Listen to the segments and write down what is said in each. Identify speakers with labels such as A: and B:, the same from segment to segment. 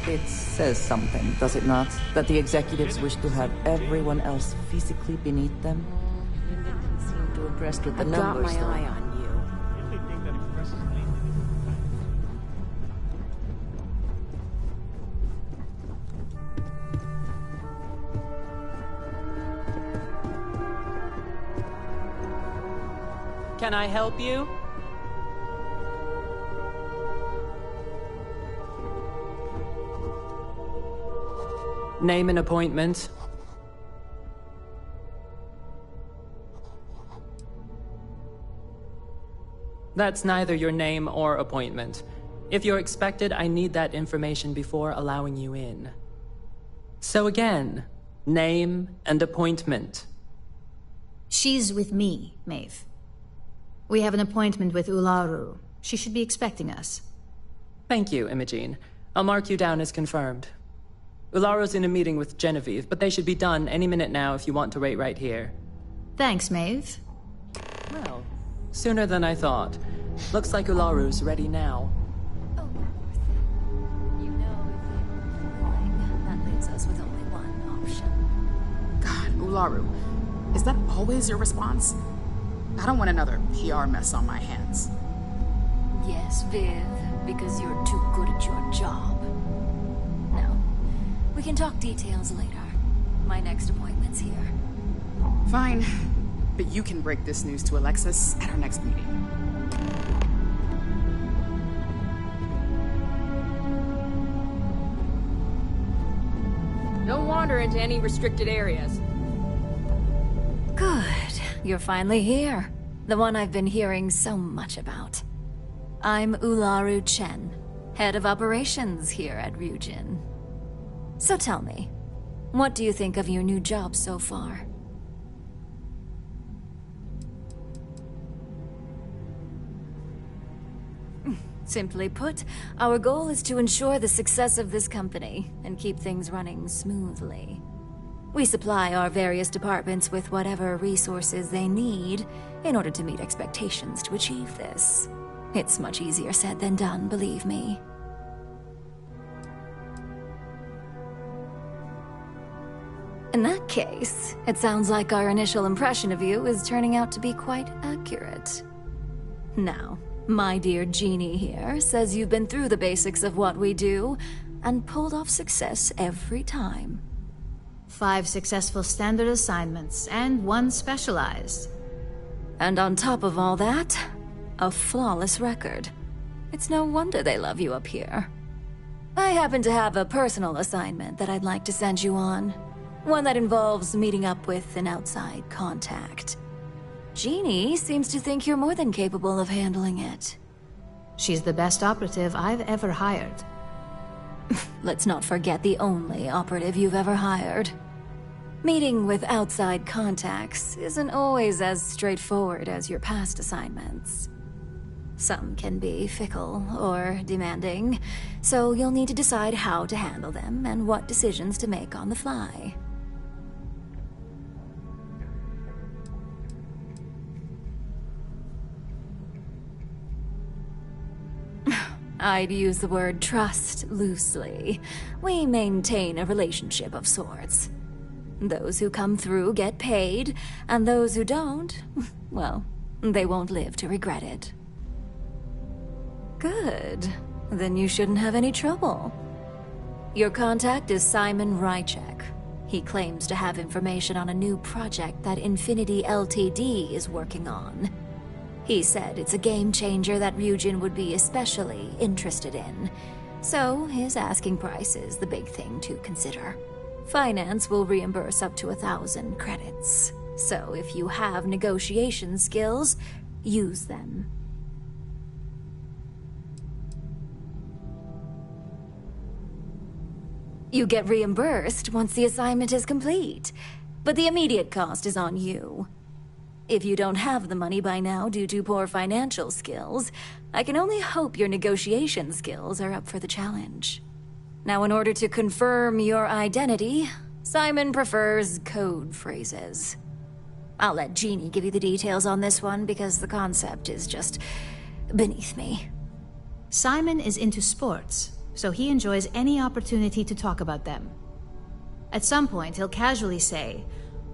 A: It says something, does it not? That the executives wish to have everyone else physically beneath them? Didn't seem too impressed with the numbers,
B: I've got my eye on you.
C: Can I help you? Name and appointment. That's neither your name or appointment. If you're expected, I need that information before allowing you in. So again, name and appointment.
D: She's with me, Maeve. We have an appointment with Ularu. She should be expecting us.
C: Thank you, Imogene. I'll mark you down as confirmed. Ularu's in a meeting with Genevieve, but they should be done any minute now if you want to wait right here.
D: Thanks, Maeve.
C: Well, sooner than I thought. Looks like Ularu's ready now.
B: Oh, you know, that leaves us with only one option.
E: God, Ularu, is that always your response? I don't want another PR mess on my hands.
B: Yes, Viv, because you're too good at your job. No, we can talk details later. My next appointment's here.
E: Fine, but you can break this news to Alexis at our next meeting.
F: Don't wander into any restricted areas.
B: Good. You're finally here. The one I've been hearing so much about. I'm Ularu Chen, head of operations here at Ryujin. So tell me, what do you think of your new job so far? Simply put, our goal is to ensure the success of this company and keep things running smoothly. We supply our various departments with whatever resources they need in order to meet expectations to achieve this. It's much easier said than done, believe me. In that case, it sounds like our initial impression of you is turning out to be quite accurate. Now, my dear Jeannie here says you've been through the basics of what we do and pulled off success every time.
D: 5 successful standard assignments, and 1 specialized.
B: And on top of all that, a flawless record. It's no wonder they love you up here. I happen to have a personal assignment that I'd like to send you on. One that involves meeting up with an outside contact. Jeannie seems to think you're more than capable of handling it.
D: She's the best operative I've ever hired.
B: Let's not forget the only operative you've ever hired. Meeting with outside contacts isn't always as straightforward as your past assignments. Some can be fickle or demanding, so you'll need to decide how to handle them and what decisions to make on the fly. I'd use the word trust loosely. We maintain a relationship of sorts. Those who come through get paid, and those who don't, well, they won't live to regret it. Good. Then you shouldn't have any trouble. Your contact is Simon Rychek. He claims to have information on a new project that Infinity Ltd is working on. He said it's a game changer that Ryujin would be especially interested in. So his asking price is the big thing to consider. Finance will reimburse up to 1,000 credits. So if you have negotiation skills, use them. You get reimbursed once the assignment is complete, but the immediate cost is on you. If you don't have the money by now due to poor financial skills, I can only hope your negotiation skills are up for the challenge. Now, in order to confirm your identity, Simon prefers code phrases. I'll let Jeannie give you the details on this one because the concept is just beneath me.
D: Simon is into sports, so he enjoys any opportunity to talk about them. At some point, he'll casually say,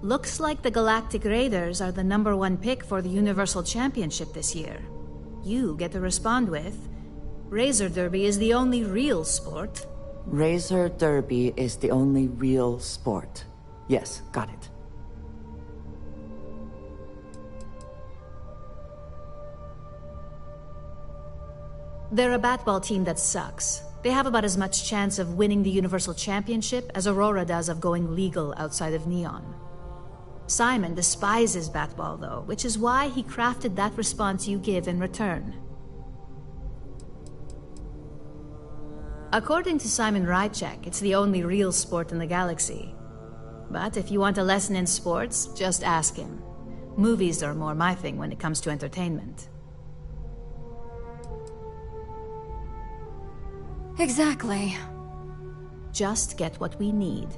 D: "Looks like the Galactic Raiders are the #1 pick for the Universal Championship this year." You get to respond with, "Razor Derby is the only real sport."
A: Razor Derby is the only real sport. Yes, got it.
D: They're a batball team that sucks. They have about as much chance of winning the Universal Championship as Aurora does of going legal outside of Neon. Simon despises batball, though, which is why he crafted that response you give in return. According to Simon Rychek, it's the only real sport in the galaxy. But if you want a lesson in sports, just ask him. Movies are more my thing when it comes to entertainment.
B: Exactly.
D: Just get what we need.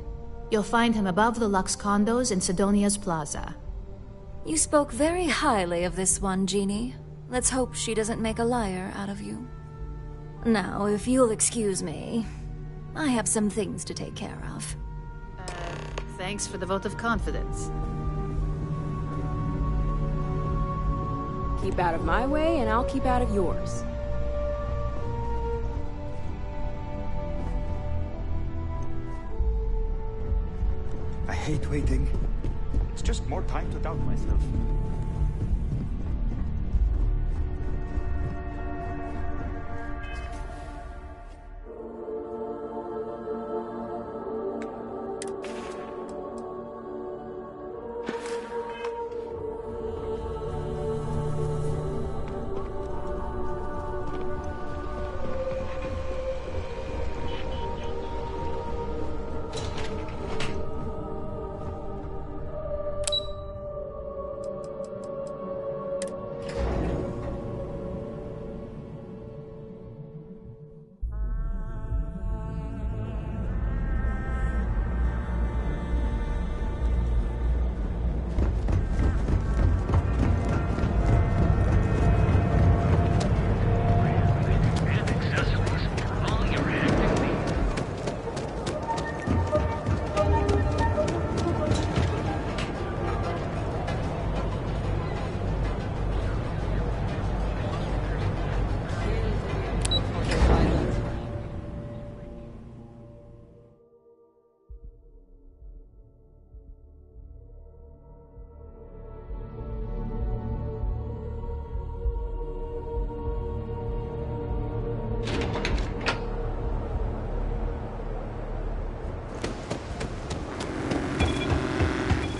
D: You'll find him above the Lux condos in Sidonia's Plaza.
B: You spoke very highly of this one, Jeannie. Let's hope she doesn't make a liar out of you. Now, if you'll excuse me, I have some things to take care of.
D: Thanks for the vote of confidence.
F: Keep out of my way, and I'll keep out of yours.
G: I hate waiting. It's just more time to doubt myself.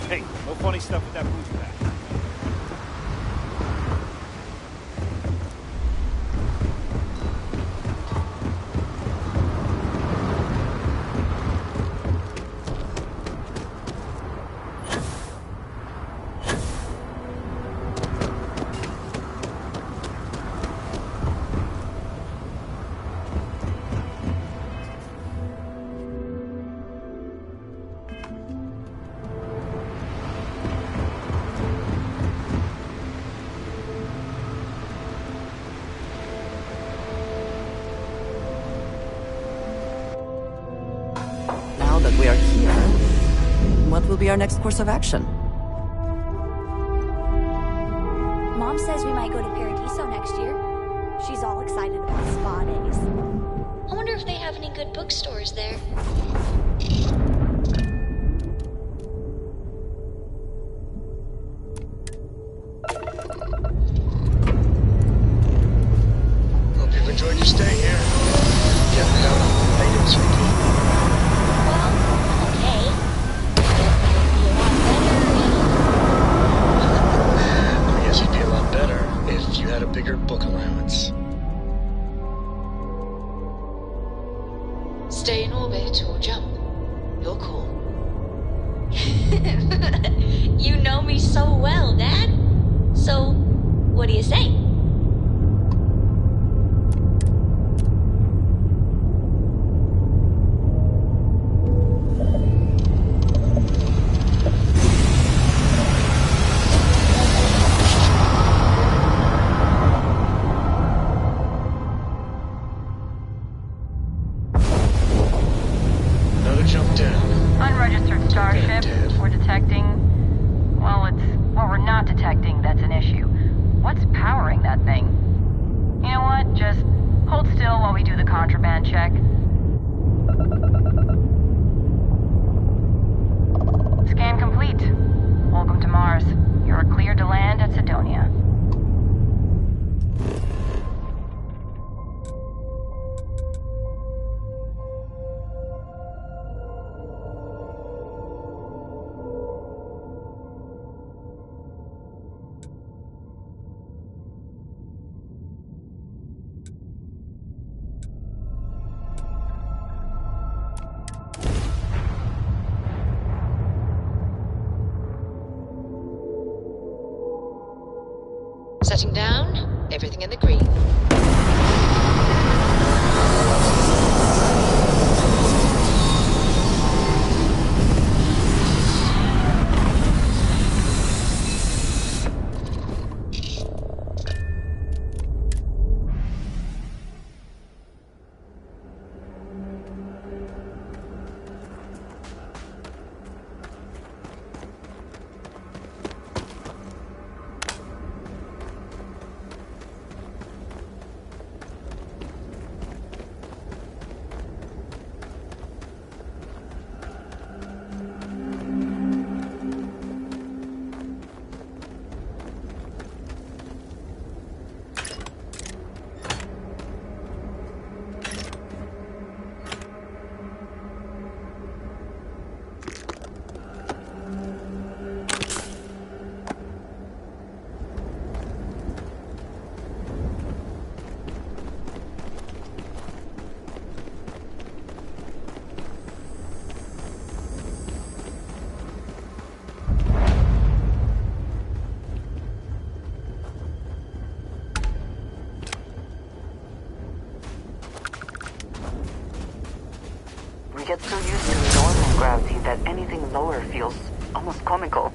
G: Hey, no funny stuff with that booze pack.
A: Now that we are here, what will be our next course of action?
H: Mom says we might go to Paradiso next year. She's all excited about spa days.
I: I wonder if they have any good bookstores there.
J: Hope you've enjoyed your stay here. Yeah, how you doing, sweetie?
I: Well, okay.
J: I guess it'd be a lot better if you had a bigger book allowance.
I: Stay in orbit or jump.
A: contraband check. Scan complete. Welcome to Mars. You're cleared to land at Sidonia.
I: Setting down, everything in the green.
A: We get so used to normal gravity that anything lower feels almost comical.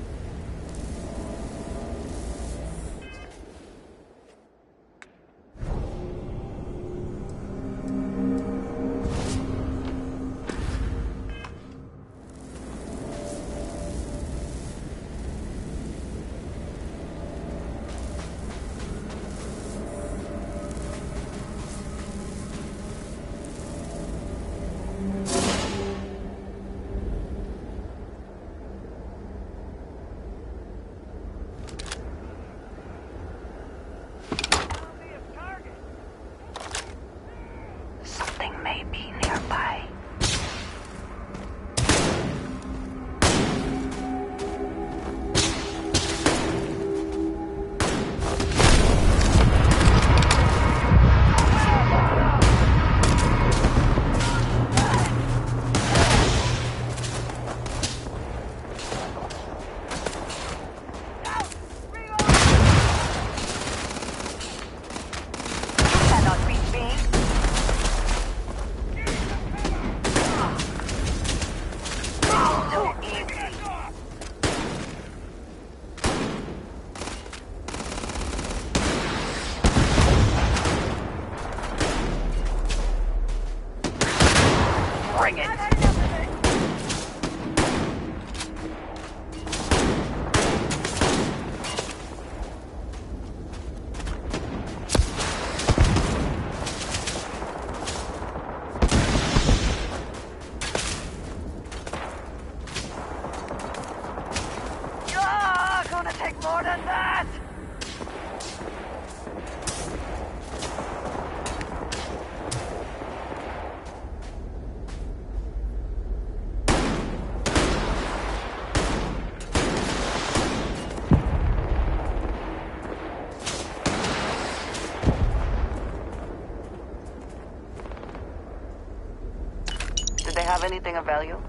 A: Did they have anything of value?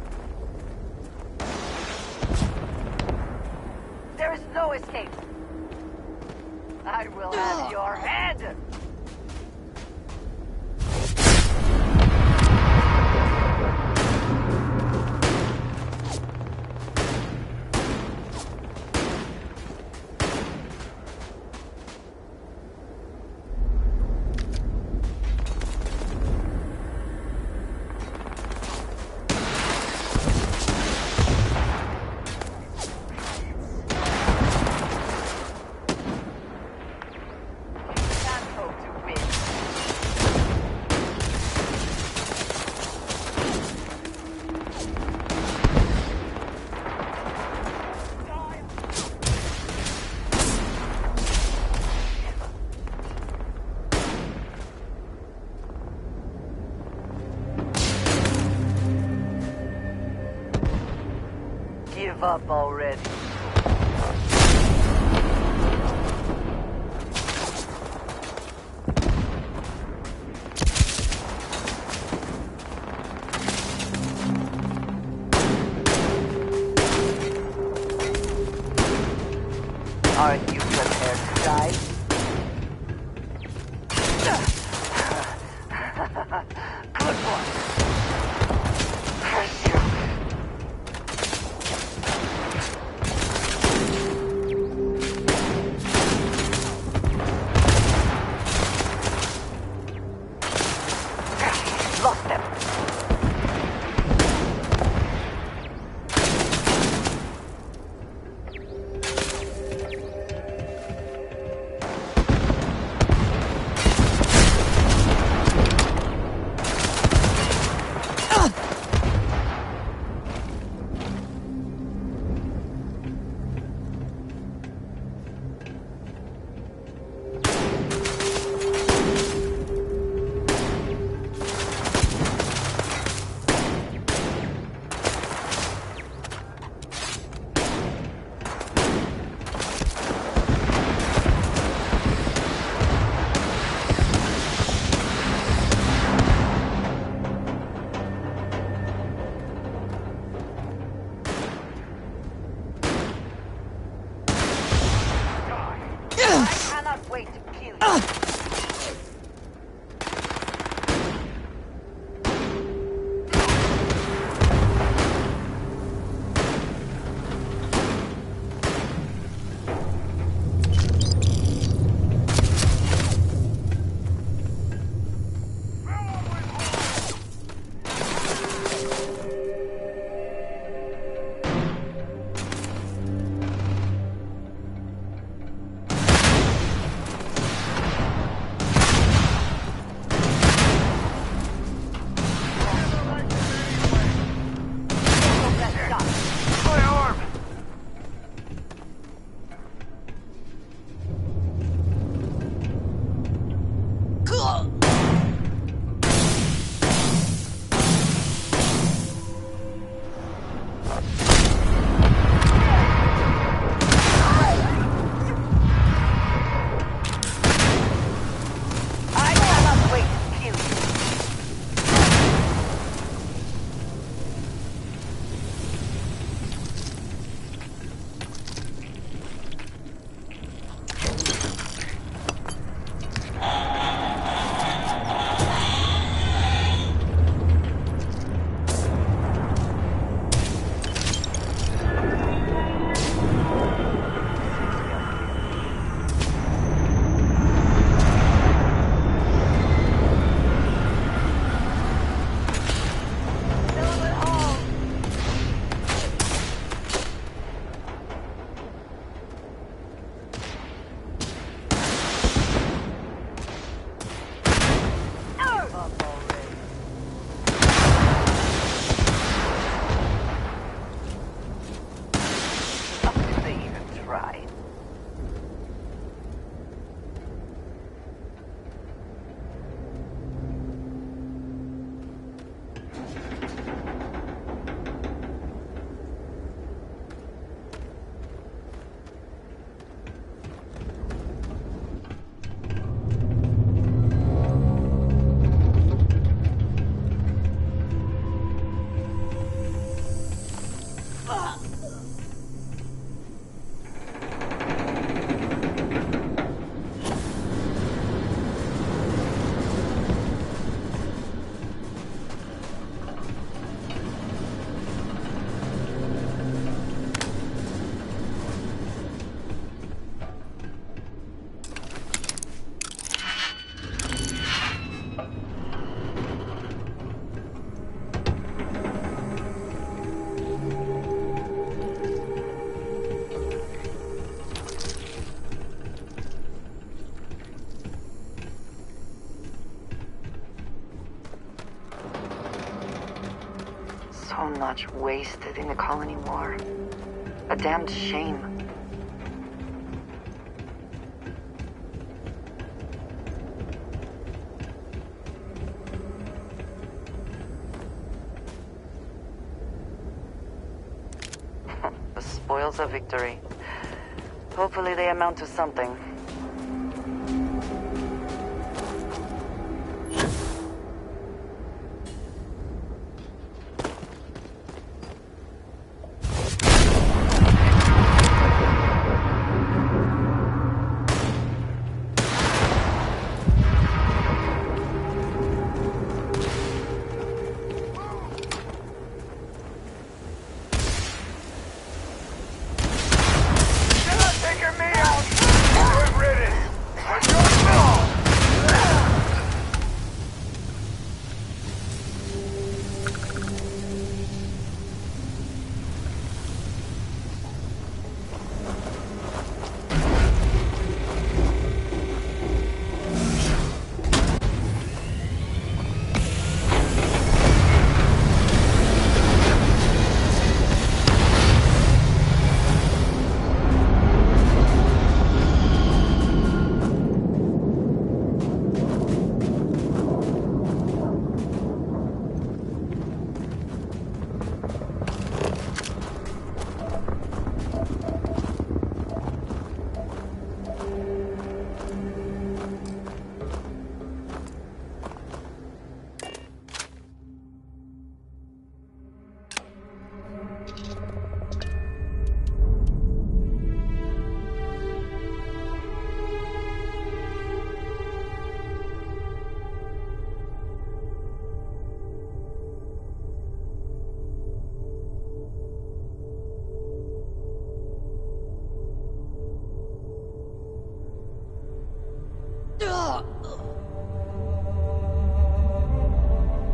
A: There is no escape. I will have your head! Coat. Give up already. Are you prepared to die? Good one. Curse you. Lost them. Wait to kill you. So much wasted in the colony war. A damned shame. spoils of victory. Hopefully they amount to something.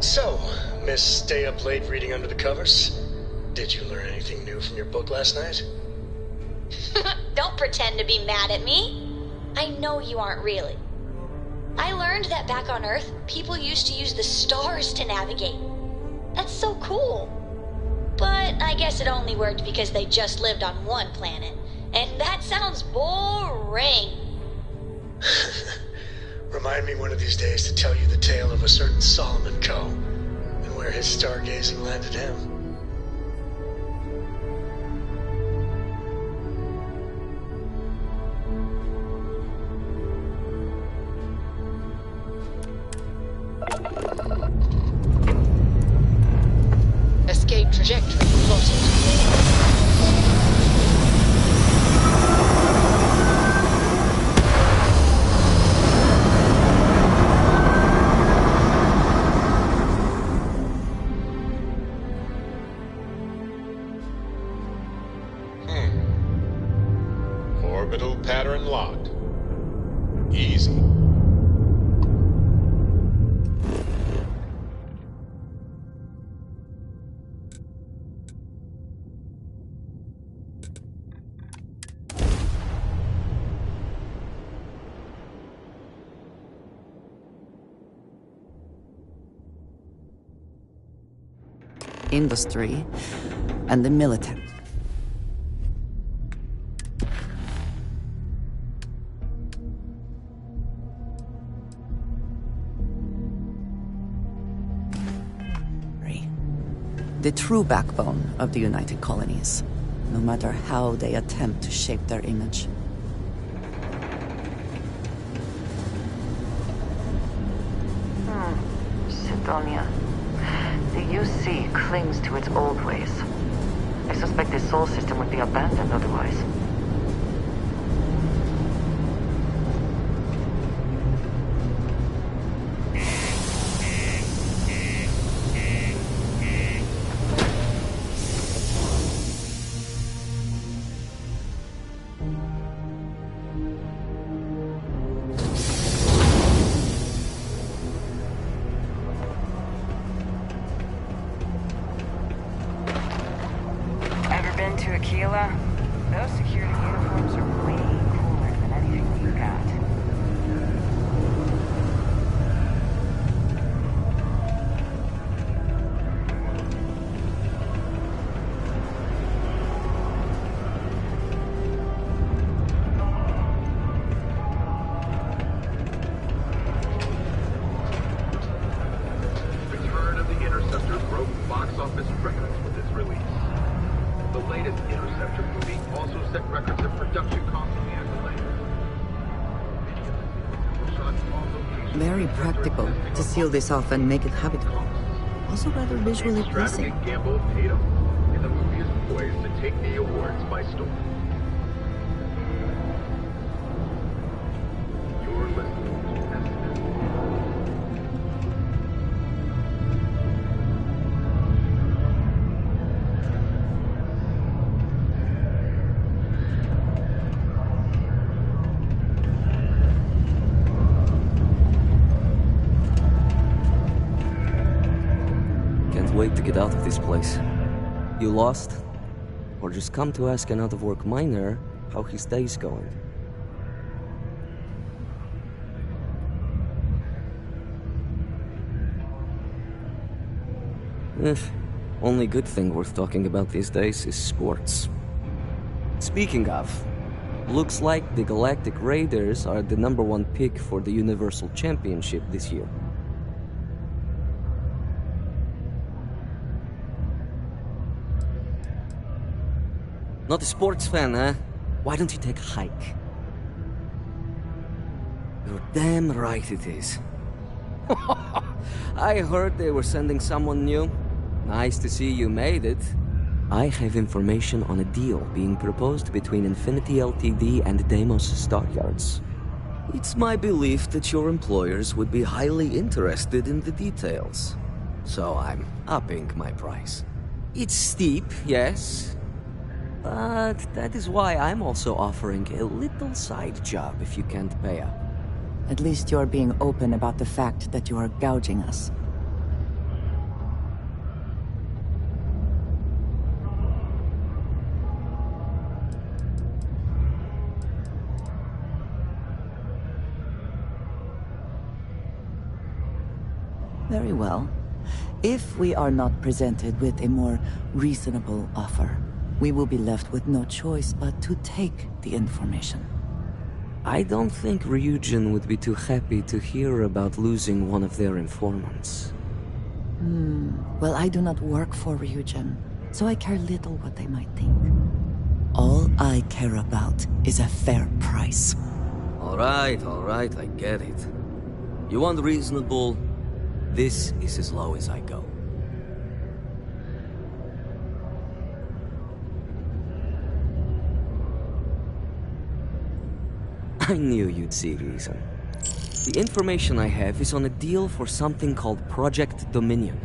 J: So, Miss Stay Up Late reading under the covers? Did you learn anything new from your book last night?
H: Don't pretend to be mad at me. I know you aren't really. I learned that back on Earth, people used to use the stars to navigate. That's so cool. But I guess it only worked because they just lived on one planet. And that sounds boring.
J: Remind me one of these days to tell you the tale of a certain Solomon Coe, and where his stargazing landed him.
I: Escape trajectory plotted.
K: Orbital pattern locked. Easy.
A: Industry and the military. The true backbone of the United Colonies, no matter how they attempt to shape their image. Sidonia. The UC clings to its old ways. I suspect the Sol system would be abandoned otherwise.
L: Those security
A: Very practical to seal this off and make it habitable. Also rather visually pleasing.
L: Gamble paid off, and the movie is poised to take the awards by storm. You're listening to
M: Wait to get out of this place. You lost? Or just come to ask an out-of-work miner how his day's going? Only good thing worth talking about these days is sports. Speaking of, looks like the Galactic Raiders are the #1 pick for the Universal Championship this year. Not a sports fan, huh? Why don't you take a hike? You're damn right it is. I heard they were sending someone new. Nice to see you made it. I have information on a deal being proposed between Infinity Ltd and Deimos Stockyards. It's my belief that your employers would be highly interested in the details. So I'm upping my price. It's steep, yes. But that is why I'm also offering a little side job if you can't pay up.
A: At least you're being open about the fact that you are gouging us. Very well. If we are not presented with a more reasonable offer, we will be left with no choice but to take the information.
M: I don't think Ryujin would be too happy to hear about losing one of their informants.
A: Well, I do not work for Ryujin, so I care little what they might think. All I care about is a fair price.
M: All right, I get it. You want reasonable? This is as low as I go. I knew you'd see reason. The information I have is on a deal for something called Project Dominion.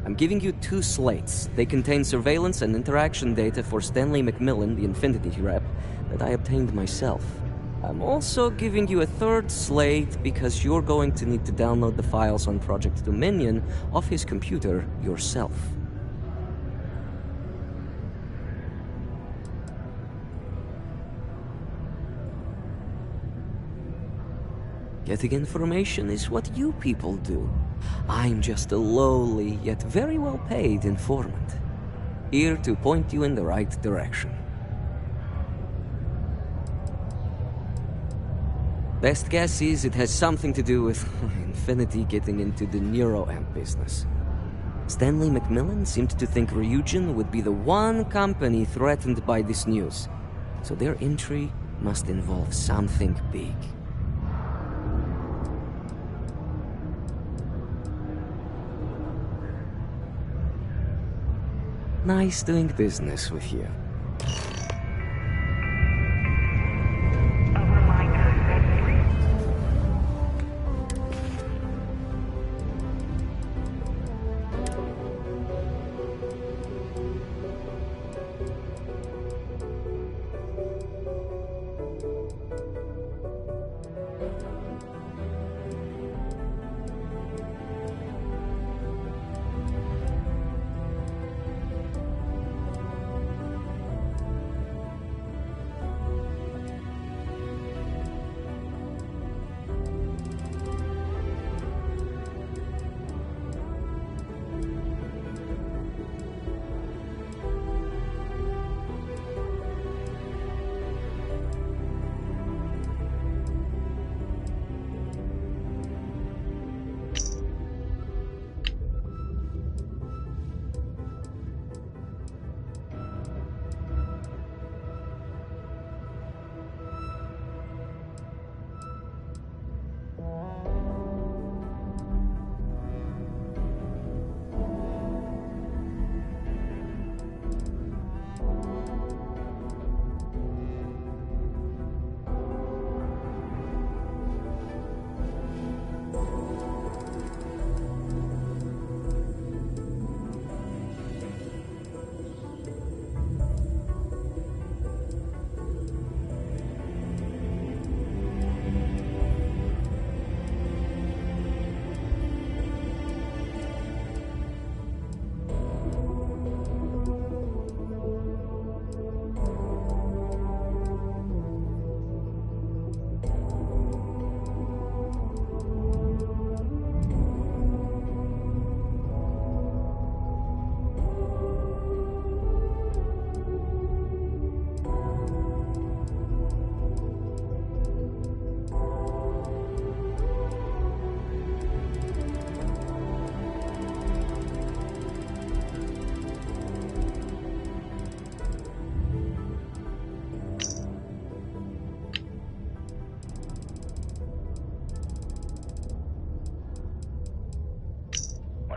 M: I'm giving you 2 slates. They contain surveillance and interaction data for Stanley McMillan, the Infinity rep, that I obtained myself. I'm also giving you a 3rd slate because you're going to need to download the files on Project Dominion off his computer yourself. Getting information is what you people do. I'm just a lowly, yet very well-paid informant. Here to point you in the right direction. Best guess is it has something to do with Infinity getting into the neuroamp business. Stanley McMillan seemed to think Ryujin would be the one company threatened by this news, so their entry must involve something big. Nice doing business with you.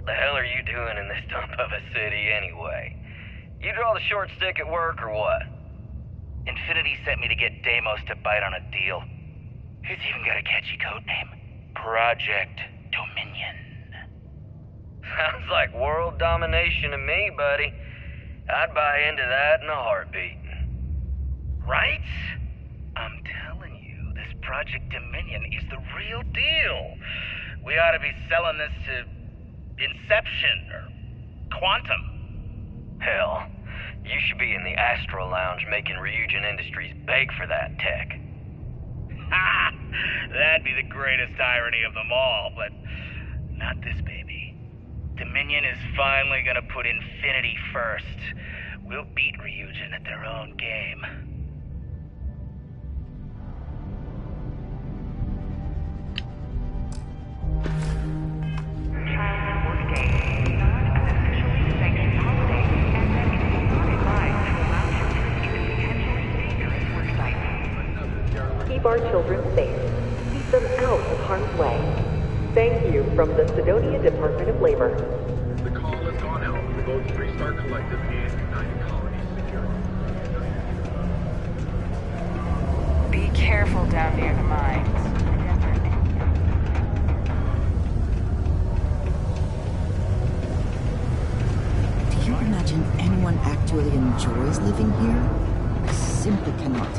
N: What the hell are you doing in this dump of a city anyway? You draw the short stick at work or what?
O: Infinity sent me to get Deimos to bite on a deal. He's even got a catchy code name. Project Dominion.
N: Sounds like world domination to me, buddy. I'd buy into that in a heartbeat.
O: Right? I'm telling you, this Project Dominion is the real deal. We ought to be selling this to Inception or Quantum.
N: Hell, you should be in the Astro Lounge making Ryujin Industries beg for that tech.
O: Ha! That'd be the greatest irony of them all, but not this baby. Dominion is finally gonna put Infinity first. We'll beat Ryujin at their own game.
P: Child Workday is not an officially sanctioned holiday, and that it is not advised to allow children into potentially dangerous work sites.
Q: Keep our children safe. Keep them out of harm's way. Thank you from the Sidonia Department of Labor.
L: The call has gone out for both Freestar Collective and United Colonies Security.
P: Be careful down near the mines.
A: Do you imagine anyone actually enjoys living here? I simply cannot.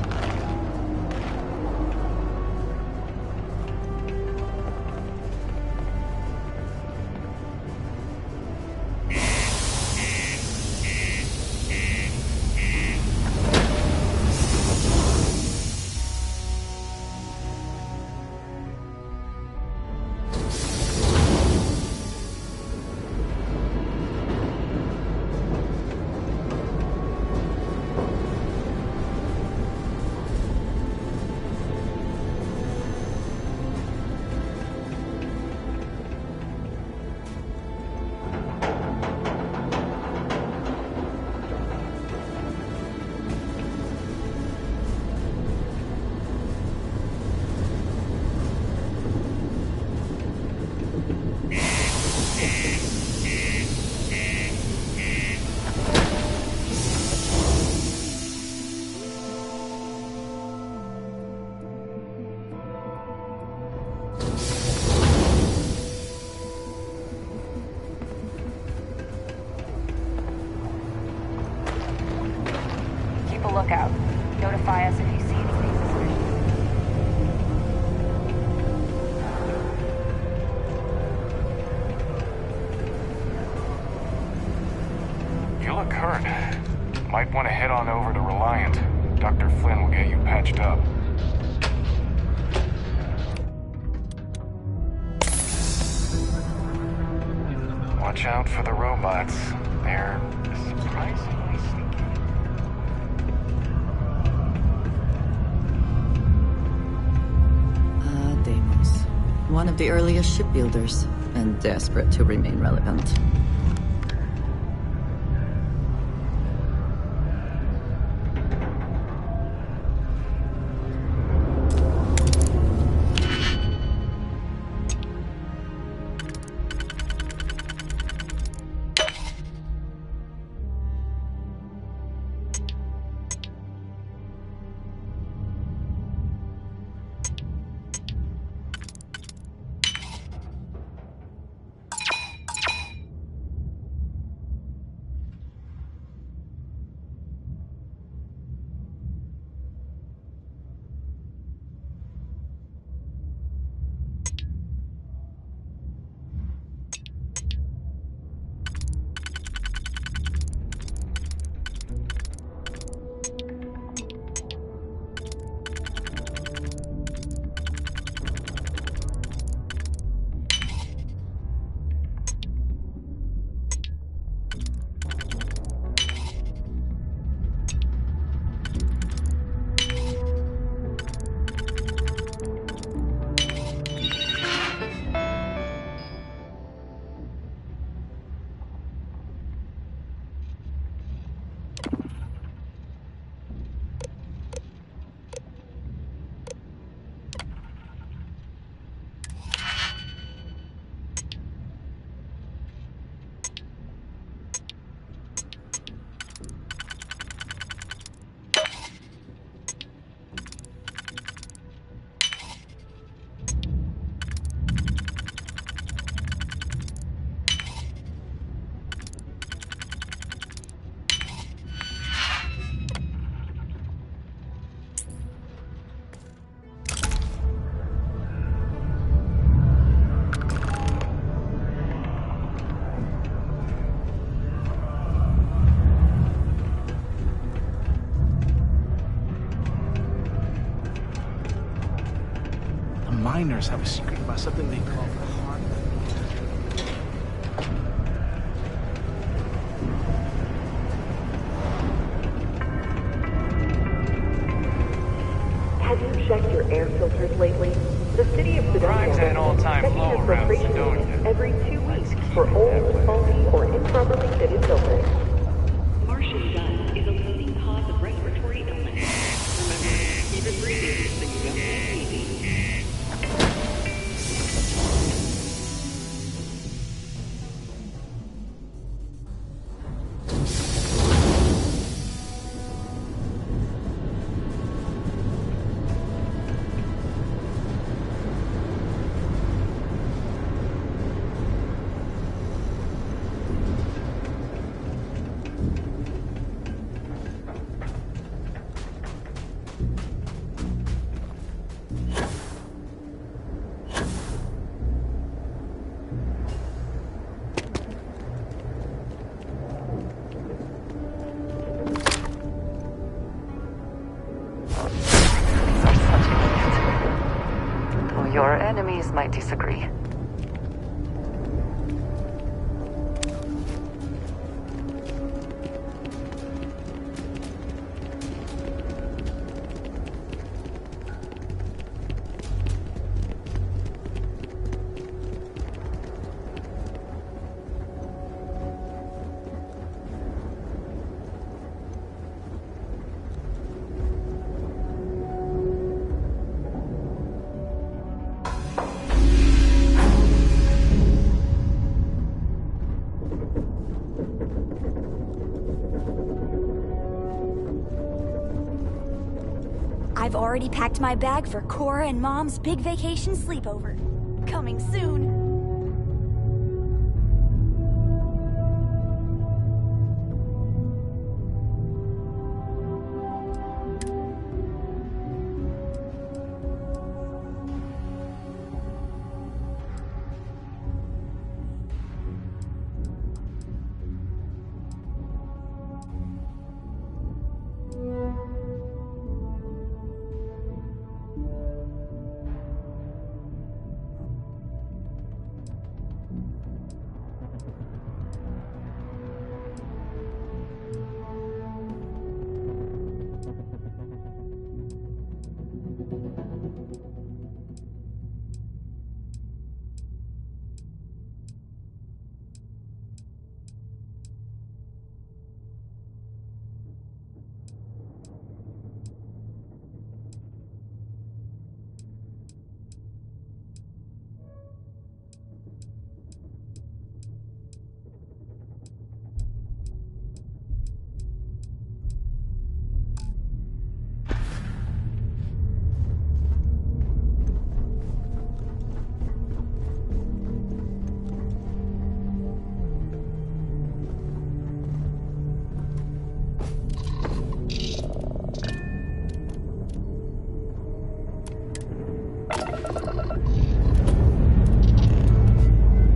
P: Lookout. Notify us if you see anything suspicious.
L: You look hurt. Might want to head on over to Reliant. Dr. Flynn will get you patched up. Watch out for the robots. They're surprisingly sneaky.
A: Deimos. One of the earliest shipbuilders, and desperate to remain relevant.
R: miners have a secret about something they call the heart.
Q: Have you checked your air filters lately? The city of
L: Crime's at an
Q: Sedonia
L: all-time
Q: checking
L: low
Q: your
L: around
Q: filtration
L: Sedonia.
Q: units every 2 weeks for old, faulty, or improperly fitted filters.
P: Martian dust is a leading cause of respiratory illness. Remember, keep it breathing so you don't get sneezy.
S: Your enemies might disagree.
T: I've already packed my bag for Cora and Mom's big vacation sleepover. Coming soon.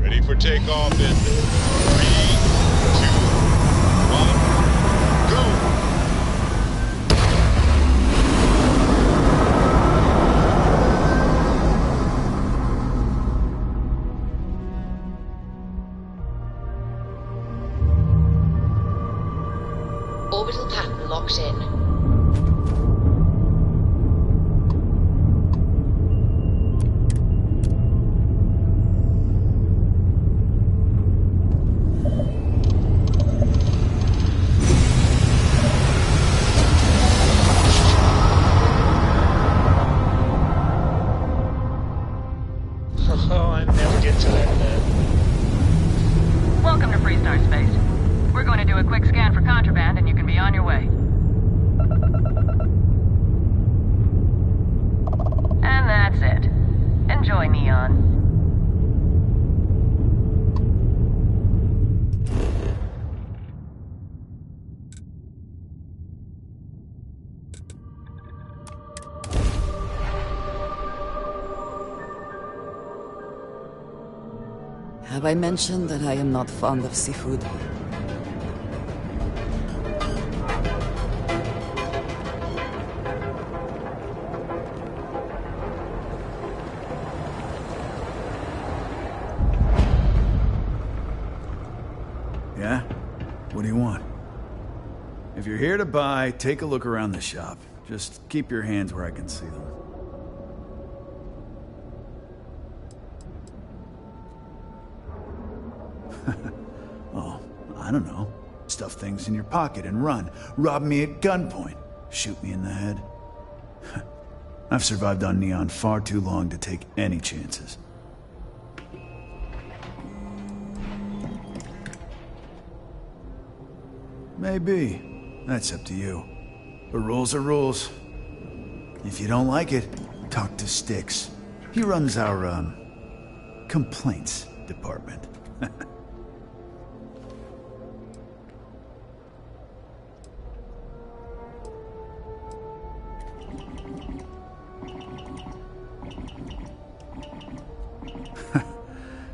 K: Ready for takeoff in 3, 2, 1, go!
H: Orbital pattern locked in.
J: Oh, I never get tired of that.
F: Welcome to Freestar Space. We're going to do a quick scan for contraband and you can be on your way. And that's it. Enjoy, Neon.
A: Have I mentioned that I am not fond of seafood?
U: What do you want? If you're here to buy, take a look around the shop. Just keep your hands where I can see them. Oh, I don't know. Stuff things in your pocket and run. Rob me at gunpoint. Shoot me in the head. I've survived on Neon far too long to take any chances. Maybe. That's up to you. But rules are rules. If you don't like it, talk to Styx. He runs our, complaints department.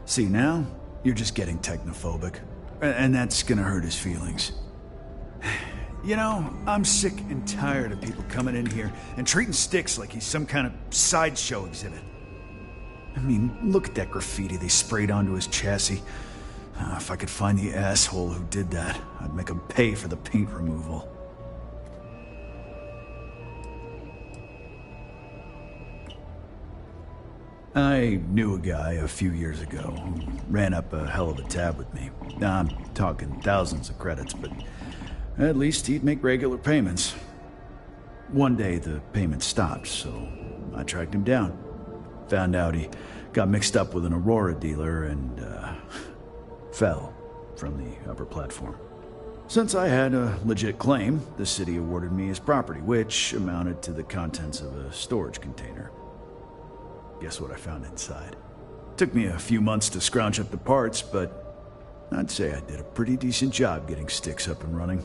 U: See, now, you're just getting technophobic. And that's gonna hurt his feelings. You know, I'm sick and tired of people coming in here and treating Styx like he's some kind of sideshow exhibit. I mean, look at that graffiti they sprayed onto his chassis. If I could find the asshole who did that, I'd make him pay for the paint removal. I knew a guy a few years ago who ran up a hell of a tab with me. Now, I'm talking thousands of credits, but at least he'd make regular payments. One day the payments stopped, so I tracked him down. Found out he got mixed up with an Aurora dealer and fell from the upper platform. Since I had a legit claim, the city awarded me his property, which amounted to the contents of a storage container. Guess what I found inside? Took me a few months to scrounge up the parts, but I'd say I did a pretty decent job getting Styx up and running.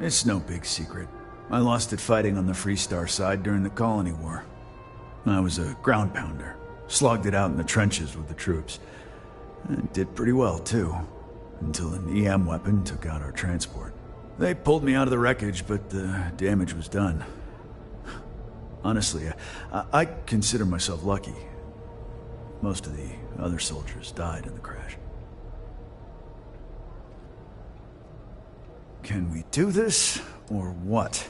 U: It's no big secret. I lost it fighting on the Freestar side during the Colony War. I was a ground pounder. Slogged it out in the trenches with the troops. And did pretty well, too. Until an EM weapon took out our transport. They pulled me out of the wreckage, but the damage was done. Honestly, I consider myself lucky. Most of the other soldiers died in the crash. Can we do this, or what?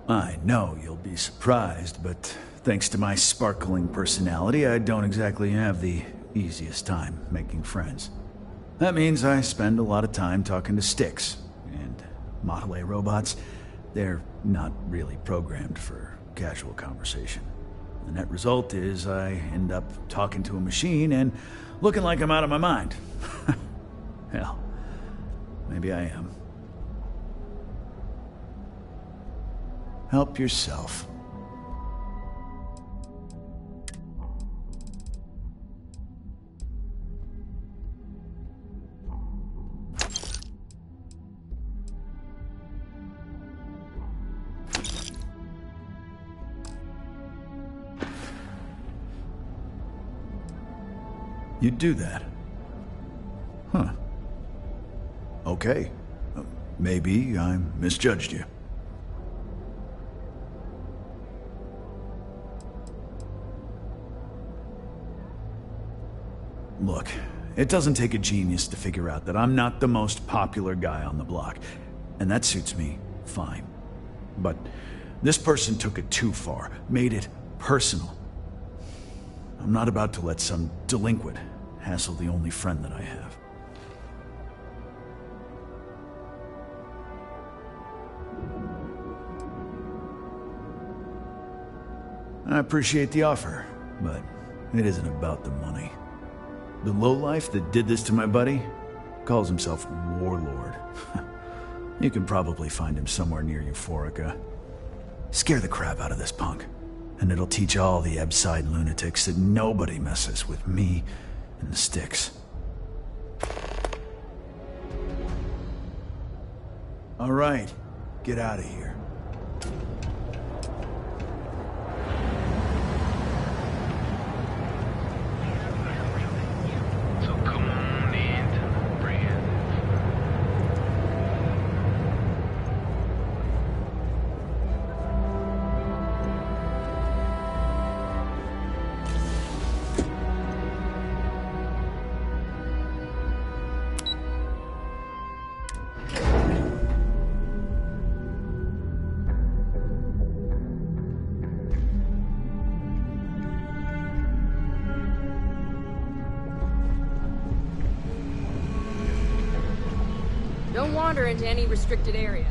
U: I know you'll be surprised, but thanks to my sparkling personality, I don't exactly have the easiest time making friends. That means I spend a lot of time talking to Styx, and Model A robots, they're not really programmed for casual conversation. The net result is I end up talking to a machine and looking like I'm out of my mind. Hell, maybe I am. Help yourself. You'd do that? Huh. Okay. Maybe I misjudged you. Look, it doesn't take a genius to figure out that I'm not the most popular guy on the block, and that suits me fine. But this person took it too far, made it personal. I'm not about to let some delinquent hassle the only friend that I have. I appreciate the offer, but it isn't about the money. The lowlife that did this to my buddy calls himself Warlord. You can probably find him somewhere near Euphorica. Scare the crap out of this punk, and it'll teach all the Ebside lunatics that nobody messes with me and the Styx. All right, get out of here.
L: So come on into the brand.
C: Don't wander into any restricted areas.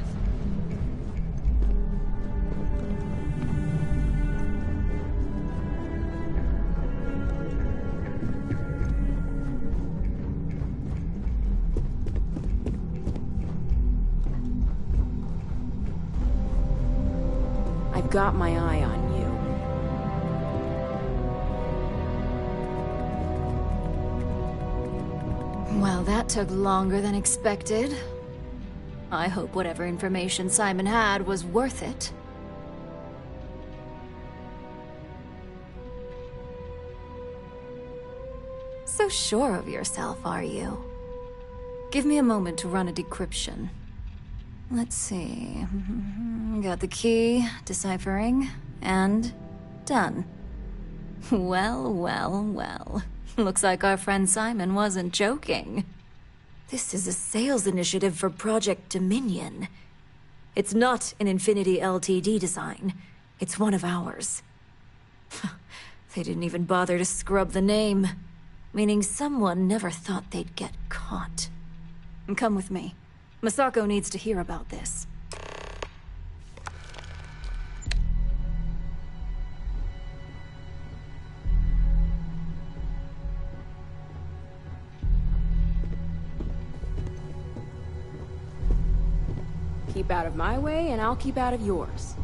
C: I've got my eye on you.
B: Well, that took longer than expected. I hope whatever information Simon had was worth it. So sure of yourself, are you? Give me a moment to run a decryption. Let's see. Got the key, deciphering, and done. Well, well, well. Looks like our friend Simon wasn't joking. This is a sales initiative for Project Dominion. It's not an Infinity Ltd design. It's one of ours. They didn't even bother to scrub the name, meaning someone never thought they'd get caught. Come with me. Masako needs to hear about this.
C: Keep out of my way, and I'll keep out of yours.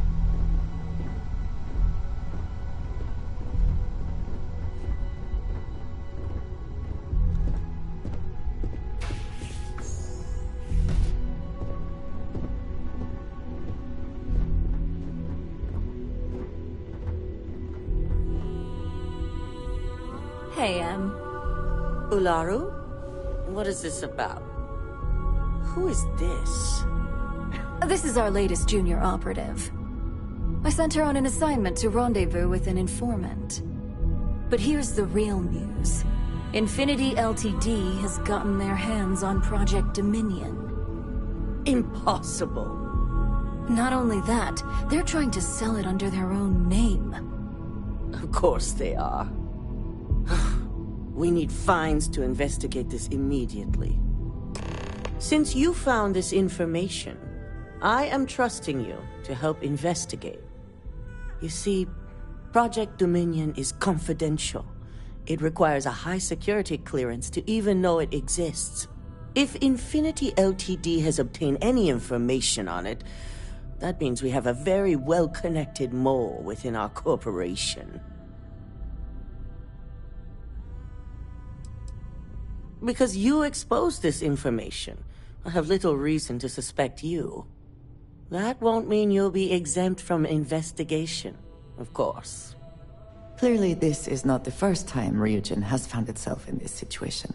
B: Hey,
V: Ularu? What is this about? Who is this?
B: This is our latest junior operative. I sent her on an assignment to rendezvous with an informant. But here's the real news. Infinity Ltd has gotten their hands on Project Dominion.
V: Impossible.
B: Not only that, they're trying to sell it under their own name.
V: Of course they are. We need fines to investigate this immediately. Since you found this information, I am trusting you to help investigate. You see, Project Dominion is confidential. It requires a high security clearance to even know it exists. If Infinity Ltd has obtained any information on it, that means we have a very well-connected mole within our corporation. Because you exposed this information, I have little reason to suspect you. That won't mean you'll be exempt from investigation, of course.
A: Clearly, this is not the first time Ryujin has found itself in this situation.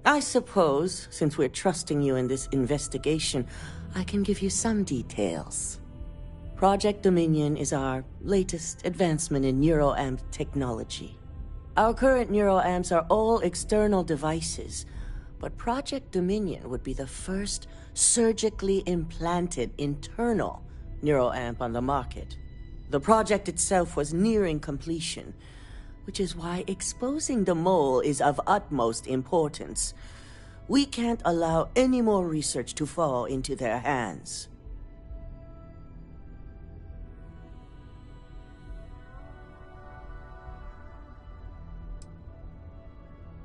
V: I suppose, since we're trusting you in this investigation, I can give you some details. Project Dominion is our latest advancement in neuroamp technology. Our current neuroamps are all external devices, but Project Dominion would be the first surgically implanted internal neuroamp on the market. The project itself was nearing completion, which is why exposing the mole is of utmost importance. We can't allow any more research to fall into their hands.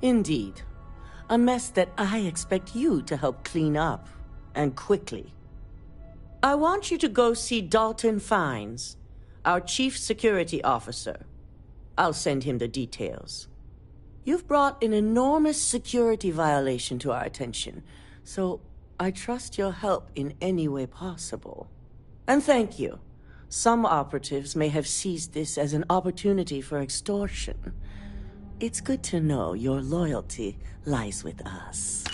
V: Indeed. A mess that I expect you to help clean up, and quickly. I want you to go see Dalton Fines, our Chief Security Officer. I'll send him the details. You've brought an enormous security violation to our attention, so I trust your help in any way possible. And thank you. Some operatives may have seized this as an opportunity for extortion. It's good to know your loyalty lies with us.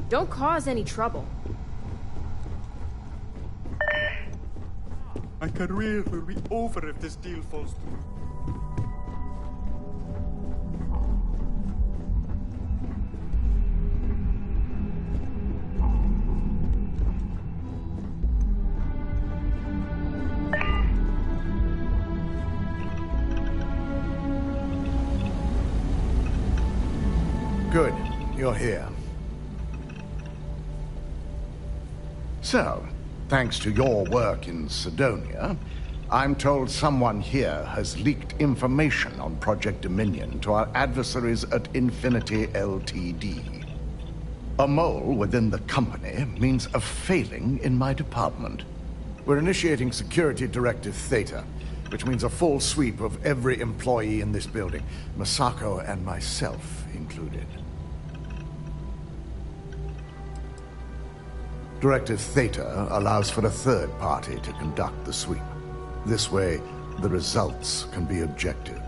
C: Don't cause any trouble.
G: My career will be over if this deal falls through.
D: Good. You're here. So, thanks to your work in Sidonia, I'm told someone here has leaked information on Project Dominion to our adversaries at Infinity Ltd. A mole within the company means a failing in my department. We're initiating Security Directive Theta, which means a full sweep of every employee in this building, Masako and myself included. Directive Theta allows for a third party to conduct the sweep. This way, the results can be objective.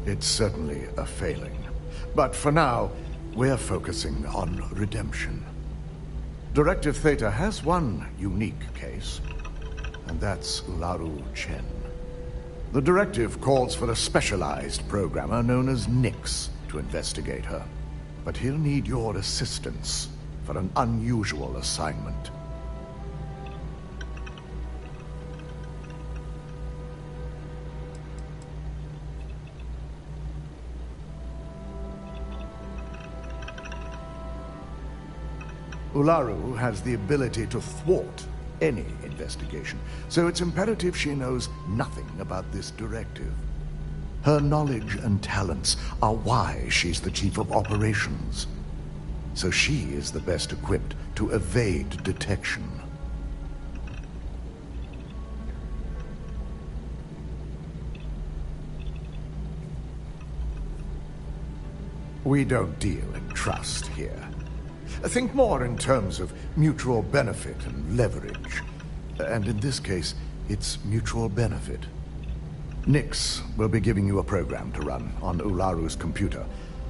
D: It's certainly a failing. But for now, we're focusing on redemption. Directive Theta has one unique case, and that's Ularu Chen. The directive calls for a specialized programmer known as Nix to investigate her. But he'll need your assistance for an unusual assignment. Ularu has the ability to thwart any investigation, so it's imperative she knows nothing about this directive. Her knowledge and talents are why she's the chief of operations. So she is the best equipped to evade detection. We don't deal in trust here. Think more in terms of mutual benefit and leverage. And in this case, it's mutual benefit. Nix will be giving you a program to run on Ularu's computer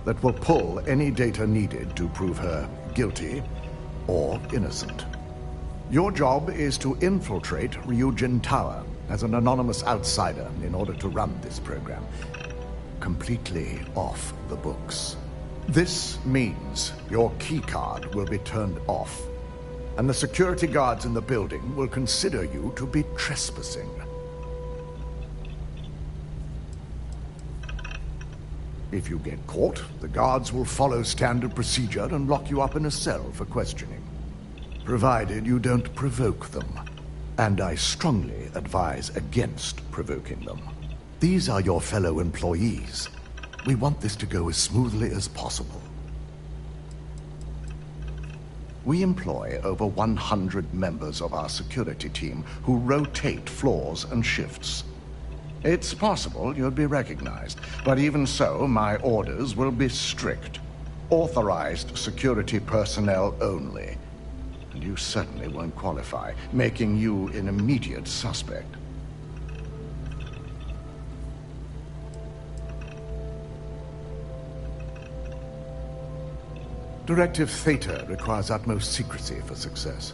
D: that will pull any data needed to prove her guilty or innocent. Your job is to infiltrate Ryujin Tower as an anonymous outsider in order to run this program. Completely off the books. This means your keycard will be turned off, and the security guards in the building will consider you to be trespassing. If you get caught, the guards will follow standard procedure and lock you up in a cell for questioning, provided you don't provoke them. And I strongly advise against provoking them. These are your fellow employees. We want this to go as smoothly as possible. We employ over 100 members of our security team who rotate floors and shifts. It's possible you'll be recognized, but even so, my orders will be strict. Authorized security personnel only. And you certainly won't qualify, making you an immediate suspect. Directive Theta requires utmost secrecy for success.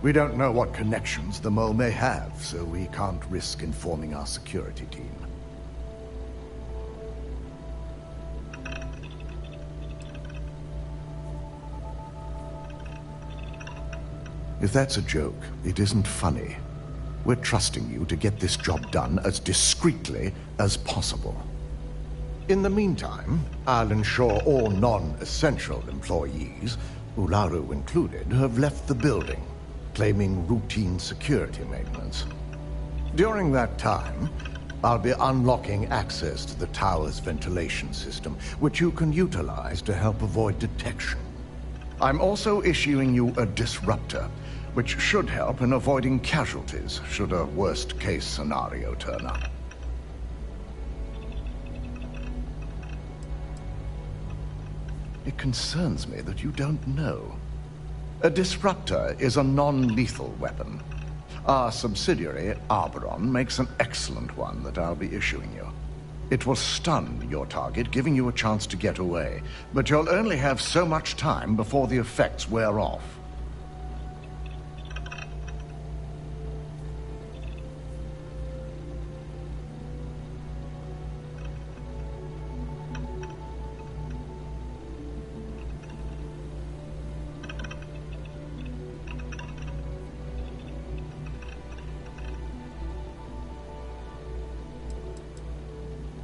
D: We don't know what connections the mole may have, so we can't risk informing our security team. If that's a joke, it isn't funny. We're trusting you to get this job done as discreetly as possible. In the meantime, I'll ensure all non-essential employees, Ularu included, have left the building, claiming routine security maintenance. During that time, I'll be unlocking access to the tower's ventilation system, which you can utilize to help avoid detection. I'm also issuing you a disruptor, which should help in avoiding casualties should a worst-case scenario turn up. It concerns me that you don't know. A disruptor is a non-lethal weapon. Our subsidiary, Arboron, makes an excellent one that I'll be issuing you. It will stun your target, giving you a chance to get away, but you'll only have so much time before the effects wear off.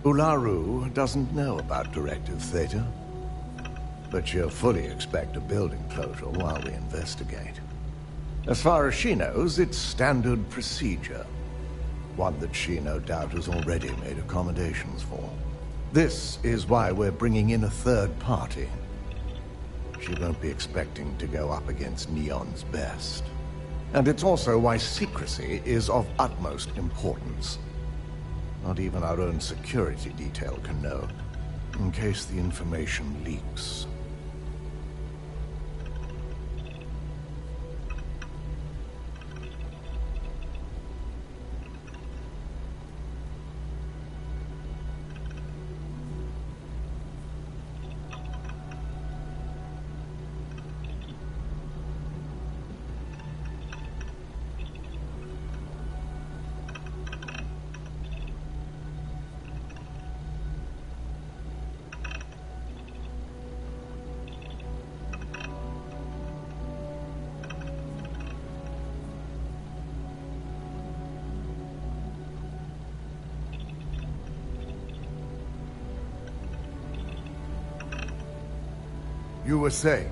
D: Ularu doesn't know about Directive Theta, but she'll fully expect a building closure while we investigate. As far as she knows, it's standard procedure, one that she no doubt has already made accommodations for. This is why we're bringing in a third party. She won't be expecting to go up against Neon's best. And it's also why secrecy is of utmost importance. Not even our own security detail can know, in case the information leaks. You were saying?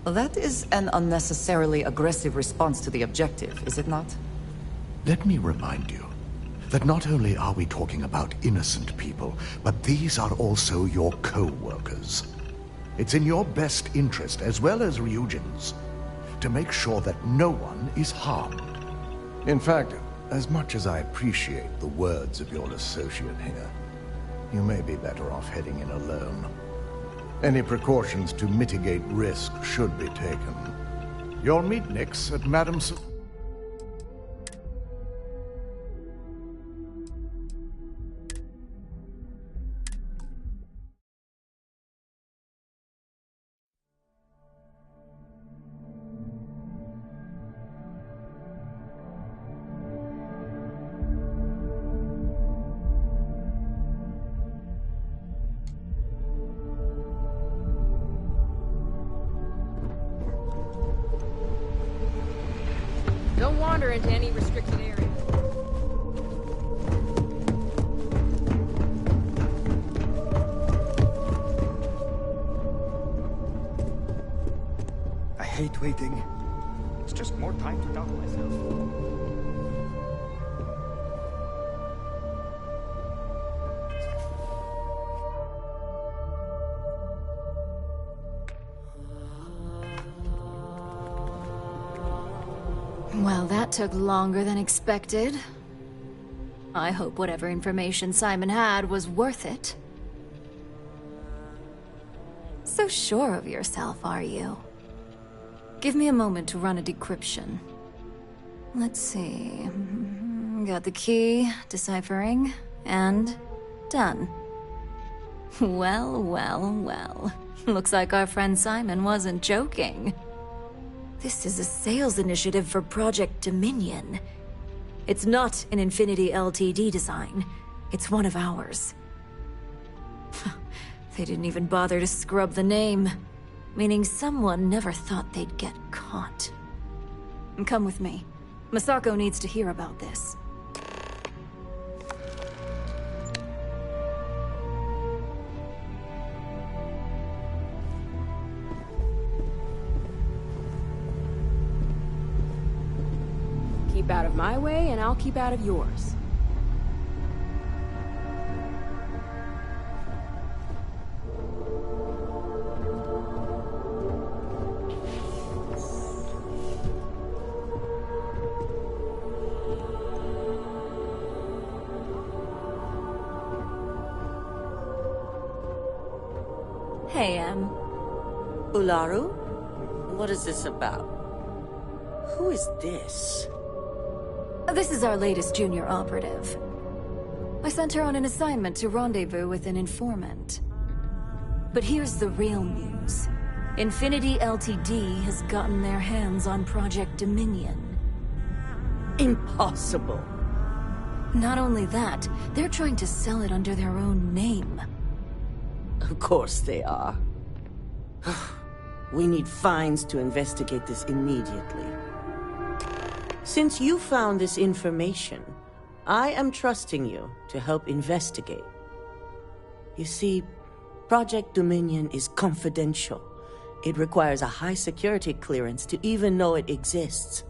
A: That is an unnecessarily aggressive response to the objective, is it not?
D: Let me remind you that not only are we talking about innocent people, but these are also your co-workers. It's in your best interest, as well as Ryujin's, to make sure that no one is harmed. In fact, as much as I appreciate the words of your associate here, you may be better off heading in alone. Any precautions to mitigate risk should be taken. You'll meet Nix at Madam's...
C: into any restricted area.
G: I hate waiting. It's just more time to doubt myself.
B: Well, that took longer than expected. I hope whatever information Simon had was worth it. So sure of yourself, are you? Give me a moment to run a decryption. Let's see. Got the key, deciphering, and done. Well, well, well. Looks like our friend Simon wasn't joking. This is a sales initiative for Project Dominion. It's not an Infinity Ltd design. It's one of ours. They didn't even bother to scrub the name, meaning someone never thought they'd get caught. Come with me. Masako needs to hear about this.
C: Keep out of my way, and I'll keep out of yours.
B: Hey,
V: Ularu? What is this about? Who is this?
B: This is our latest junior operative. I sent her on an assignment to rendezvous with an informant. But here's the real news. Infinity Ltd has gotten their hands on Project Dominion.
V: Impossible.
B: Not only that, they're trying to sell it under their own name.
V: Of course they are. We need fines to investigate this immediately. Since you found this information, I am trusting you to help investigate. You see, Project Dominion is confidential. It requires a high security clearance to even know it exists.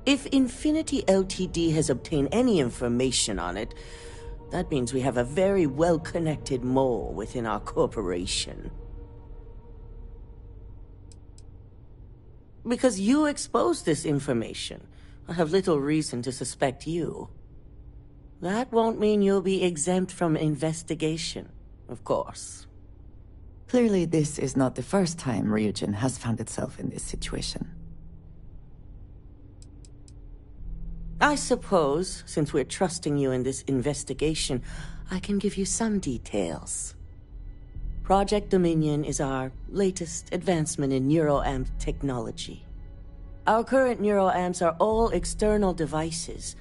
V: If Infinity Ltd has obtained any information on it, that means we have a very well-connected mole within our corporation. Because you exposed this information, I have little reason to suspect you. That won't mean you'll be exempt from investigation, of course.
A: Clearly, this is not the first time Ryujin has found itself in this situation.
V: I suppose, since we're trusting you in this investigation, I can give you some details. Project Dominion is our latest advancement in neuroamp technology. Our current neuroamps are all external devices,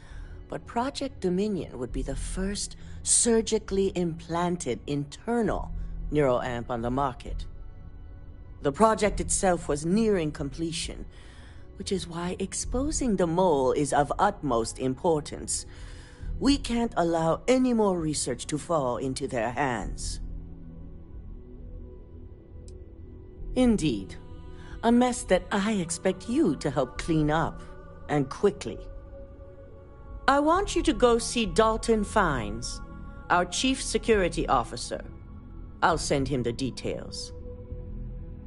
V: but Project Dominion would be the first surgically implanted internal neuroamp on the market. The project itself was nearing completion, which is why exposing the mole is of utmost importance. We can't allow any more research to fall into their hands. Indeed, a mess that I expect you to help clean up, and quickly. I want you to go see Dalton Fiennes, our Chief Security Officer. I'll send him the details.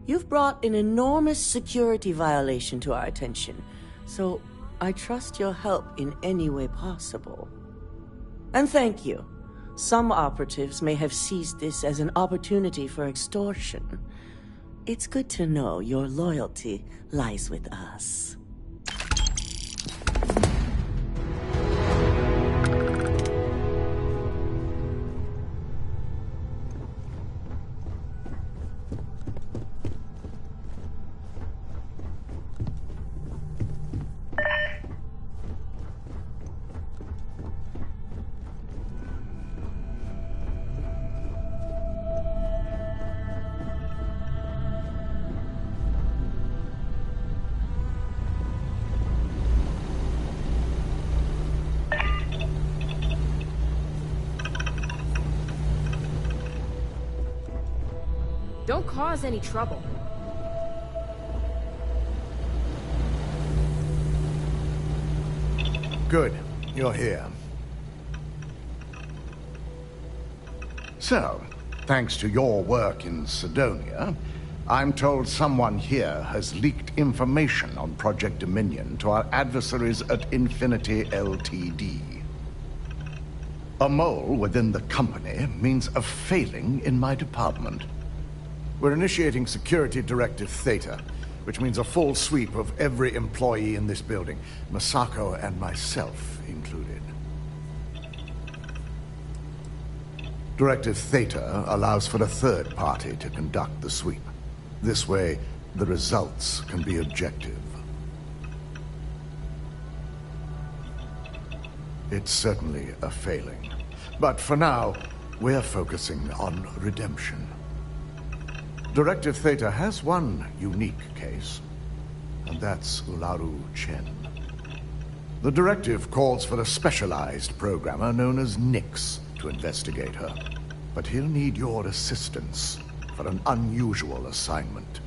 V: You've brought an enormous security violation to our attention, so I trust your help in any way possible. And thank you. Some operatives may have seized this as an opportunity for extortion. It's good to know your loyalty lies with us.
C: Don't cause any trouble.
D: Good. You're here. So, thanks to your work in Sidonia, I'm told someone here has leaked information on Project Dominion to our adversaries at Infinity Ltd. A mole within the company means a failing in my department. We're initiating Security Directive Theta, which means a full sweep of every employee in this building, Masako and myself included. Directive Theta allows for a third party to conduct the sweep. This way, the results can be objective. It's certainly a failing. But for now, we're focusing on redemption. Directive Theta has one unique case, and that's Ularu Chen. The directive calls for a specialized programmer known as Nix to investigate her, but he'll need your assistance for an unusual assignment.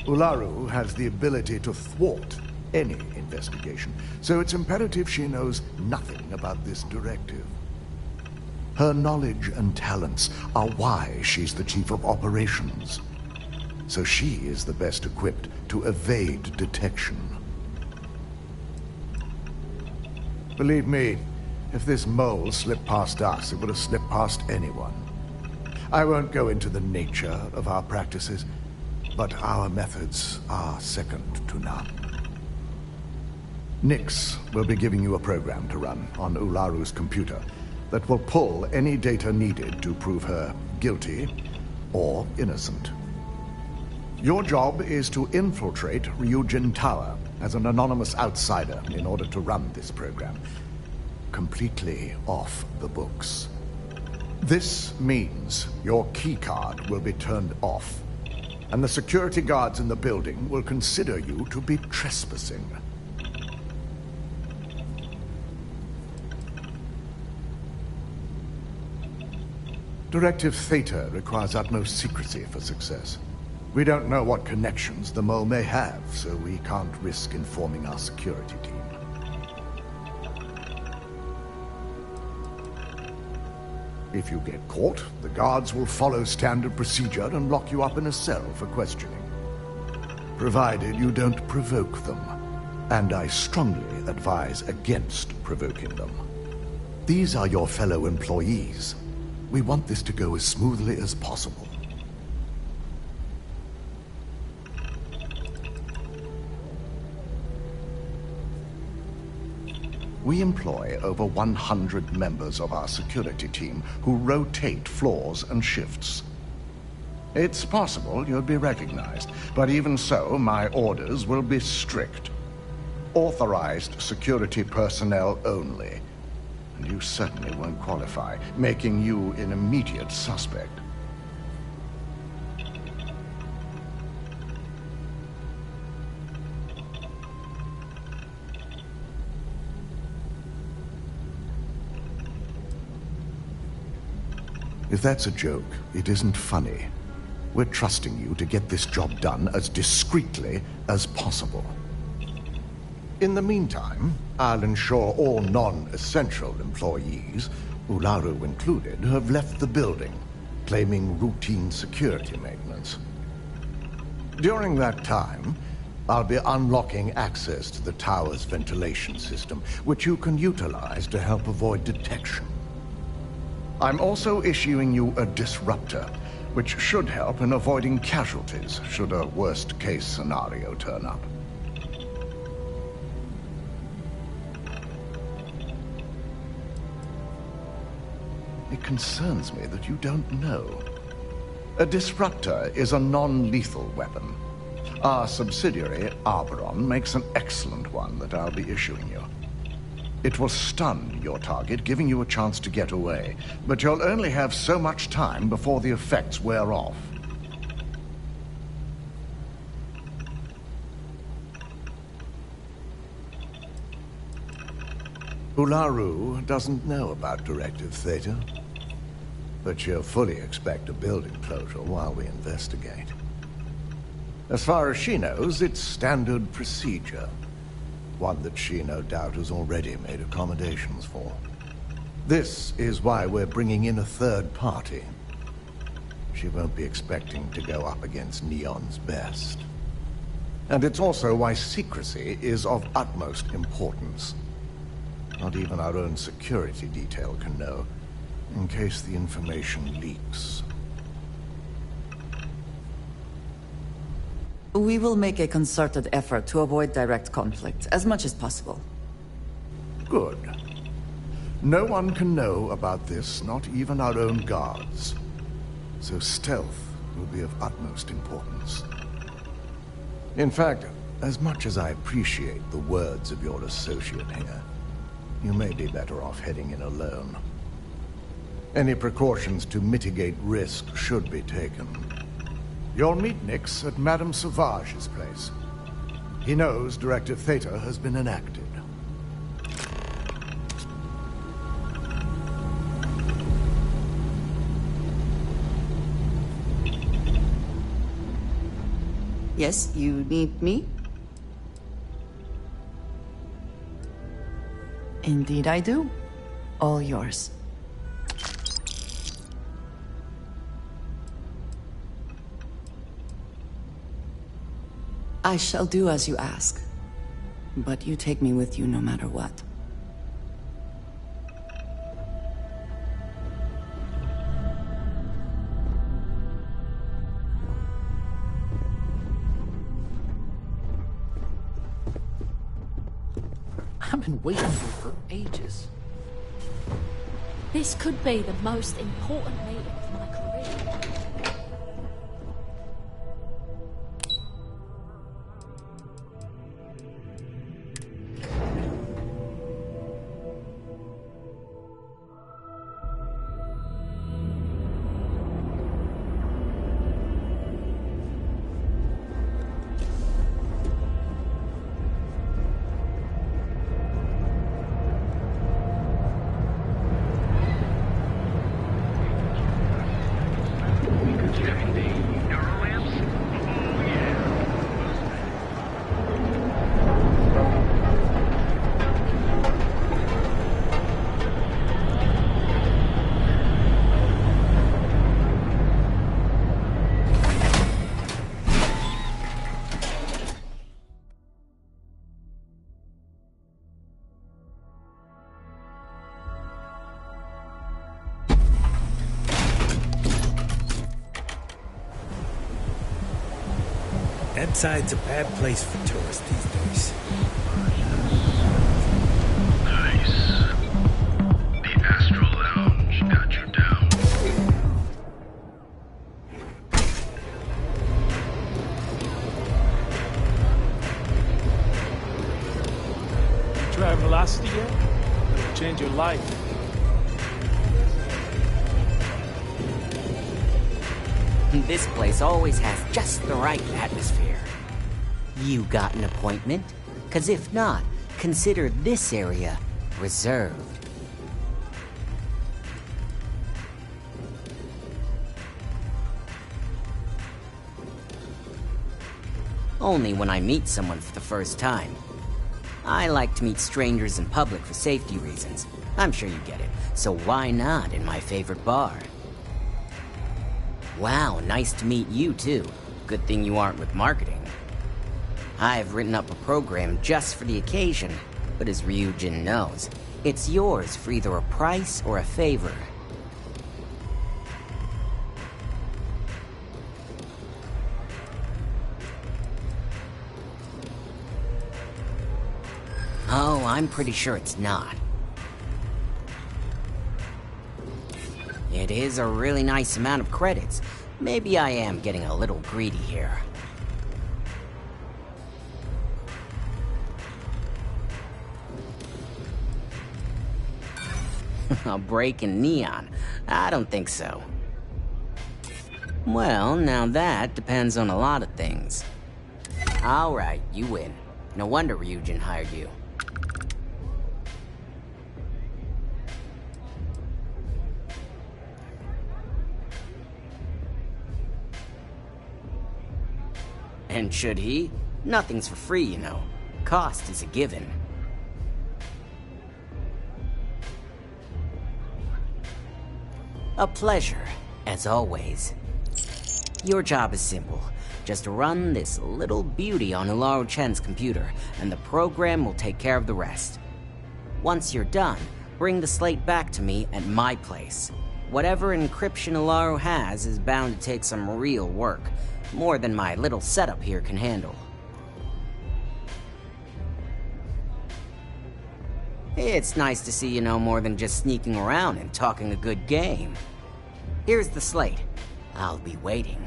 D: Ularu has the ability to thwart any investigation, so it's imperative she knows nothing about this directive. Her knowledge and talents are why she's the chief of operations, so she is the best equipped to evade detection. Believe me, if this mole slipped past us, it would have slipped past anyone. I won't go into the nature of our practices, but our methods are second to none. Nix will be giving you a program to run on Ularu's computer that will pull any data needed to prove her guilty or innocent. Your job is to infiltrate Ryujin Tower as an anonymous outsider in order to run this program, completely off the books. This means your keycard will be turned off, and the security guards in the building will consider you to be trespassing. Directive Theta requires utmost secrecy for success. We don't know what connections the mole may have, so we can't risk informing our security team. If you get caught, the guards will follow standard procedure and lock you up in a cell for questioning. Provided you don't provoke them. And I strongly advise against provoking them. These are your fellow employees. We want this to go as smoothly as possible. We employ over 100 members of our security team who rotate floors and shifts. It's possible you'll be recognized, but even so, my orders will be strict. Authorized security personnel only. And you certainly won't qualify, making you an immediate suspect. If that's a joke, it isn't funny. We're trusting you to get this job done as discreetly as possible. In the meantime, I'll ensure all non-essential employees, Ularu included, have left the building, claiming routine security maintenance. During that time, I'll be unlocking access to the tower's ventilation system, which you can utilize to help avoid detection. I'm also issuing you a disruptor, which should help in avoiding casualties should a worst-case scenario turn up. It concerns me that you don't know. A disruptor is a non-lethal weapon. Our subsidiary, Arboron, makes an excellent one that I'll be issuing you. It will stun your target, giving you a chance to get away, but you'll only have so much time before the effects wear off. Ularu doesn't know about Directive Theta, but she'll fully expect a building closure while we investigate. As far as she knows, it's standard procedure, one that she no doubt has already made accommodations for. This is why we're bringing in a third party. She won't be expecting to go up against Neon's best. And it's also why secrecy is of utmost importance. Not even our own security detail can know, in case the information leaks.
A: We will make a concerted effort to avoid direct conflict, as much as possible.
D: Good. No one can know about this, not even our own guards. So stealth will be of utmost importance. In fact, as much as I appreciate the words of your associate here, you may be better off heading in alone. Any precautions to mitigate risk should be taken. You'll meet Nix at Madame Sauvage's place. He knows Directive Theta has been enacted.
A: Yes, you need me? Indeed I do. All yours. I shall do as you ask. But you take me with you no matter what.
R: I've been waiting for ages.
E: This could be the most important meeting of my career.
I: Inside's a bad place for tourists these days.
K: Nice. The Astral Lounge got you down.
R: Try velocity yet? It'll change your life.
W: This place always has just the right atmosphere. You got an appointment? 'Cause if not, consider this area reserved. Only when I meet someone for the first time. I like to meet strangers in public for safety reasons. I'm sure you get it. So why not in my favorite bar? Wow, nice to meet you too. Good thing you aren't with marketing. I've written up a program just for the occasion, but as Ryujin knows, it's yours for either a price or a favor. Oh, I'm pretty sure it's not. It is a really nice amount of credits. Maybe I am getting a little greedy here. A break in Neon? I don't think so. Well, now that depends on a lot of things. Alright, you win. No wonder Ryujin hired you. And should he? Nothing's for free, you know. Cost is a given. A pleasure, as always. Your job is simple. Just run this little beauty on Ilaro Chen's computer, and the program will take care of the rest. Once you're done, bring the slate back to me at my place. Whatever encryption Ilaro has is bound to take some real work, more than my little setup here can handle. It's nice to see you know more than just sneaking around and talking a good game. Here's the slate. I'll be waiting.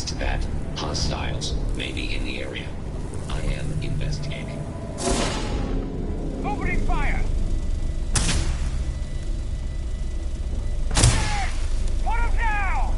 M: witness to that. Hostiles may be in the area. I am investigating.
L: Opening fire! Put him down!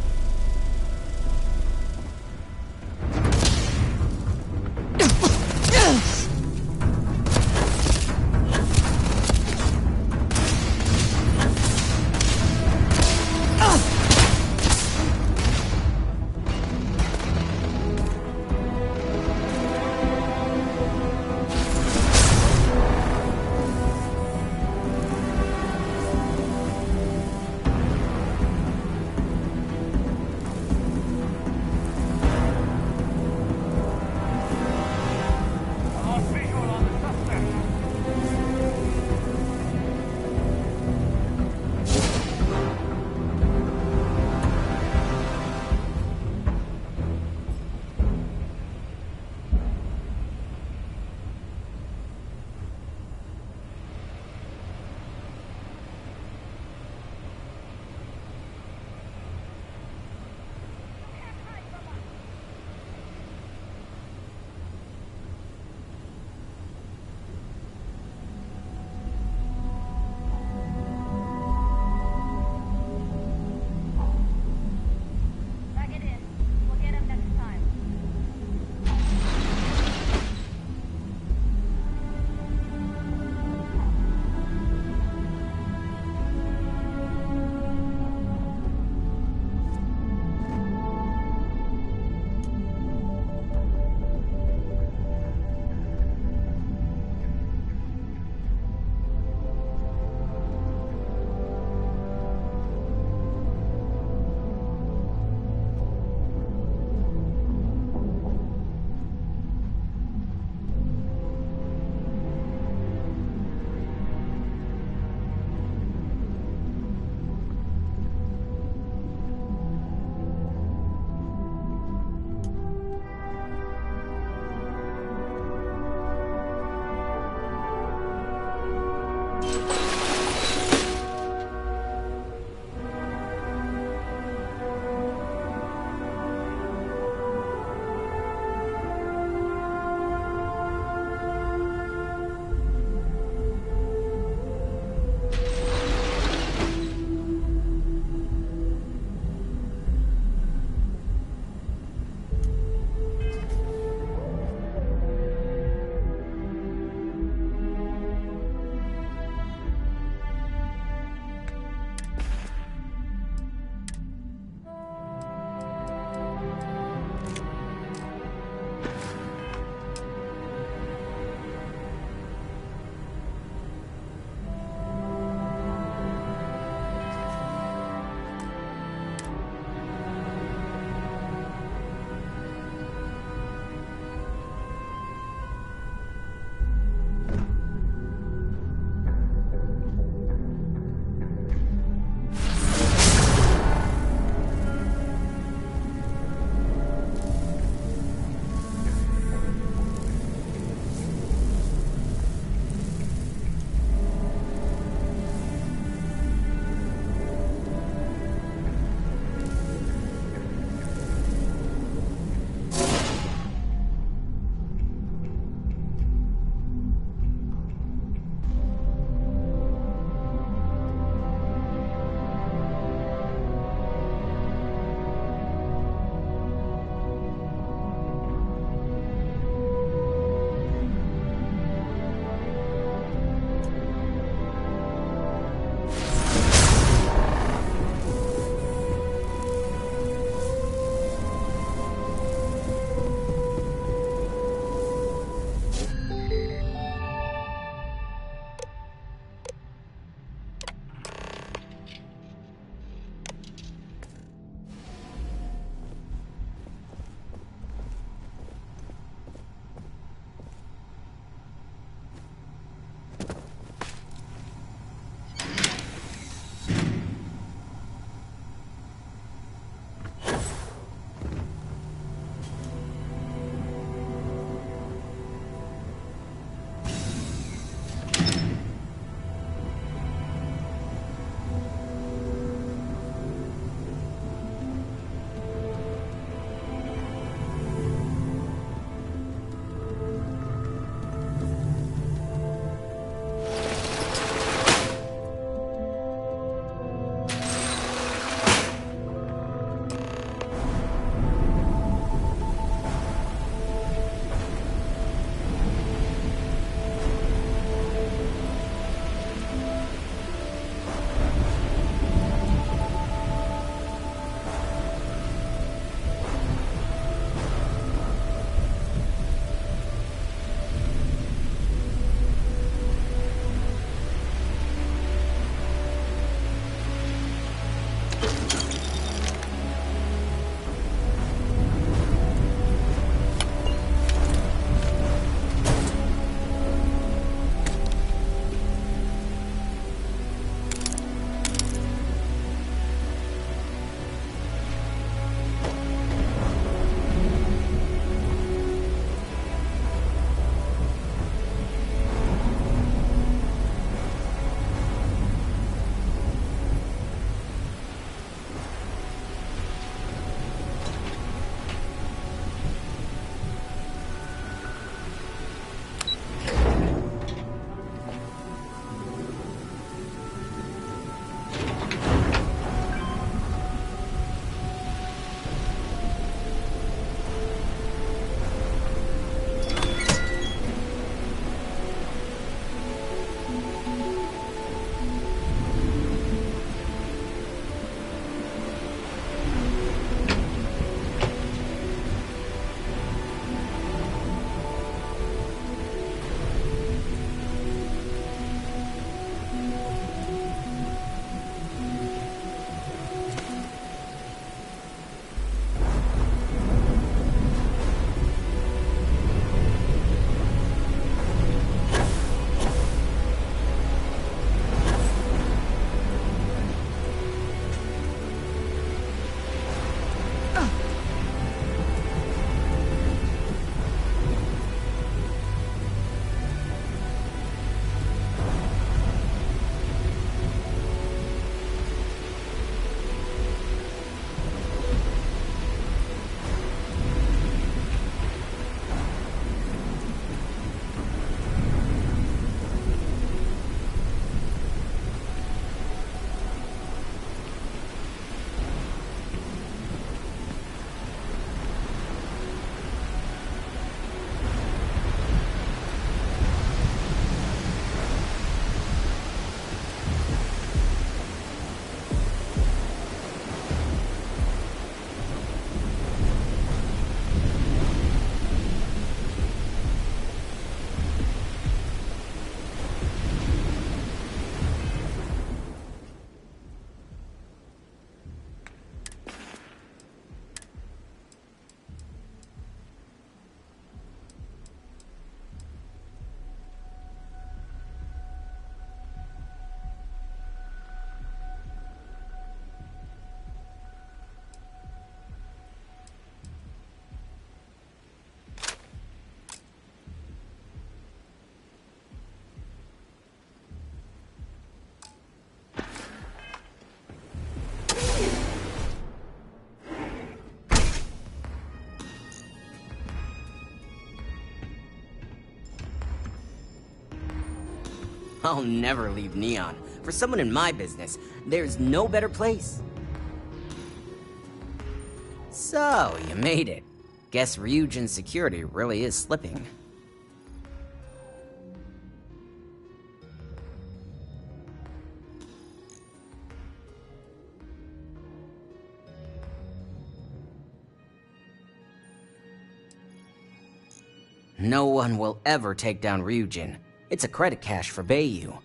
W: I'll never leave Neon. For someone in my business, there's no better place. So, you made it. Guess Ryujin's security really is slipping. No one will ever take down Ryujin. It's a credit cache for Bayu.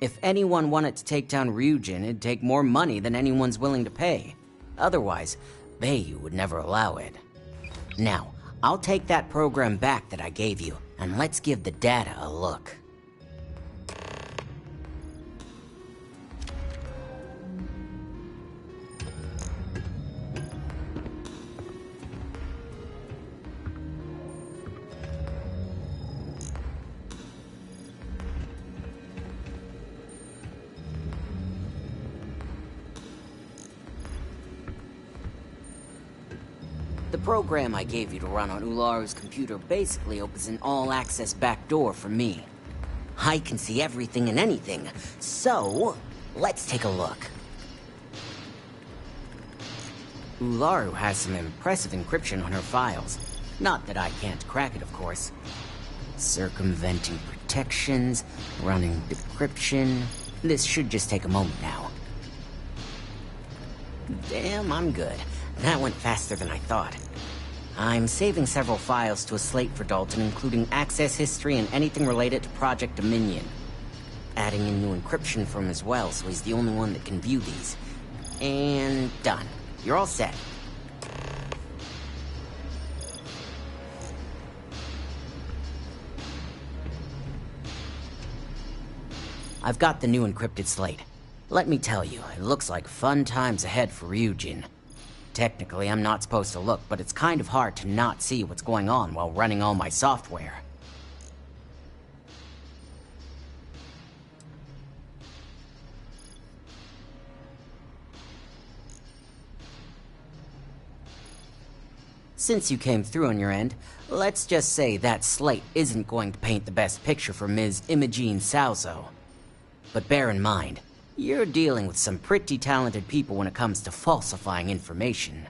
W: If anyone wanted to take down Ryujin, it'd take more money than anyone's willing to pay. Otherwise, Bayu would never allow it. Now, I'll take that program back that I gave you, and let's give the data a look. The program I gave you to run on Ularu's computer basically opens an all-access backdoor for me. I can see everything and anything, so let's take a look. Ularu has some impressive encryption on her files. Not that I can't crack it, of course. Circumventing protections, running decryption. This should just take a moment now. Damn, I'm good. That went faster than I thought. I'm saving several files to a slate for Dalton, including access history and anything related to Project Dominion. Adding in new encryption for him as well, so he's the only one that can view these. And done. You're all set. I've got the new encrypted slate. Let me tell you, it looks like fun times ahead for Ryujin. Technically, I'm not supposed to look, but it's kind of hard to not see what's going on while running all my software. Since you came through on your end, let's just say that slate isn't going to paint the best picture for Ms. Imogene Salzo. But bear in mind, you're dealing with some pretty talented people when it comes to falsifying information.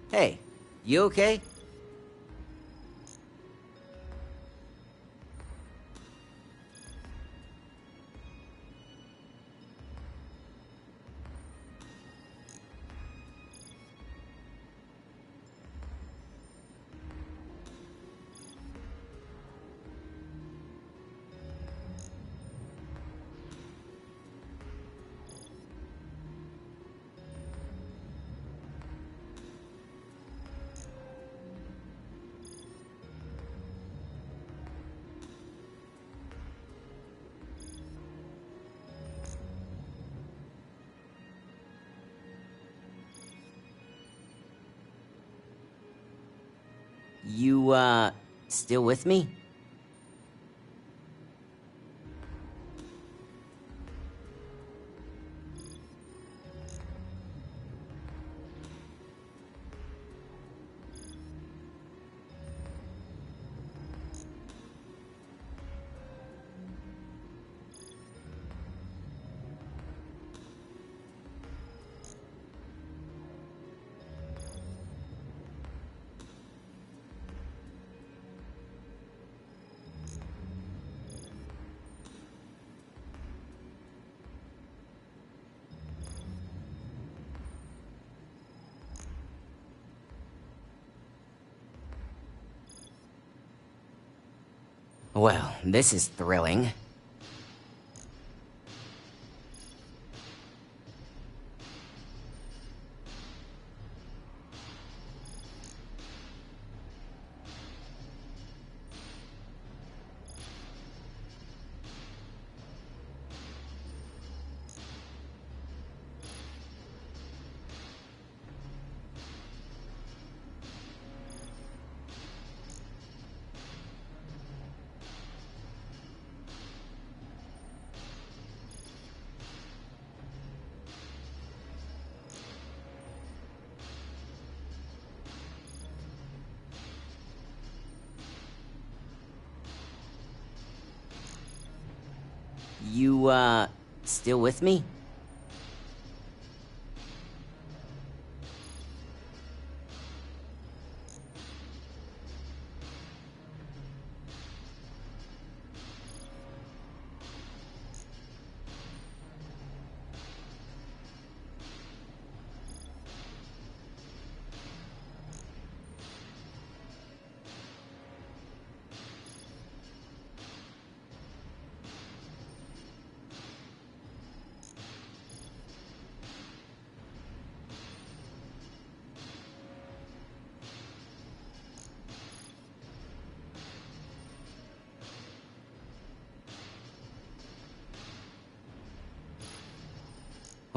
W: Hey, you okay? You, still with me? Well, this is thrilling. You, still with me?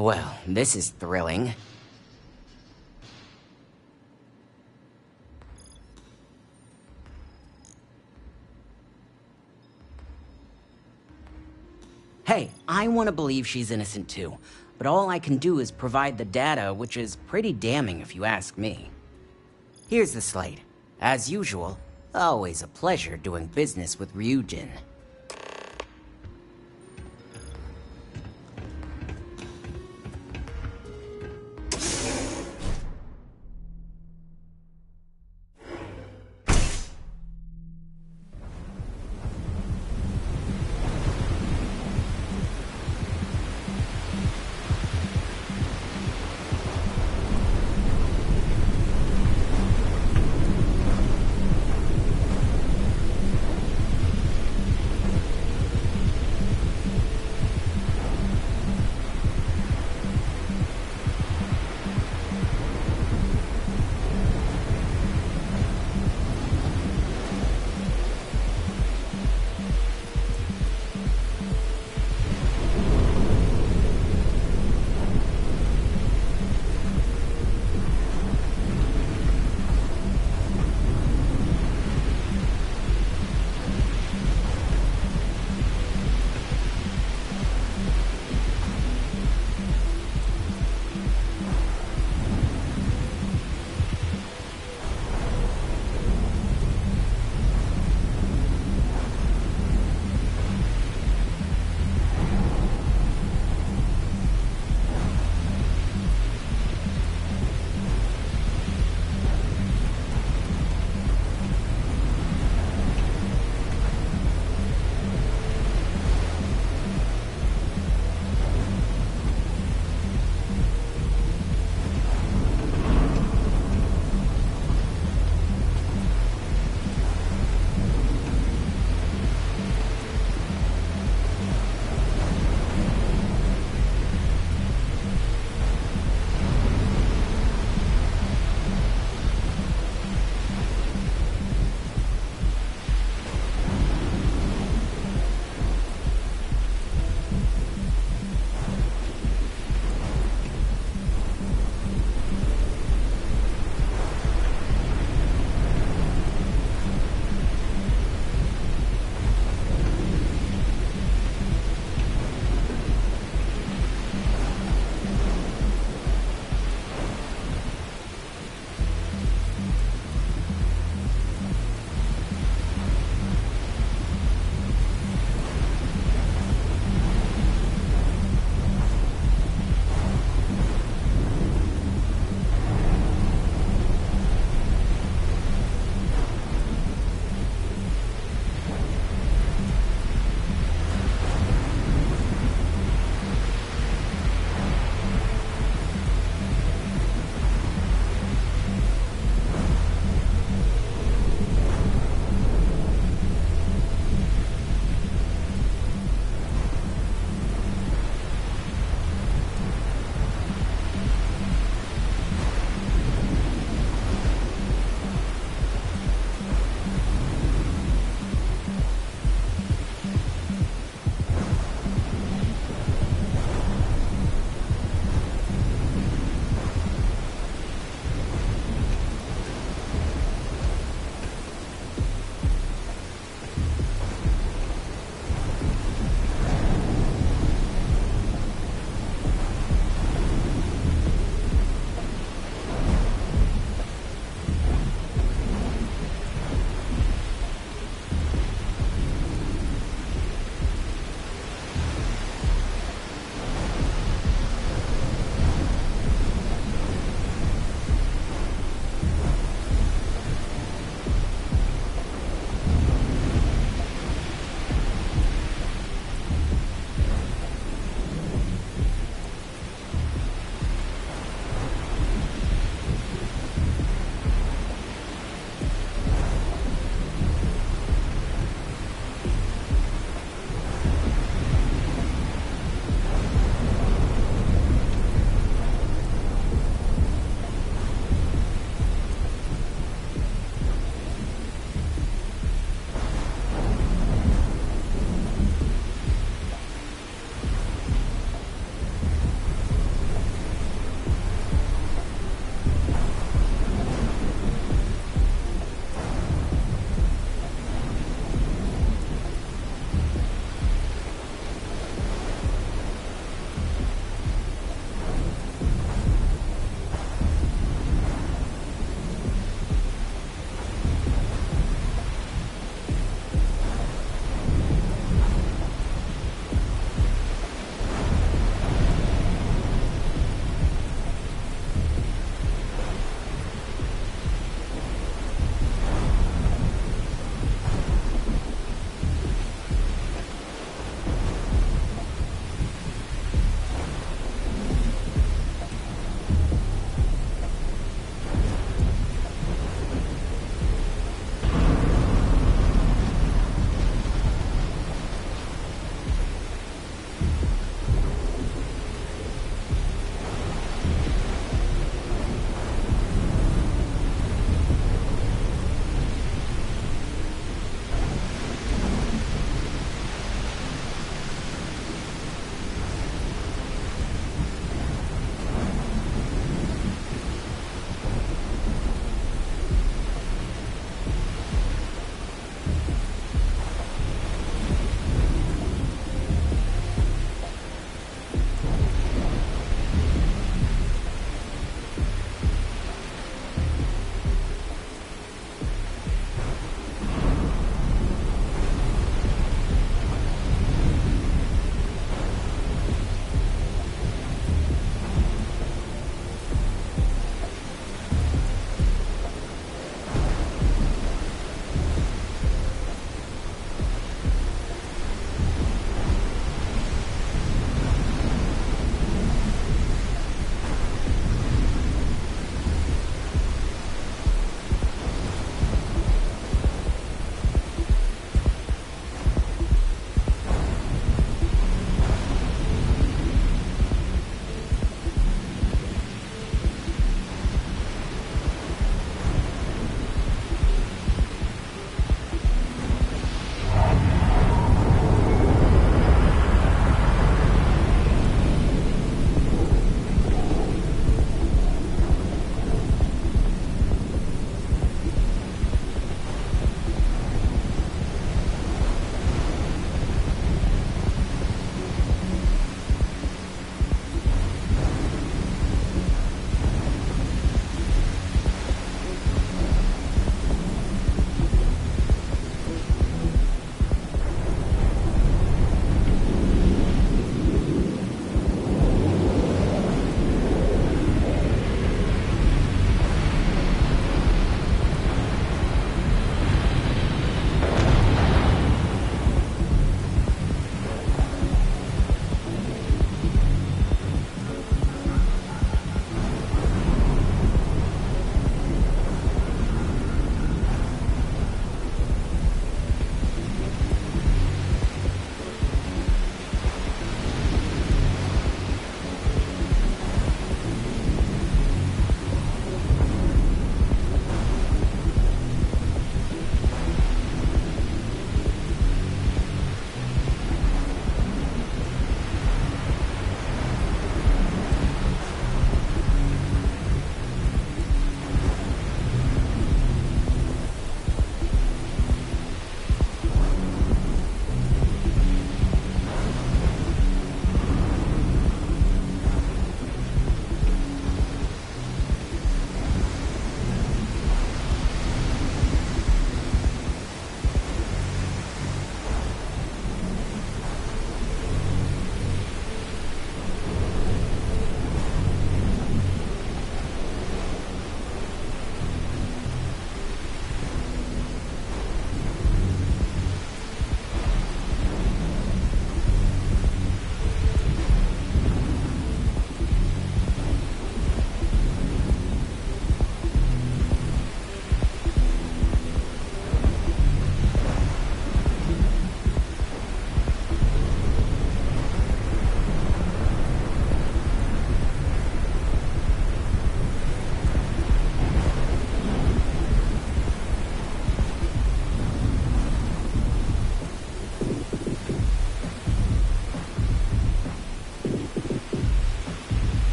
W: Well, this is thrilling. Hey, I want to believe she's innocent too, but all I can do is provide the data, which is pretty damning if you ask me. Here's the slate. As usual, always a pleasure doing business with Ryujin.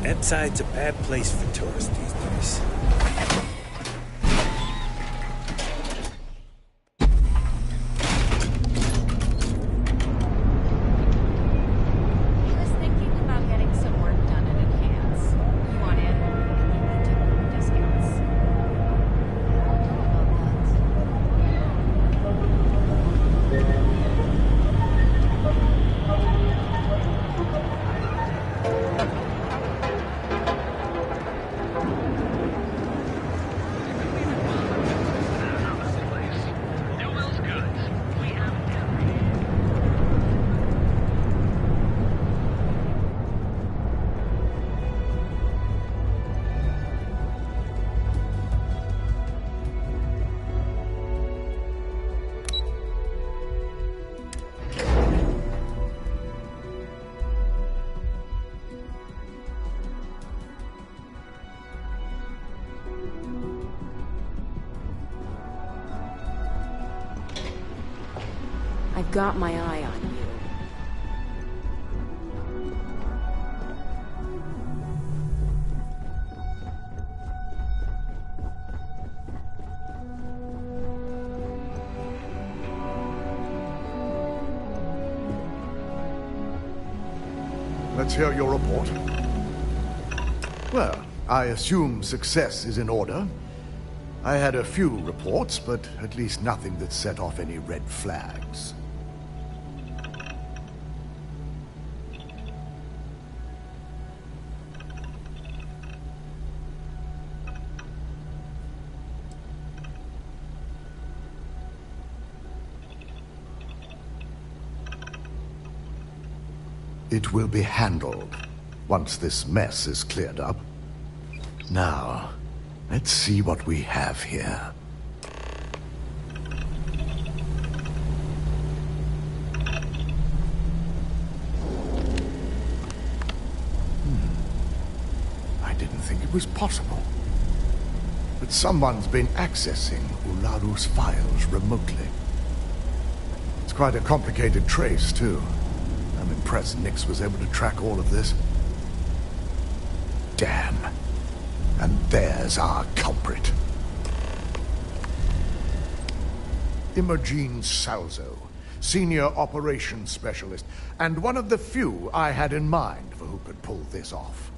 I: Inside's a bad place for tourists these days.
E: He was thinking about getting some work done in advance. You want in? We can give you discounts. I don't know about
C: I've got my eye on you.
D: Let's hear your report. Well, I assume success is in order. I had a few reports, but at least nothing that set off any red flags. It will be handled once this mess is cleared up. Now, let's see what we have here. I didn't think it was possible. But someone's been accessing Ularu's files remotely. It's quite a complicated trace, too. I'm impressed Nix was able to track all of this. Damn. And there's our culprit. Imogene Salzo, Senior Operations Specialist, and one of the few I had in mind for who could pull this off.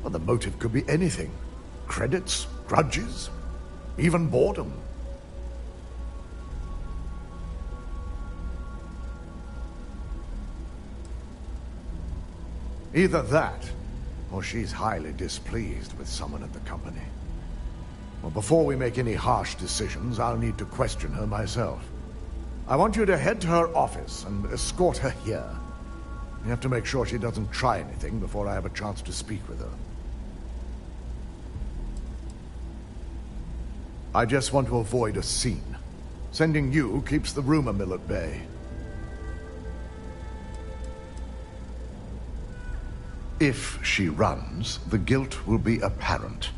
D: Well, the motive could be anything. Credits, grudges, even boredom. Either that, or she's highly displeased with someone at the company. Well, before we make any harsh decisions, I'll need to question her myself. I want you to head to her office and escort her here. You have to make sure she doesn't try anything before I have a chance to speak with her. I just want to avoid a scene. Sending you keeps the rumor mill at bay. If she runs, the guilt will be apparent.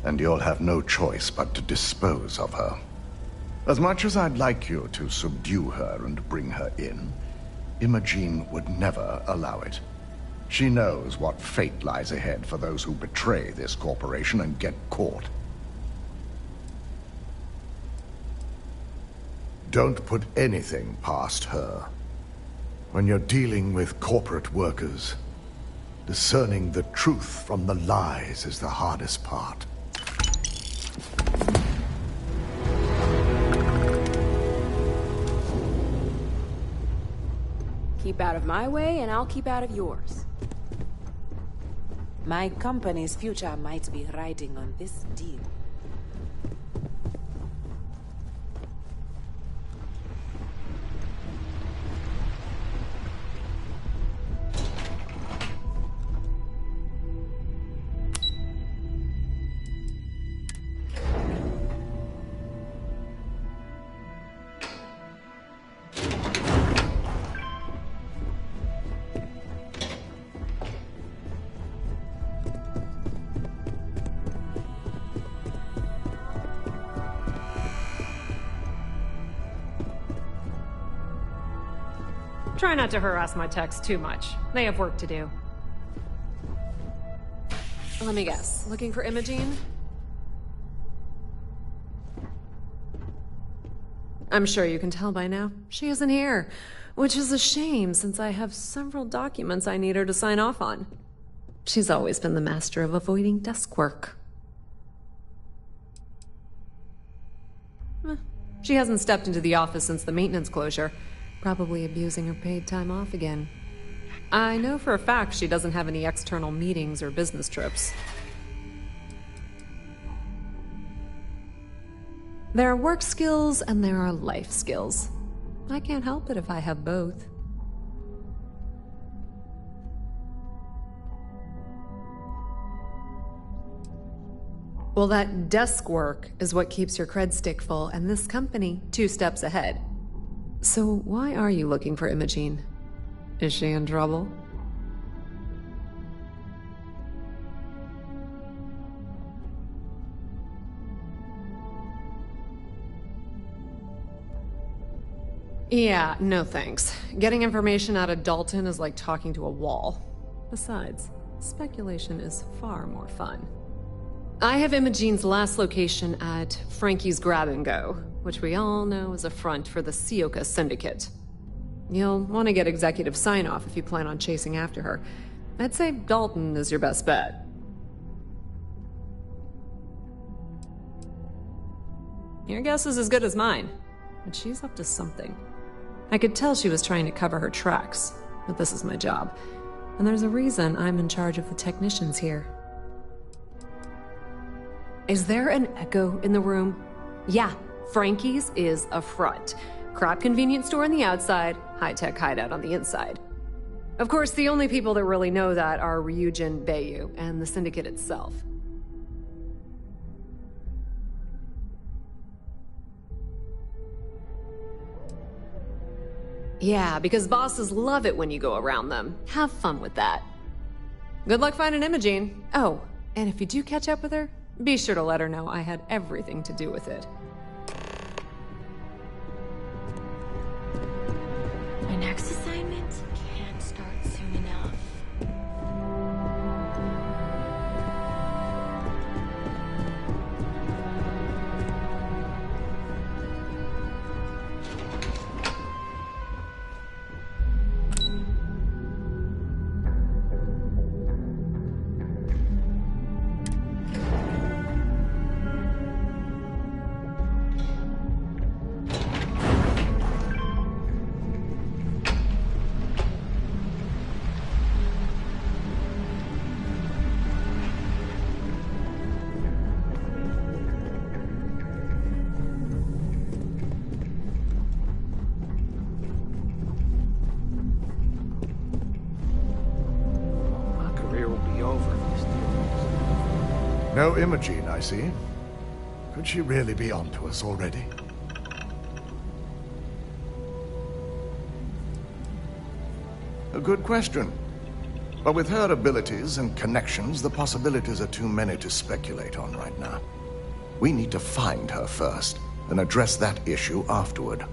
D: And you'll have no choice but to dispose of her. As much as I'd like you to subdue her and bring her in, Imogene would never allow it. She knows what fate lies ahead for those who betray this corporation and get caught. Don't put anything past her. When you're dealing with corporate workers, discerning the truth from the lies is the hardest part.
C: Keep out of my way, and I'll keep out of yours.
N: My company's future might be riding on this deal.
O: Try not to harass my techs too much. They have work to do. Let me guess. Looking for Imogene? I'm sure you can tell by now. She isn't here, which is a shame since I have several documents I need her to sign off on. She's always been the master of avoiding desk work. She hasn't stepped into the office since the maintenance closure, probably abusing her paid time off again. I know for a fact she doesn't have any external meetings or business trips. There are work skills and there are life skills. I can't help it if I have both. Well, that desk work is what keeps your cred stick full, and this company 2 steps ahead. So why are you looking for Imogene? Is she in trouble? Yeah, no thanks. Getting information out of Dalton is like talking to a wall. Besides, speculation is far more fun. I have Imogene's last location at Frankie's Grab and Go, which we all know is a front for the Sioka Syndicate. You'll want to get executive sign-off if you plan on chasing after her. I'd say Dalton is your best bet. Your guess is as good as mine, but she's up to something. I could tell she was trying to cover her tracks, but this is my job, and there's a reason I'm in charge of the technicians here. Is there an echo in the room? Yeah, Frankie's is a front. Crap convenience store on the outside, high-tech hideout on the inside. Of course, the only people that really know that are Ryujin Bayu and the Syndicate itself. Yeah, because bosses love it when you go around them. Have fun with that. Good luck finding Imogene. Oh, and if you do catch up with her, be sure to let her know I had everything to do with it.
E: My next assignment can't start soon enough.
D: No Imogene, I see. Could she really be onto us already? A good question. But with her abilities and connections, the possibilities are too many to speculate on right now. We need to find her first, and address that issue afterward.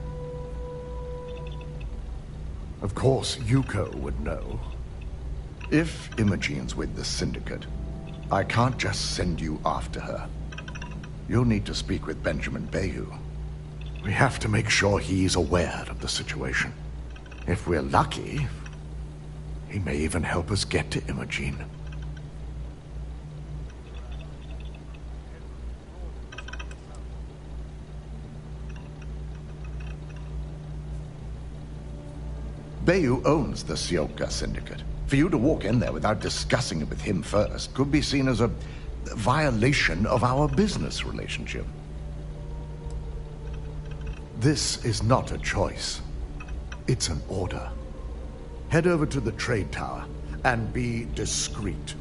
D: Of course, Yuko would know. If Imogene's with the Syndicate, I can't just send you after her. You'll need to speak with Benjamin Bayu. We have to make sure he's aware of the situation. If we're lucky, he may even help us get to Imogene. Bayu owns the Sioka Syndicate. For you to walk in there without discussing it with him first could be seen as a violation of our business relationship. This is not a choice. It's an order. Head over to the trade tower and be discreet.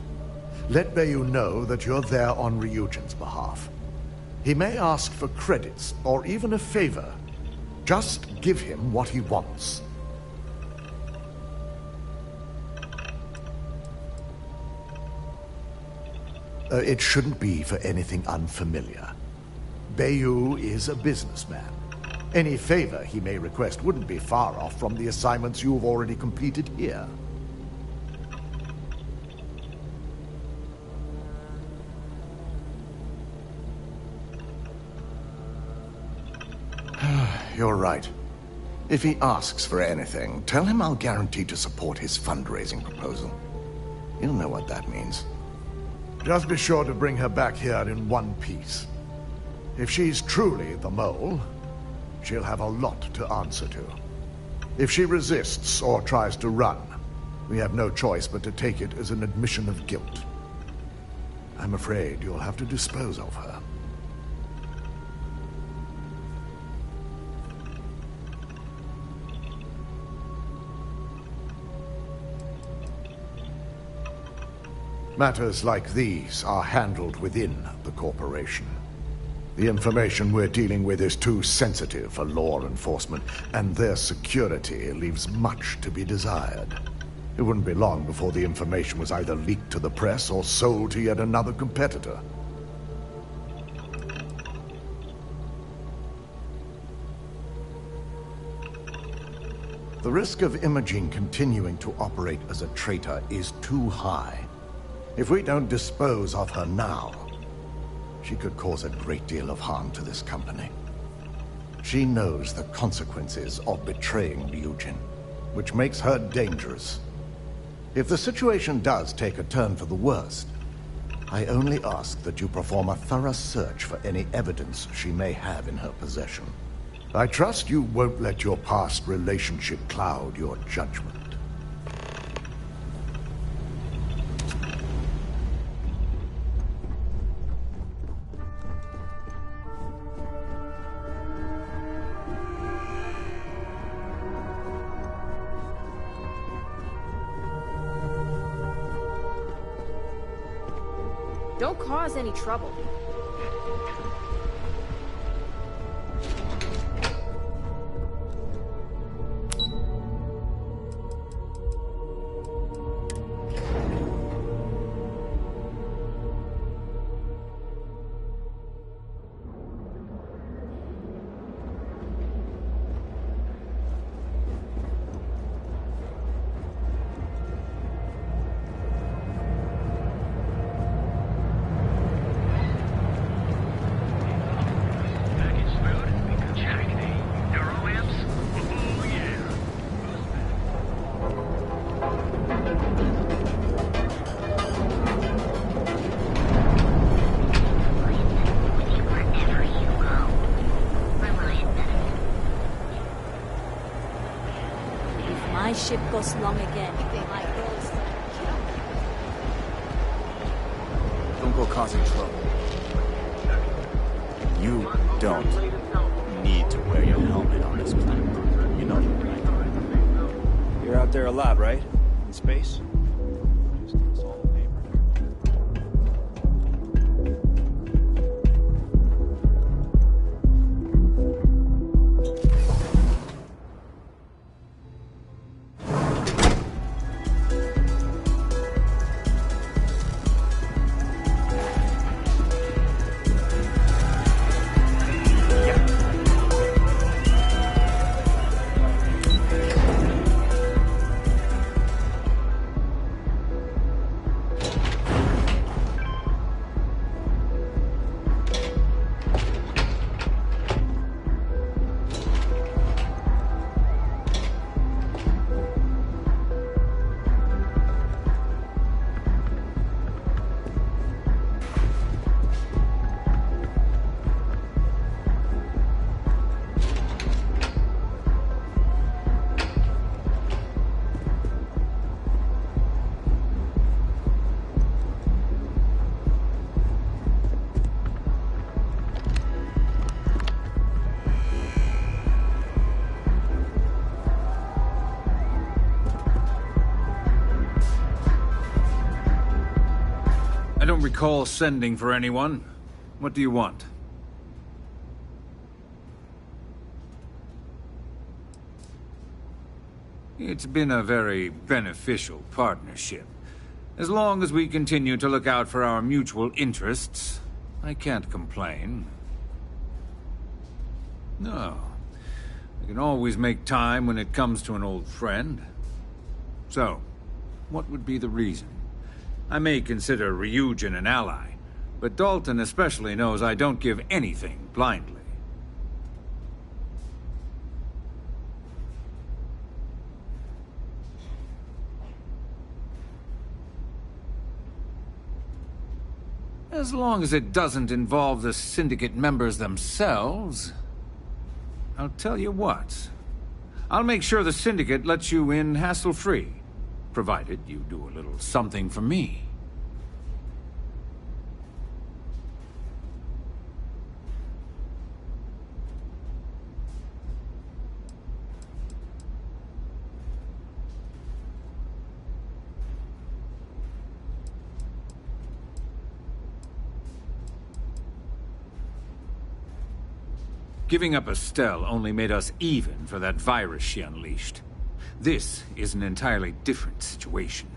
D: Let Bayu know that you're there on Ryujin's behalf. He may ask for credits or even a favor. Just give him what he wants. It shouldn't be for anything unfamiliar. Bayu is a businessman. Any favor he may request wouldn't be far off from the assignments you've already completed here. You're right. If he asks for anything, tell him I'll guarantee to support his fundraising proposal. He'll know what that means. Just be sure to bring her back here in one piece. If she's truly the mole, she'll have a lot to answer to. If she resists or tries to run, we have no choice but to take it as an admission of guilt. I'm afraid you'll have to dispose of her. Matters like these are handled within the corporation. The information we're dealing with is too sensitive for law enforcement, and their security leaves much to be desired. It wouldn't be long before the information was either leaked to the press or sold to yet another competitor. The risk of Imogene continuing to operate as a traitor is too high. If we don't dispose of her now, she could cause a great deal of harm to this company. She knows the consequences of betraying Ryujin, which makes her dangerous. If the situation does take a turn for the worst, I only ask that you perform a thorough search for any evidence she may have in her possession. I trust you won't let your past relationship cloud your judgment.
C: Don't cause any trouble.
B: My ship goes long again. My girls...
G: Don't go causing trouble. You don't need to wear your helmet on this planet. You know that, right? You're out there a lot, right? In space?
P: I don't recall sending for anyone. What do you want? It's been a very beneficial partnership. As long as we continue to look out for our mutual interests, I can't complain. No. You can always make time when it comes to an old friend. So, what would be the reason? I may consider Ryujin an ally, but Dalton especially knows I don't give anything blindly. As long as it doesn't involve the Syndicate members themselves. I'll tell you what. I'll make sure the Syndicate lets you in hassle-free, provided you do a little something for me. Giving up Estelle only made us even for that virus she unleashed. This is an entirely different situation.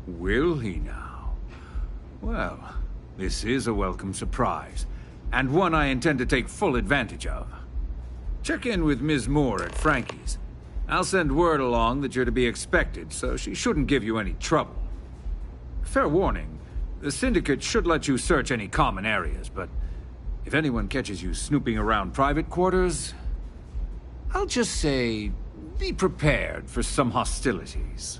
P: Will he now? Well, this is a welcome surprise, and one I intend to take full advantage of. Check in with Ms. Moore at Frankie's. I'll send word along that you're to be expected, so she shouldn't give you any trouble. Fair warning. The Syndicate should let you search any common areas, but if anyone catches you snooping around private quarters, I'll just say, be prepared for some hostilities.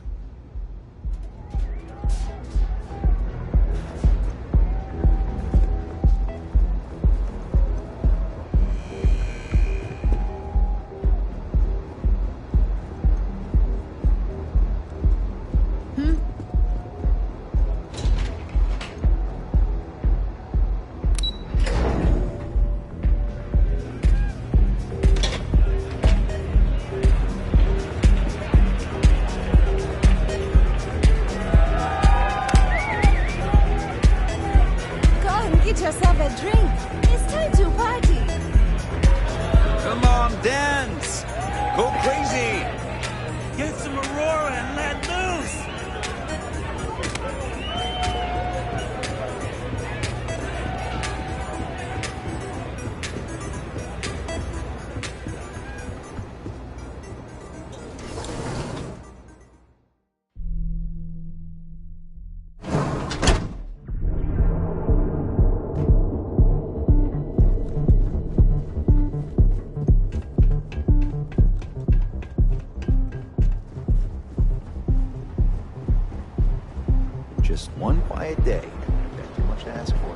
Q: Just one quiet day. Not too much to ask for.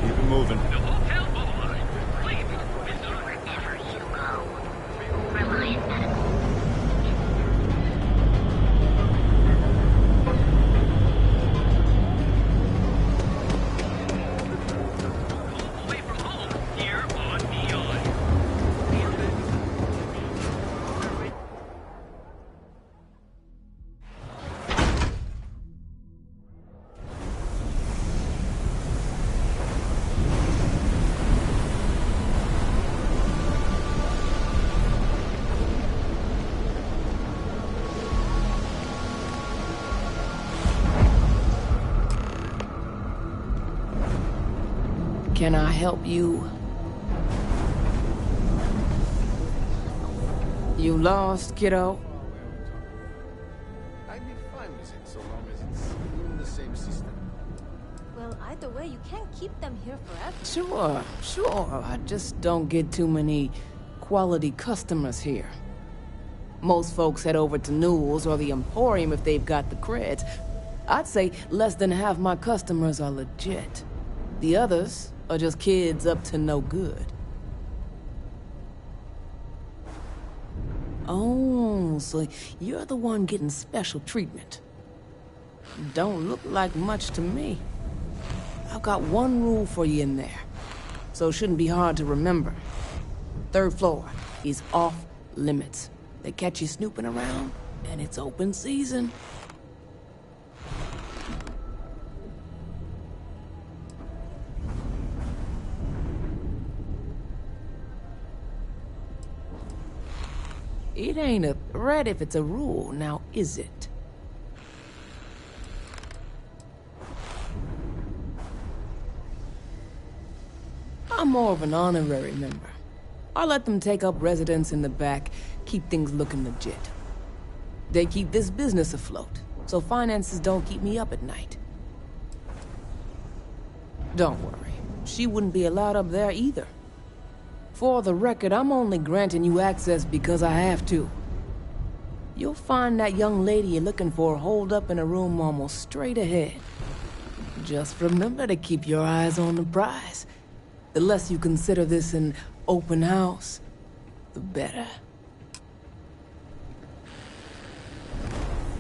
G: Keep it moving.
C: Can I help you? You lost, kiddo?
I: I'd be fine with it so long as it's in the same system.
E: Well, either way, you can't keep them here forever.
C: Sure. I just don't get too many quality customers here. Most folks head over to Newell's or the Emporium if they've got the creds. I'd say less than half my customers are legit. The others are just kids up to no good. Oh, so you're the one getting special treatment. Don't look like much to me. I've got one rule for you in there, so it shouldn't be hard to remember. 3rd floor is off limits. They catch you snooping around, and it's open season. It ain't a threat if it's a rule, now is it? I'm more of an honorary member. I let them take up residence in the back, keep things looking legit. They keep this business afloat, so finances don't keep me up at night. Don't worry, she wouldn't be allowed up there either. For the record, I'm only granting you access because I have to. You'll find that young lady you're looking for holed up in a room almost straight ahead. Just remember to keep your eyes on the prize. The less you consider this an open house, the better.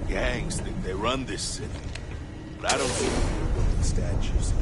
K: Gangs think they run this city, but I don't see people building statues.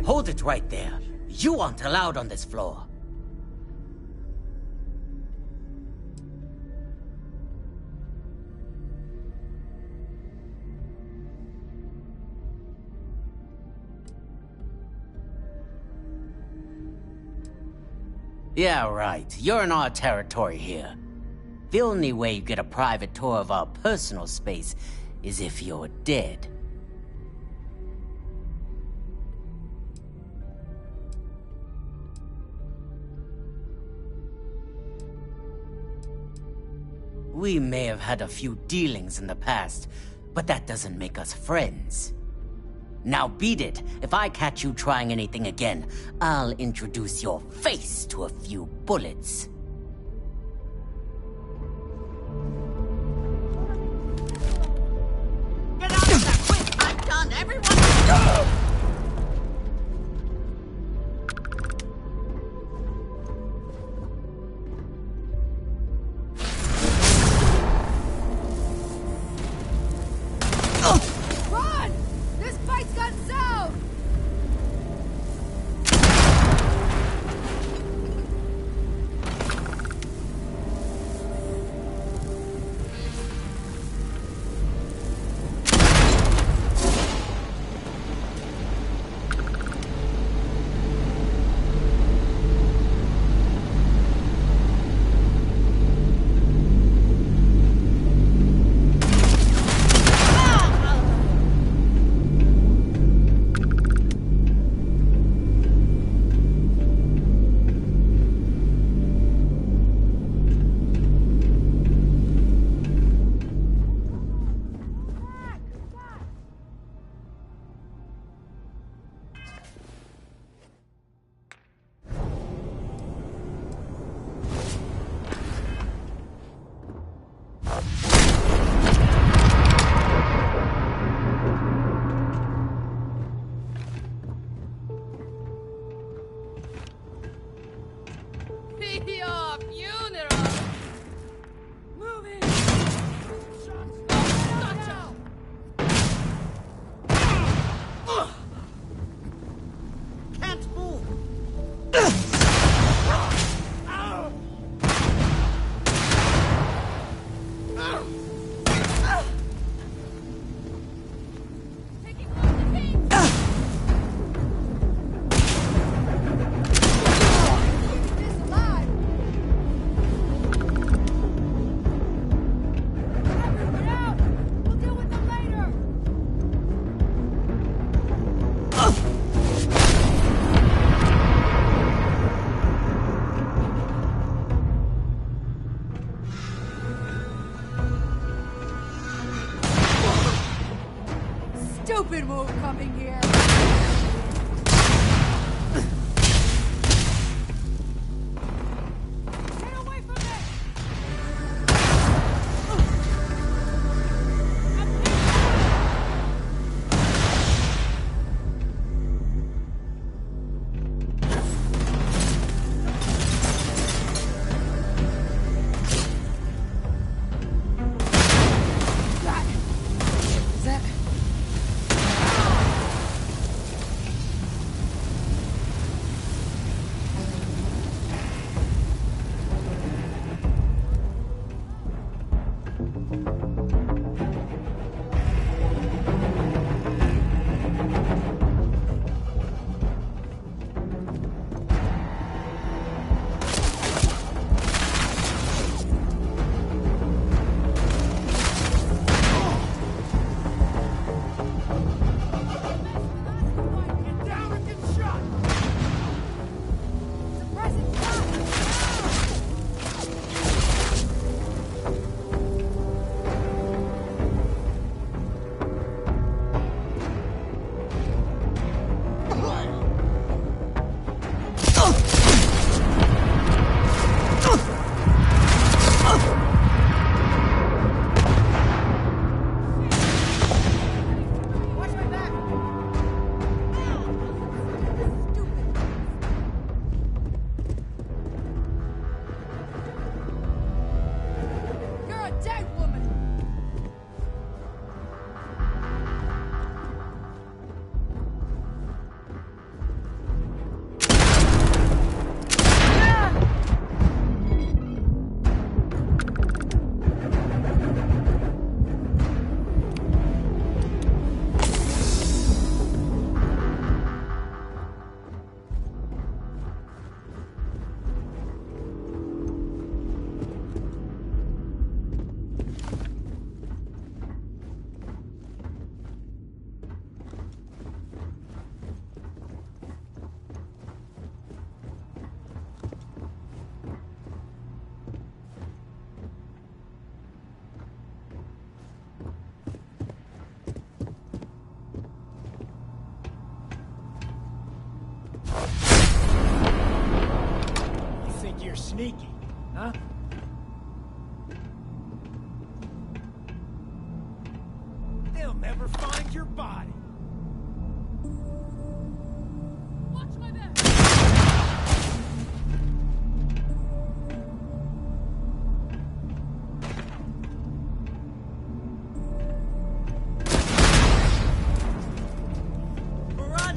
W: Hold it right there. You aren't allowed on this floor. Yeah, right. You're in our territory here. The only way you get a private tour of our personal space is if you're dead. We may have had a few dealings in the past, but that doesn't make us friends. Now beat it. If I catch you trying anything again, I'll introduce your face to a few bullets. Get out of there, quick! I'm done, everyone! Go!
H: stupid move coming here.
R: Sneaky, huh? They'll never find your body. Watch my back.
H: Run!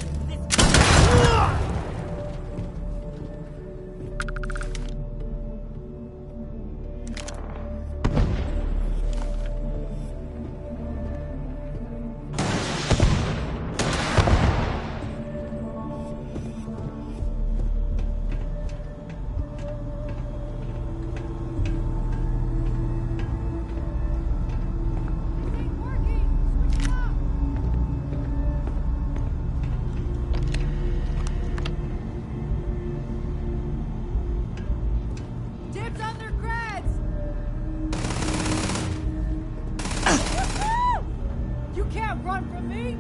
H: Dibs on their creds! You can't run from me!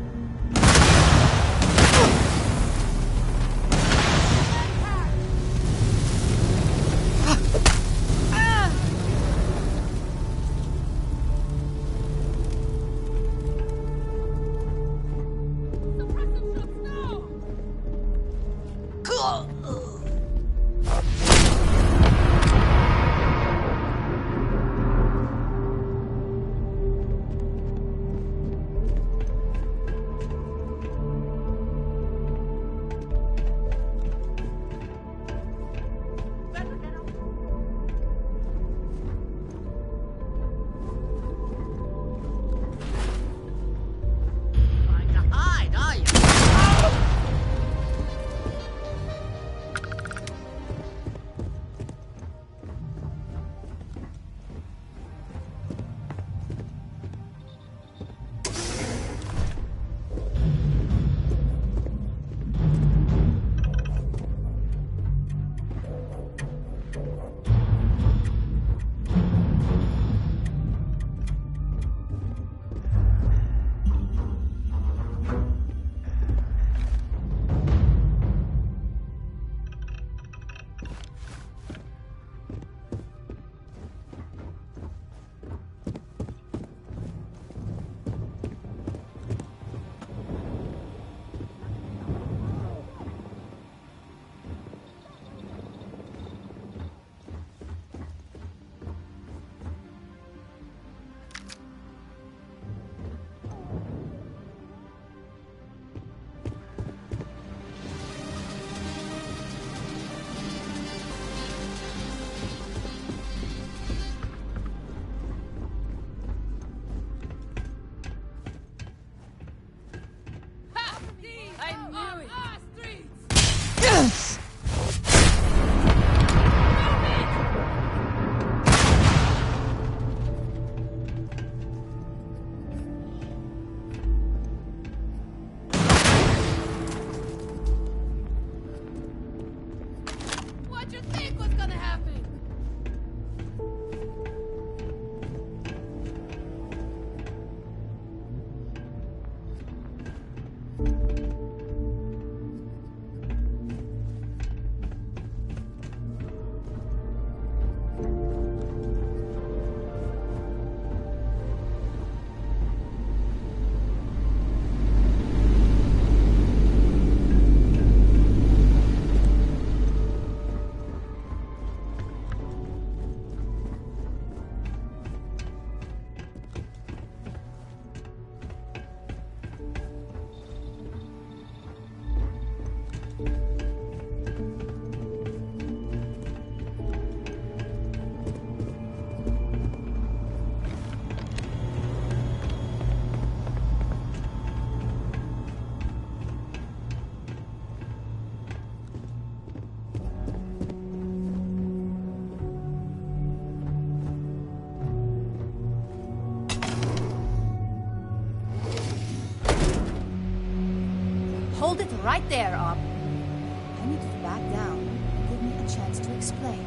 J: Hold it right there, Op. I need you to back down and give me a chance to explain.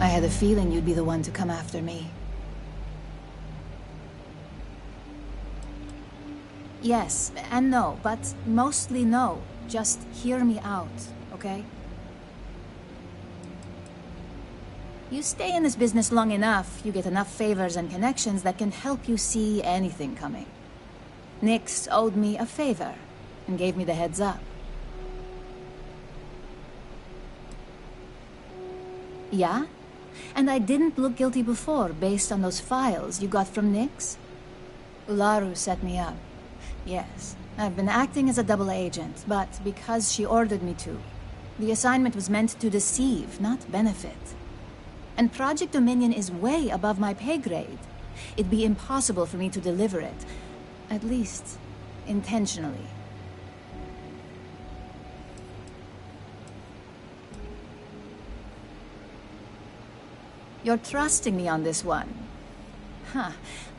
J: I had a feeling you'd be the one to come after me. Yes and no, but mostly no. Just hear me out, okay? You stay in this business long enough, you get enough favors and connections that can help you see anything coming. Nix owed me a favor and gave me the heads up. Yeah? And I didn't look guilty before based on those files you got from Nix? Ularu set me up. Yes, I've been acting as a double agent, but because she ordered me to. The assignment was meant to deceive, not benefit. And Project Dominion is way above my pay grade. It'd be impossible for me to deliver it. At least, intentionally. You're trusting me on this one. Huh.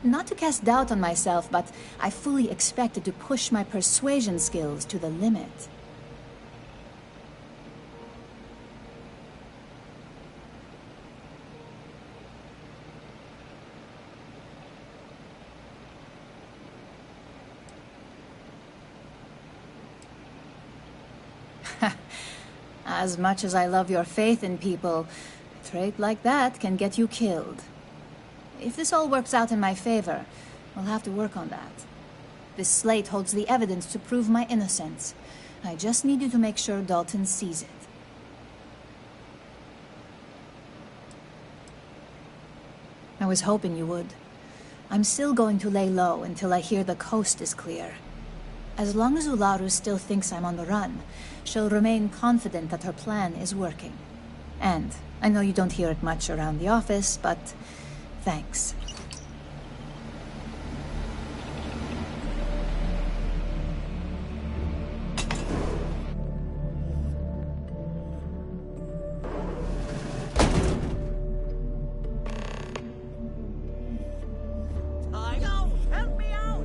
J: Not to cast doubt on myself, but I fully expected to push my persuasion skills to the limit. As much as I love your faith in people, a trait like that can get you killed. If this all works out in my favor, we'll have to work on that. This slate holds the evidence to prove my innocence. I just need you to make sure Dalton sees it. I was hoping you would. I'm still going to lay low until I hear the coast is clear. As long as Ularu still thinks I'm on the run, she'll remain confident that her plan is working. And I know you don't hear it much around the office, but thanks.
H: Help me out!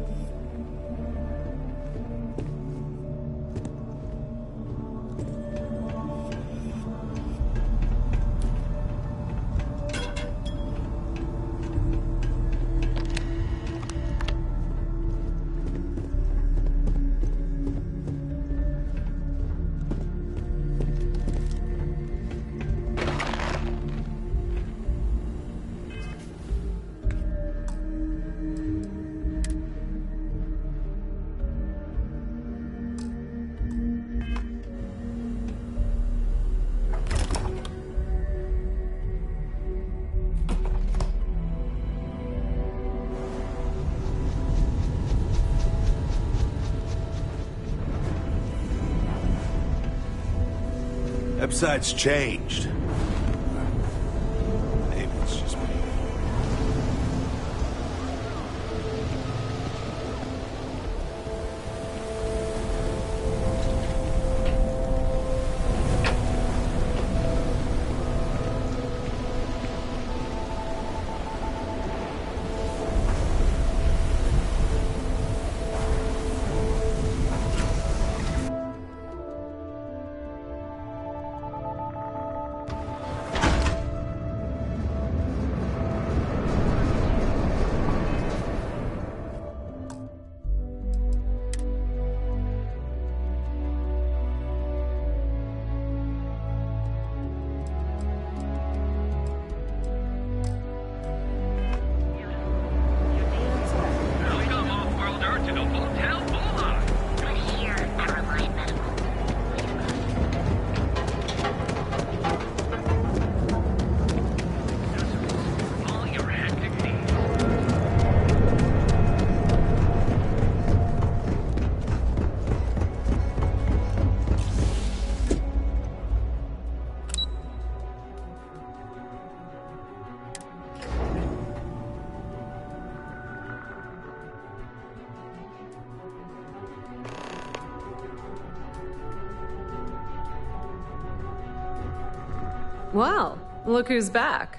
K: Website's changed. Maybe it's just me.
O: Well, look who's back.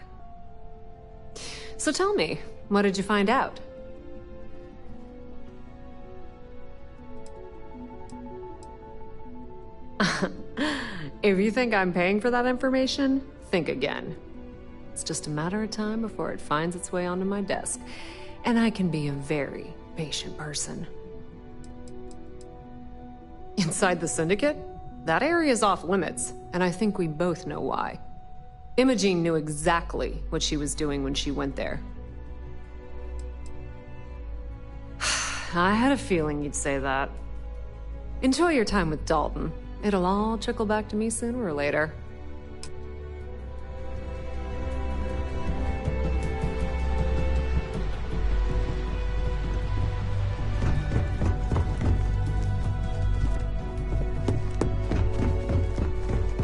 O: So tell me, what did you find out? If you think I'm paying for that information, think again. It's just a matter of time before it finds its way onto my desk. And I can be a very patient person. Inside the Syndicate? That area's off limits, and I think we both know why. Imogene knew exactly what she was doing when she went there. I had a feeling you'd say that. Enjoy your time with Dalton. It'll all trickle back to me sooner or later.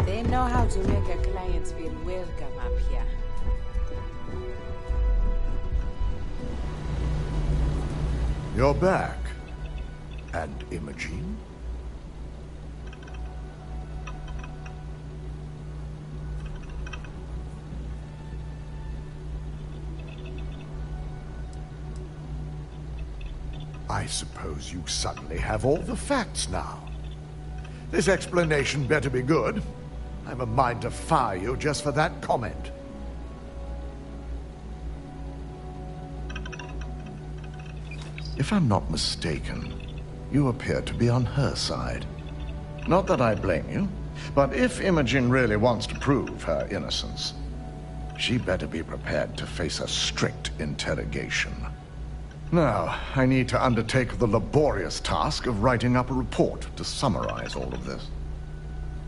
N: They know how to make a client feel welcome up here.
D: You're back. And Imogene? I suppose you suddenly have all the facts now. This explanation better be good. I'm a mind to fire you just for that comment. If I'm not mistaken, you appear to be on her side. Not that I blame you, but if Imogen really wants to prove her innocence, she better be prepared to face a strict interrogation. Now, I need to undertake the laborious task of writing up a report to summarize all of this.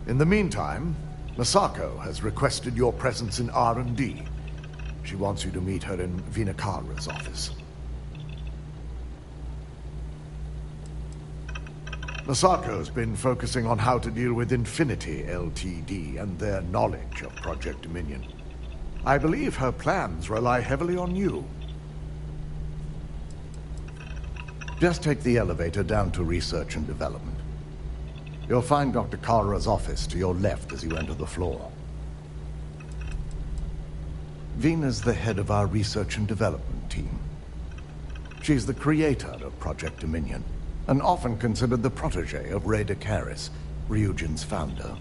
D: In the meantime, Masako has requested your presence in R&D. She wants you to meet her in Vinakara's office. Masako's been focusing on how to deal with Infinity Ltd. And their knowledge of Project Dominion. I believe her plans rely heavily on you. Just take the elevator down to Research and Development. You'll find Dr. Kara's office to your left as you enter the floor. Vina's the head of our Research and Development team. She's the creator of Project Dominion, and often considered the protege of Ray Decaris, Ryujin's founder.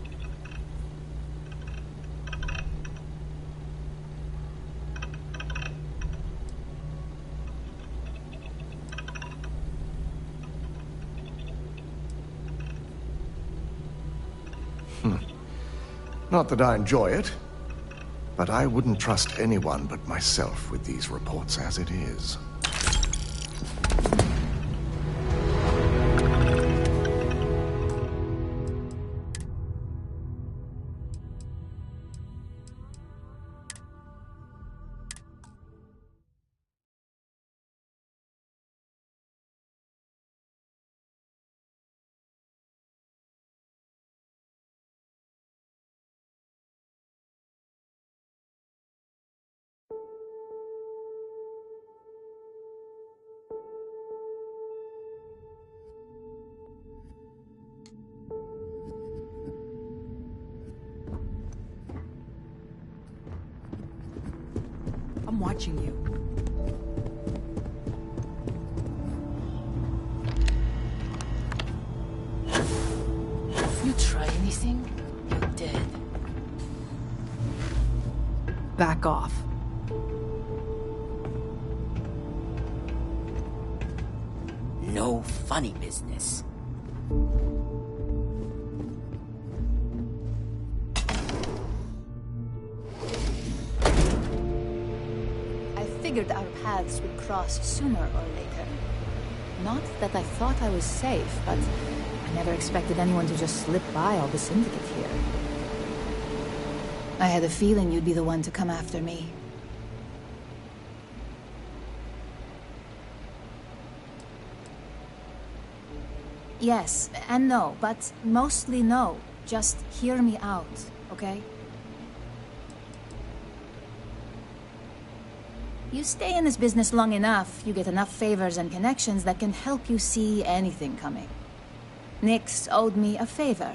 D: Not that I enjoy it, but I wouldn't trust anyone but myself with these reports as it is.
F: I'm watching you. You try anything, you're dead. Back off.
W: No funny business.
J: Figured our paths would cross sooner or later. Not that I thought I was safe, but I never expected anyone to just slip by all the Syndicate here. I had a feeling you'd be the one to come after me. Yes and no, but mostly no. Just hear me out, okay? You stay in this business long enough, you get enough favors and connections that can help you see anything coming. Nix owed me a favor,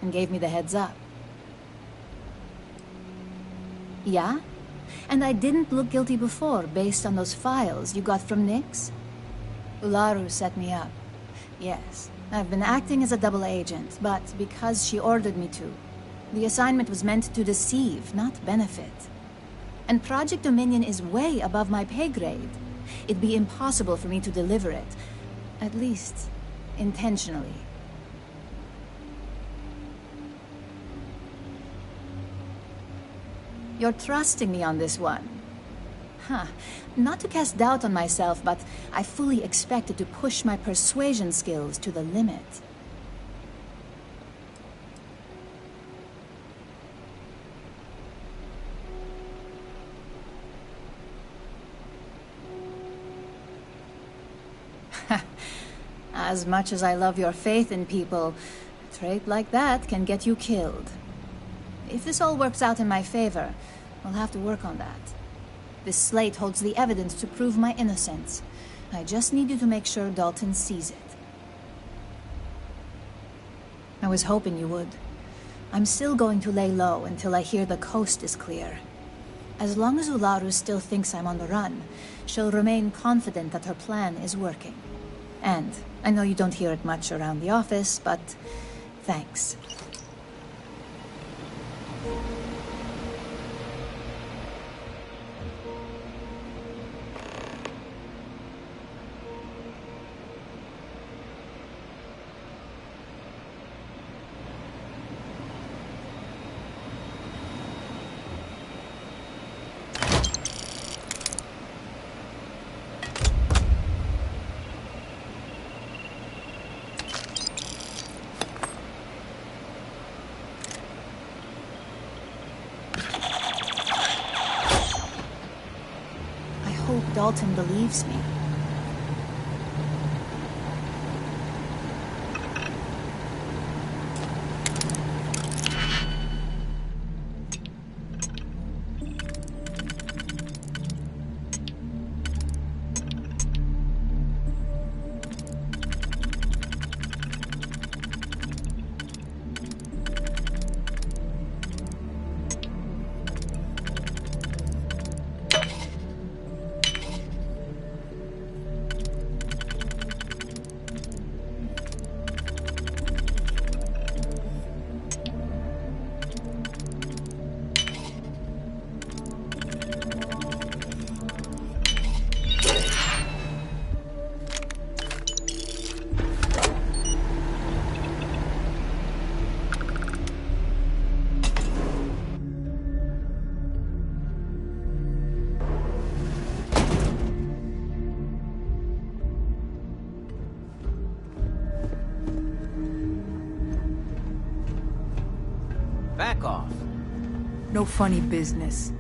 J: and gave me the heads up. Yeah? And I didn't look guilty before based on those files you got from Nix? Ularu set me up. Yes, I've been acting as a double agent, but because she ordered me to. The assignment was meant to deceive, not benefit. And Project Dominion is way above my pay grade. It'd be impossible for me to deliver it. At least, intentionally. You're trusting me on this one. Huh. Not to cast doubt on myself, but I fully expected to push my persuasion skills to the limit. As much as I love your faith in people, a trait like that can get you killed. If this all works out in my favor, we'll have to work on that. This slate holds the evidence to prove my innocence. I just need you to make sure Dalton sees it. I was hoping you would. I'm still going to lay low until I hear the coast is clear. As long as Ularu still thinks I'm on the run, she'll remain confident that her plan is working. And I know you don't hear it much around the office, but thanks. Dalton believes me.
W: Back off.
F: No funny business.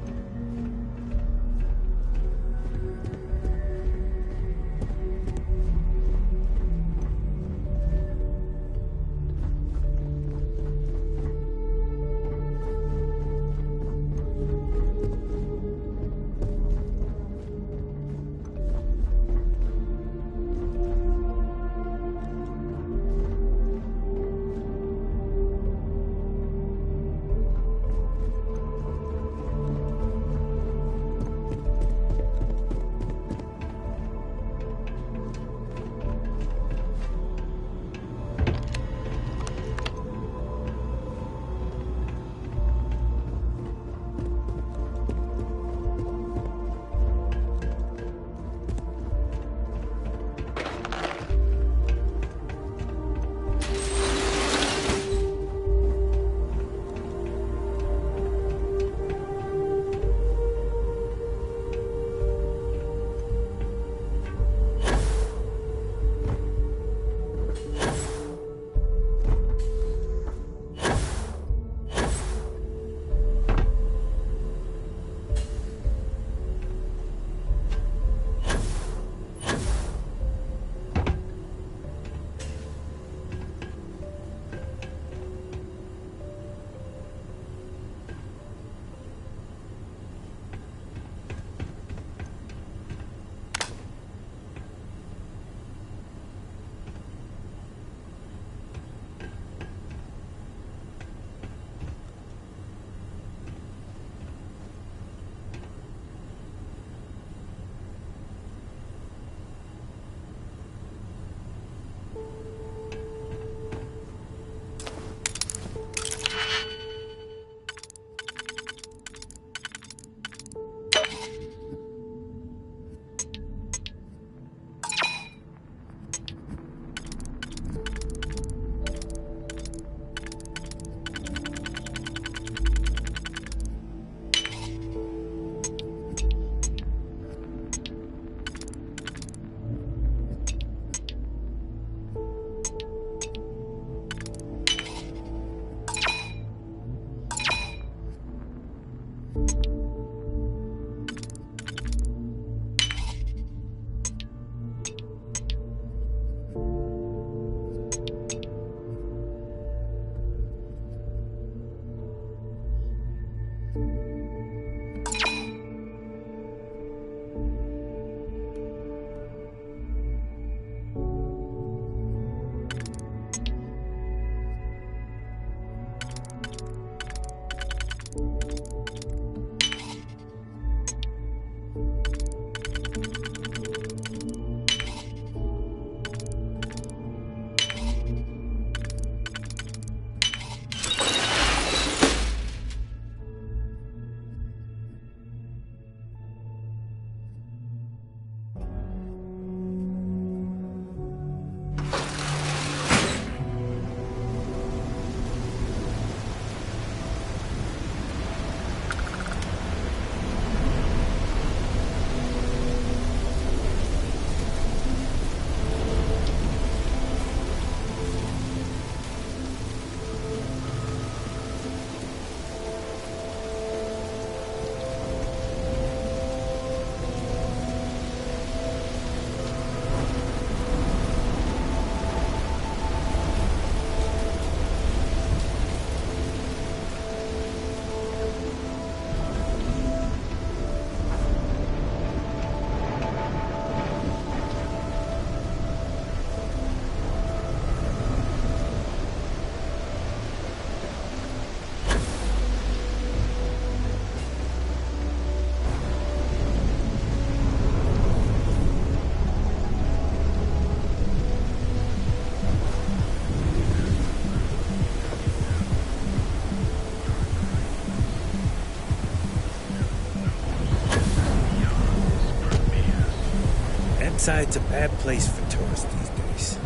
R: Inside's a bad place for tourists these days.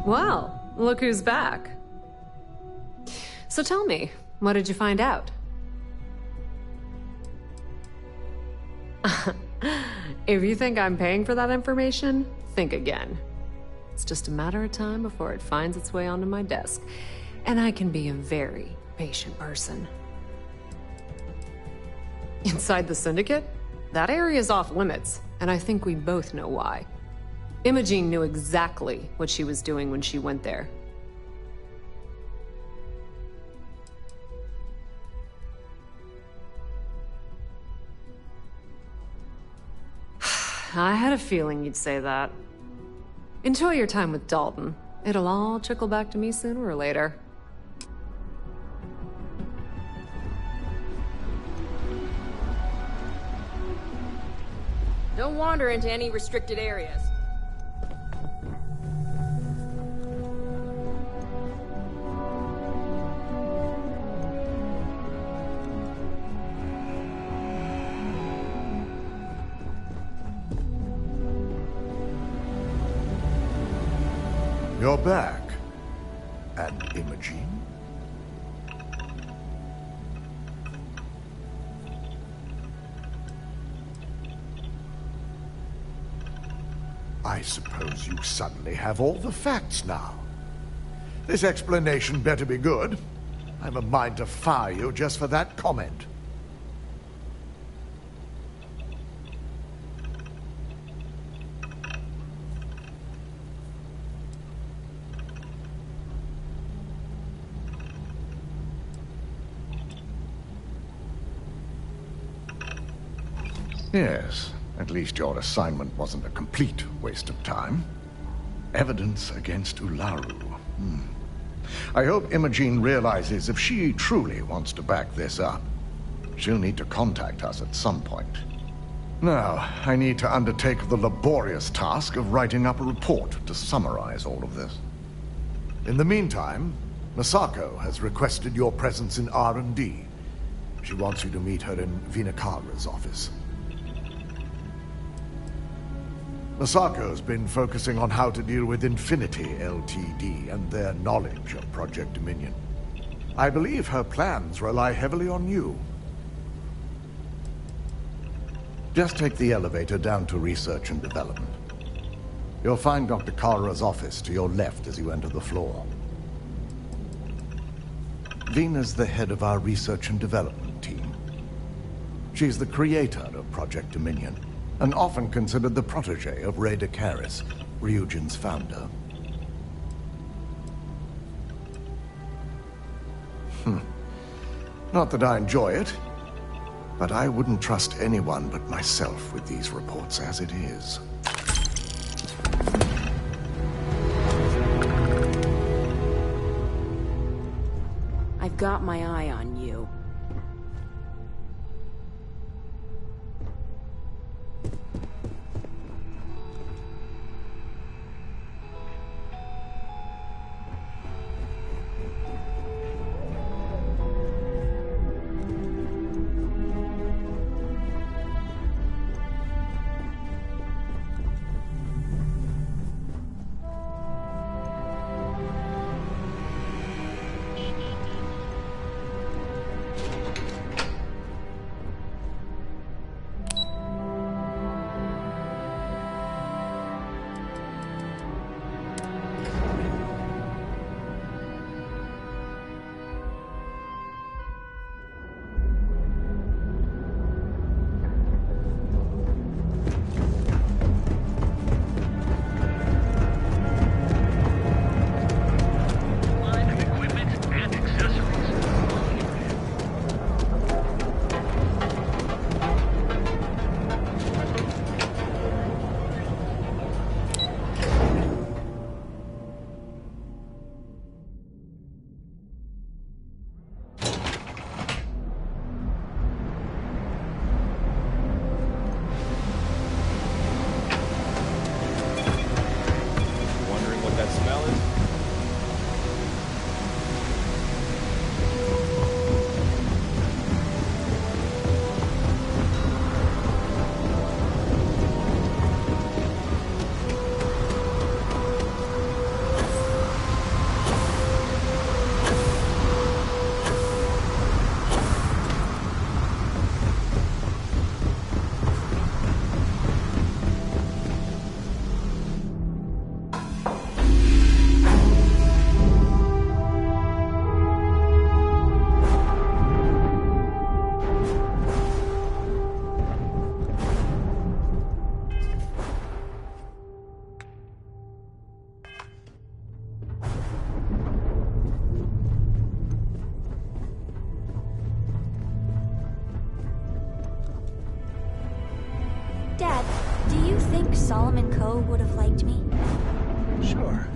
O: Well, look who's back. So tell me, what did you find out? If you think I'm paying for that information, think again. It's just a matter of time before it finds its way onto my desk. And I can be a very patient person. Inside the Syndicate? That area's off limits, and I think we both know why. Imogene knew exactly what she was doing when she went there. I had a feeling you'd say that. Enjoy your time with Dalton. It'll all trickle back to me sooner or later.
S: Don't wander into any restricted areas.
D: You're back. And Imogene? I suppose you suddenly have all the facts now. This explanation better be good. I'm a mind to fire you just for that comment. Yes, at least your assignment wasn't a complete waste of time. Evidence against Ularu. I hope Imogene realizes if she truly wants to back this up, she'll need to contact us at some point. Now, I need to undertake the laborious task of writing up a report to summarize all of this. In the meantime, Masako has requested your presence in R&D. She wants you to meet her in Vinakara's office. Masako's been focusing on how to deal with Infinity Ltd. And their knowledge of Project Dominion. I believe her plans rely heavily on you. Just take the elevator down to Research and Development. You'll find Dr. Kara's office to your left as you enter the floor. Vina's the head of our Research and Development team. She's the creator of Project Dominion, and often considered the protege of Ray Decaris, Ryujin's founder. Not that I enjoy it, but I wouldn't trust anyone but myself with these reports as it is.
N: I've got my eye on you.
B: Solomon Coe would have liked me?
K: Sure.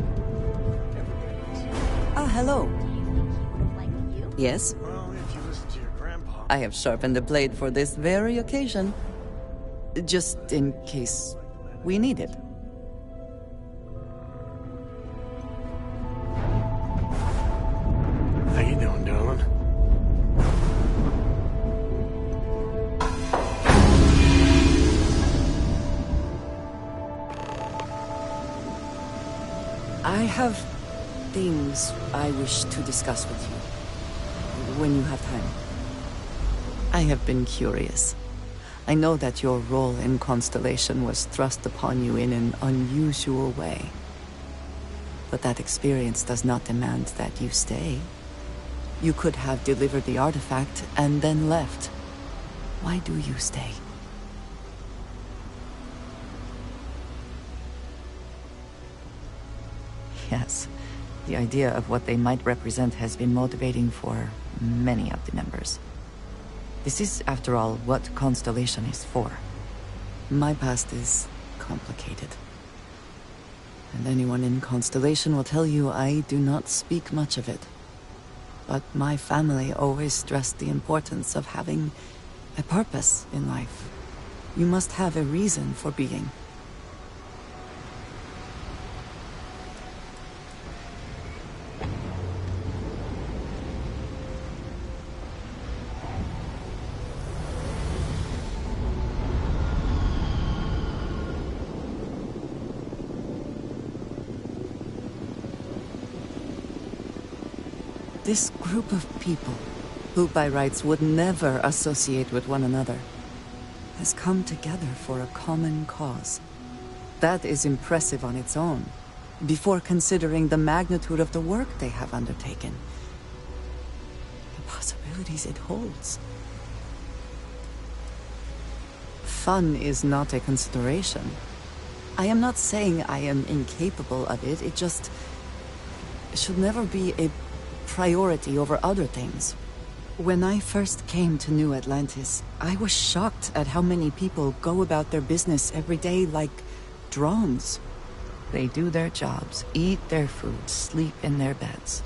A: Hello.
B: Would have liked you?
A: Yes?
K: Well, if you listen to your grandpa.
A: I have sharpened the blade for this very occasion. Just in case we need it.
K: How you doing, darling?
A: I have things I wish to discuss with you. When you have time. I have been curious. I know that your role in Constellation was thrust upon you in an unusual way. But that experience does not demand that you stay. You could have delivered the artifact and then left. Why do you stay? Yes, the idea of what they might represent has been motivating for many of the members. This is, after all, what Constellation is for. My past is complicated. And anyone in Constellation will tell you I do not speak much of it. But my family always stressed the importance of having a purpose in life. You must have a reason for being. This group of people, who by rights would never associate with one another, has come together for a common cause. That is impressive on its own, before considering the magnitude of the work they have undertaken. The possibilities it holds. Fun is not a consideration. I am not saying I am incapable of it, it just should never be a priority over other things. When I first came to New Atlantis, I was shocked at how many people go about their business every day like drones. They do their jobs, eat their food, sleep in their beds,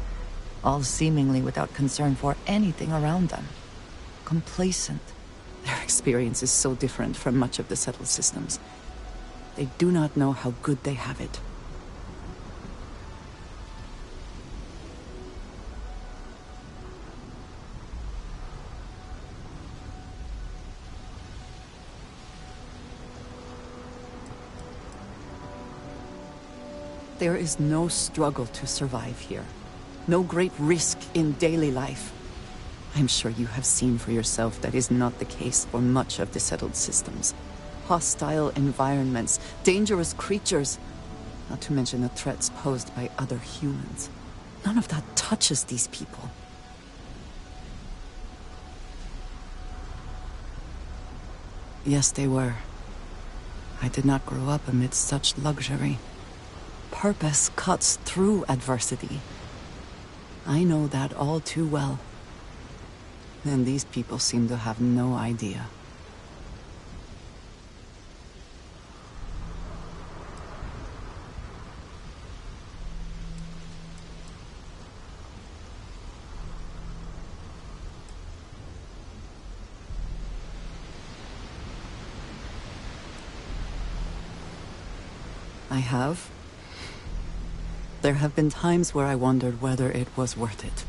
A: all seemingly without concern for anything around them. Complacent. Their experience is so different from much of the settled systems. They do not know how good they have it. There is no struggle to survive here. No great risk in daily life. I'm sure you have seen for yourself that is not the case for much of the settled systems. Hostile environments, dangerous creatures, not to mention the threats posed by other humans. None of that touches these people. Yes, they were. I did not grow up amidst such luxury. Purpose cuts through adversity. I know that all too well. And these people seem to have no idea. I have. There have been times where I wondered whether it was worth it.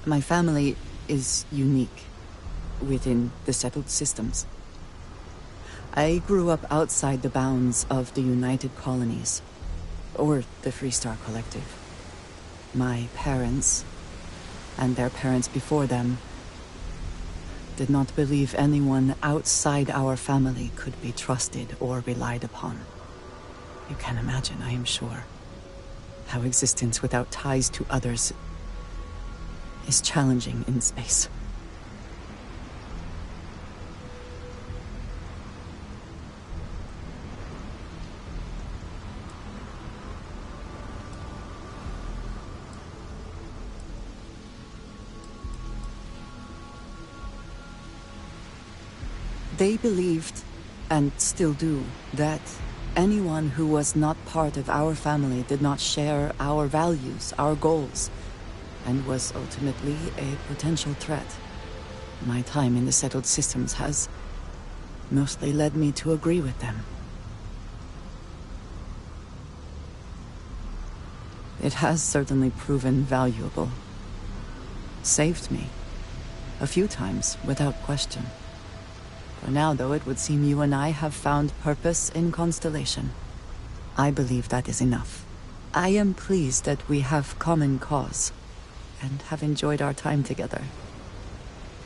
A: My family is unique within the settled systems. I grew up outside the bounds of the United Colonies, or the Freestar Collective. My parents, and their parents before them, did not believe anyone outside our family could be trusted or relied upon. You can imagine, I am sure, how existence without ties to others is challenging in space. They believed, and still do, that Anyone who was not part of our family did not share our values, our goals, and was ultimately a potential threat. My time in the settled systems has mostly led me to agree with them. It has certainly proven valuable. Saved me. A few times, without question. For now, though, it would seem you and I have found purpose in Constellation. I believe that is enough. I am pleased that we have common cause, and have enjoyed our time together.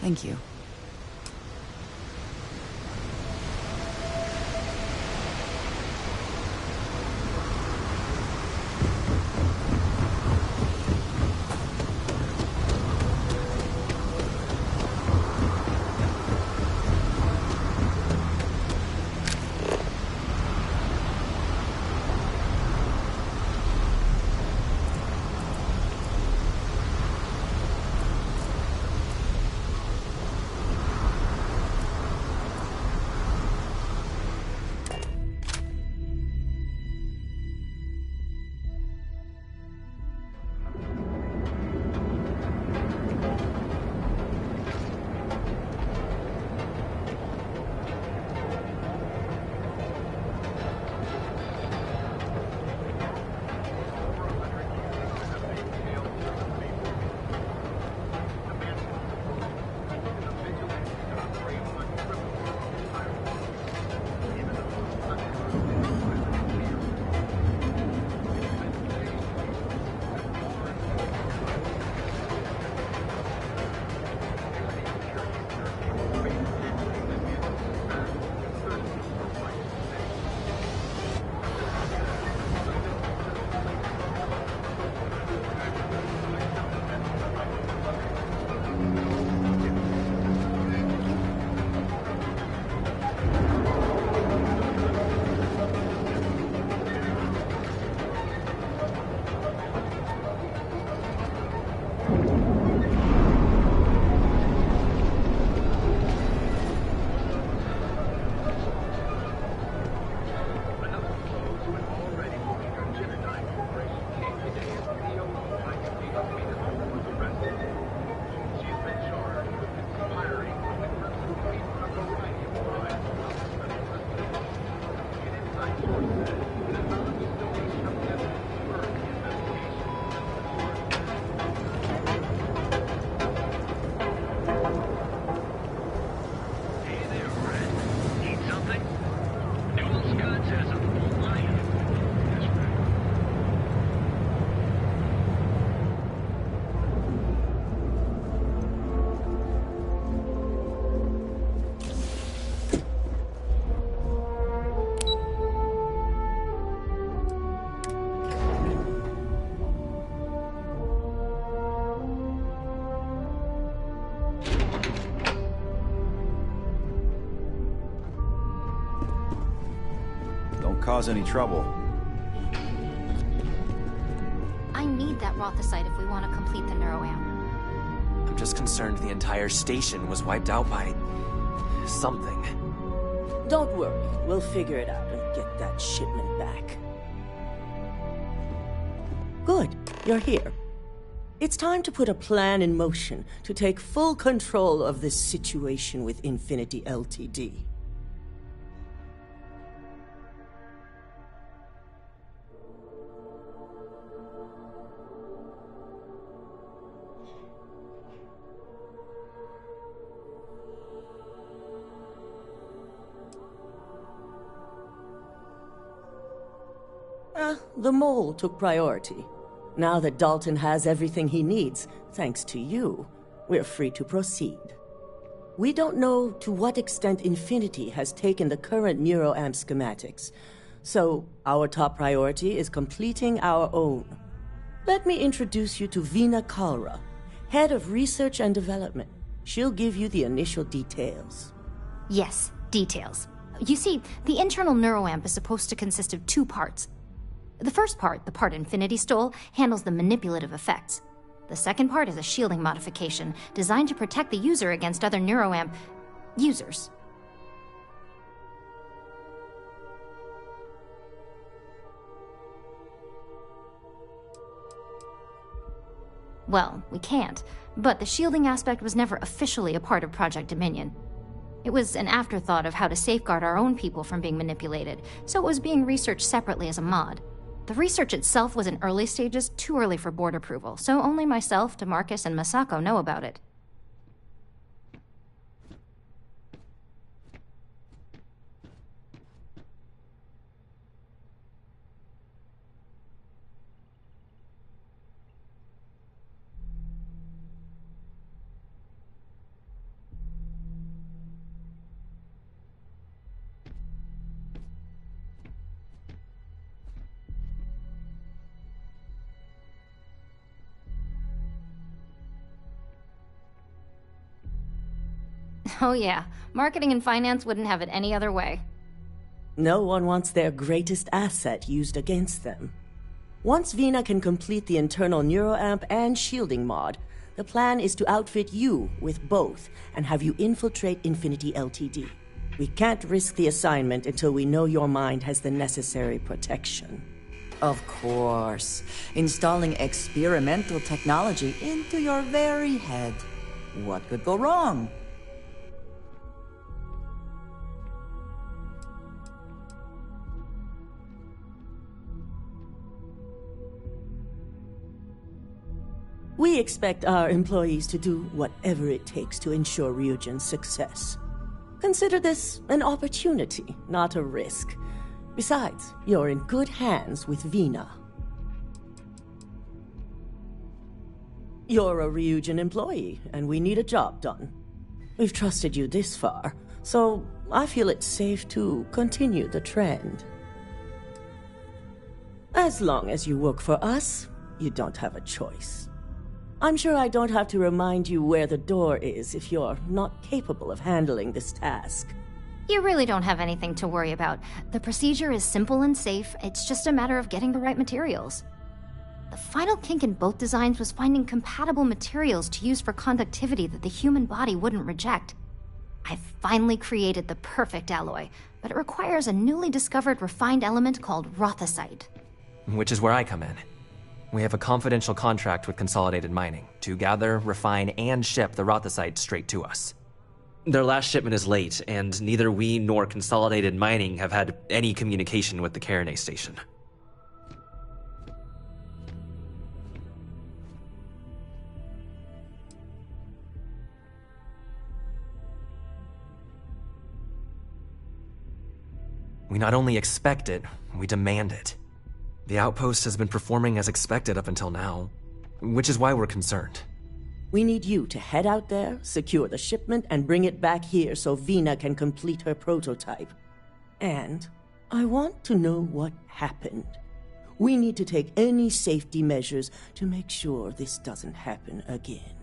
A: Thank you.
G: Cause any trouble.
T: I need that Rothicite if we want to complete the neuroamp.
U: I'm just concerned the entire station was wiped out by something.
H: Don't worry, we'll figure it out and get that shipment back. Good, you're here. It's time to put a plan in motion to take full control of this situation with Infinity Ltd. The mole took priority. Now that Dalton has everything he needs, thanks to you, we're free to proceed. We don't know to what extent Infinity has taken the current neuroamp schematics, so our top priority is completing our own. Let me introduce you to Veena Kalra, Head of Research and Development. She'll give you the initial details.
T: Yes, details. You see, the internal neuroamp is supposed to consist of two parts. The first part, the part Infinity stole, handles the manipulative effects. The second part is a shielding modification designed to protect the user against other neuroamp users. Well, we can't, but the shielding aspect was never officially a part of Project Dominion. It was an afterthought of how to safeguard our own people from being manipulated, so it was being researched separately as a mod. The research itself was in early stages, too early for board approval, so only myself, DeMarcus, and Masako know about it. Oh yeah, marketing and finance wouldn't have it any other way.
H: No one wants their greatest asset used against them. Once Vina can complete the internal neuroamp and shielding mod, the plan is to outfit you with both and have you infiltrate Infinity Ltd. We can't risk the assignment until we know your mind has the necessary protection.
A: Of course. Installing experimental technology into your very head. What could go wrong?
H: We expect our employees to do whatever it takes to ensure Ryujin's success. Consider this an opportunity, not a risk. Besides, you're in good hands with Vina. You're a Ryujin employee, and we need a job done. We've trusted you this far, so I feel it's safe to continue the trend. As long as you work for us, you don't have a choice. I'm sure I don't have to remind you where the door is if you're not capable of handling this task.
T: You really don't have anything to worry about. The procedure is simple and safe, it's just a matter of getting the right materials. The final kink in both designs was finding compatible materials to use for conductivity that the human body wouldn't reject. I've finally created the perfect alloy, but it requires a newly discovered refined element called rothicite.
U: Which is where I come in. We have a confidential contract with Consolidated Mining to gather, refine, and ship the rothicite straight to us. Their last shipment is late, and neither we nor Consolidated Mining have had any communication with the Carinay station. We not only expect it, we demand it. The outpost has been performing as expected up until now, which is why we're concerned.
H: We need you to head out there, secure the shipment, and bring it back here so Vina can complete her prototype. And I want to know what happened. We need to take any safety measures to make sure this doesn't happen again.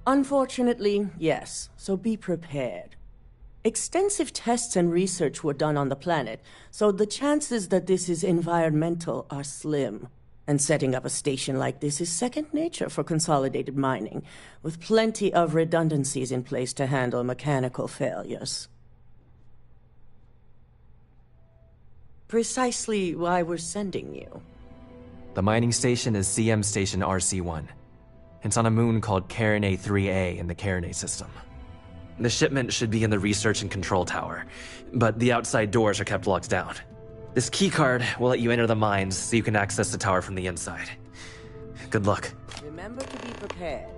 H: Unfortunately, yes, so be prepared. Extensive tests and research were done on the planet, so the chances that this is environmental are slim. And setting up a station like this is second nature for Consolidated Mining, with plenty of redundancies in place to handle mechanical failures. Precisely why we're sending you.
U: The mining station is CM Station RC-1. It's on a moon called Carinay 3A in the Carinay system. The shipment should be in the research and control tower, but the outside doors are kept locked down. This keycard will let you enter the mines so you can access the tower from the inside. Good luck.
H: Remember to be prepared.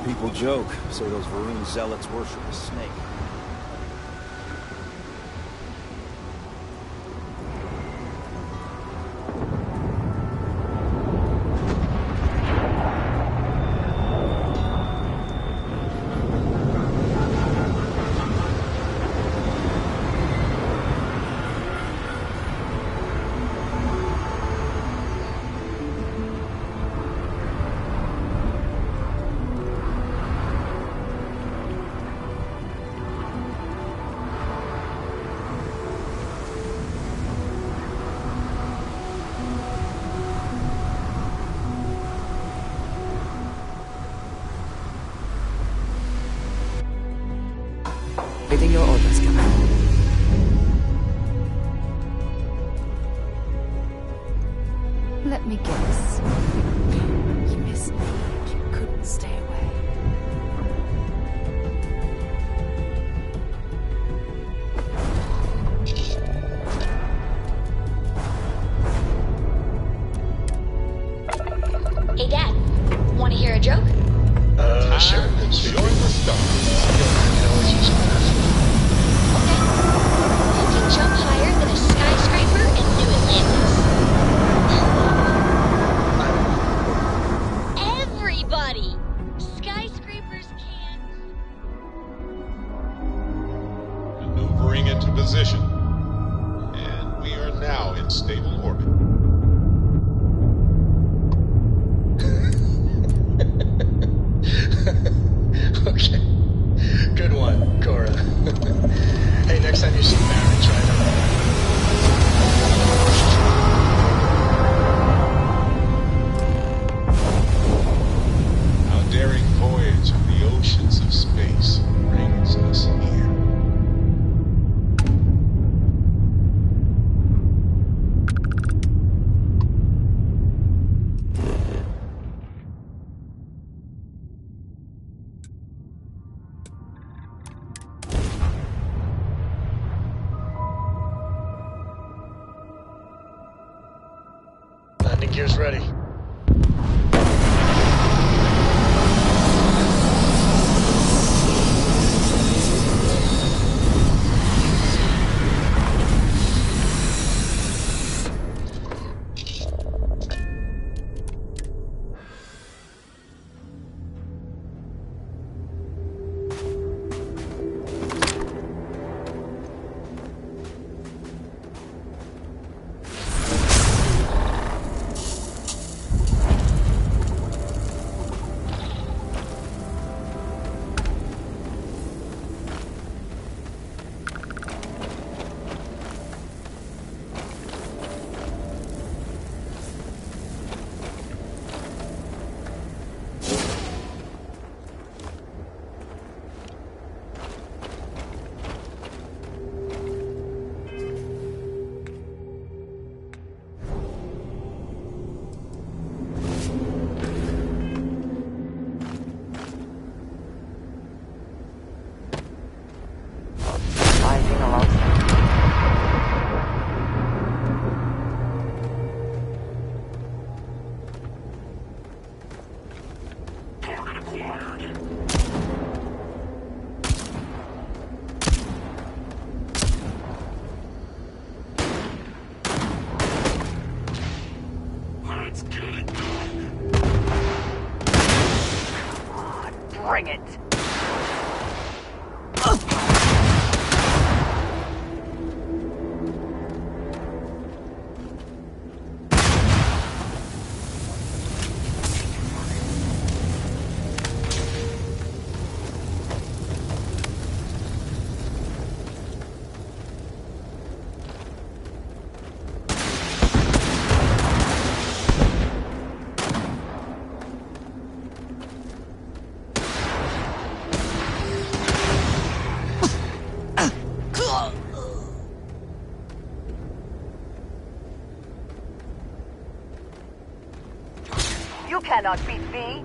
G: people joke, say those Varun zealots worship a snake.
A: Waiting your orders, Commander.
J: Let me guess. You missed me, but you couldn't stay away.
L: Hey, Dad. Want to hear a joke?
K: Sure. Enjoy the stuff.
L: You can jump higher than a skyscraper in New Atlantis. Everybody! Skyscrapers can't...
K: Maneuvering into position. And we are now in stable orbit.
M: Okay. Good one, Cora. Hey, next time you see Barry, try that.
K: Our daring voyage of the oceans of space brings us here.
M: Landing gear's ready.
R: Bring it!
V: You cannot beat me!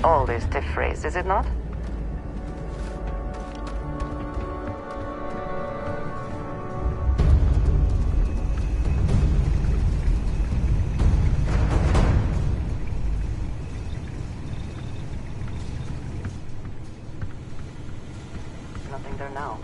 V: Always the phrase, is it not? Nothing there now.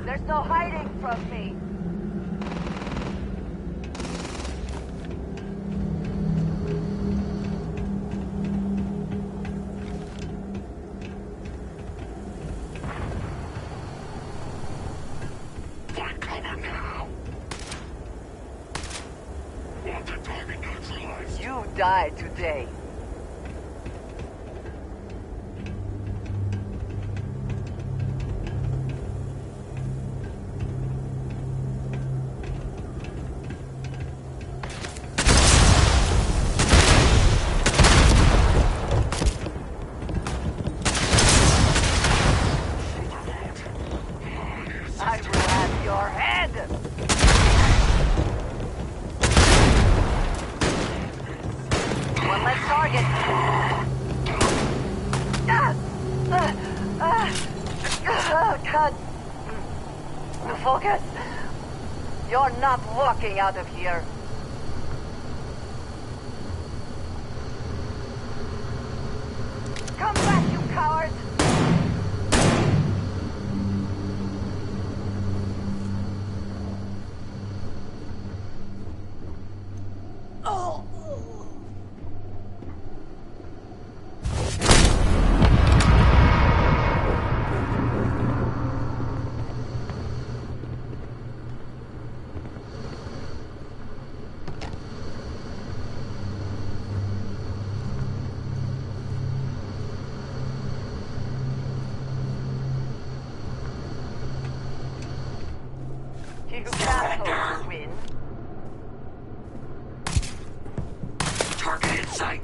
V: There's no hiding from me.
K: Find cover now. Wanted target neutralized.
V: You died today. I will have your head! One less target. God. Focus. You're not walking out of here. Come back, you cowards! You can't hope to win.
K: Target in sight.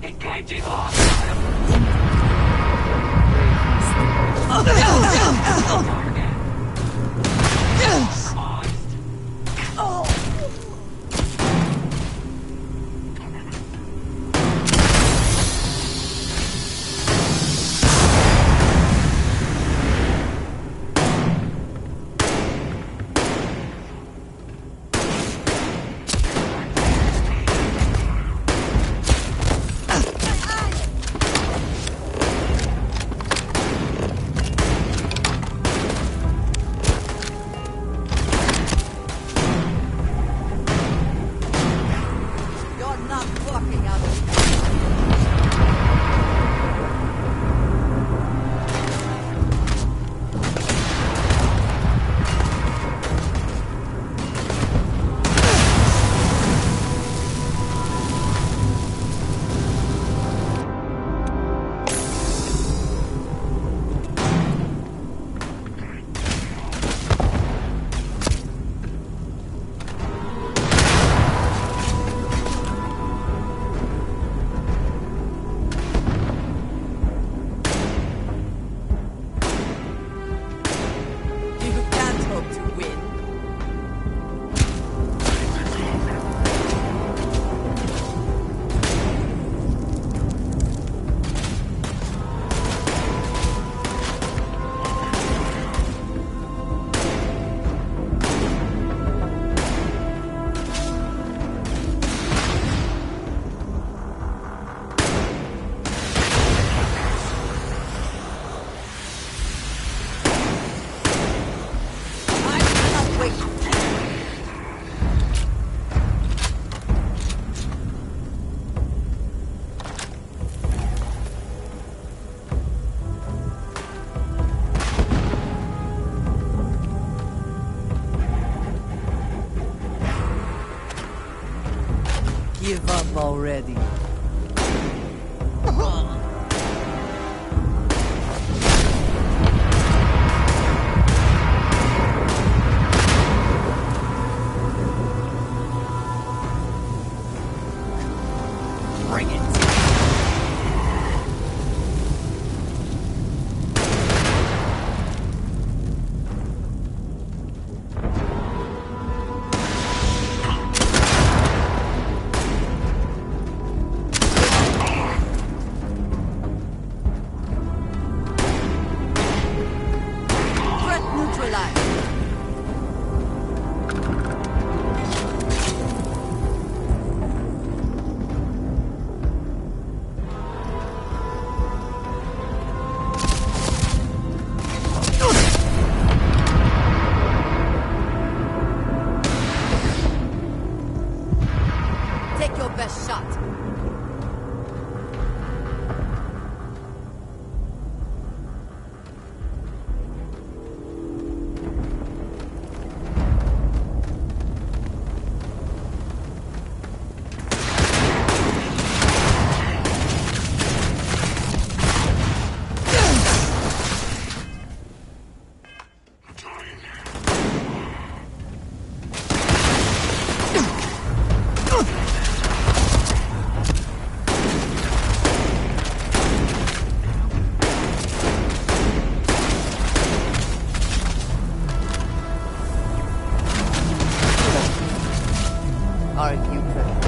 K: Engaging
A: Give up already. Bring it.
I: Take your best shot.
A: Are you prepared?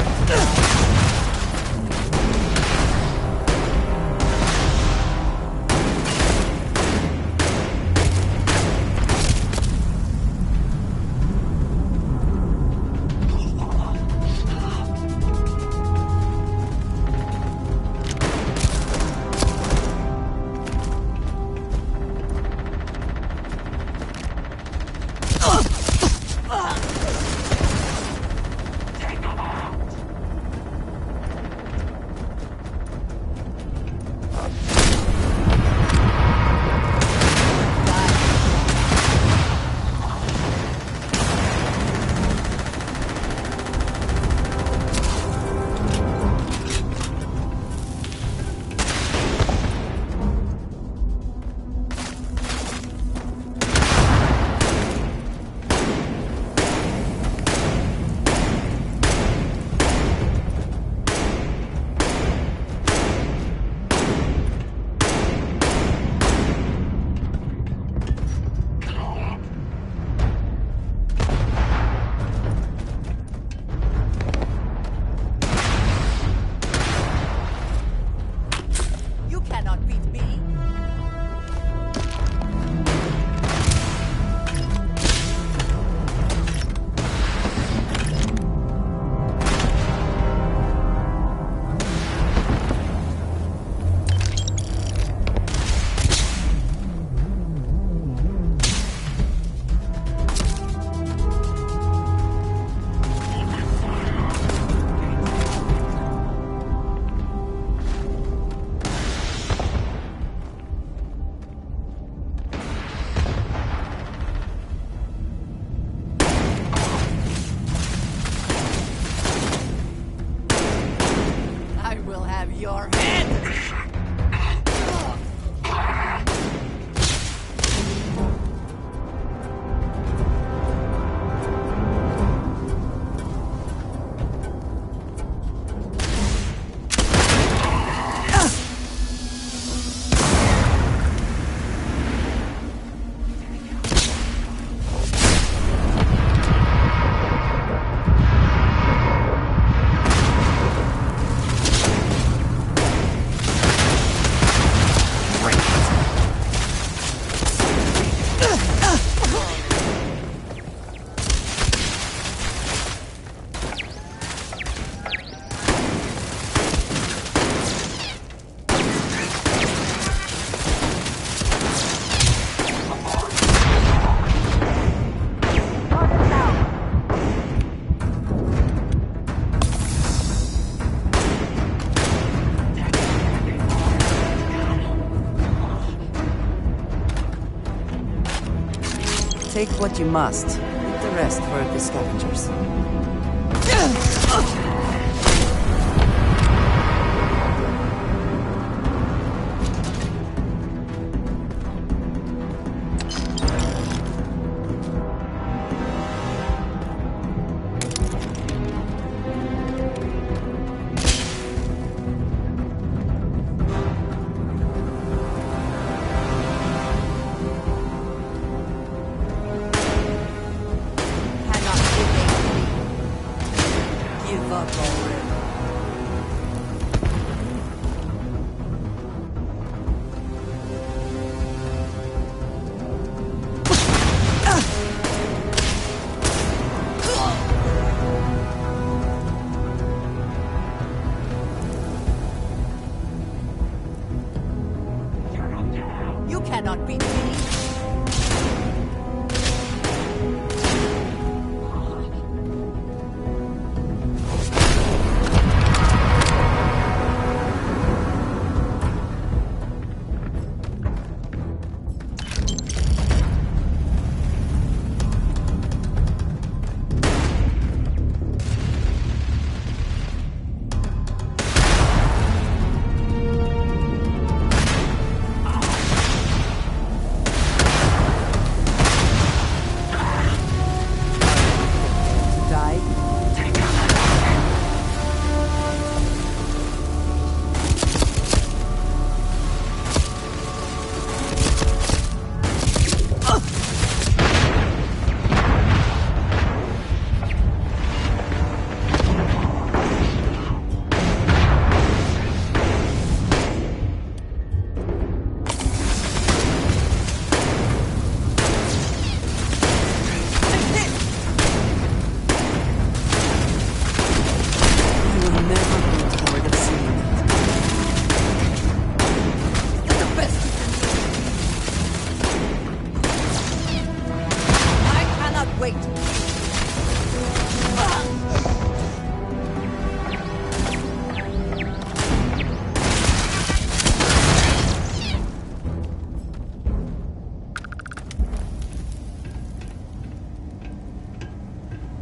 I: You cannot beat me. I will have your head!
A: Take what you must. Leave the rest for the scavengers.
I: talk already. You cannot beat me.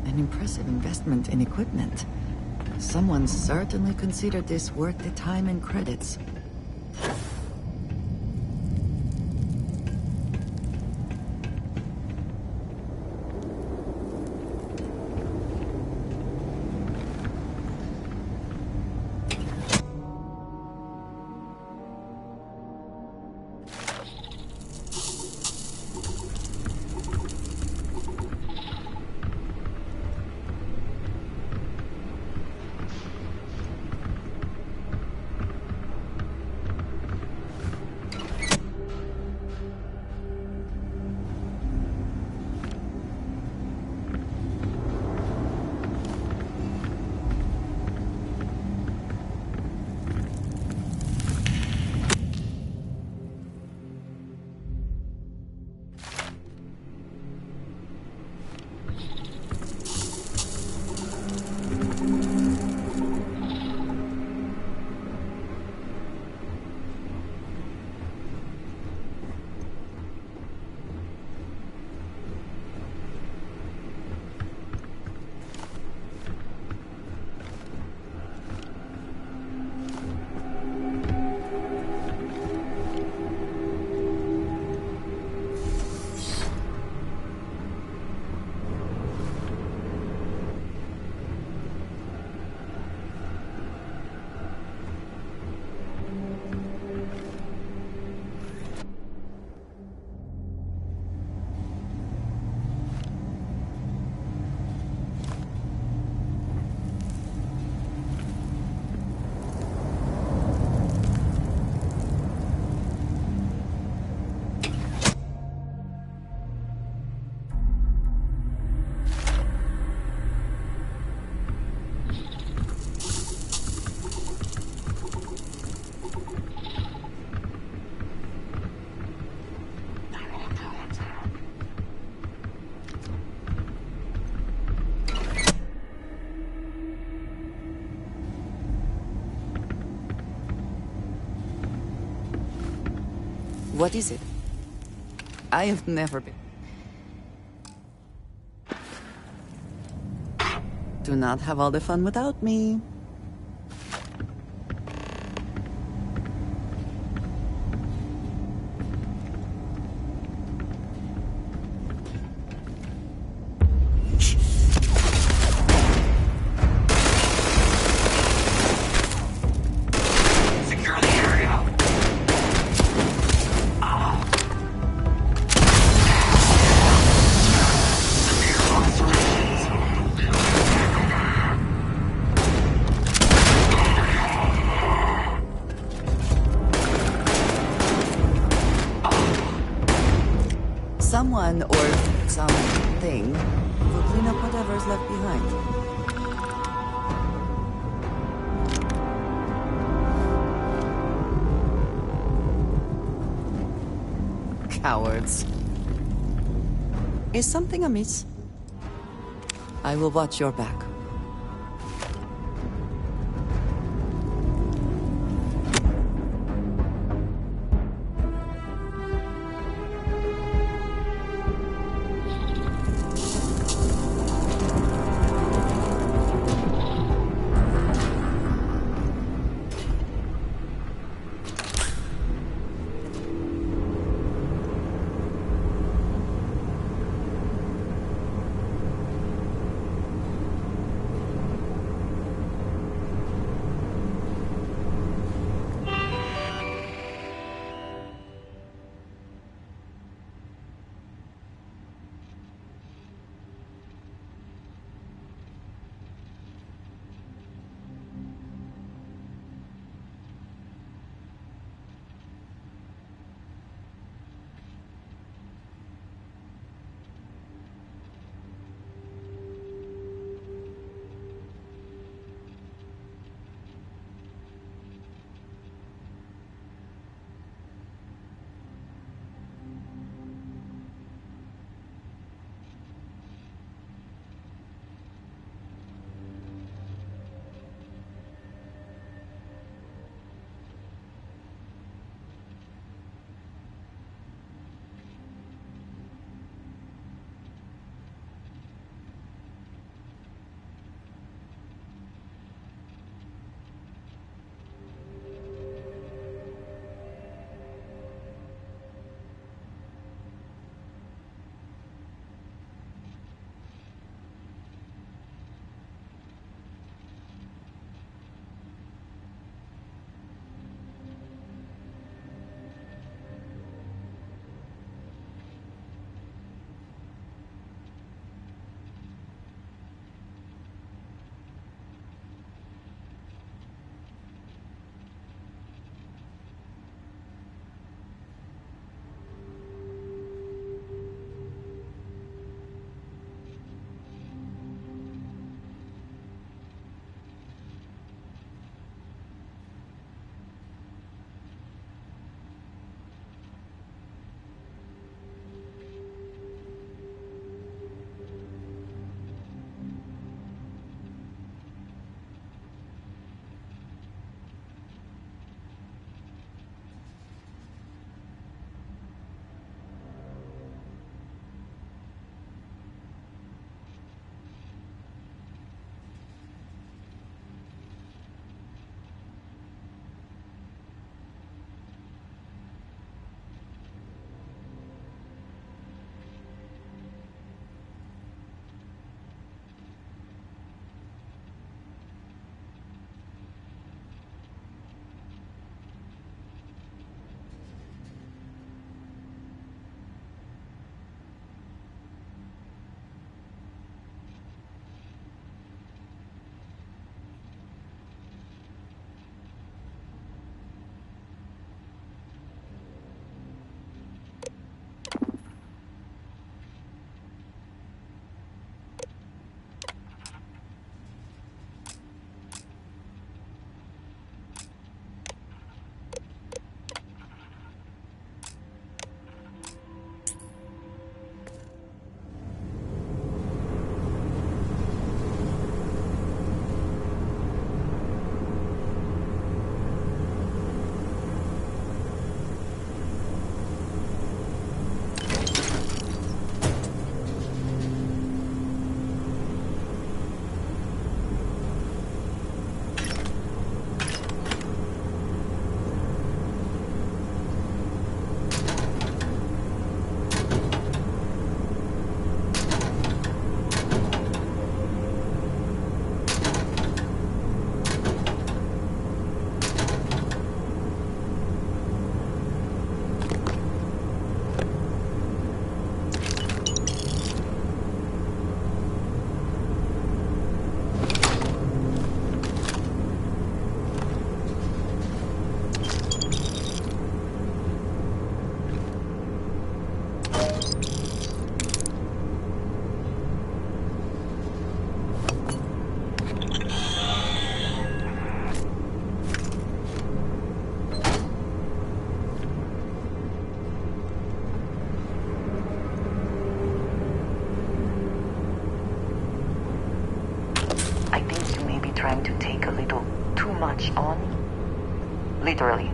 A: An impressive investment in equipment. Someone certainly considered this worth the time and credits. What is it? I have never been. Do not have all the fun without me. someone or something will clean up whatever's left behind.
W: Cowards.
A: Is something amiss? I will watch your back.
V: trying to take a little too much on? Literally.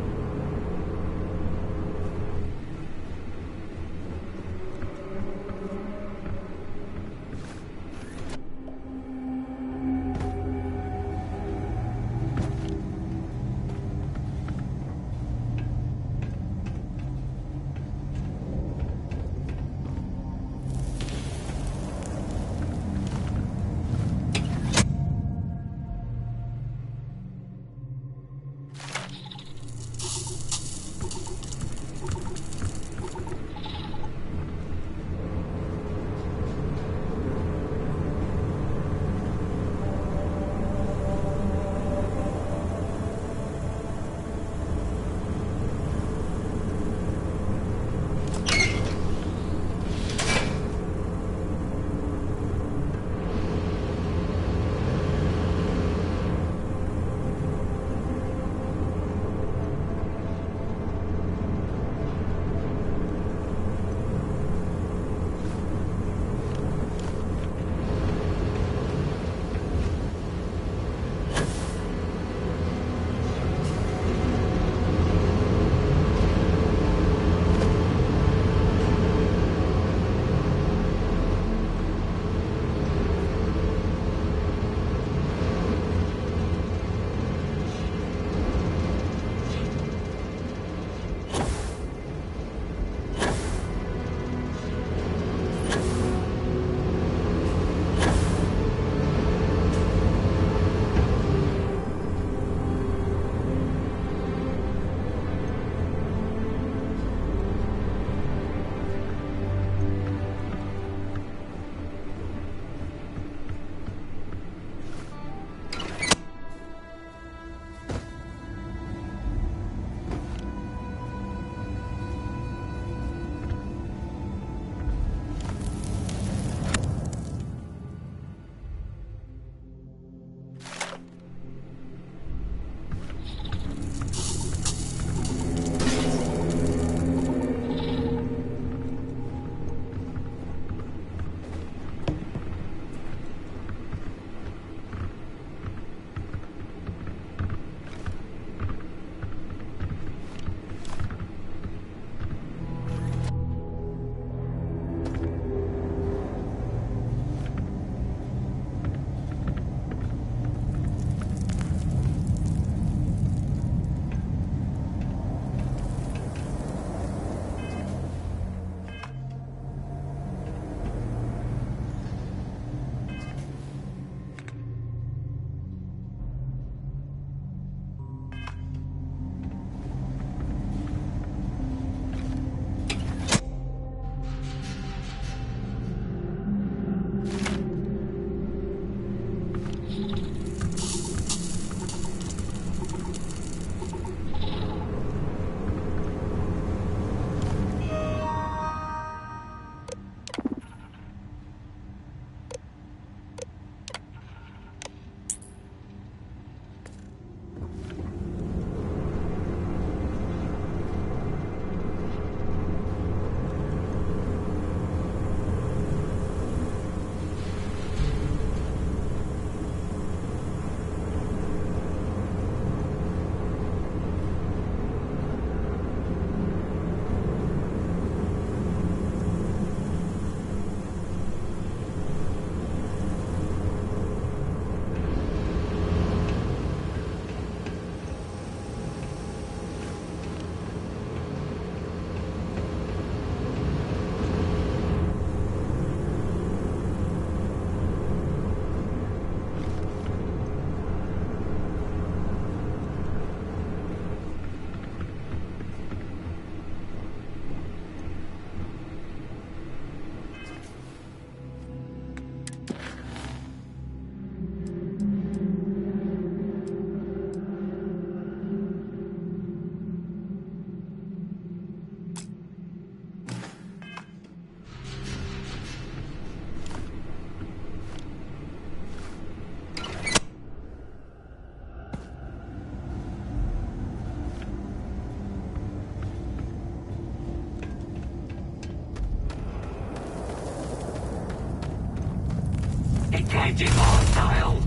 E: Engaging hostile!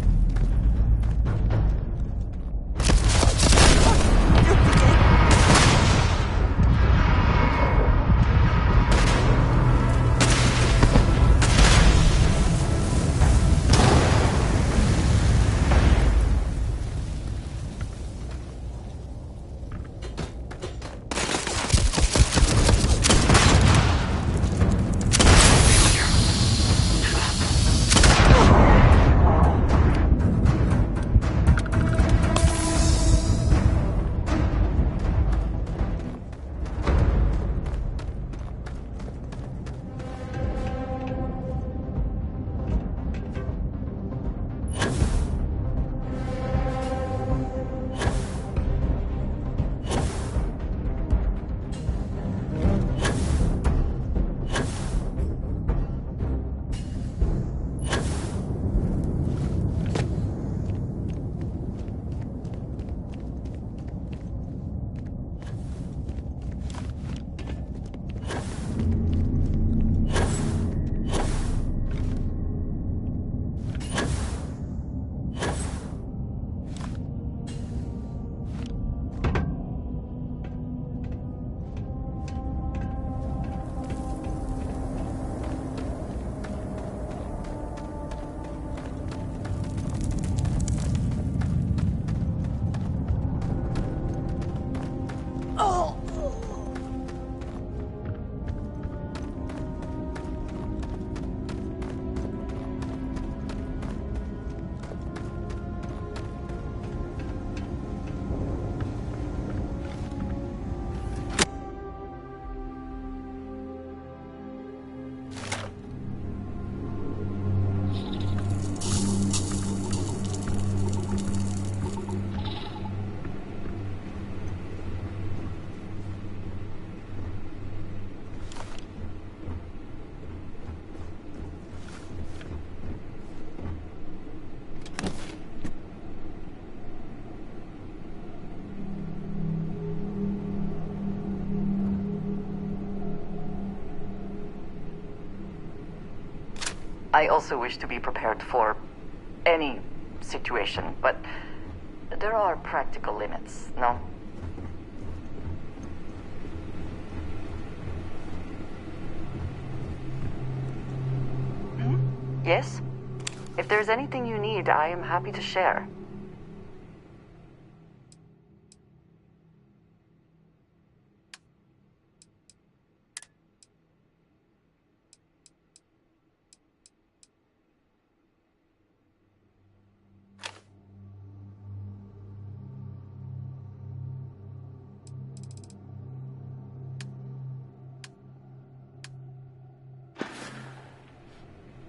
V: I also wish to be prepared for any situation, but there are practical limits, no? Yes? If there's anything you need, I am happy to share.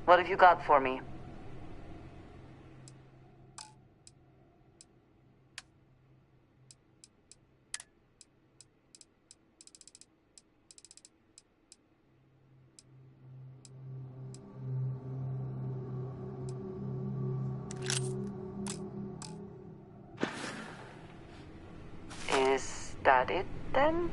V: What have you got for me? Is that it, then?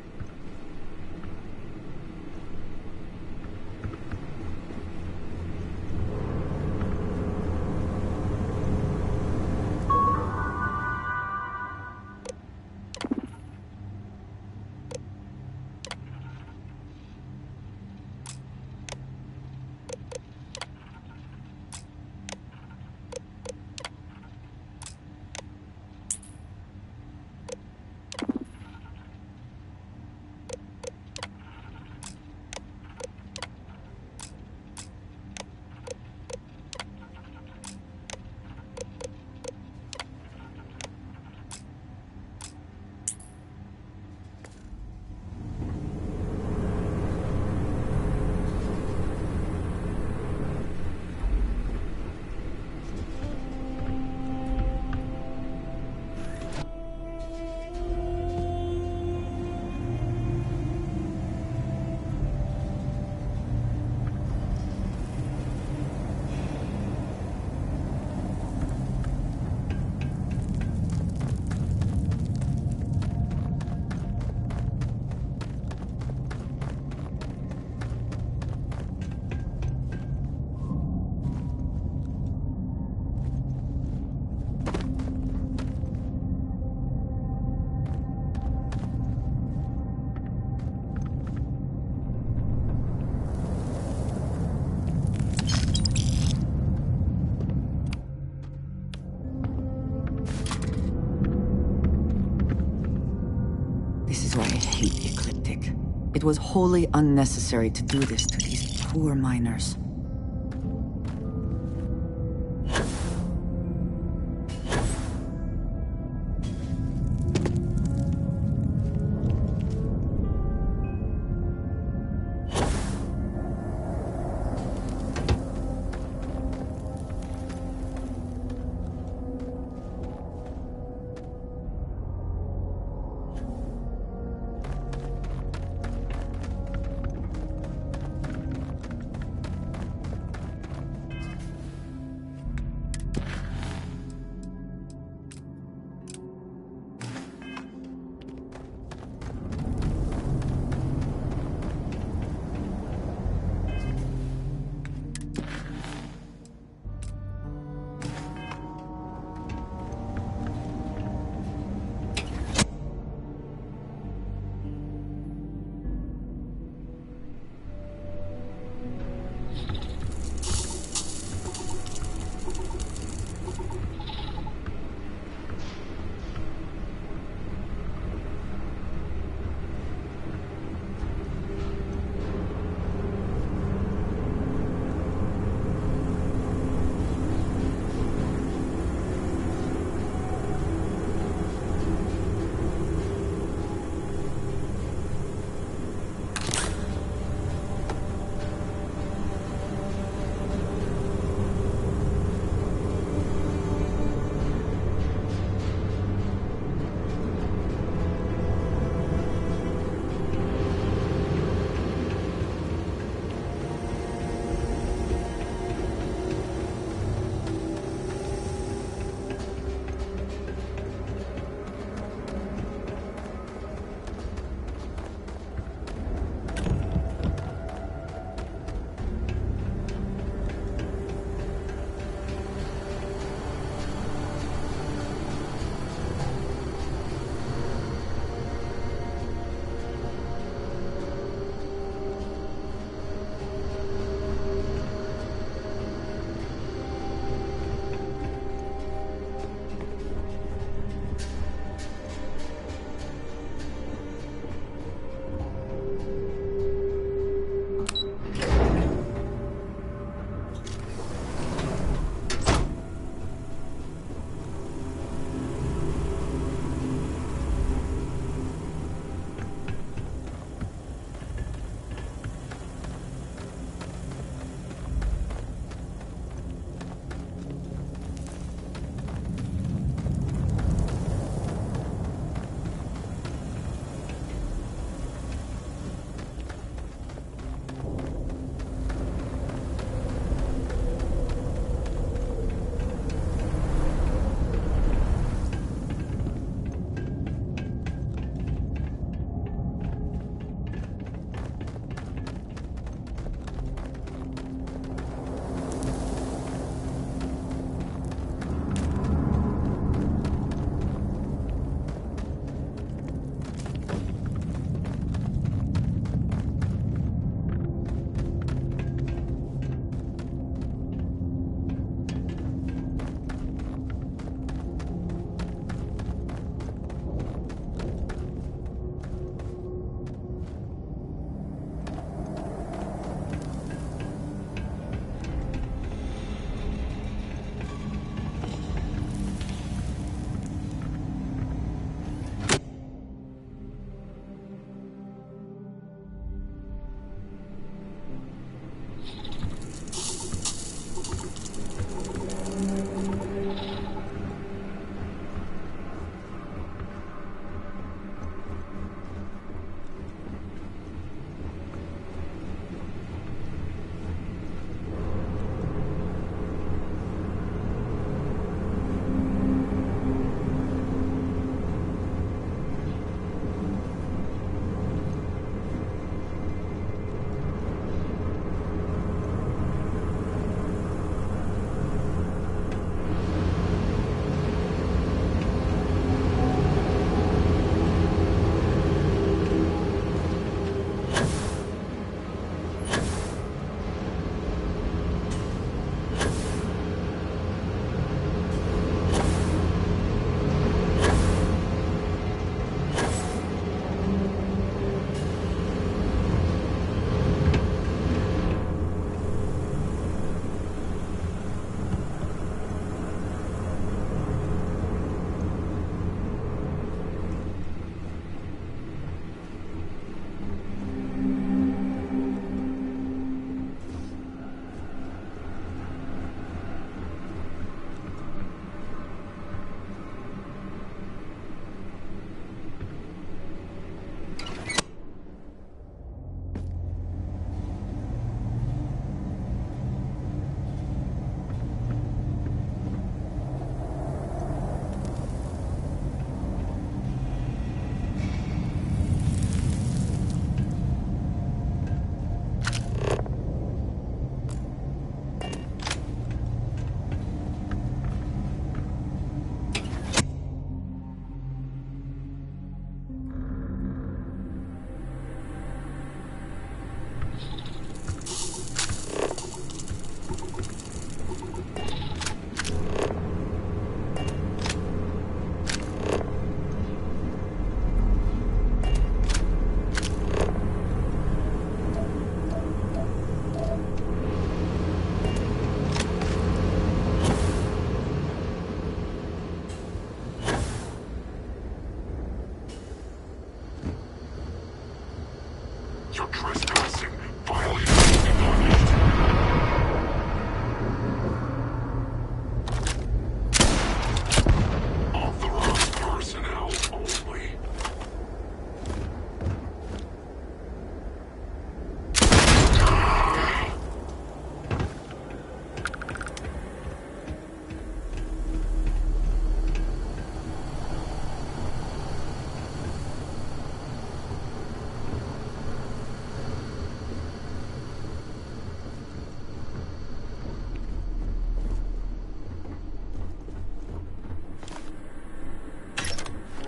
A: This is why I hate the Ecliptic. It was wholly unnecessary to do this to these poor miners.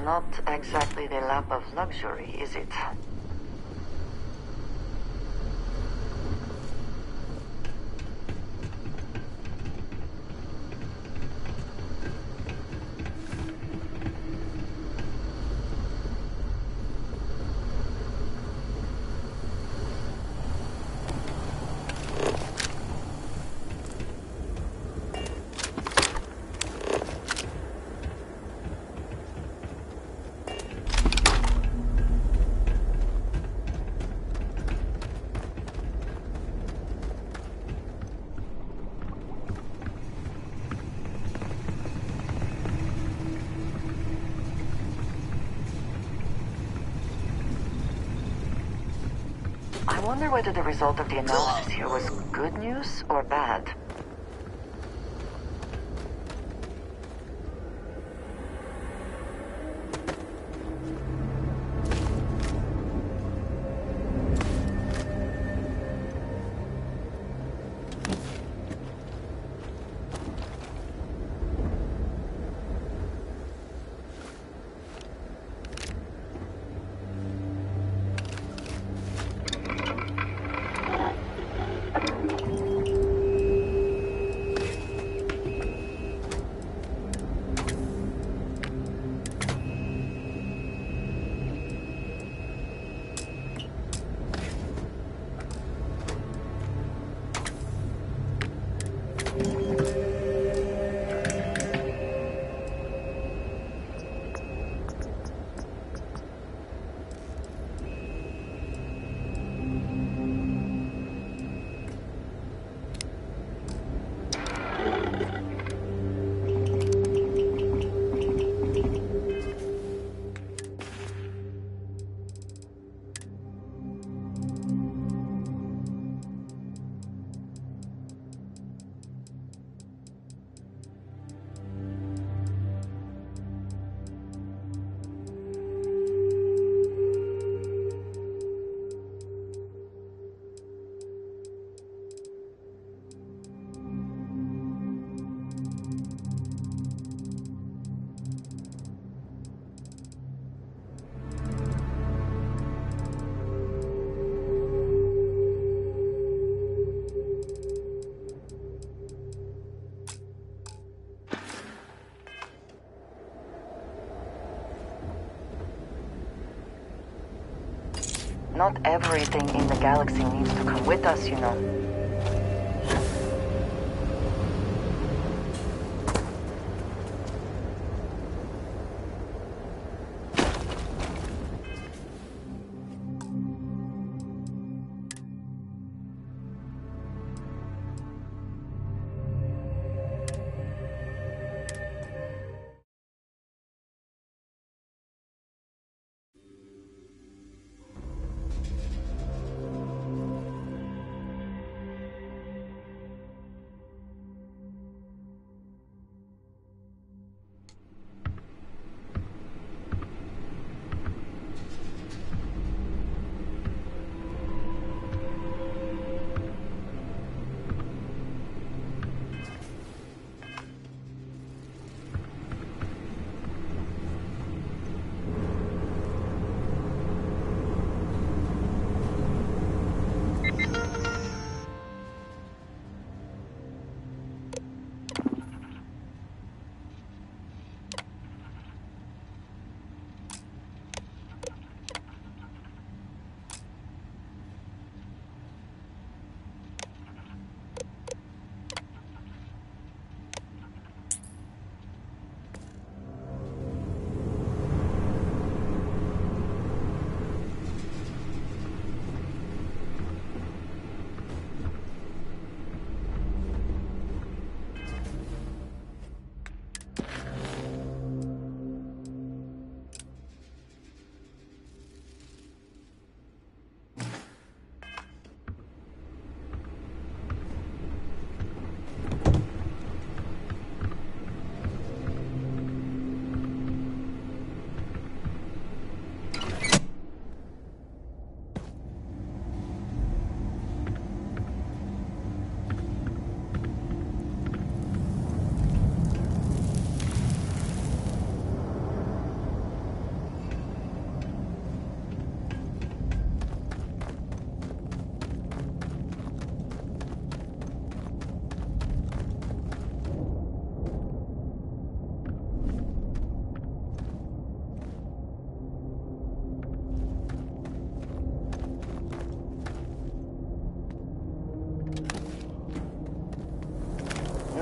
V: Not exactly the lap of luxury, is it? I wonder whether the result of the analysis here was good news or bad. Not everything in the galaxy needs to come with us, you know.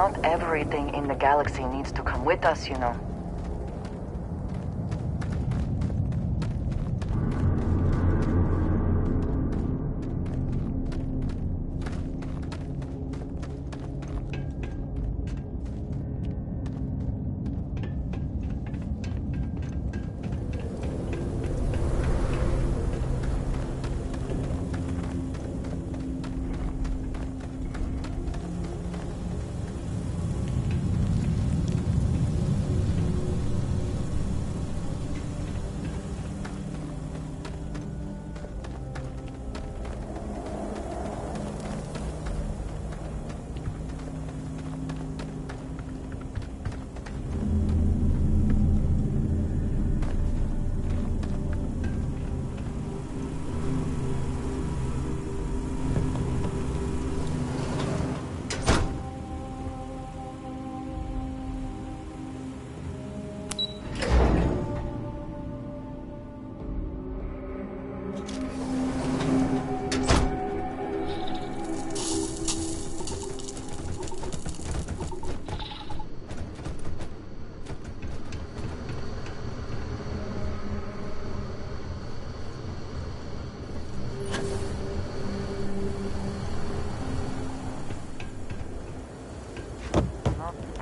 V: Not everything in the galaxy needs to come with us, you know.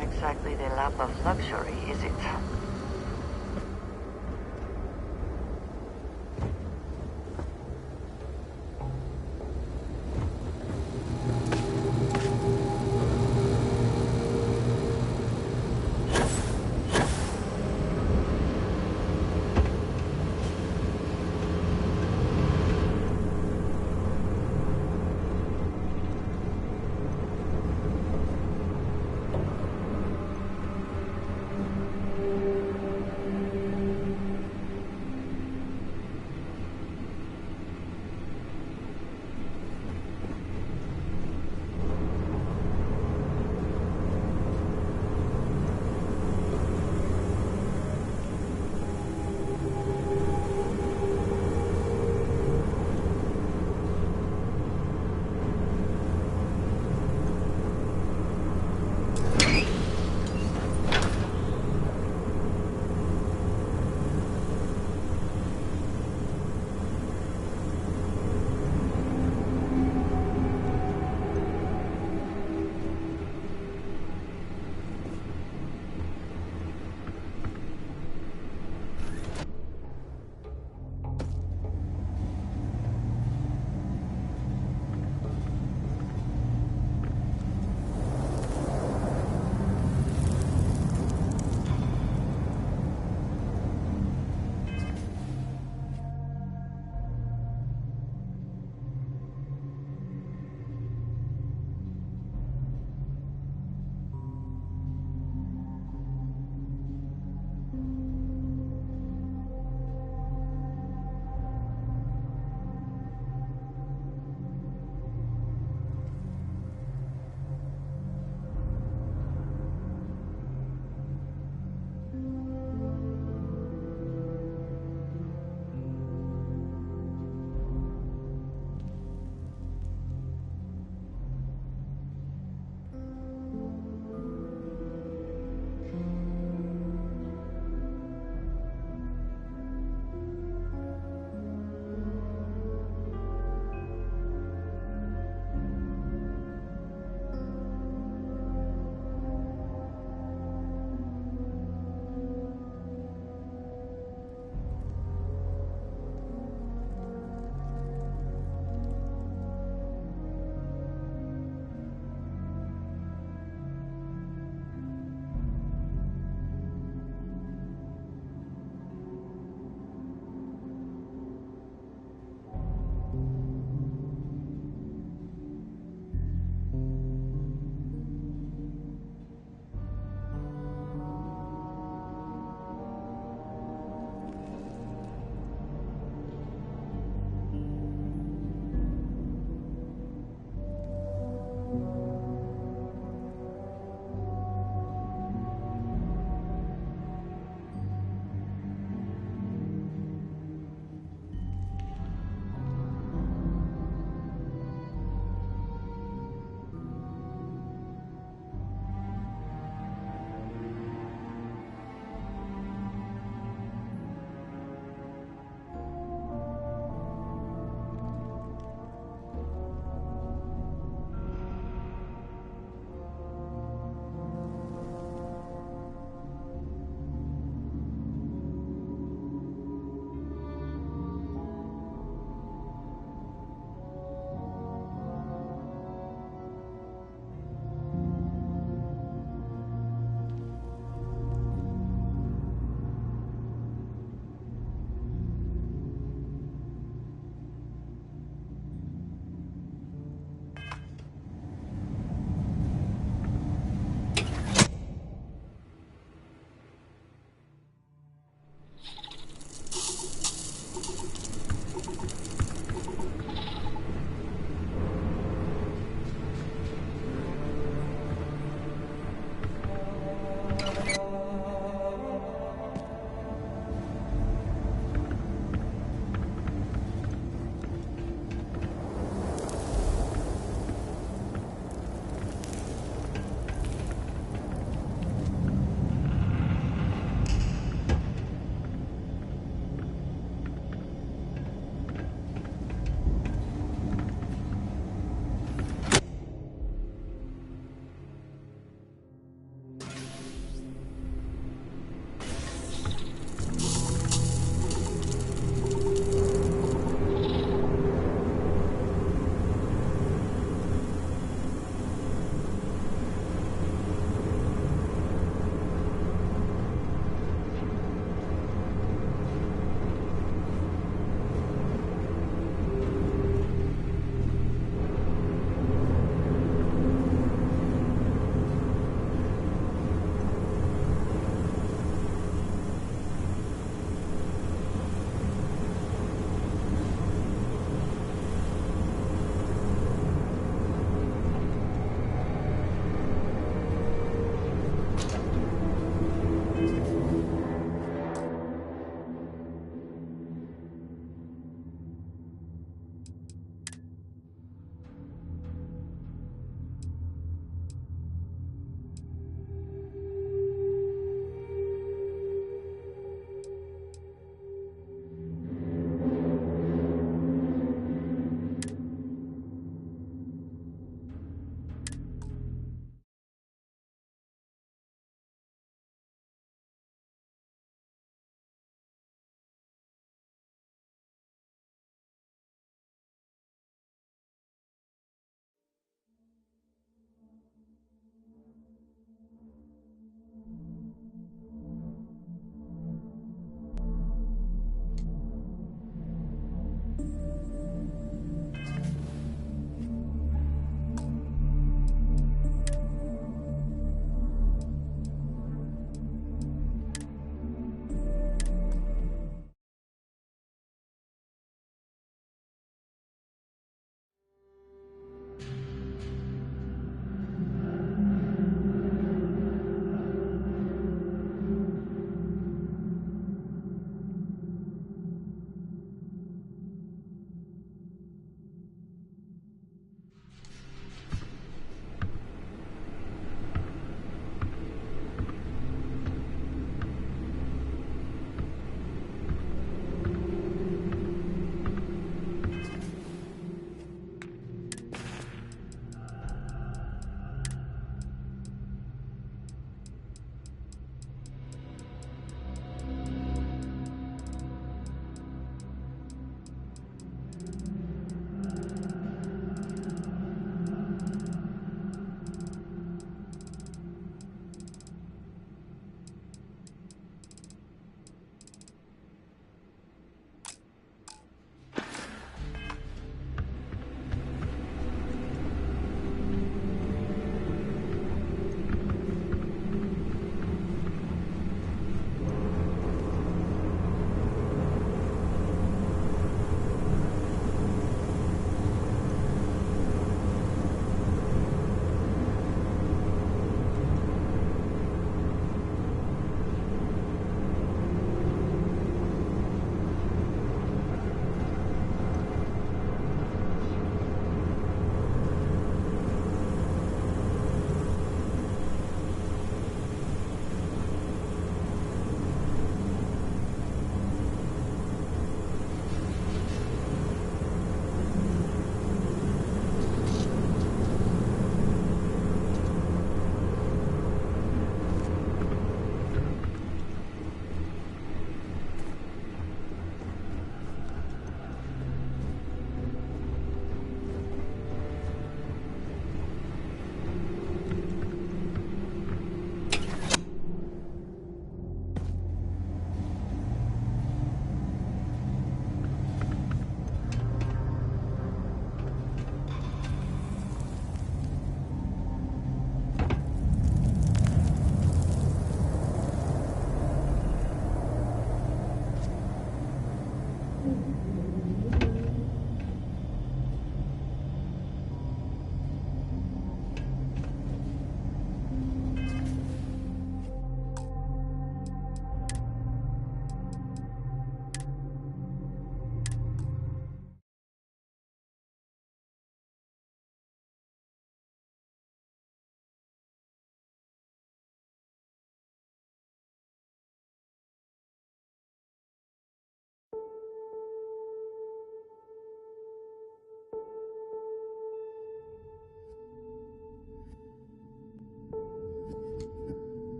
V: Exactly the lap of luxury, is it?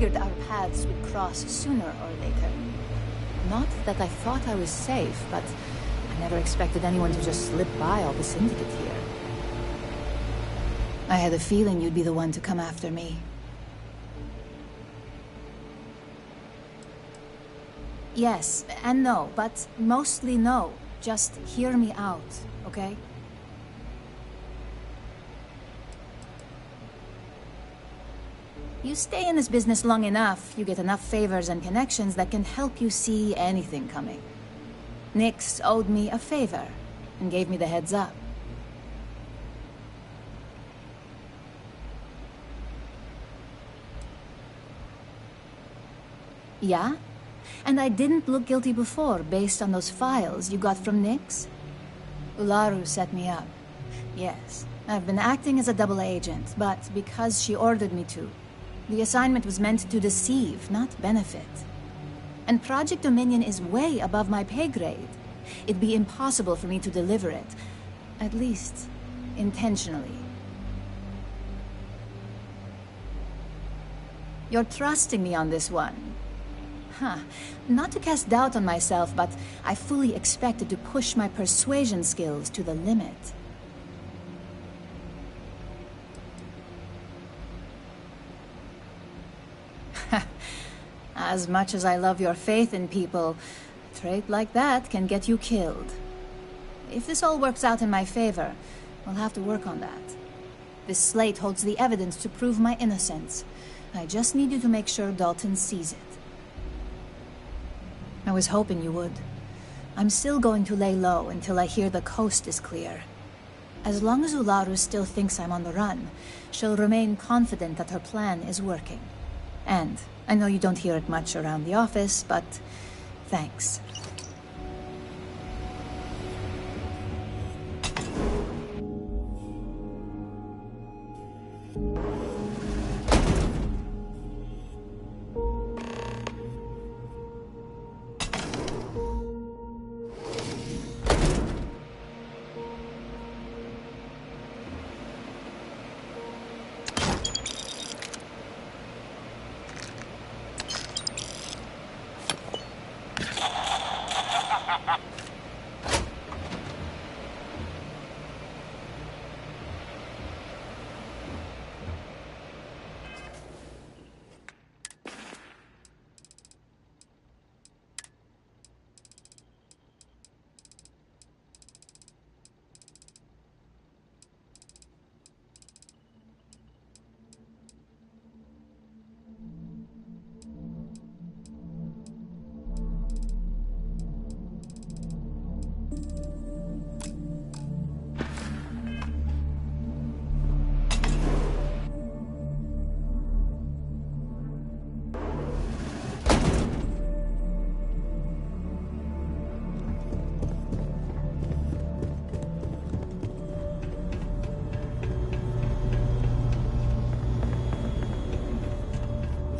J: figured our paths would cross sooner or later. Not that I thought I was safe, but I never expected anyone to just slip by all the syndicate here. I had a feeling you'd be the one to come after me. Yes and no, but mostly no. Just hear me out, okay? You stay in this business long enough, you get enough favors and connections that can help you see anything coming. Nix owed me a favor and gave me the heads up. Yeah? And I didn't look guilty before, based on those files you got from Nix? Ularu set me up. Yes, I've been acting as a double agent, but because she ordered me to. The assignment was meant to deceive, not benefit. And Project Dominion is way above my pay grade. It'd be impossible for me to deliver it. At least, intentionally. You're trusting me on this one. Huh. Not to cast doubt on myself, but I fully expected to push my persuasion skills to the limit. As much as I love your faith in people, a trait like that can get you killed. If this all works out in my favor, we'll have to work on that. This slate holds the evidence to prove my innocence. I just need you to make sure Dalton sees it. I was hoping you would. I'm still going to lay low until I hear the coast is clear. As long as Ularu still thinks I'm on the run, she'll remain confident that her plan is working. And I know you don't hear it much around the office, but thanks.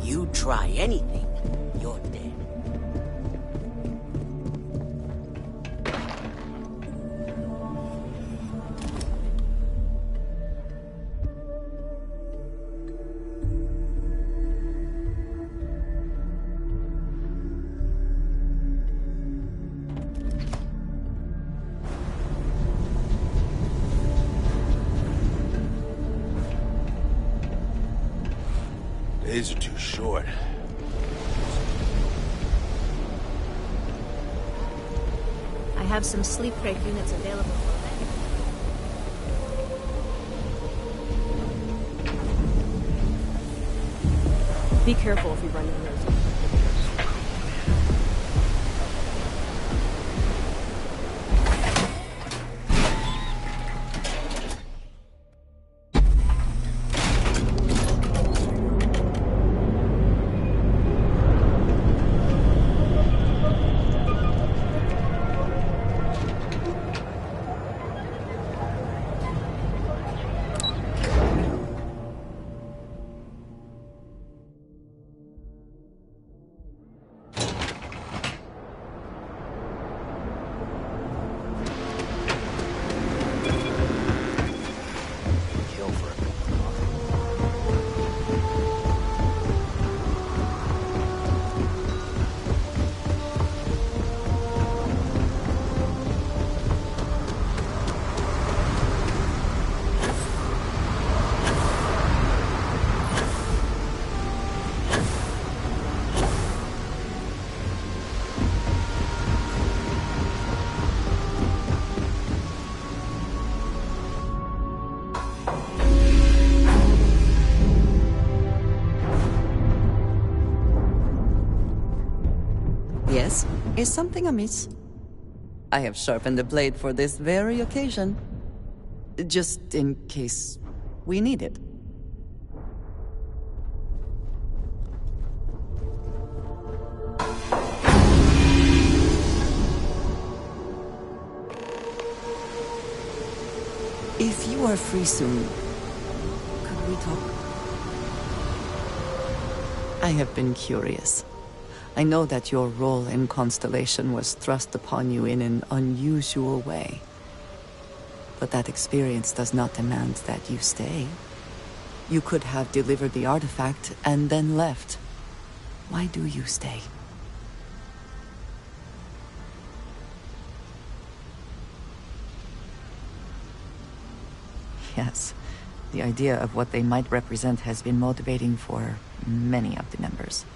W: You try anything, you're dead.
R: Days are too short.
J: I have some sleep crate units available for rent.
S: Be careful if you run into those.
A: Is something amiss? I have sharpened the blade for this very occasion. Just in case we need it. If you are free soon, could we talk? I have been curious. I know that your role in Constellation was thrust upon you in an unusual way. But that experience does not demand that you stay. You could have delivered the artifact and then left. Why do you stay? Yes, the idea of what they might represent has been motivating for many of the members.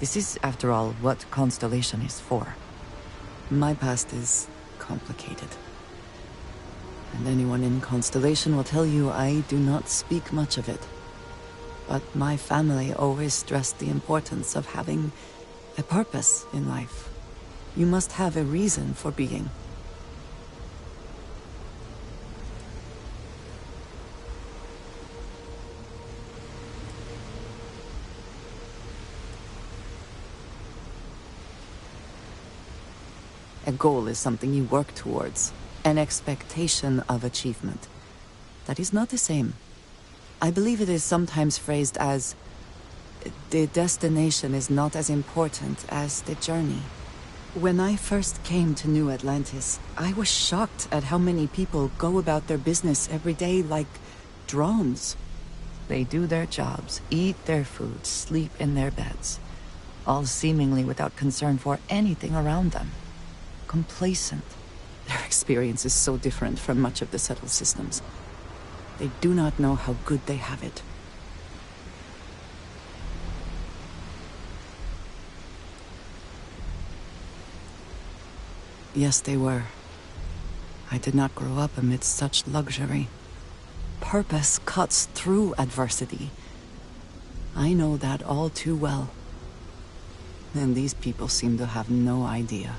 A: This is, after all, what Constellation is for. My past is complicated. And anyone in Constellation will tell you I do not speak much of it. But my family always stressed the importance of having a purpose in life. You must have a reason for being. A goal is something you work towards, an expectation of achievement. That is not the same. I believe it is sometimes phrased as, the destination is not as important as the journey. When I first came to New Atlantis, I was shocked at how many people go about their business every day like drones. They do their jobs, eat their food, sleep in their beds, all seemingly without concern for anything around them. Complacent. Their experience is so different from much of the settled systems. They do not know how good they have it. Yes, they were. I did not grow up amidst such luxury. Purpose cuts through adversity. I know that all too well. And these people seem to have no idea.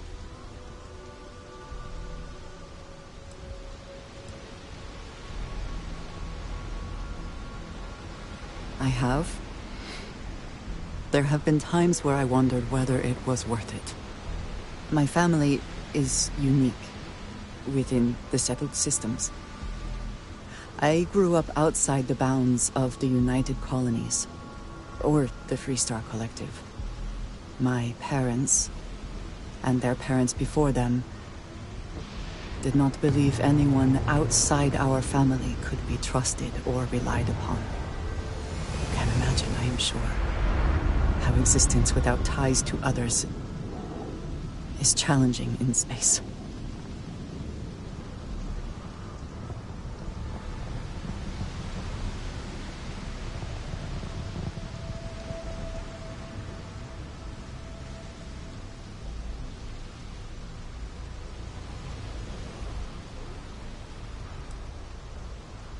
A: I have. There have been times where I wondered whether it was worth it. My family is unique within the settled systems. I grew up outside the bounds of the United Colonies, or the Freestar Collective. My parents, and their parents before them, did not believe anyone outside our family could be trusted or relied upon. You can imagine, I am sure, how existence without ties to others is challenging in space.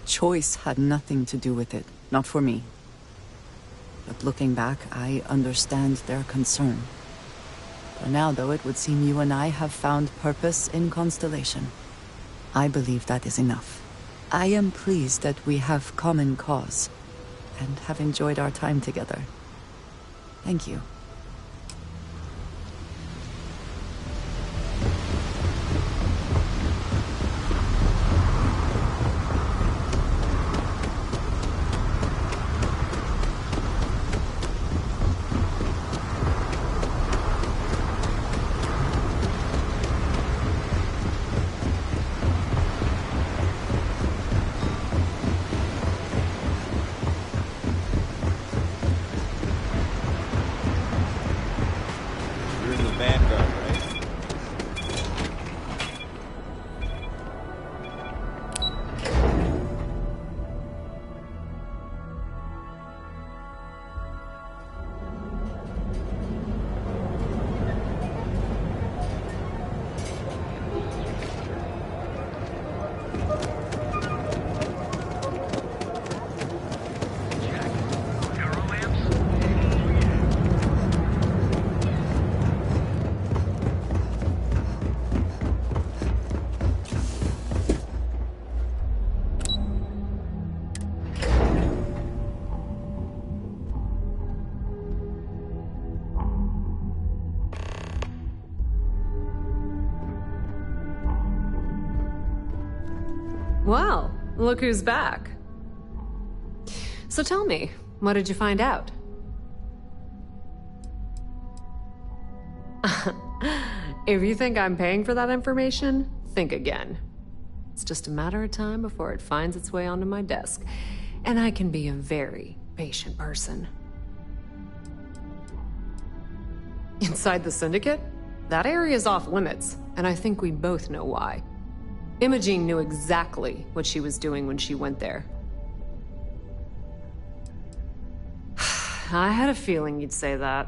A: Choice had nothing to do with it, not for me. But looking back, I understand their concern. For now, though, it would seem you and I have found purpose in Constellation. I believe that is enough. I am pleased that we have common cause, and have enjoyed our time together. Thank you.
O: Well, look who's back. So tell me, what did you find out? If you think I'm paying for that information, think again. It's just a matter of time before it finds its way onto my desk, and I can be a very patient person. Inside the Syndicate? That area is off limits, and I think we both know why. Imogene knew exactly what she was doing when she went there. I had a feeling you'd say that.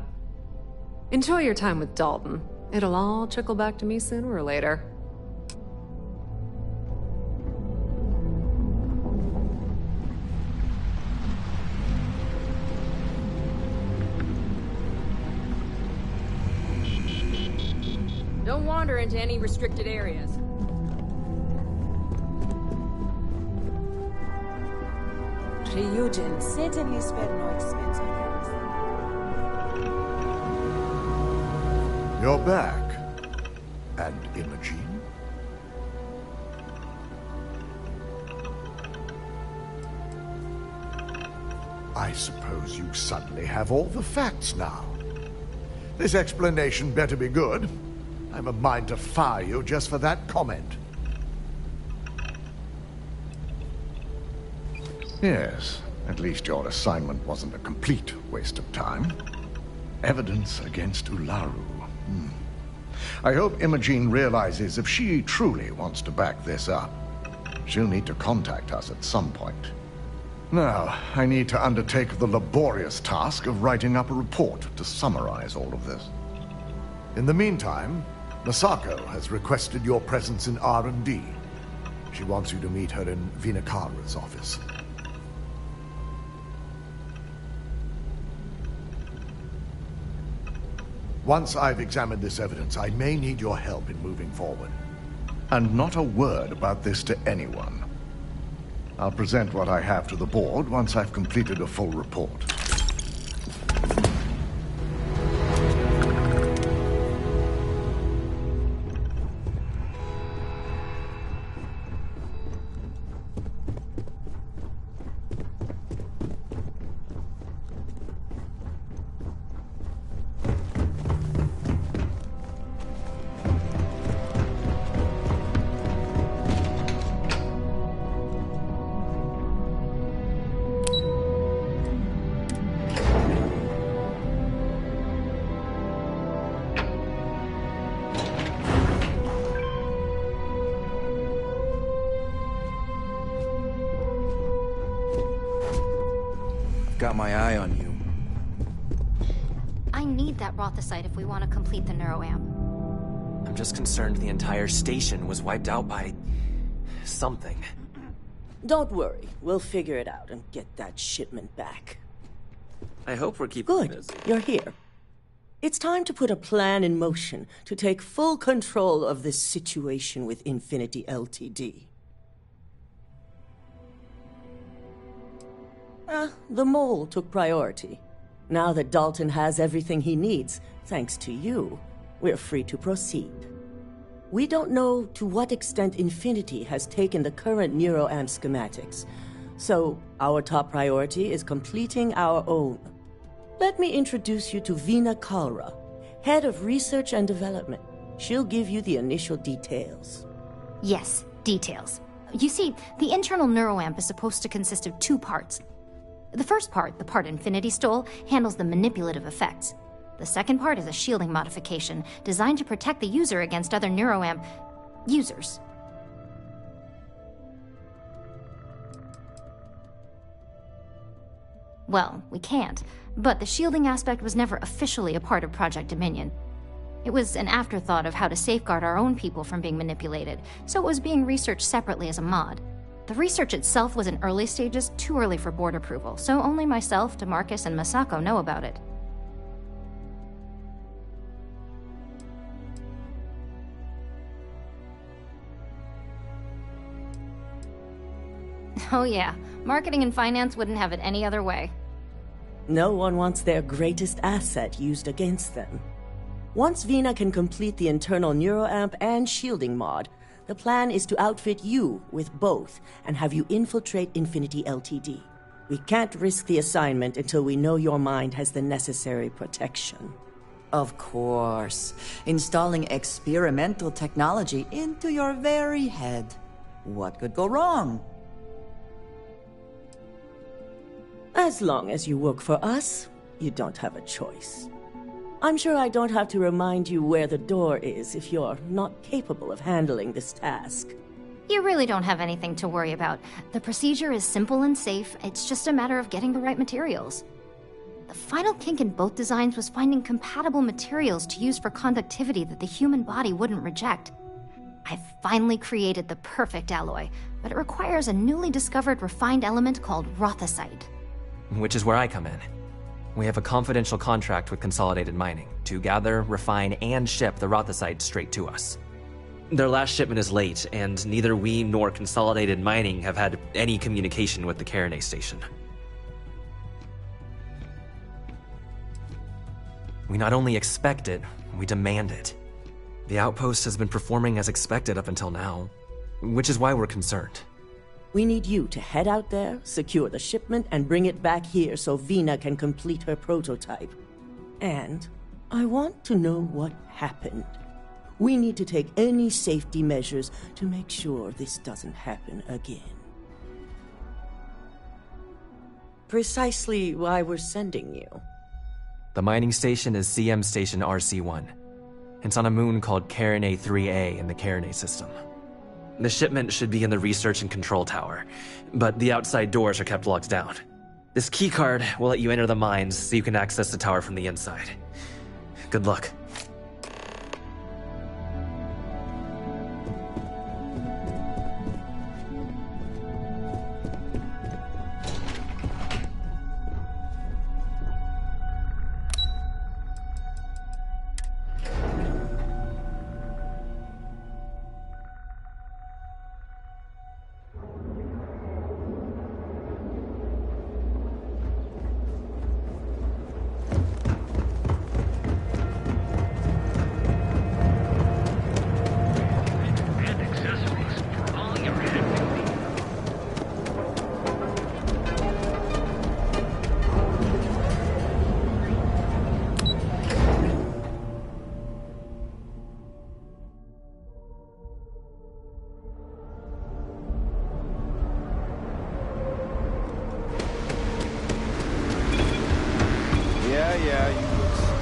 O: Enjoy your time with Dalton. It'll all trickle back to me sooner or later.
S: Don't wander into any restricted areas.
N: Ryujin certainly spared no expense on
D: You're back. And Imogene? I suppose you suddenly have all the facts now. This explanation better be good. I'm a mind to fire you just for that comment. Yes, at least your assignment wasn't a complete waste of time. Evidence against Ularu. I hope Imogene realizes if she truly wants to back this up, she'll need to contact us at some point. Now, I need to undertake the laborious task of writing up a report to summarize all of this. In the meantime, Masako has requested your presence in R&D. She wants you to meet her in Vinakara's office. Once I've examined this evidence, I may need your help in moving forward. And not a word about this to anyone. I'll present what I have to the board once I've completed a full report.
G: Got my eye on you.
T: I need that Rothicite if we want to complete the neuroamp.
U: I'm just concerned the entire station was wiped out by... something.
H: Don't worry. We'll figure it out and get that shipment back.
U: I hope we're keeping
H: busy.
U: Good.
H: You're here. It's time to put a plan in motion to take full control of this situation with Infinity Ltd. The mole took priority. Now that Dalton has everything he needs, thanks to you, we're free to proceed. We don't know to what extent Infinity has taken the current neuroamp schematics, so our top priority is completing our own. Let me introduce you to Vina Kalra, Head of Research and Development. She'll give you the initial details.
T: Yes, details. You see, the internal neuroamp is supposed to consist of two parts. The first part, the part Infinity stole, handles the manipulative effects. The second part is a shielding modification designed to protect the user against other neuroamp users. Well, we can't, but the shielding aspect was never officially a part of Project Dominion. It was an afterthought of how to safeguard our own people from being manipulated, so it was being researched separately as a mod. The research itself was in early stages, too early for board approval, so only myself, DeMarcus, and Masako know about it. Oh yeah, marketing and finance wouldn't have it any other way.
H: No one wants their greatest asset used against them. Once Vina can complete the internal neuroamp and shielding mod, The plan is to outfit you with both and have you infiltrate Infinity Ltd. We can't risk the assignment until we know your mind has the necessary protection.
A: Of course. Installing experimental technology into your very head. What could go wrong?
H: As long as you work for us, you don't have a choice. I'm sure I don't have to remind you where the door is if you're not capable of handling this task.
T: You really don't have anything to worry about. The procedure is simple and safe. It's just a matter of getting the right materials. The final kink in both designs was finding compatible materials to use for conductivity that the human body wouldn't reject. I've finally created the perfect alloy, but it requires a newly discovered refined element called rothosite.
U: Which is where I come in. We have a confidential contract with Consolidated Mining to gather, refine, and ship the rothosite straight to us. Their last shipment is late, and neither we nor Consolidated Mining have had any communication with the Carinae station. We not only expect it, we demand it. The outpost has been performing as expected up until now, which is why we're concerned.
H: We need you to head out there, secure the shipment, and bring it back here so Vina can complete her prototype. And I want to know what happened. We need to take any safety measures to make sure this doesn't happen again. Precisely why we're sending you.
U: The mining station is CM Station RC-1. It's on a moon called Carinae 3A in the Carinae system. The shipment should be in the research and control tower, but the outside doors are kept locked down. This keycard will let you enter the mines so you can access the tower from the inside. Good luck.
G: Yeah, you look strange.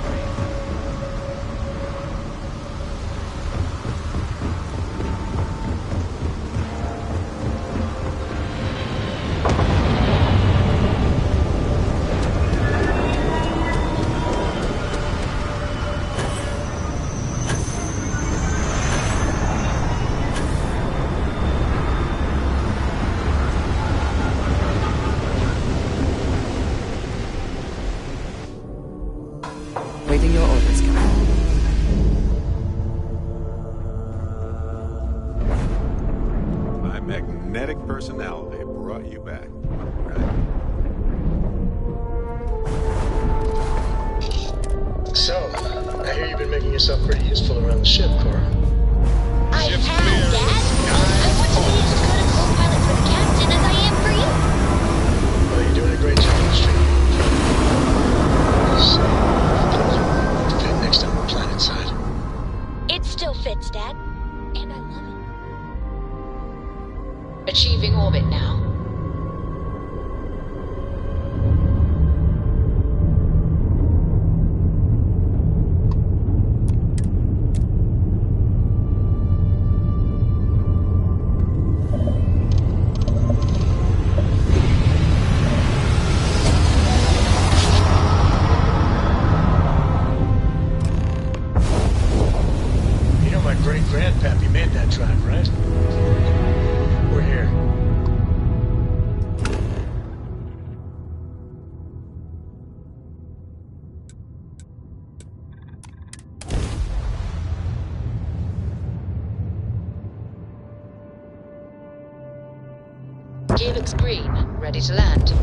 A: Waiting your orders, Captain.
K: My magnetic personality brought you back, right?
M: So, I hear you've been making yourself pretty useful around the ship, Cora.
L: I have, Dad. I want to be as good a co-pilot for the captain as I am for you.
M: Well, you're doing a great job on the stream. Fit next on the planet side.
L: It still fits, Dad. And I love it.
N: Achieving orbit now.
M: Great-grandpappy made that drive, right? We're here.
N: Gear looks green. Ready to land.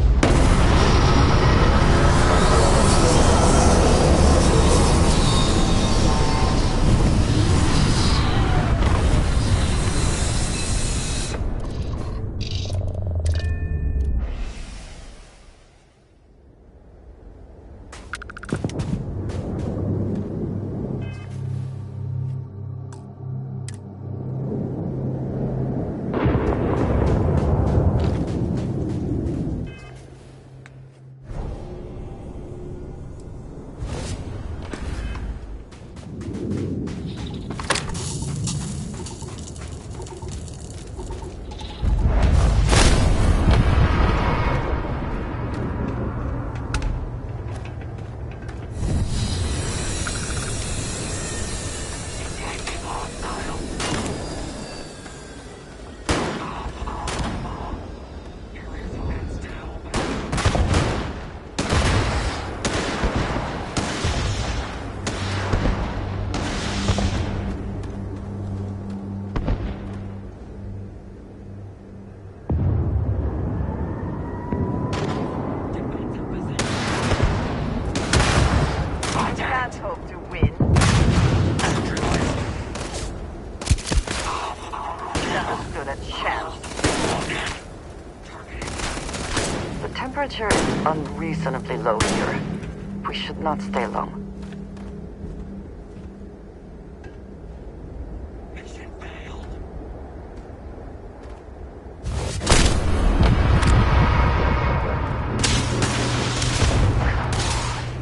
V: temperature is unreasonably low here. We should not stay long.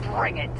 V: Bring it!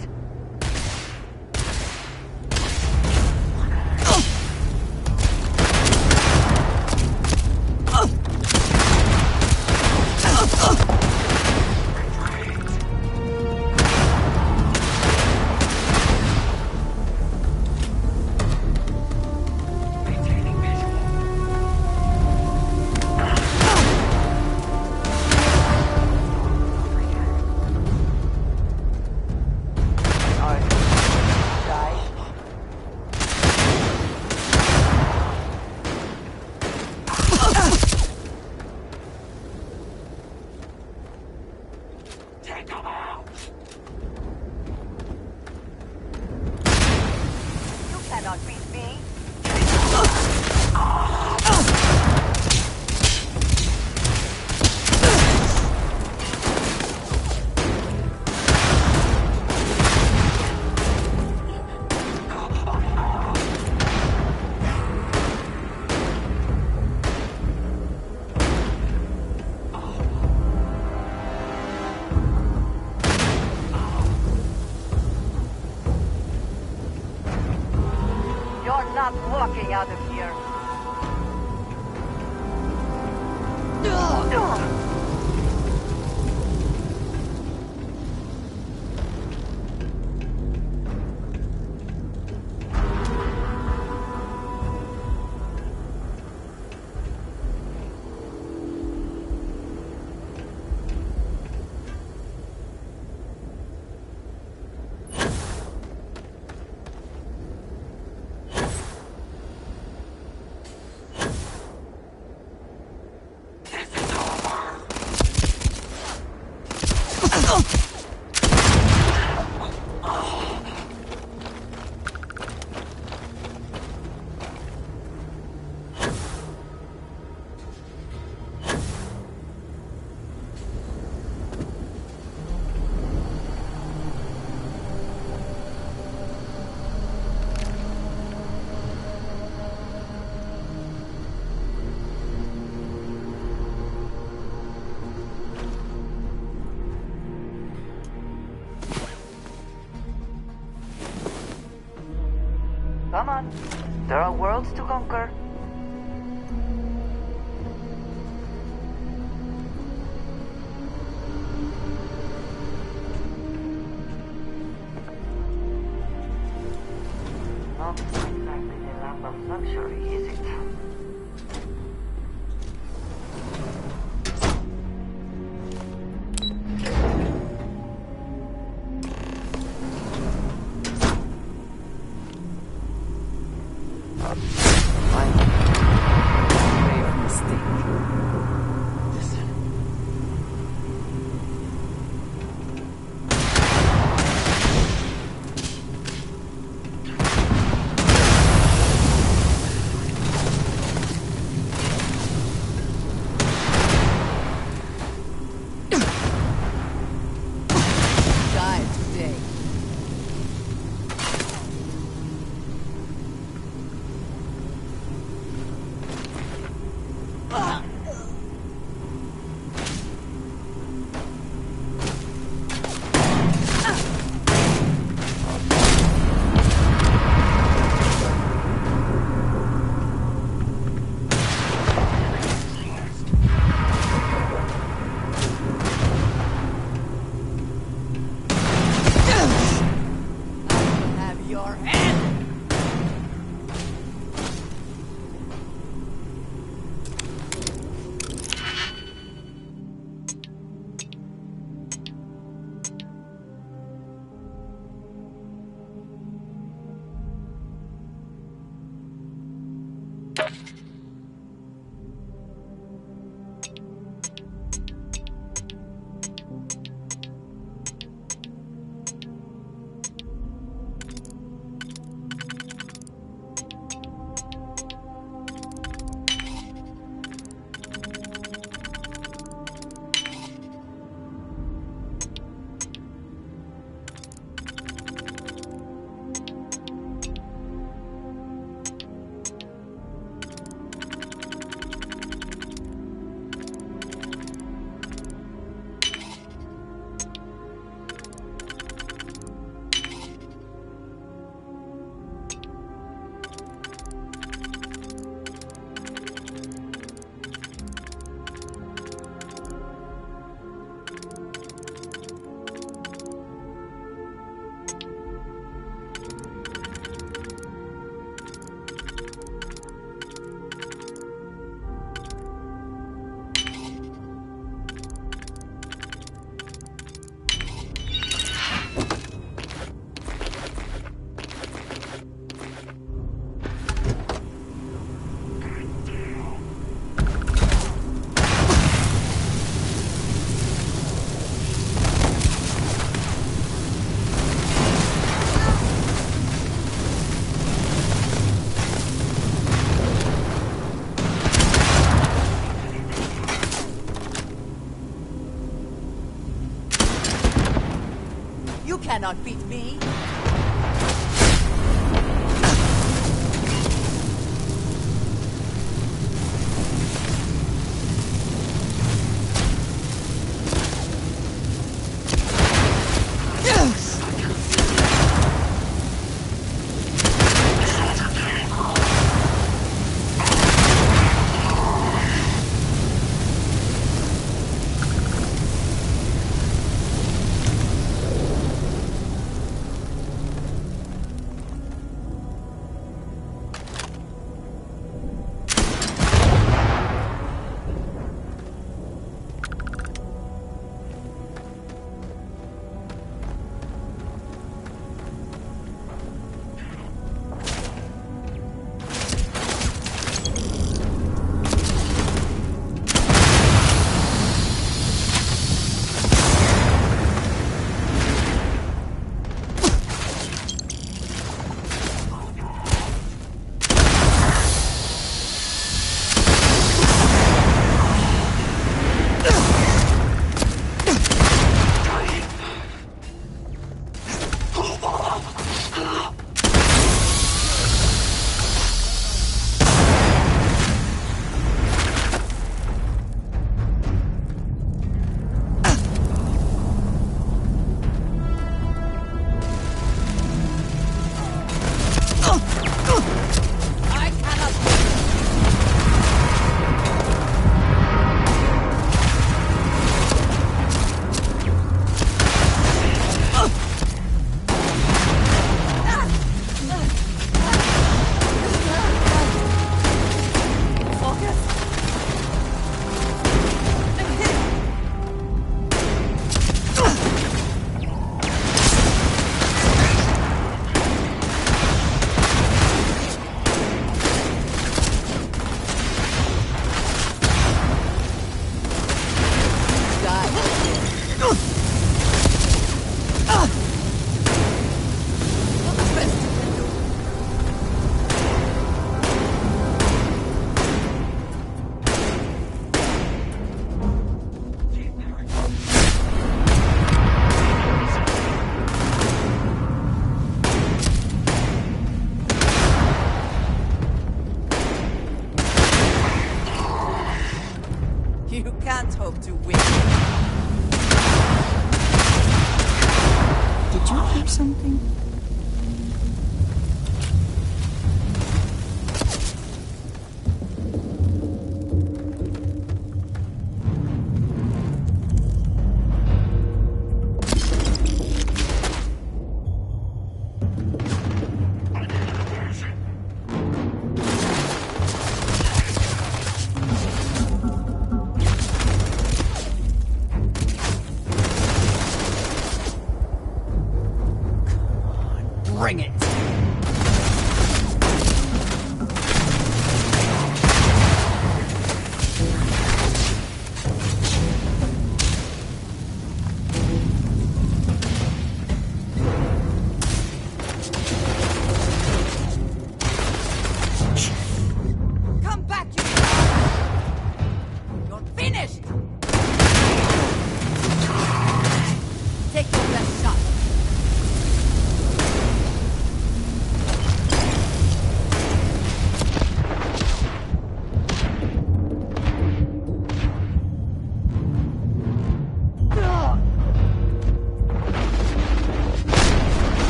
V: Not walking out of here. Come on. There are worlds to conquer. Not exactly the lamp of luxury, is it?
I: cannot beat me. You can't hope to win.
A: Did you hear something?
I: Bring it! Come back, you You're finished! Take your best shot.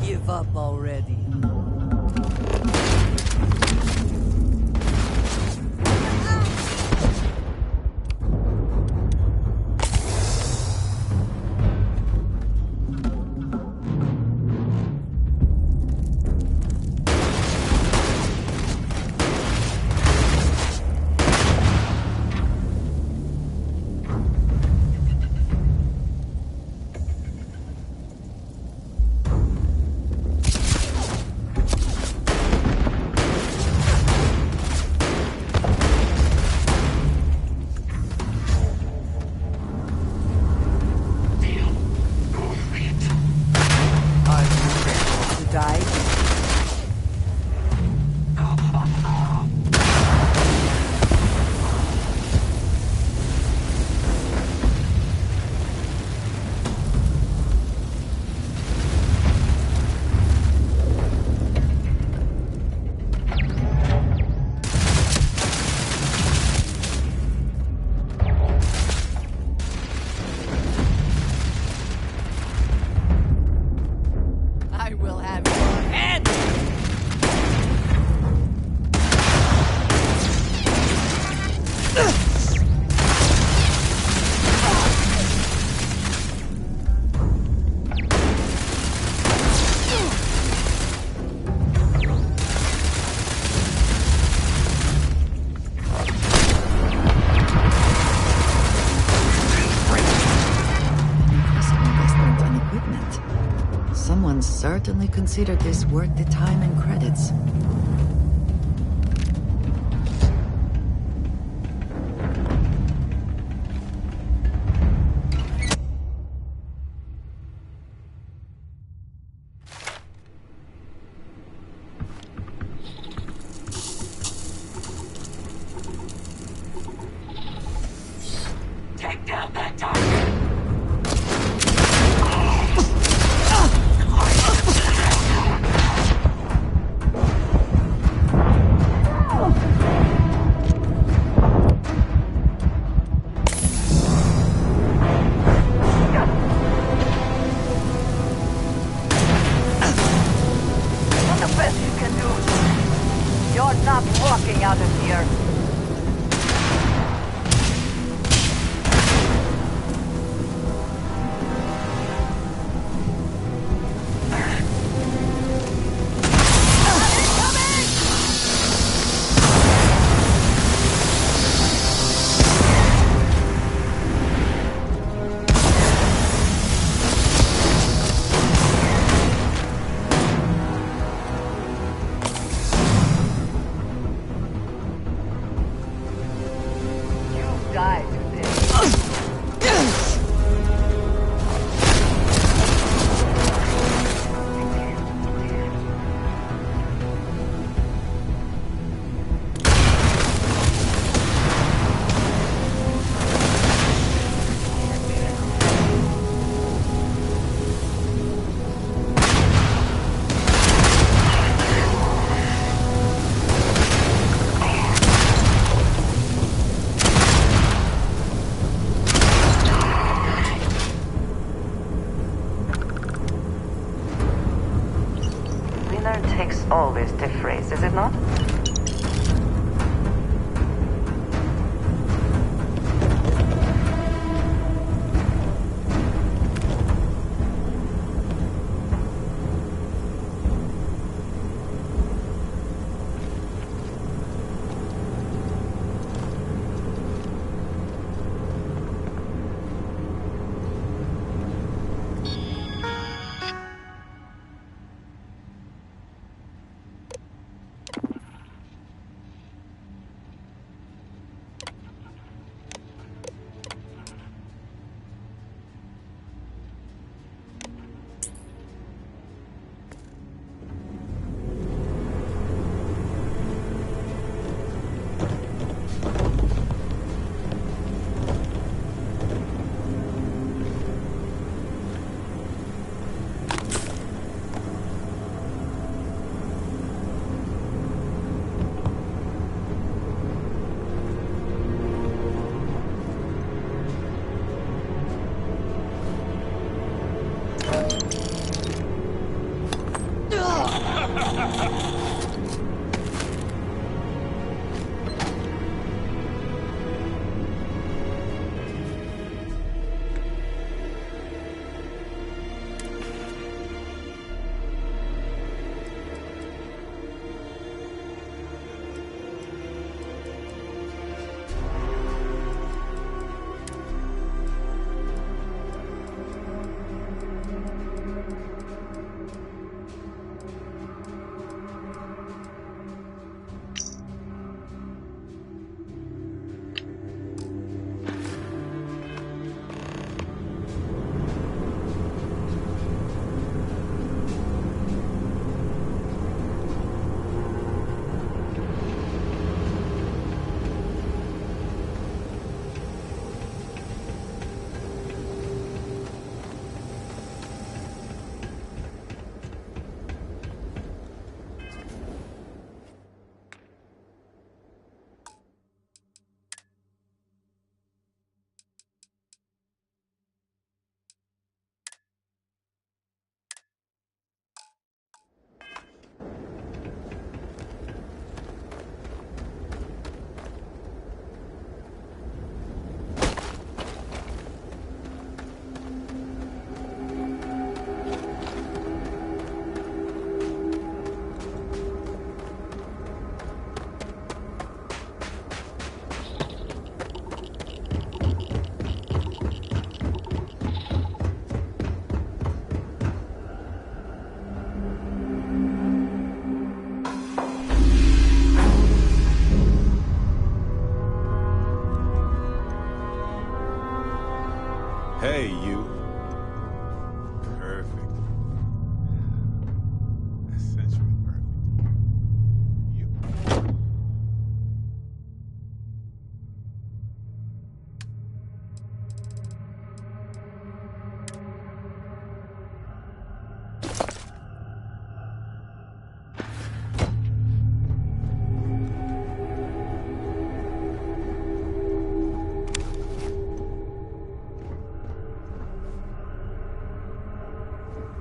I: Give up already.
A: Someone certainly considered this worth the time and credits.
V: Take down that target. Walking out of here. Always to phrase, is it not?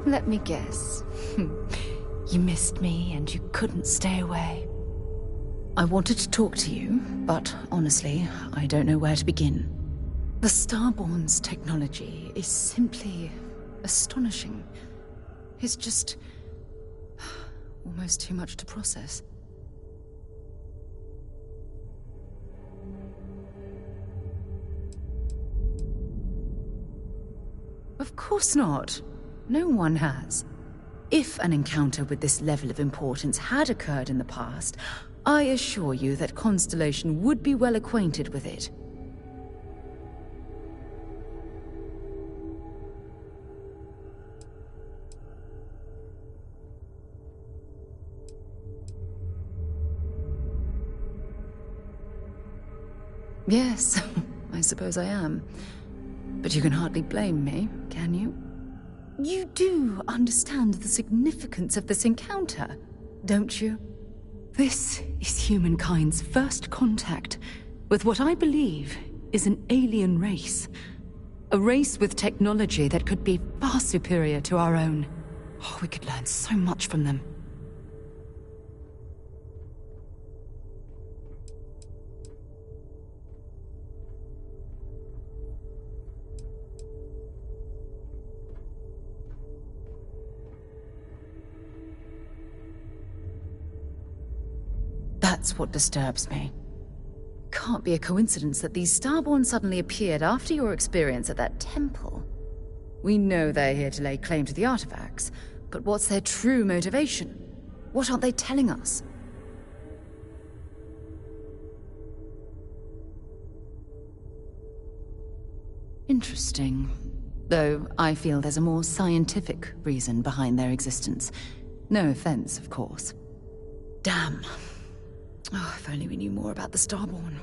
F: Let me guess. You missed me and you couldn't stay away. I wanted to talk to you, but honestly, I don't know where to begin. The Starborn's technology is simply astonishing. It's just almost too much to process. Of course not. No one has. If an encounter with this level of importance had occurred in the past, I assure you that Constellation would be well acquainted with it. Yes, I suppose I am. But you can hardly blame me, can you? You do understand the significance of this encounter, don't you? This is humankind's first contact with what I believe is an alien race. A race with technology that could be far superior to our own. Oh, we could learn so much from them. That's what disturbs me. Can't be a coincidence that these Starborn suddenly appeared after your experience at that temple. We know they're here to lay claim to the artifacts, but what's their true motivation? What aren't they telling us? Interesting. Though I feel there's a more scientific reason behind their existence. No offense, of course. Damn. Oh, if only we knew more about the Starborn.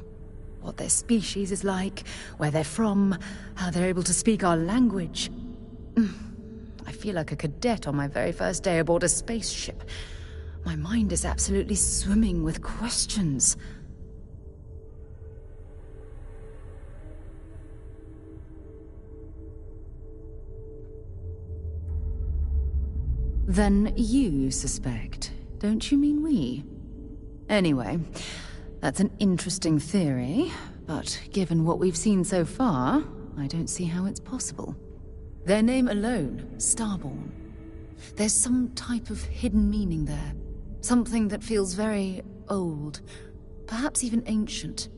F: What their species is like, where they're from, how they're able to speak our language. I feel like a cadet on my very first day aboard a spaceship. My mind is absolutely swimming with questions. Then you suspect, don't you mean we? Anyway, that's an interesting theory, but given what we've seen so far, I don't see how it's possible. Their name alone, Starborn. There's some type of hidden meaning there. Something that feels very old, perhaps even ancient.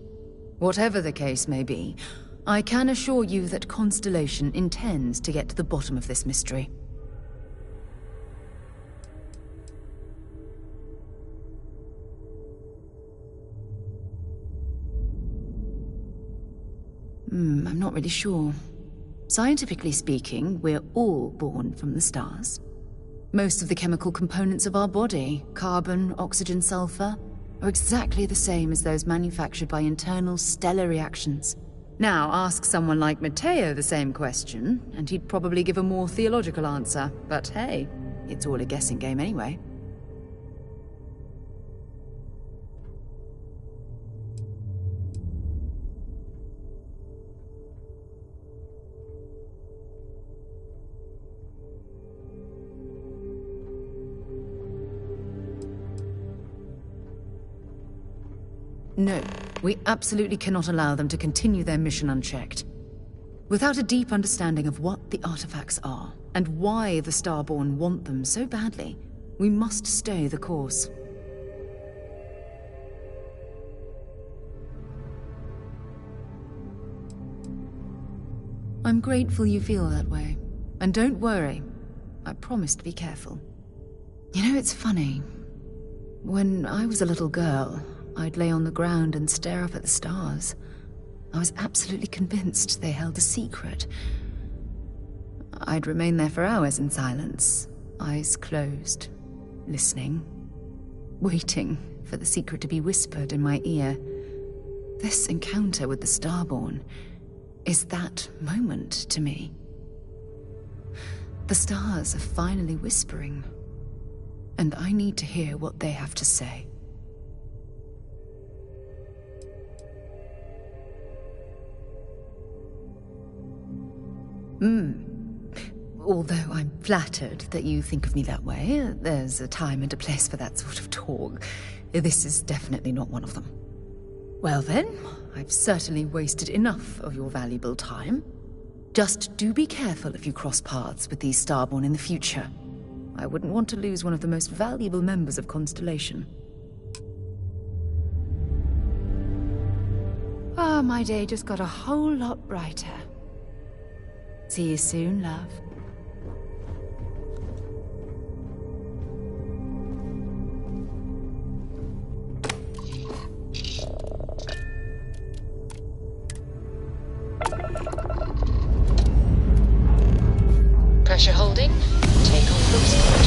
F: Whatever the case may be, I can assure you that Constellation intends to get to the bottom of this mystery. I'm not really sure. Scientifically speaking, we're all born from the stars. Most of the chemical components of our body, carbon, oxygen, sulfur, are exactly the same as those manufactured by internal stellar reactions. Now, ask someone like Matteo the same question, and he'd probably give a more theological answer. But hey, it's all a guessing game anyway. No, we absolutely cannot allow them to continue their mission unchecked. Without a deep understanding of what the artifacts are, and why the Starborn want them so badly, we must stay the course. I'm grateful you feel that way. And don't worry, I promise to be careful. You know, it's funny. When I was a little girl, I'd lay on the ground and stare up at the stars. I was absolutely convinced they held a secret. I'd remain there for hours in silence, eyes closed, listening, waiting for the secret to be whispered in my ear. This encounter with the Starborn is that moment to me. The stars are finally whispering, and I need to hear what they have to say. Although I'm flattered that you think of me that way, there's a time and a place for that sort of talk. This is definitely not one of them. Well then, I've certainly wasted enough of your valuable time. Just do be careful if you cross paths with these Starborn in the future. I wouldn't want to lose one of the most valuable members of Constellation. Ah, my day just got a whole lot brighter. See you soon, love.
L: Pressure holding. Take off from spot.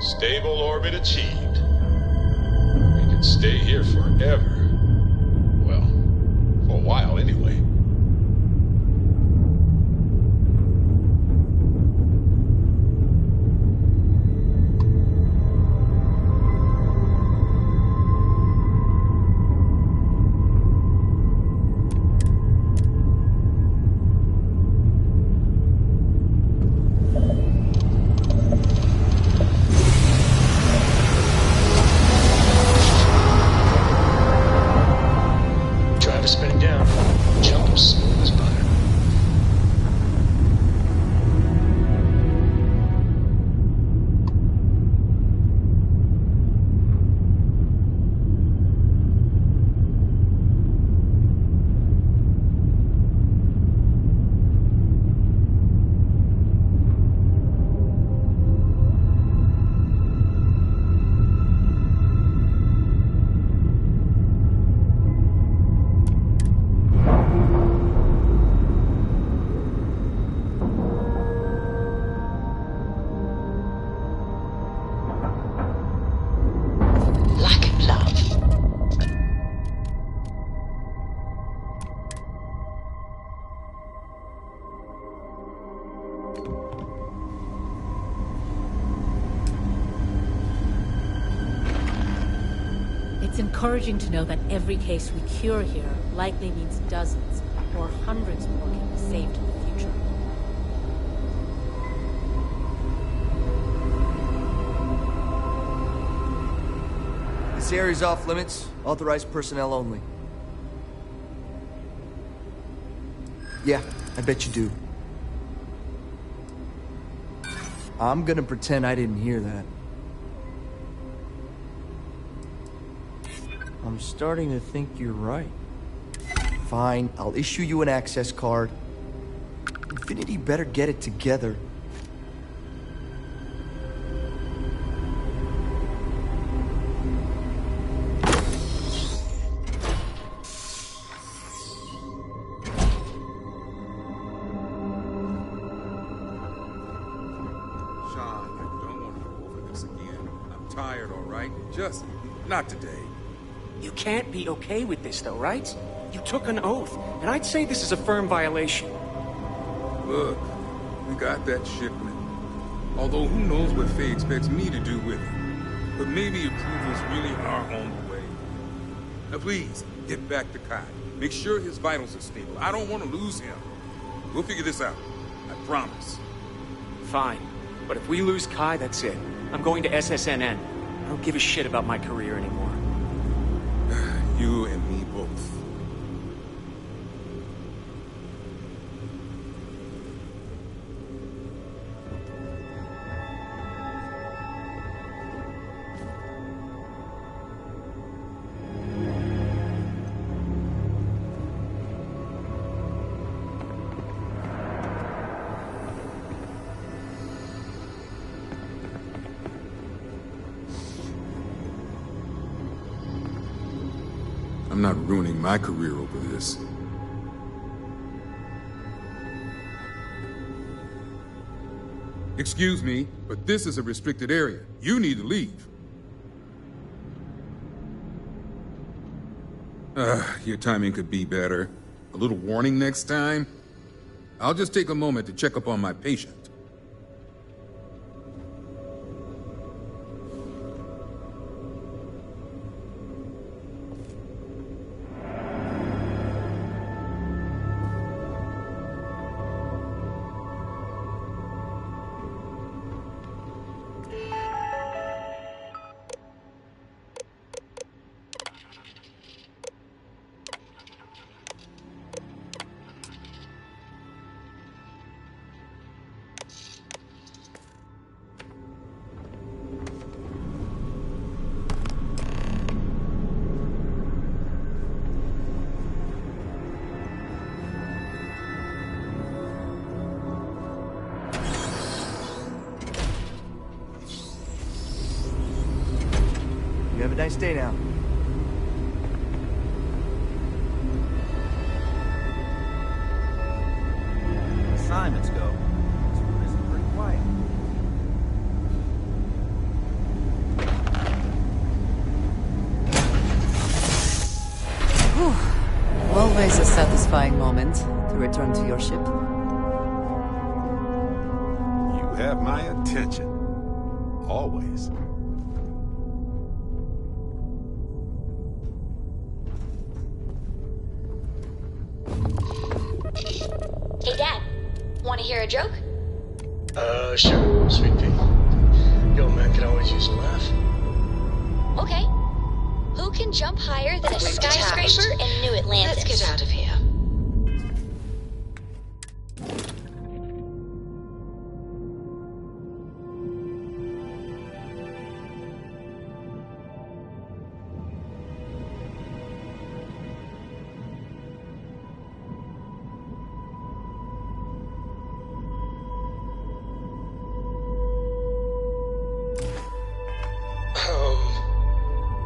K: Stable orbit achieved. We can stay here forever. Well, for a while anyway.
E: It's encouraging to know that every case we cure here likely means dozens or hundreds more can be saved in the future.
P: This area's off limits. Authorized personnel only. Yeah, I bet you do. I'm gonna pretend I didn't hear that. I'm starting to think you're right. Fine, I'll issue you an access card. Infinity better get it together.
Q: Sean, I don't want to go over this again. I'm tired, all right? Just not today.
X: You can't be okay with this, though, right? You took an oath, and I'd say this is a firm violation.
Q: Look, we got that shipment. Although who knows what Faye expects me to do with it. But maybe approvals really are on the way. Now please, get back to Kai. Make sure his vitals are stable. I don't want to lose him. We'll figure this out. I promise.
X: Fine. But if we lose Kai, that's it. I'm going to SSNN. I don't give a shit about my career anymore.
Q: You and me both. I'm not ruining my career over this. Excuse me, but this is a restricted area. You need to leave. Your timing could be better. A little warning next time? I'll just take a moment to check up on my patient.
P: have a nice day now.
B: Assignments go. This one isn't pretty quiet.
A: Whew. Always a satisfying moment to return to your ship.
Q: You have my attention. Always.
L: Hey, Dad. Want to hear a joke?
M: Sure, sweet pea. Yo, man, can always use a laugh.
L: Okay. Who can jump higher than a skyscraper in New Atlantis?
I: Let's get out of here.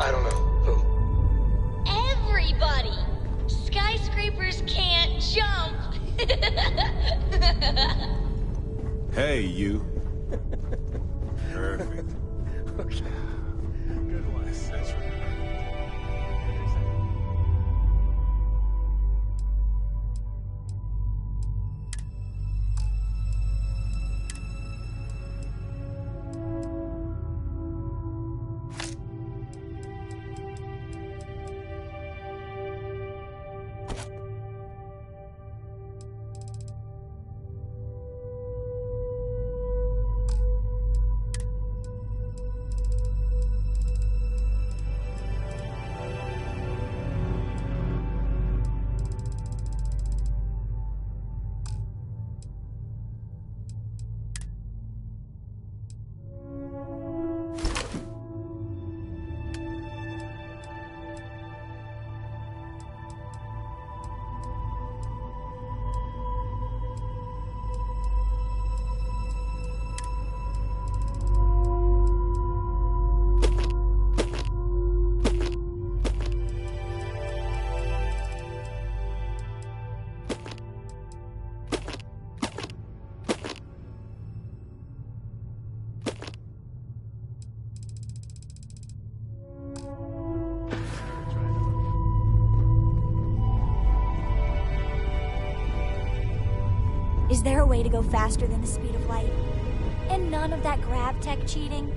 M: I don't know. Who?
L: Everybody! Skyscrapers can't jump!
Q: Hey, you. Perfect.
M: Okay. Good one. That's right.
C: Is there a way to go faster than the speed of light? And none of that grav tech cheating?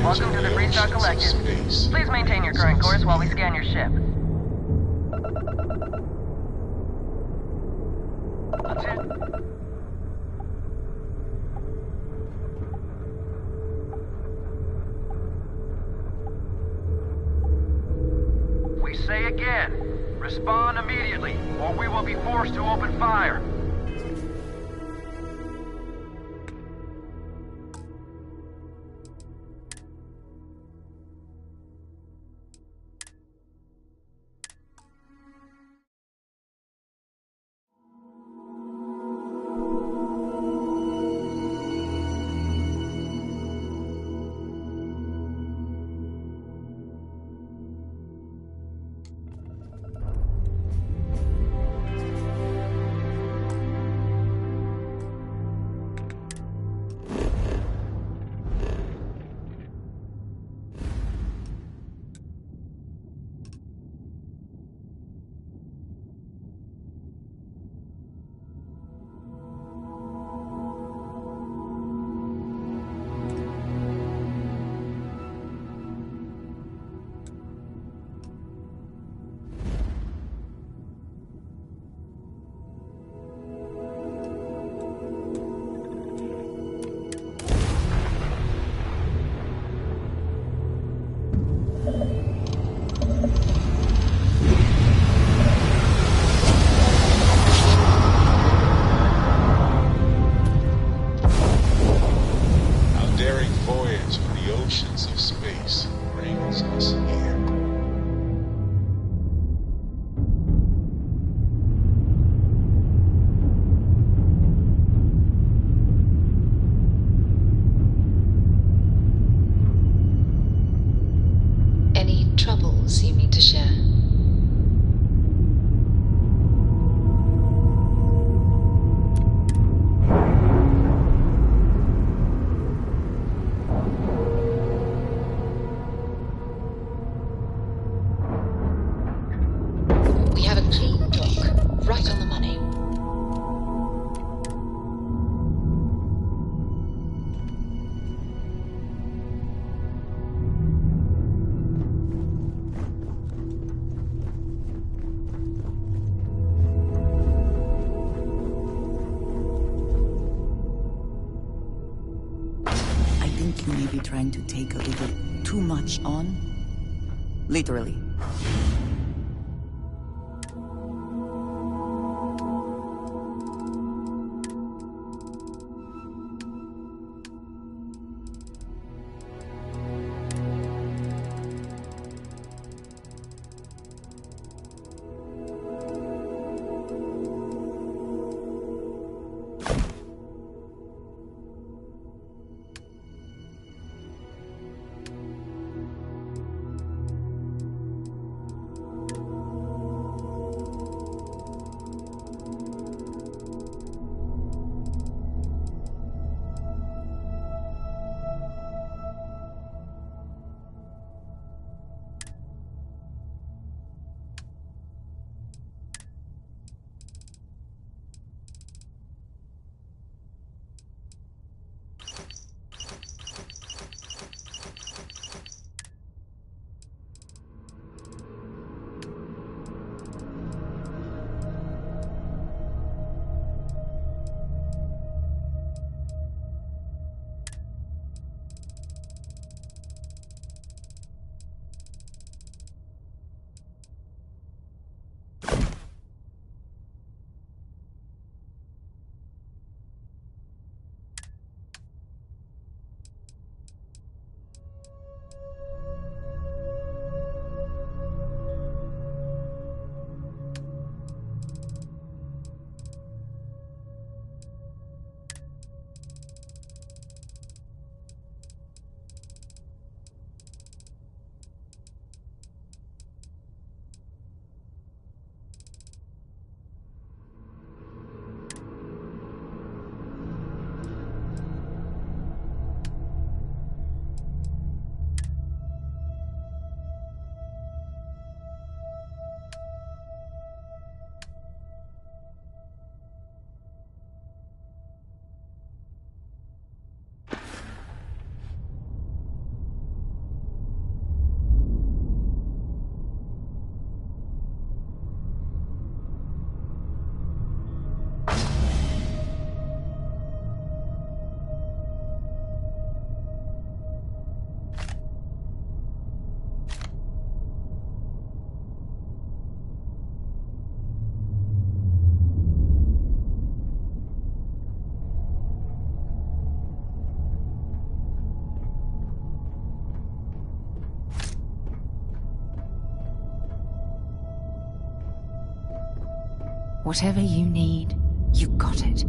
R: Welcome to the Freestar Collective. Please maintain your current course while we scan your ship. That's it. We say again, respond immediately, or we will be forced to open fire.
A: like you may be trying to take a little too much on. Literally.
F: Whatever you need, you got it.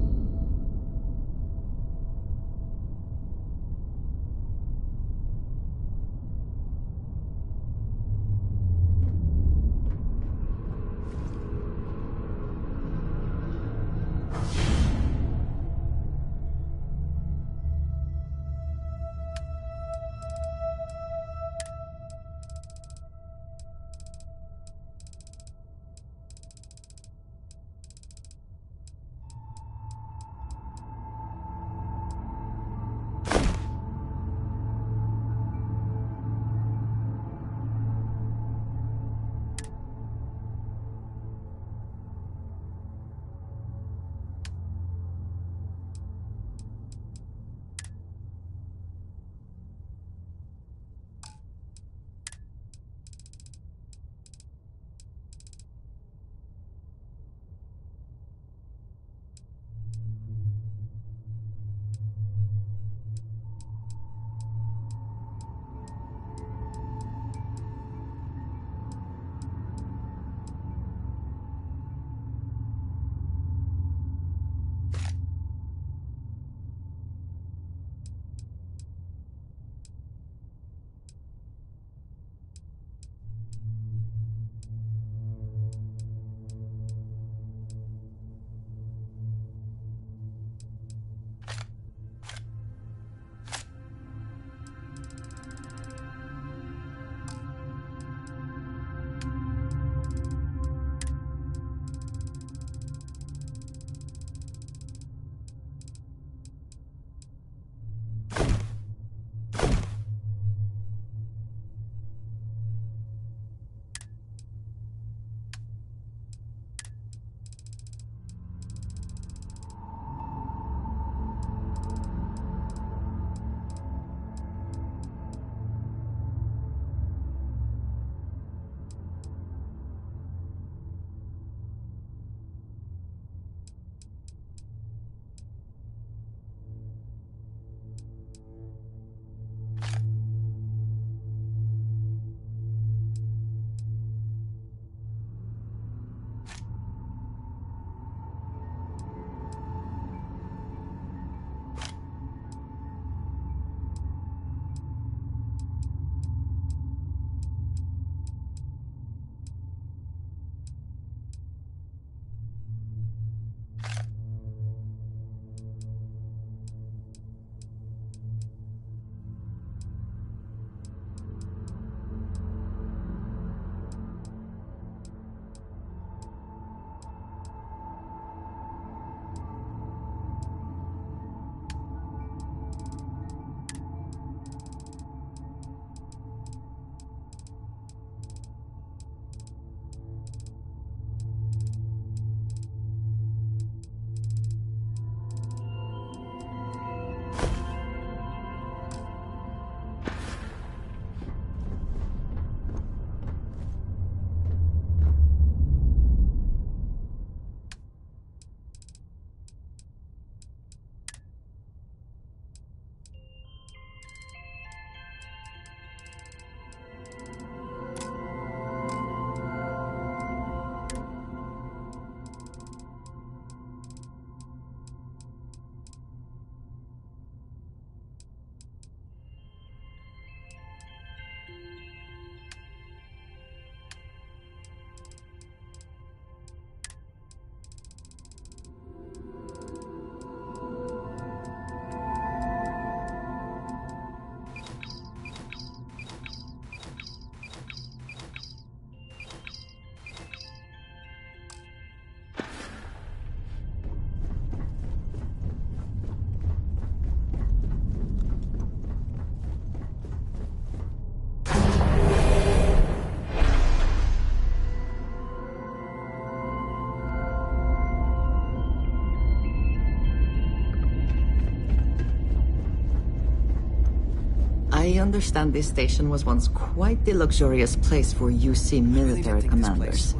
V: I understand this station was once quite the luxurious place for UC military commanders.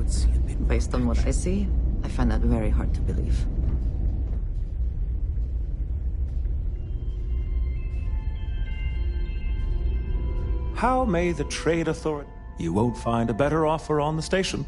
V: Based on what I see, I find that very hard to believe.
J: How may the trade authority... You won't find a better offer on the station.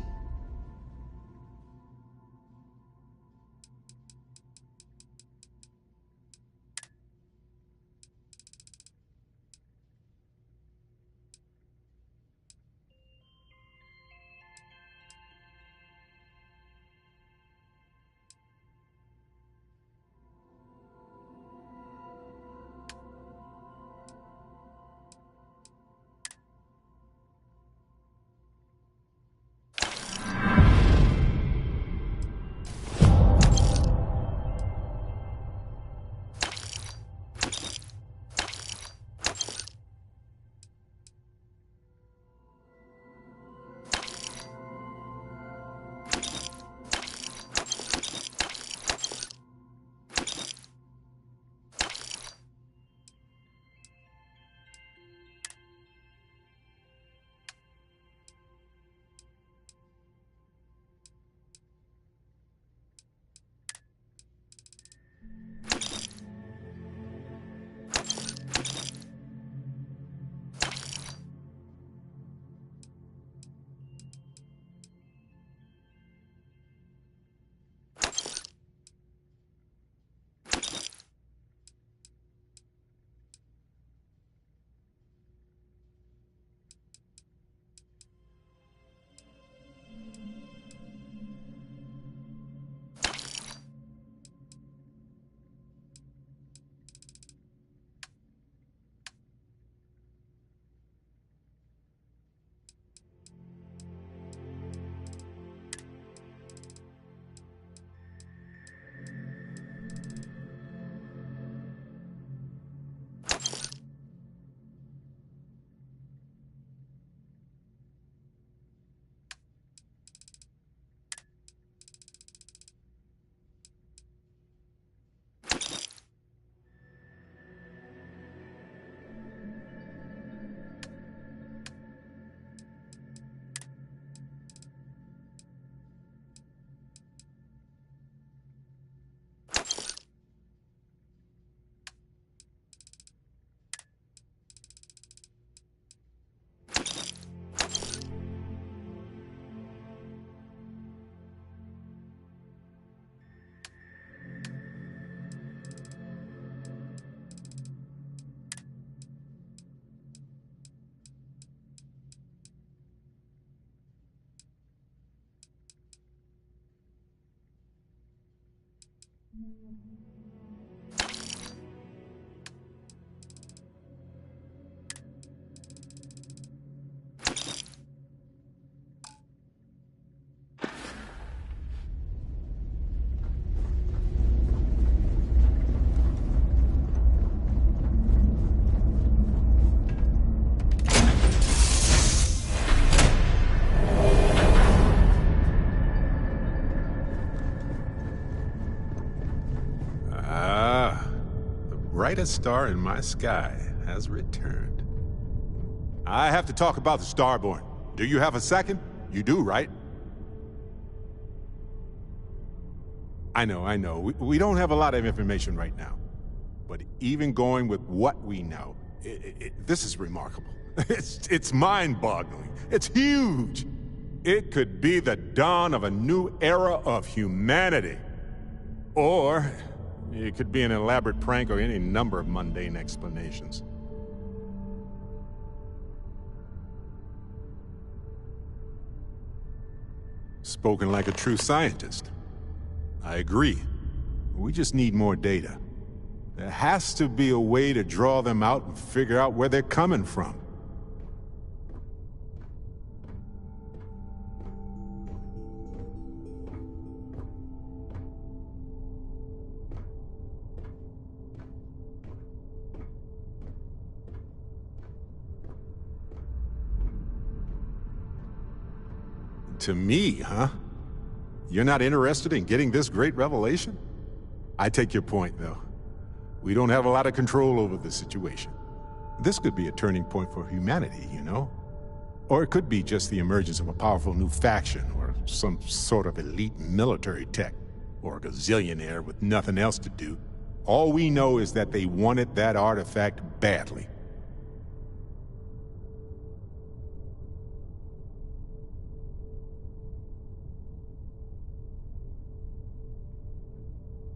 O: brightest star in my sky has returned. I have to talk about the Starborn. Do you have a second? You do, right? I know. We don't have a lot of information right now. But even going with what we know, this is remarkable. It's mind-boggling. It's huge. It could be the dawn of a new era of humanity. Or it could be an elaborate prank or any number of mundane explanations. Spoken like a true scientist. I agree. We just need more data. There has to be a way to draw them out and figure out where they're coming from. To me, huh? You're not interested in getting this great revelation? I take your point, though. We don't have a lot of control over the situation. This could be a turning point for humanity, you know? Or it could be just the emergence of a powerful new faction, or some sort of elite military tech, or a gazillionaire with nothing else to do. All we know is that they wanted that artifact badly.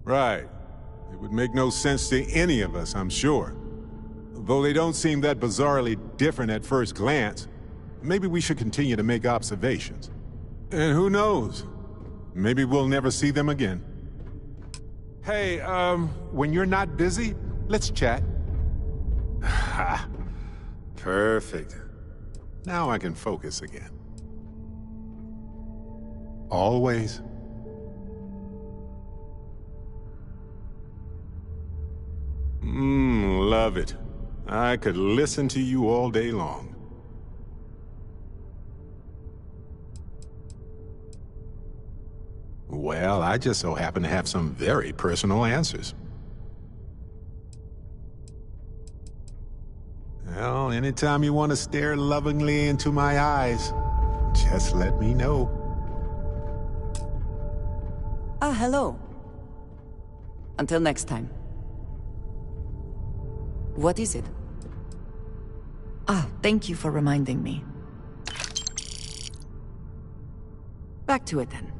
O: Right. It would make no sense to any of us, I'm sure. Though they don't seem that bizarrely different at first glance, maybe we should continue to make observations. And who knows? Maybe we'll never see them again. Hey, when you're not busy, let's chat. Ha! Perfect. Now I can focus again. Always. Love it. I could listen to you all day long. Well, I just so happen to have some very personal answers. Well, anytime you want to stare lovingly into my eyes, just let me know.
A: Ah, hello. Until next time. What is it? Ah, thank you for reminding me. Back to it then.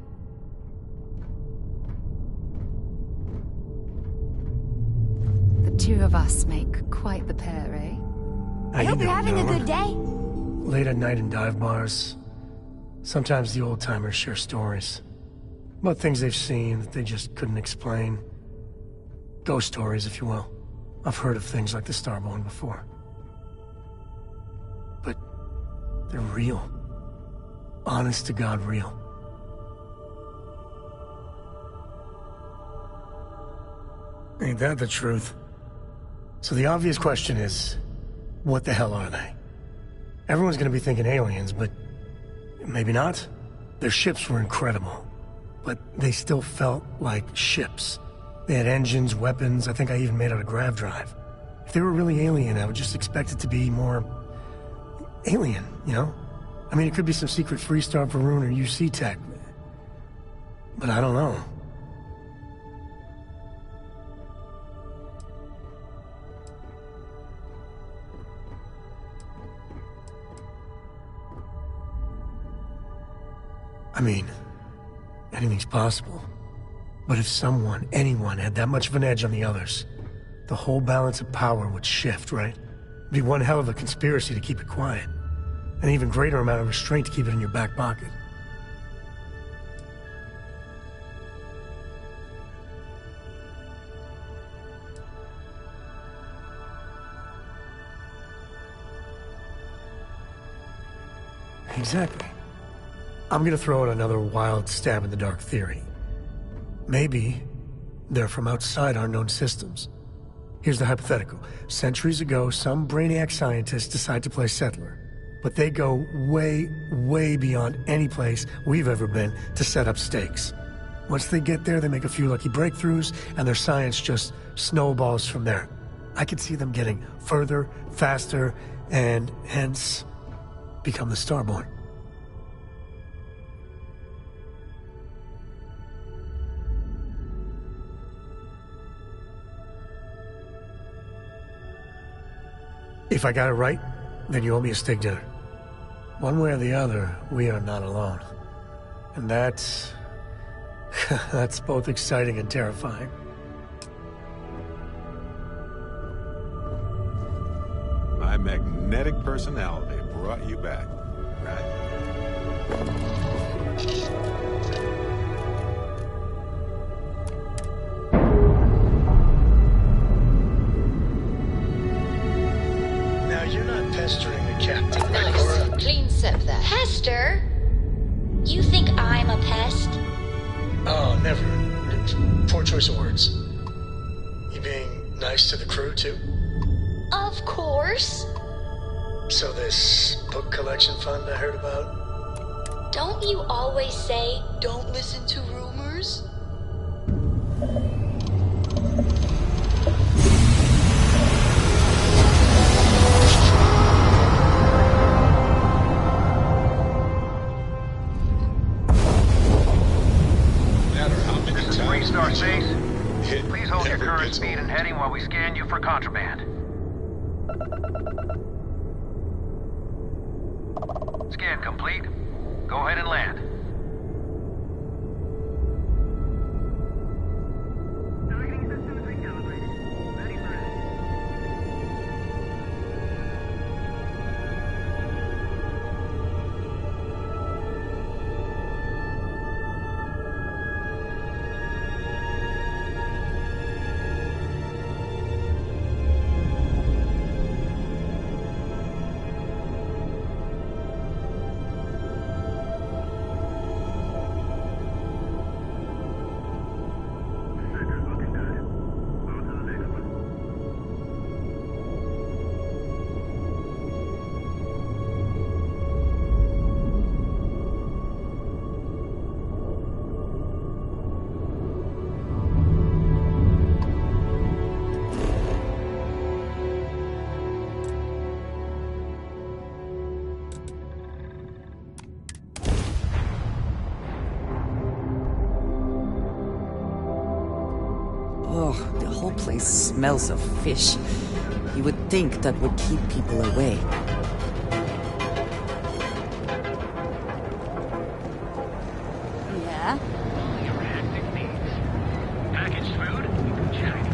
F: The two of us make quite the pair, eh?
C: I hope you're having a good day.
D: Late at night in dive bars, sometimes the old-timers share stories about things they've seen that they just couldn't explain. Ghost stories, if you will. I've heard of things like the Starborn before. But they're real. Honest to God real. Ain't that the truth? So the obvious question is, what the hell are they? Everyone's gonna be thinking aliens, but maybe not. Their ships were incredible, but they still felt like ships. They had engines, weapons, I think I even made out a grav drive. If they were really alien, I would just expect it to be more alien, you know? I mean, it could be some secret Freestar Varun or UC tech, but I don't know. I mean, anything's possible. But if someone, anyone, had that much of an edge on the others, the whole balance of power would shift, right? It'd be one hell of a conspiracy to keep it quiet. An even greater amount of restraint to keep it in your back pocket. Exactly. I'm gonna throw out another wild stab in the dark theory. Maybe they're from outside our known systems. Here's the hypothetical. Centuries ago, some brainiac scientists decide to play settler. But they go way, way beyond any place we've ever been to set up stakes. Once they get there, they make a few lucky breakthroughs, and their science just snowballs from there. I could see them getting further, faster, and hence become the Starborn. If I got it right, then you owe me a steak dinner. One way or the other, we are not alone. And that's... that's both exciting and terrifying.
O: My magnetic personality brought you back, right?
D: You're not pestering the captain, right,
L: Nice.
D: Cora?
L: Clean sip there. Pester? You think I'm a pest?
D: Oh, never. Poor choice of words. You being nice to the crew, too?
L: Of course.
D: So this book collection fund I heard about?
L: Don't you always say, don't listen to rumors?
R: scan you for contraband. Scan complete. Go ahead and land.
A: Oh, the whole place smells of fish. You would think that would keep people away.
C: Yeah?
R: Your hectic needs. Packaged food? Check.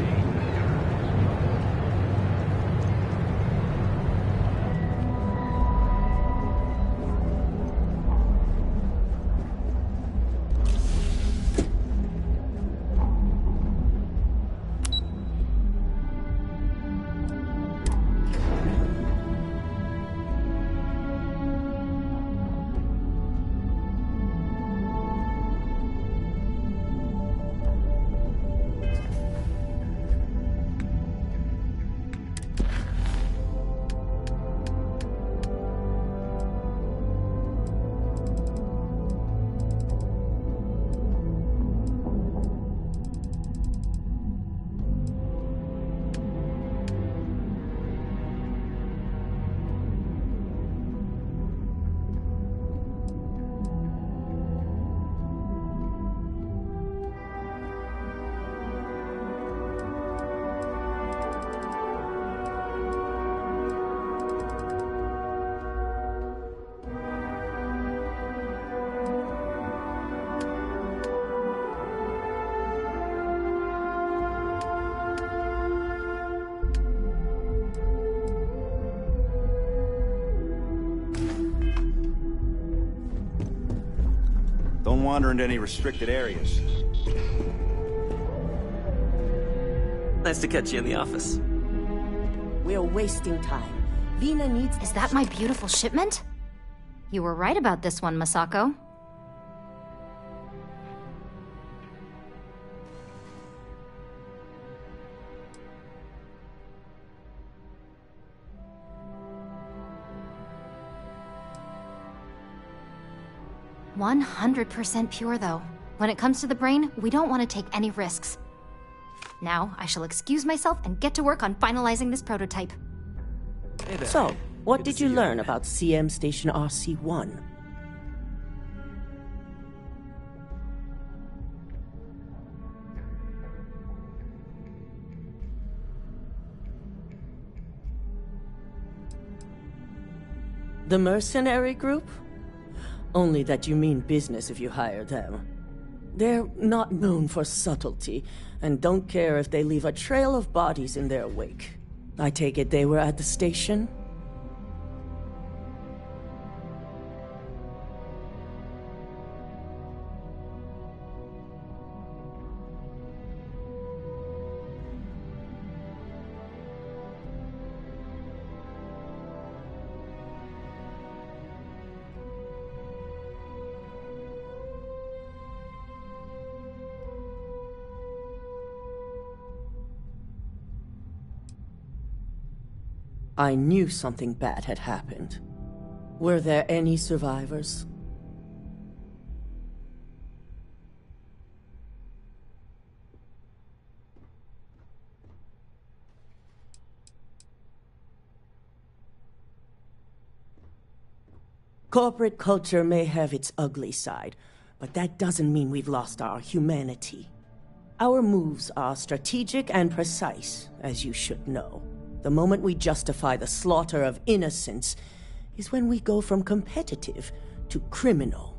G: Don't wander into any restricted areas.
U: Nice to catch you in the office.
H: We're wasting time. Vina needs...
S: Is that my beautiful shipment? You were right about this one, Masako. "100% pure, though. When it comes to the brain, we don't want to take any risks. Now, I shall excuse myself and get to work on finalizing this prototype."
H: So, what did you learn about CM Station RC-1? The mercenary group? Only that you mean business if you hire them. They're not known for subtlety, and don't care if they leave a trail of bodies in their wake. I take it they were at the station? I knew something bad had happened. Were there any survivors? Corporate culture may have its ugly side, but that doesn't mean we've lost our humanity. Our moves are strategic and precise, as you should know. The moment we justify the slaughter of innocents is when we go from competitive to criminal.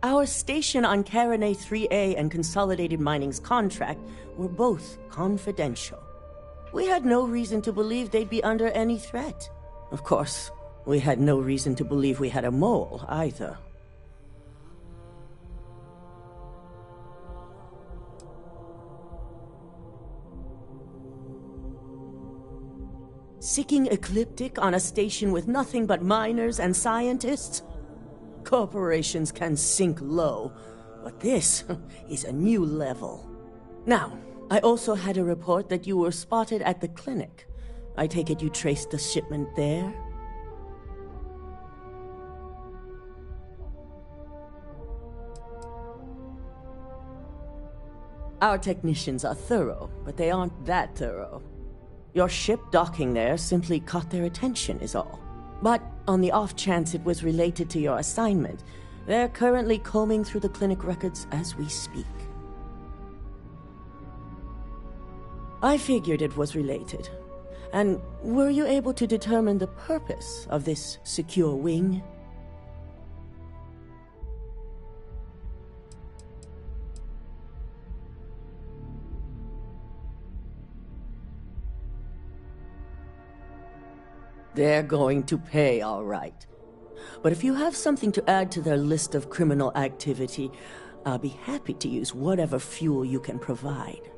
H: Our station on Carinae 3A and Consolidated Mining's contract were both confidential. We had no reason to believe they'd be under any threat. Of course, we had no reason to believe we had a mole, either. Seeking Ecliptic on a station with nothing but miners and scientists? Corporations can sink low, but this is a new level. Now, I also had a report that you were spotted at the clinic. I take it you traced the shipment there? Our technicians are thorough, but they aren't that thorough. Your ship docking there simply caught their attention is all. But on the off chance it was related to your assignment, they're currently combing through the clinic records as we speak. I figured it was related. And were you able to determine the purpose of this secure wing? They're going to pay, all right. But if you have something to add to their list of criminal activity, I'll be happy to use whatever fuel you can provide.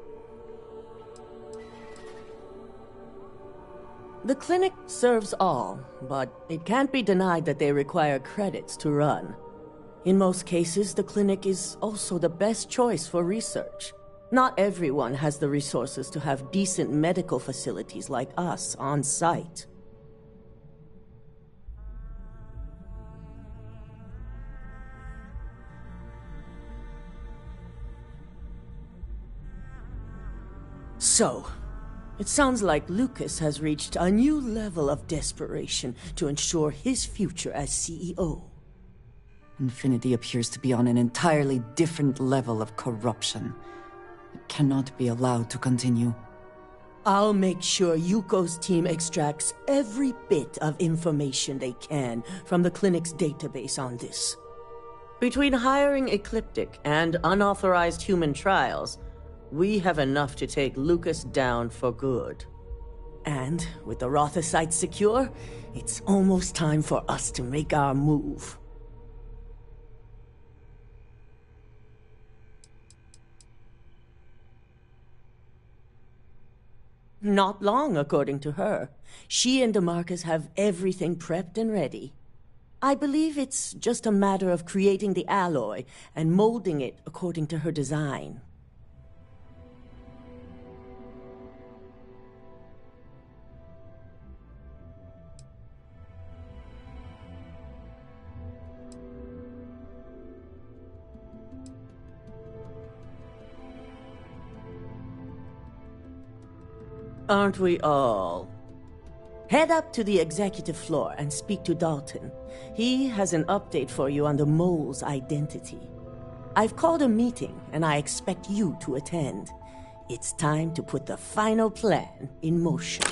H: The clinic serves all, but it can't be denied that they require credits to run. In most cases, the clinic is also the best choice for research. Not everyone has the resources to have decent medical facilities like us on site. So, it sounds like Lucas has reached a new level of desperation to ensure his future as CEO.
A: Infinity appears to be on an entirely different level of corruption. It cannot be allowed to continue.
H: I'll make sure Yuko's team extracts every bit of information they can from the clinic's database on this. Between hiring Ecliptic and unauthorized human trials, we have enough to take Lucas down for good. And with the Rothosite secure, it's almost time for us to make our move. Not long, according to her. She and DeMarcus have everything prepped and ready. I believe it's just a matter of creating the alloy and molding it according to her design. Aren't we all? Head up to the executive floor and speak to Dalton. He has an update for you on the mole's identity. I've called a meeting, and I expect you to attend. It's time to put the final plan in motion.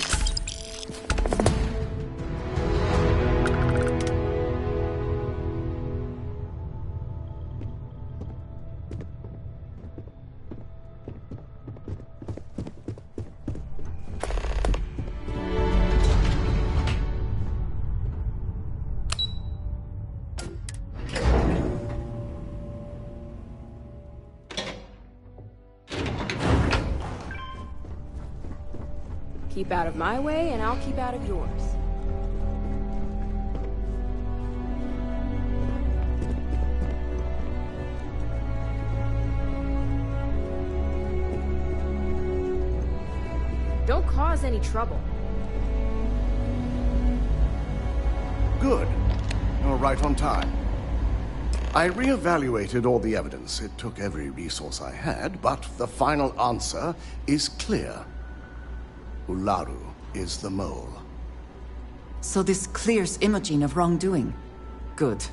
K: Keep out of my way, and I'll keep out of yours. Don't cause any trouble.
N: Good. You're right on time.
E: I reevaluated all the evidence. It took every resource I had, but the final answer is clear. Ularu is the mole.
A: So this clears Imogen of wrongdoing. Good.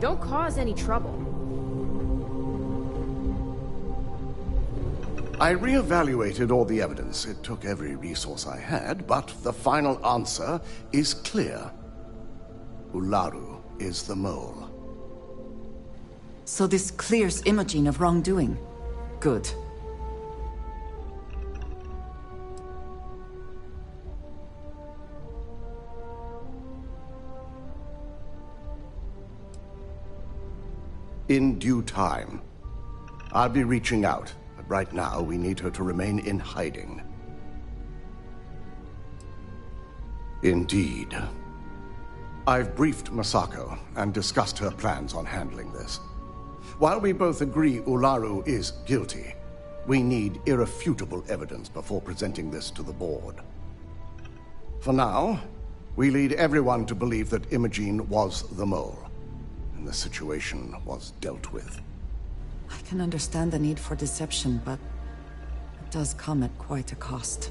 K: Don't cause any trouble.
E: I reevaluated all the evidence. It took every resource I had, but the final answer is clear. Ularu is the mole.
A: So this clears Imogen of wrongdoing. Good.
E: In due time. I'll be reaching out, but right now we need her to remain in hiding. Indeed. I've briefed Masako and discussed her plans on handling this. While we both agree Ularu is guilty, we need irrefutable evidence before presenting this to the board. For now, we lead everyone to believe that Imogen was the mole, and the situation was dealt with.
A: I can understand the need for deception, but it does come at quite a cost.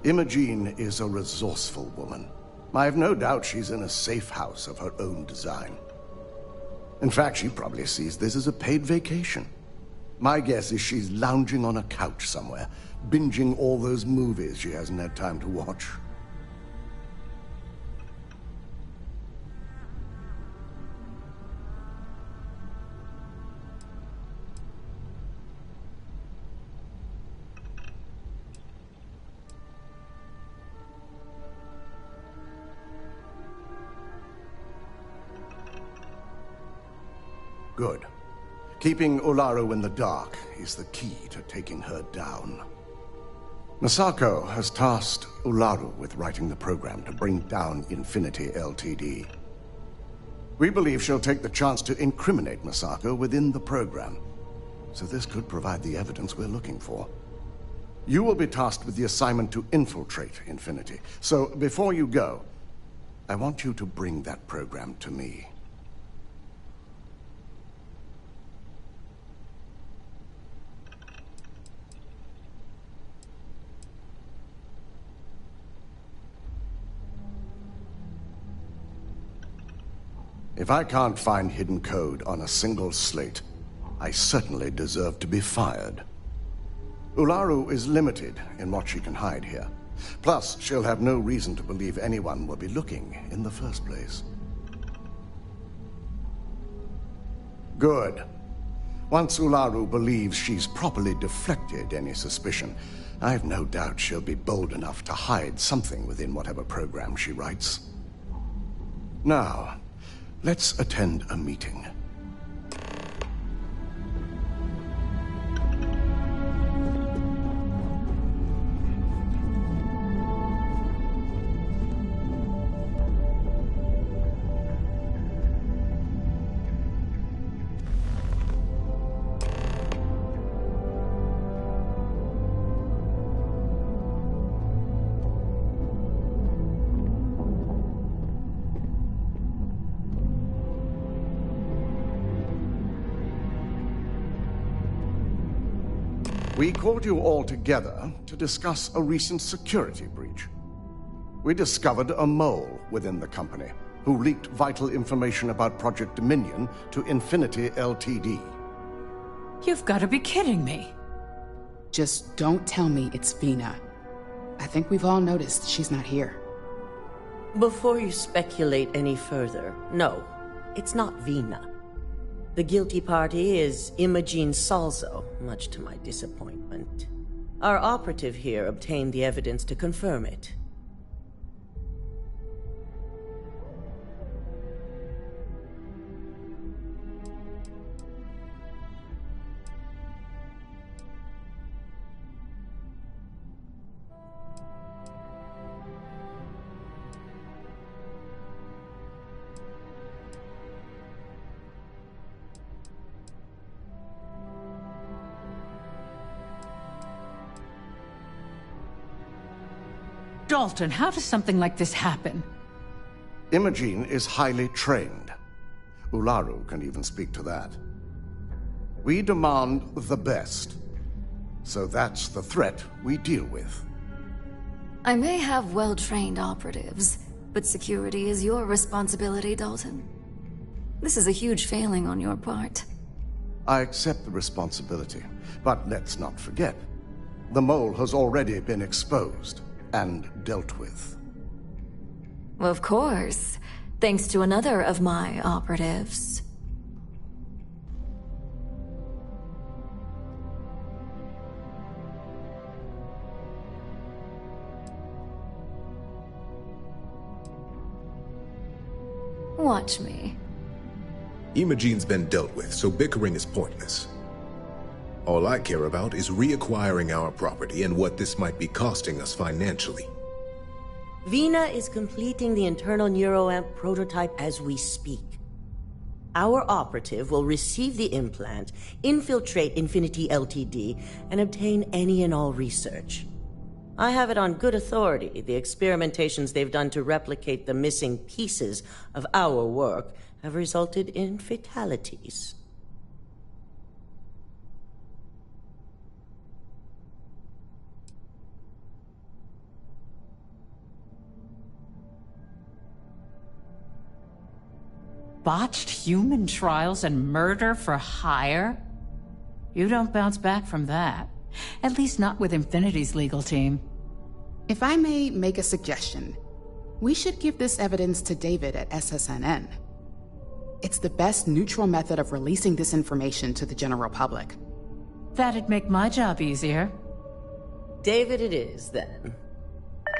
E: Imogen is a resourceful woman. I have no doubt she's in a safe house of her own design. In fact, she probably sees this as a paid vacation. My guess is she's lounging on a couch somewhere, binging all those movies she hasn't had time to watch. Good. Keeping Ularu in the dark is the key to taking her down. Masako has tasked Ularu with writing the program to bring down Infinity Ltd. We believe she'll take the chance to incriminate Masako within the program, so this could provide the evidence we're looking for. You will be tasked with the assignment to infiltrate Infinity, so before you go, I want you to bring that program to me. If I can't find hidden code on a single slate, I certainly deserve to be fired. Ularu is limited in what she can hide here. Plus, she'll have no reason to believe anyone will be looking in the first place. Good. Once Ularu believes she's properly deflected any suspicion, I've no doubt she'll be bold enough to hide something within whatever program she writes. Now, let's attend a meeting. We called you all together to discuss a recent security breach. We discovered a mole within the company who leaked vital information about Project Dominion to Infinity Ltd.
N: You've got to be kidding me.
T: Just don't tell me it's Vina. I think we've all noticed she's not here.
H: Before you speculate any further, no, it's not Vina. The guilty party is Imogene Salzo, much to my disappointment. Our operative here obtained the evidence to confirm it.
N: Dalton, how does something like this happen?
E: Imogene is highly trained. Ularu can even speak to that. We demand the best. So that's the threat we deal with.
W: I may have well-trained operatives, but security is your responsibility, Dalton. This is a huge failing on your part.
E: I accept the responsibility, but let's not forget, the mole has already been exposed and dealt with.
W: Of course, thanks to another of my operatives. Watch me.
X: Imogene's been dealt with, so bickering is pointless. All I care about is reacquiring our property and what this might be costing us financially.
H: Vina is completing the internal neuroamp prototype as we speak. Our operative will receive the implant, infiltrate Infinity Ltd, and obtain any and all research. I have it on good authority the experimentations they've done to replicate the missing pieces of our work have resulted in fatalities.
N: Botched human trials and murder for hire? You don't bounce back from that. At least not with Infinity's legal team.
T: If I may make a suggestion, we should give this evidence to David at SSNN. It's the best neutral method of releasing this information to the general public.
N: That'd make my job easier.
H: David it is, then.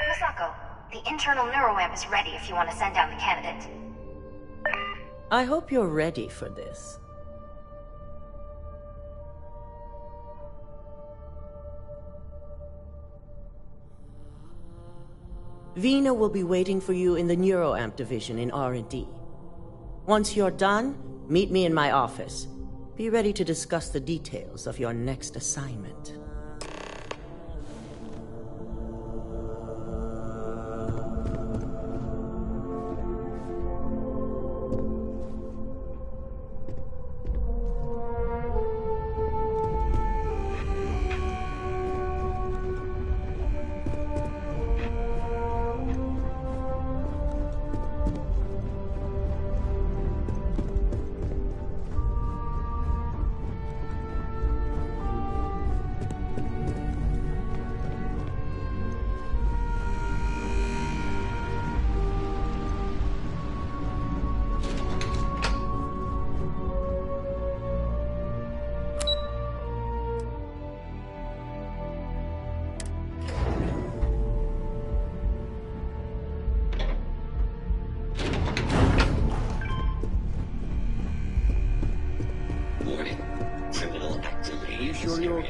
S: Misako, the internal neuroamp is ready if you want to send down the candidate.
H: I hope you're ready for this. Vina will be waiting for you in the neuroamp division in R&D. Once you're done, meet me in my office. Be ready to discuss the details of your next assignment.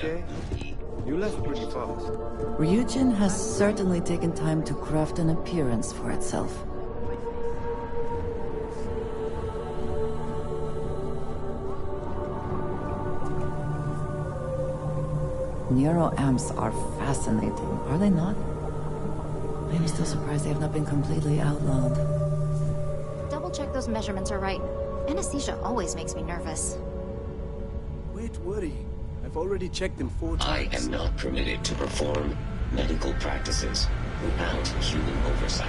P: Okay? You left pretty fast.
A: Ryujin has certainly taken time to craft an appearance for itself. Neuroamps are fascinating, are they not? I'm still surprised they have not been completely outlawed.
S: Double check those measurements are right. Anesthesia always makes me nervous.
P: Wait, Woody.
B: I've already checked them 4
I: I
B: times.
I: am not permitted to perform medical practices without human oversight.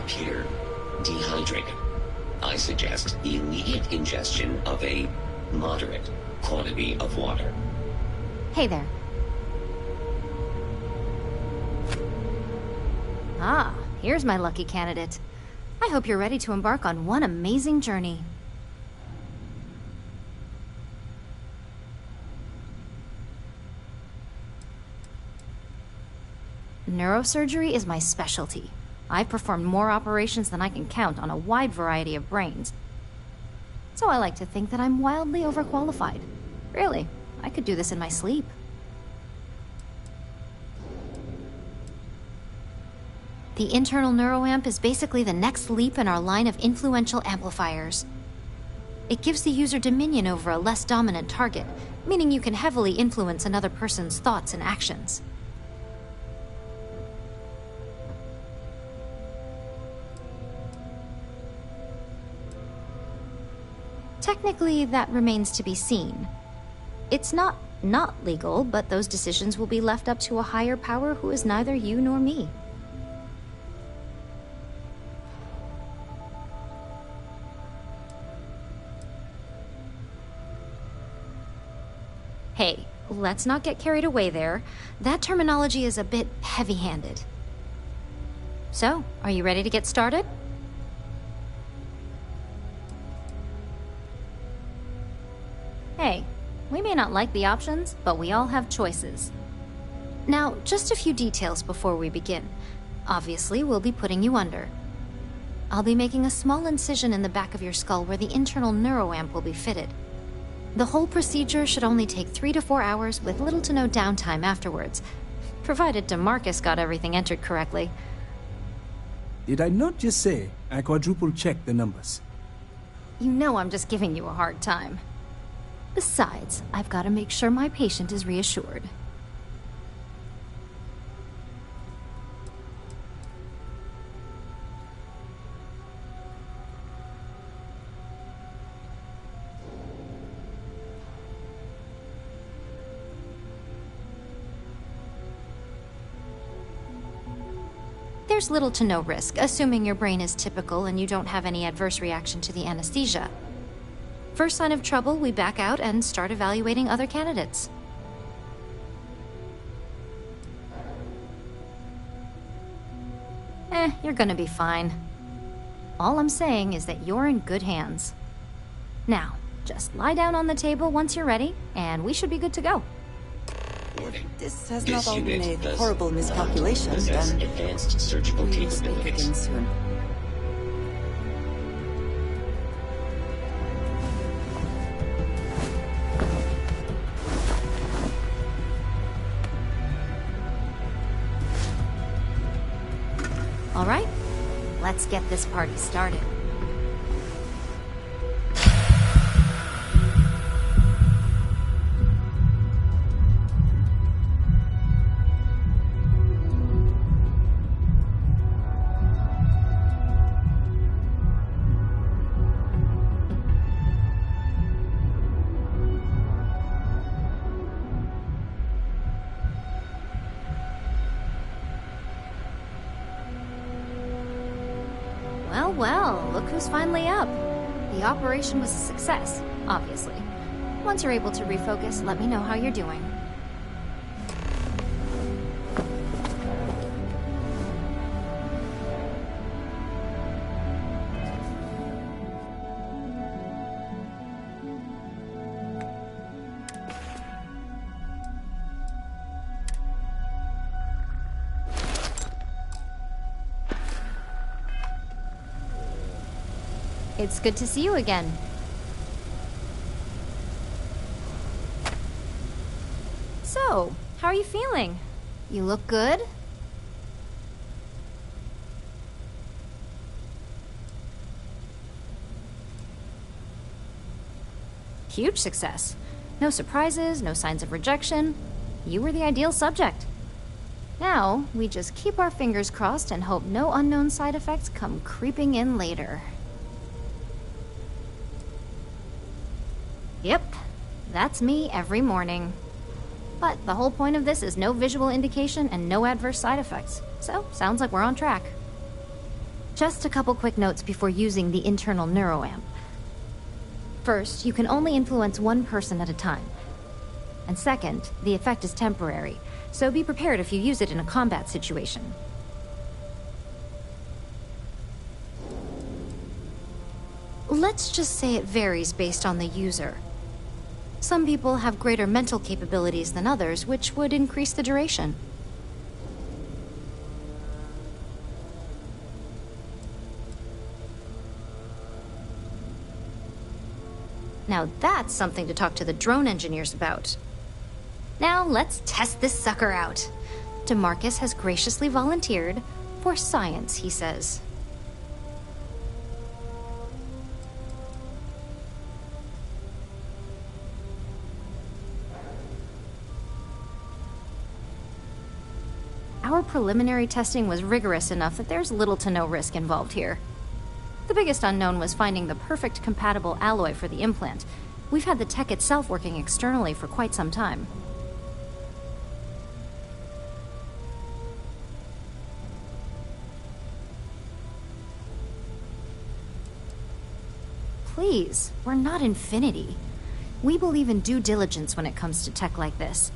I: Appear dehydrated. I suggest the immediate ingestion of a moderate quantity of water.
S: Hey there. Ah, here's my lucky candidate. I hope you're ready to embark on one amazing journey. Neurosurgery is my specialty. I've performed more operations than I can count on a wide variety of brains. So I like to think that I'm wildly overqualified. Really, I could do this in my sleep. The internal neuroamp is basically the next leap in our line of influential amplifiers. It gives the user dominion over a less dominant target, meaning you can heavily influence another person's thoughts and actions. Technically, that remains to be seen. It's not legal, but those decisions will be left up to a higher power who is neither you nor me. Hey, let's not get carried away there. That terminology is a bit heavy-handed. So, are you ready to get started? Hey, we may not like the options, but we all have choices. Now, just a few details before we begin. Obviously, we'll be putting you under. I'll be making a small incision in the back of your skull where the internal neuroamp will be fitted. The whole procedure should only take 3 to 4 hours with little to no downtime afterwards, provided DeMarcus got everything entered correctly.
B: Did I not just say I quadruple-checked the numbers?
S: You know I'm just giving you a hard time. Besides, I've got to make sure my patient is reassured. There's little to no risk, assuming your brain is typical and you don't have any adverse reaction to the anesthesia. First sign of trouble, we back out and start evaluating other candidates. You're gonna be fine. All I'm saying is that you're in good hands. Now, just lie down on the table once you're ready, and we should be good to go.
A: This has not all been a horrible miscalculation, then
I: advanced surgical
A: we will speak again soon.
S: All right, let's get this party started. Well, look who's finally up. The operation was a success, obviously. Once you're able to refocus, let me know how you're doing. It's good to see you again. So, how are you feeling? You look good? Huge success. No surprises, no signs of rejection. You were the ideal subject. Now, we just keep our fingers crossed and hope no unknown side effects come creeping in later. Yep, that's me every morning. But the whole point of this is no visual indication and no adverse side effects. So, sounds like we're on track. Just a couple quick notes before using the internal neuroamp. First, you can only influence one person at a time. And second, the effect is temporary, so be prepared if you use it in a combat situation. Let's just say it varies based on the user. Some people have greater mental capabilities than others, which would increase the duration. Now that's something to talk to the drone engineers about. Now let's test this sucker out. DeMarcus has graciously volunteered for science, he says. Our preliminary testing was rigorous enough that there's little to no risk involved here. The biggest unknown was finding the perfect compatible alloy for the implant. We've had the tech itself working externally for quite some time. Please, we're not Infinity. We believe in due diligence when it comes to tech like this.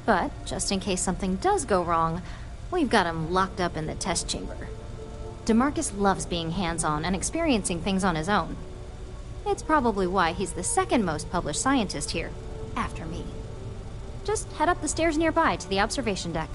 S: But, just in case something does go wrong, we've got him locked up in the test chamber. DeMarcus loves being hands-on and experiencing things on his own. It's probably why he's the second most published scientist here, after me. Just head up the stairs nearby to the observation deck.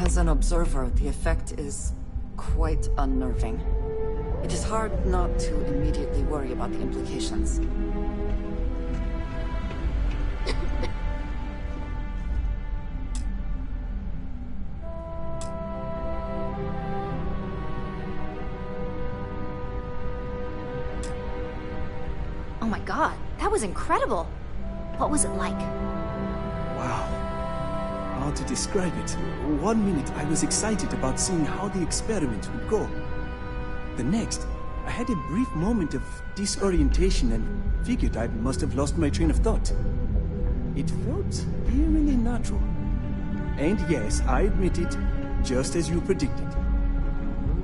J: As an observer, the effect is quite unnerving. It is hard not to immediately worry about the implications.
S: Oh my god, that was incredible. What was it like?
B: Wow. How to describe it? 1 minute I was excited about seeing how the experiment would go. The next, I had a brief moment of disorientation and figured I must have lost my train of thought. It felt eerily natural. And yes, I admit it, just as you predicted.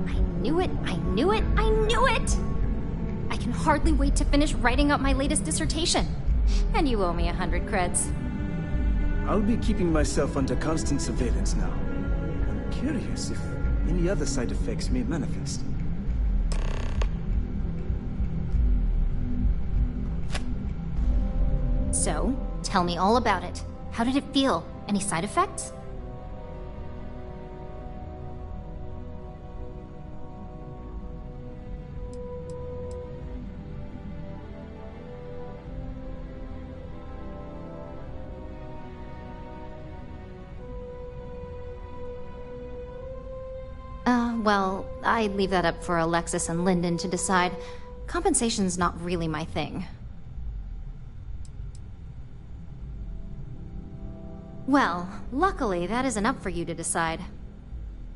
S: I knew it, I knew it, I knew it! I can hardly wait to finish writing up my latest dissertation. And you owe me 100 creds.
B: I'll be keeping myself under constant surveillance now. I'm curious if any other side effects may manifest.
S: So, tell me all about it. How did it feel? Any side effects? Well, I'd leave that up for Alexis and Lyndon to decide. Compensation's not really my thing. Well, luckily that isn't up for you to decide.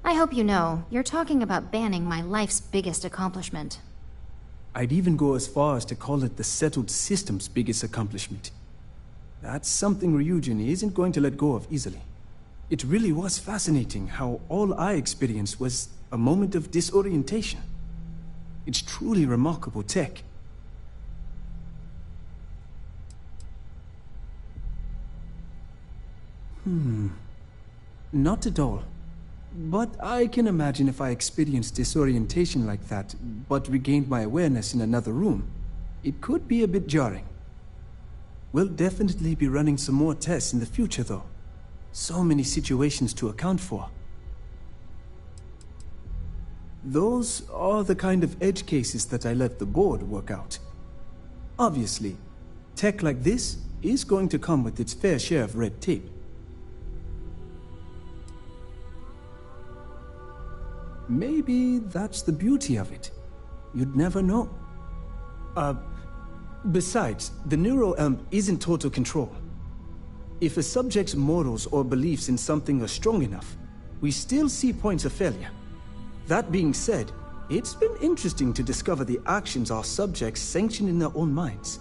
S: I hope you know, you're talking about banning my life's biggest accomplishment.
B: I'd even go as far as to call it the settled system's biggest accomplishment. That's something Ryujin isn't going to let go of easily. It really was fascinating how all I experienced was a moment of disorientation. It's truly remarkable tech. Not at all. But I can imagine if I experienced disorientation like that, but regained my awareness in another room, it could be a bit jarring. We'll definitely be running some more tests in the future, though. So many situations to account for. Those are the kind of edge cases that I let the board work out. Obviously, tech like this is going to come with its fair share of red tape. Maybe that's the beauty of it. You'd never know. Besides, the neural amp isn't total control. If a subject's morals or beliefs in something are strong enough, we still see points of failure. That being said, it's been interesting to discover the actions our subjects sanction in their own minds.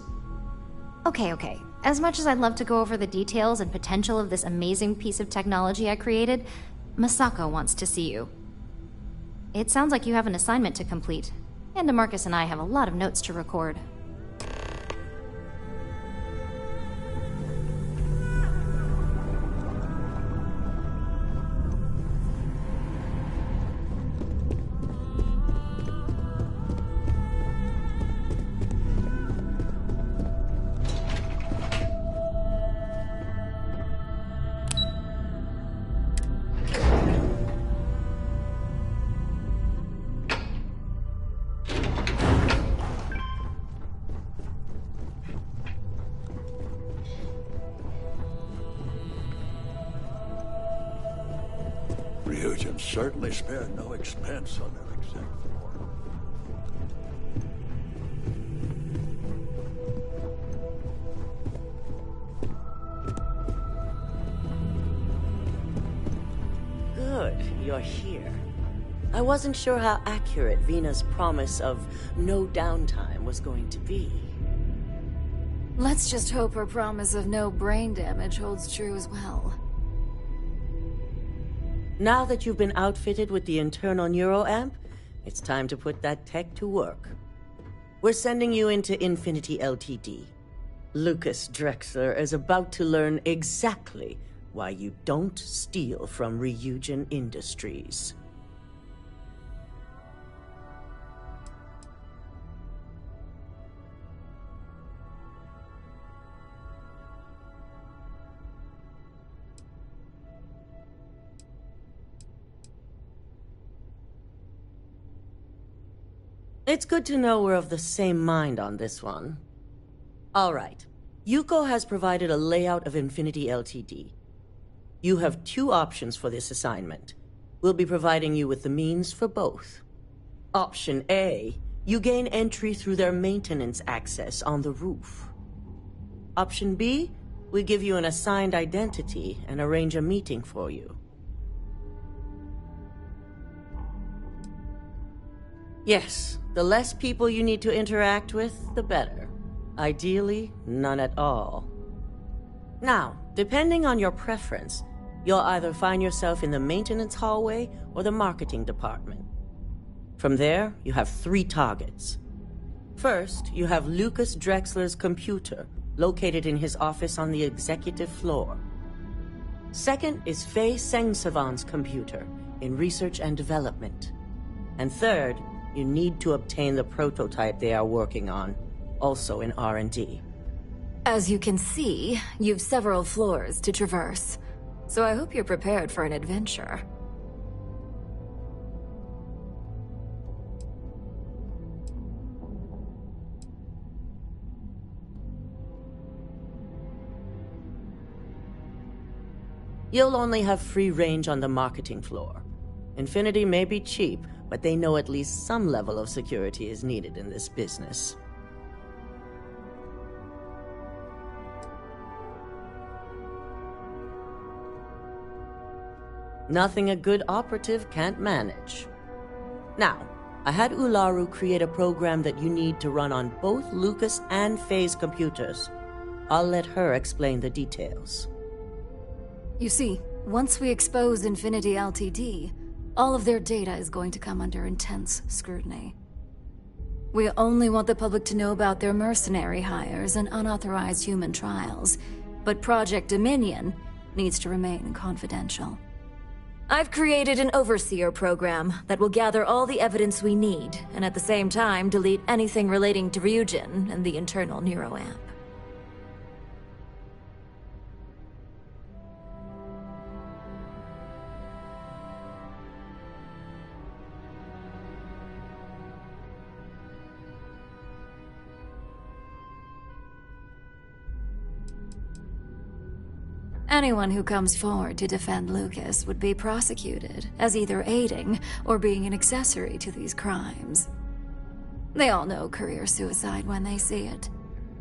S: Okay. As much as I'd love to go over the details and potential of this amazing piece of technology I created, Masako wants to see you. It sounds like you have an assignment to complete, and DeMarcus and I have a lot of notes to record.
M: Ryujin certainly spared no expense on their exec floor.
H: Good, you're here. I wasn't sure how accurate Vina's promise of no downtime was going to be.
W: Let's just hope her promise of no brain damage holds true as well.
H: Now that you've been outfitted with the internal neuroamp, it's time to put that tech to work. We're sending you into Infinity LTD. Lucas Drexler is about to learn exactly why you don't steal from Ryujin Industries. It's good to know we're of the same mind on this one. All right. Yuko has provided a layout of Infinity Ltd. You have two options for this assignment. We'll be providing you with the means for both. Option A, you gain entry through their maintenance access on the roof. Option B, we give you an assigned identity and arrange a meeting for you. Yes, the less people you need to interact with, the better. Ideally, none at all. Now, depending on your preference, you'll either find yourself in the maintenance hallway or the marketing department. From there, you have 3 targets. First, you have Lucas Drexler's computer, located in his office on the executive floor. Second is Faye Sengsavan's computer, in research and development. And third, you need to obtain the prototype they are working on, also in R&D.
W: As you can see, you've several floors to traverse, so I hope you're prepared for an adventure.
H: You'll only have free range on the marketing floor. Infinity may be cheap, but they know at least some level of security is needed in this business. Nothing a good operative can't manage. Now, I had Ularu create a program that you need to run on both Lucas and Faye's computers. I'll let her explain the details.
W: You see, once we expose Infinity Ltd., all of their data is going to come under intense scrutiny. We only want the public to know about their mercenary hires and unauthorized human trials, but Project Dominion needs to remain confidential. I've created an overseer program that will gather all the evidence we need, and at the same time delete anything relating to Ryujin and the internal neuroamp. Anyone who comes forward to defend Lucas would be prosecuted as either aiding or being an accessory to these crimes. They all know career suicide when they see it.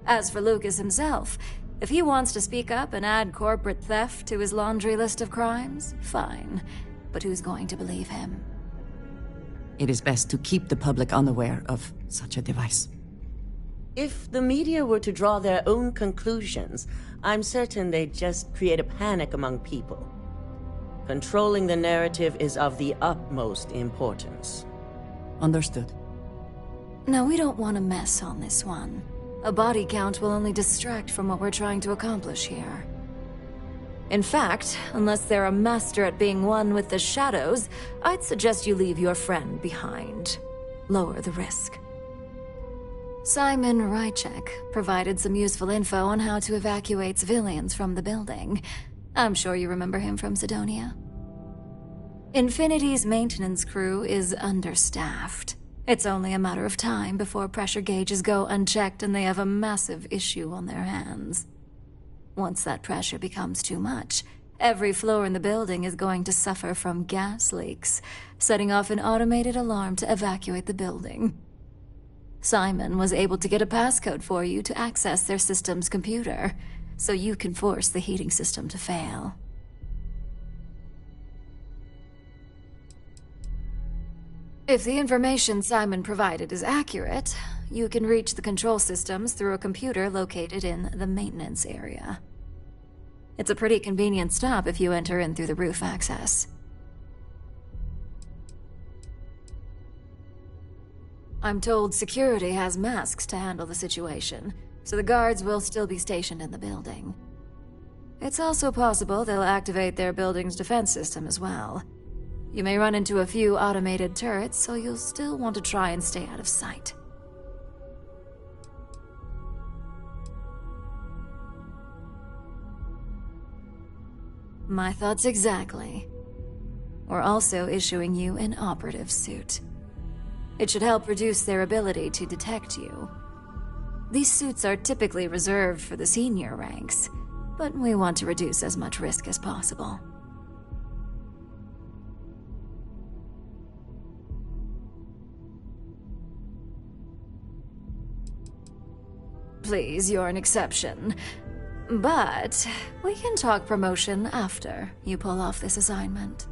W: As for Lucas himself, if he wants to speak up and add corporate theft to his laundry list of crimes, fine. But who's going to believe him?
A: It is best to keep the public unaware of such a device.
H: If the media were to draw their own conclusions, I'm certain they'd just create a panic among people. Controlling the narrative is of the utmost importance.
A: Understood.
W: No, we don't want to mess on this one. A body count will only distract from what we're trying to accomplish here. In fact, unless they're a master at being one with the shadows, I'd suggest you leave your friend behind. Lower the risk. Simon Rychek provided some useful info on how to evacuate civilians from the building. I'm sure you remember him from Sidonia. Infinity's maintenance crew is understaffed. It's only a matter of time before pressure gauges go unchecked and they have a massive issue on their hands. Once that pressure becomes too much, every floor in the building is going to suffer from gas leaks, setting off an automated alarm to evacuate the building. Simon was able to get a passcode for you to access their system's computer, so you can force the heating system to fail. If the information Simon provided is accurate, you can reach the control systems through a computer located in the maintenance area. It's a pretty convenient stop if you enter in through the roof access. I'm told security has masks to handle the situation, so the guards will still be stationed in the building. It's also possible they'll activate their building's defense system as well. You may run into a few automated turrets, so you'll still want to try and stay out of sight. My thoughts exactly. We're also issuing you an operative suit. It should help reduce their ability to detect you. These suits are typically reserved for the senior ranks, but we want to reduce as much risk as possible. Please, you're an exception. But we can talk promotion after you pull off this assignment.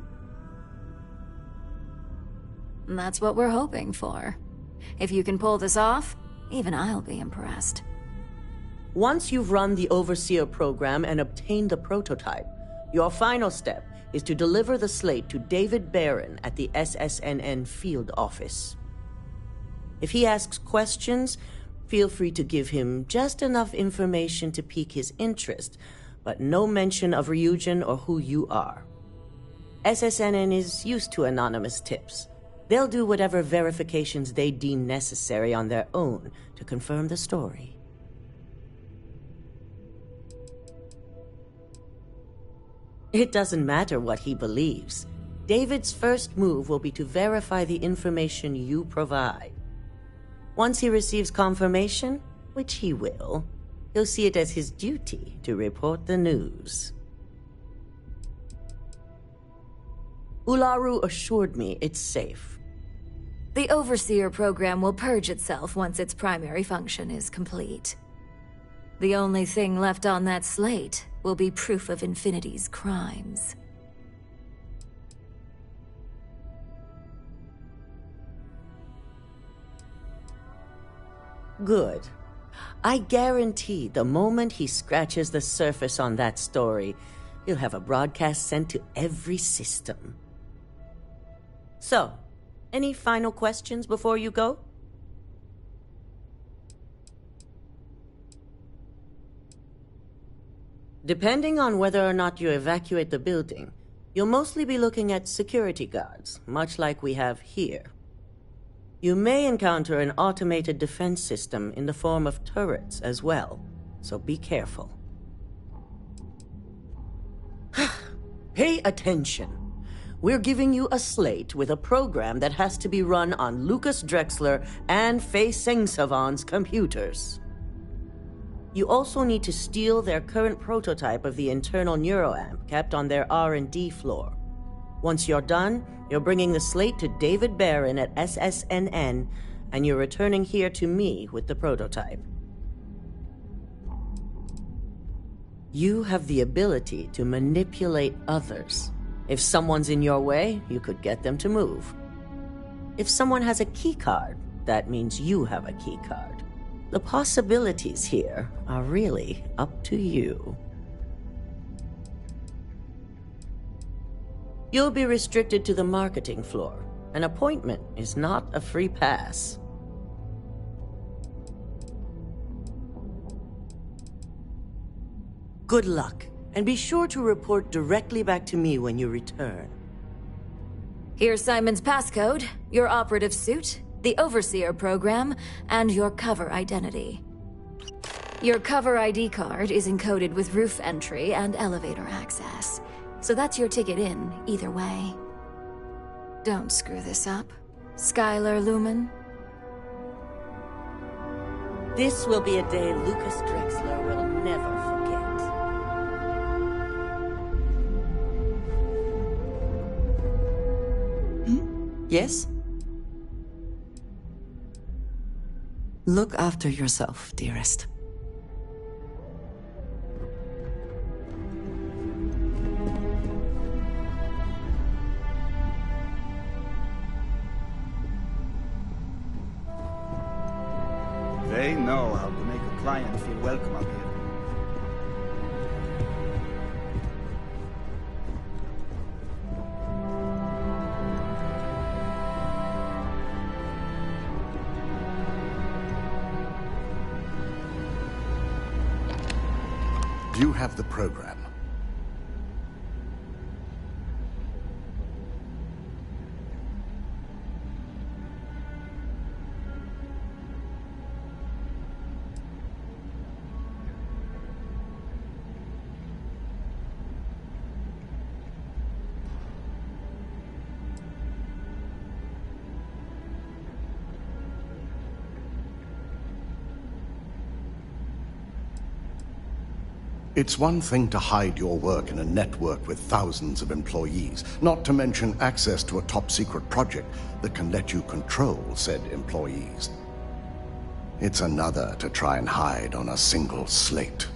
W: That's what we're hoping for. If you can pull this off, even I'll be impressed.
H: Once you've run the Overseer program and obtained the prototype, your final step is to deliver the slate to David Barron at the SSNN field office. If he asks questions, feel free to give him just enough information to pique his interest, but no mention of Ryujin or who you are. SSNN is used to anonymous tips. They'll do whatever verifications they deem necessary on their own to confirm the story. It doesn't matter what he believes. David's first move will be to verify the information you provide. Once he receives confirmation, which he will, he'll see it as his duty to report the news. Ularu assured me it's safe.
W: The Overseer program will purge itself once its primary function is complete. The only thing left on that slate will be proof of Infinity's crimes.
H: Good. I guarantee the moment he scratches the surface on that story, he'll have a broadcast sent to every system. So, any final questions before you go? Depending on whether or not you evacuate the building, you'll mostly be looking at security guards, much like we have here. You may encounter an automated defense system in the form of turrets as well, so be careful. Pay attention. We're giving you a slate with a program that has to be run on Lucas Drexler and Fei Sengsavan's computers. You also need to steal their current prototype of the internal neuroamp kept on their R&D floor. Once you're done, you're bringing the slate to David Barron at SSNN, and you're returning here to me with the prototype. You have the ability to manipulate others. If someone's in your way, you could get them to move. If someone has a keycard, that means you have a keycard. The possibilities here are really up to you. You'll be restricted to the marketing floor. An appointment is not a free pass. Good luck, and be sure to report directly back to me when you return.
W: Here's Simon's passcode, your operative suit, the Overseer program, and your cover identity. Your cover ID card is encoded with roof entry and elevator access. So that's your ticket in, either way. Don't screw this up, Skylar Lumen.
H: This will be a day Lucas Drexler will never forget.
A: Yes? Look after yourself, dearest.
F: They know how to make a client feel welcome up here.
E: Do you have the program? It's one thing to hide your work in a network with thousands of employees, not to mention access to a top-secret project that can let you control said employees. It's another to try and hide on a single slate.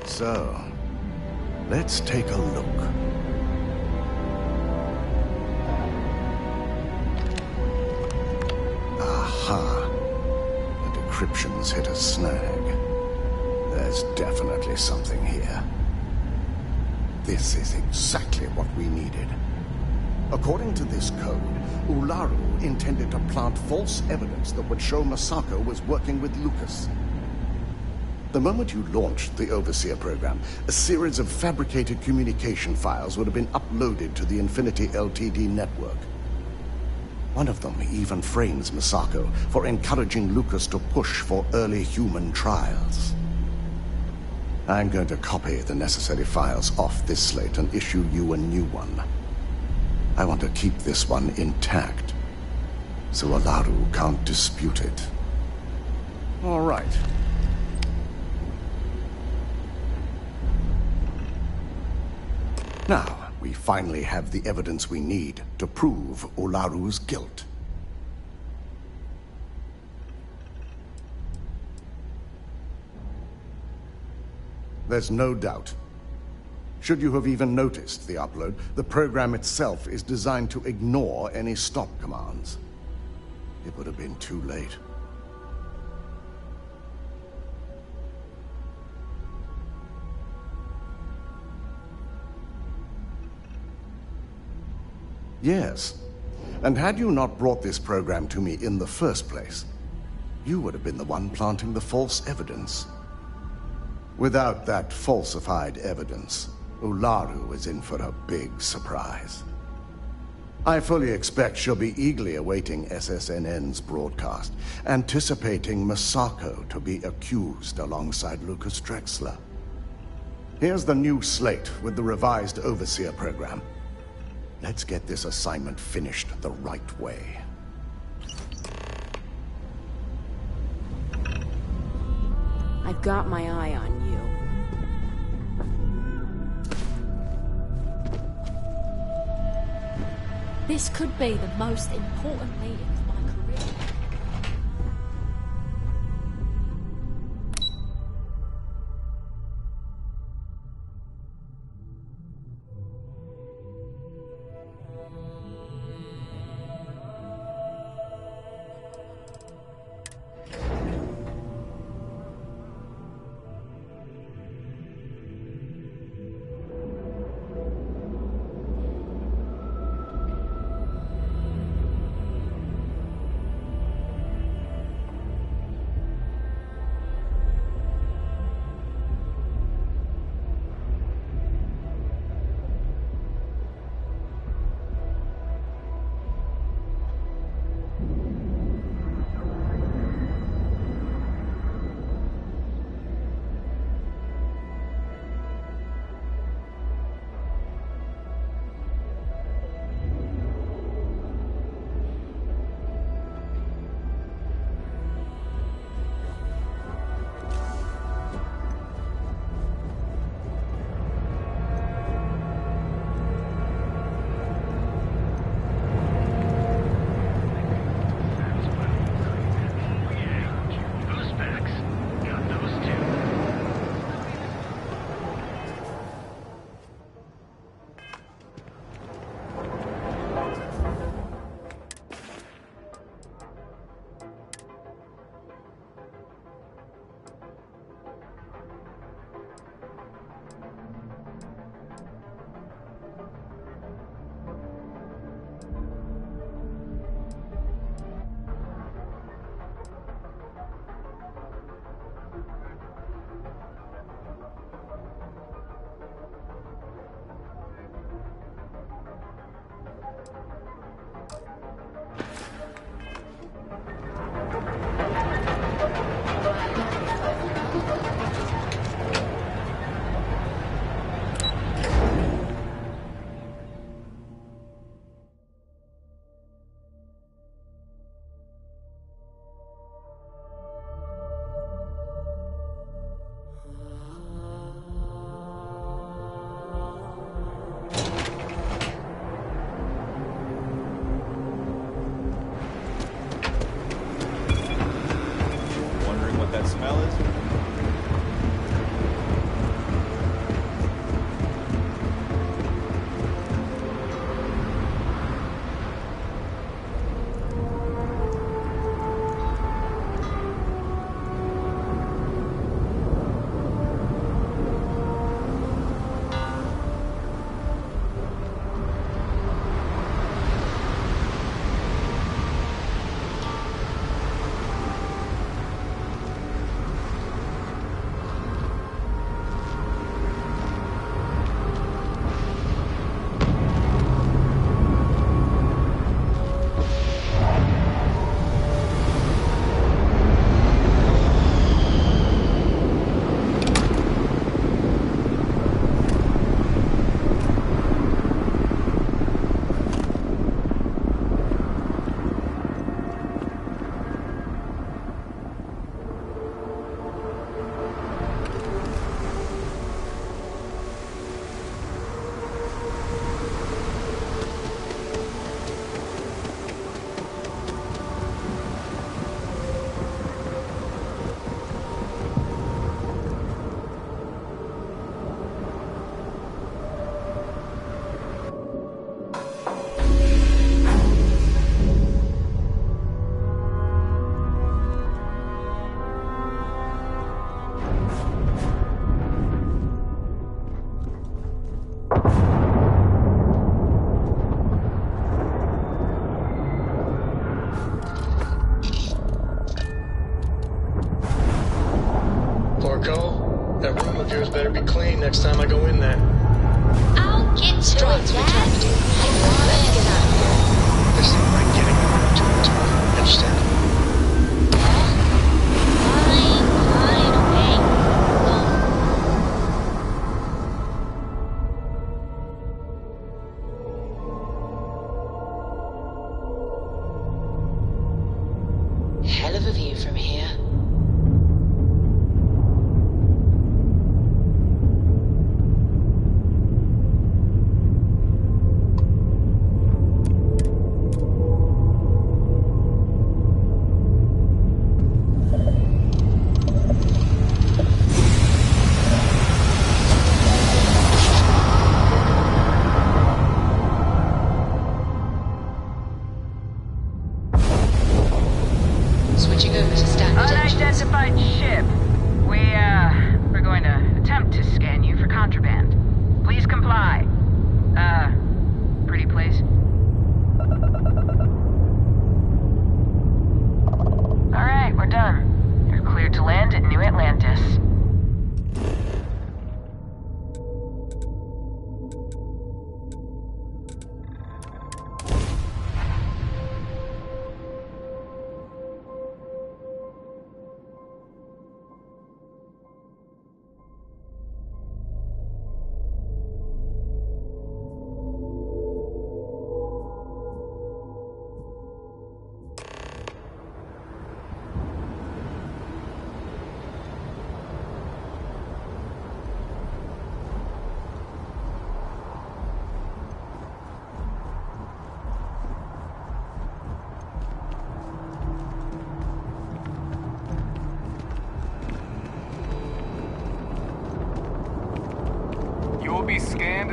E: So, let's take a look. Aha. The decryption's hit a snag. There's definitely something here. This is exactly what we needed. According to this code, Ularu intended to plant false evidence that would show Masako was working with Lucas. The moment you launched the Overseer program, a series of fabricated communication files would have been uploaded to the Infinity Ltd network. One of them even frames Masako for encouraging Lucas to push for early human trials. I'm going to copy the necessary files off this slate and issue you a new one. I want to keep this one intact, so Ularu can't dispute it. All right. Now, we finally have the evidence we need to prove Ularu's guilt. There's no doubt. Should you have even noticed the upload, the program itself is designed to ignore any stop commands. It would have been too late. Yes, and had you not brought this program to me in the first place, you would have been the one planting the false evidence. Without that falsified evidence, Ularu is in for a big surprise. I fully expect she'll be eagerly awaiting SSNN's broadcast, anticipating Masako to be accused alongside Lucas Drexler. Here's the new slate with the revised Overseer program. Let's get this assignment finished the right way.
K: I've got my eye on you.
L: This could be the most important meeting of my career.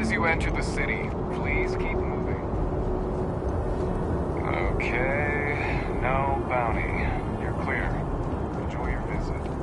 D: as you enter the city, please keep moving. Okay, no bounty. You're clear. Enjoy your visit.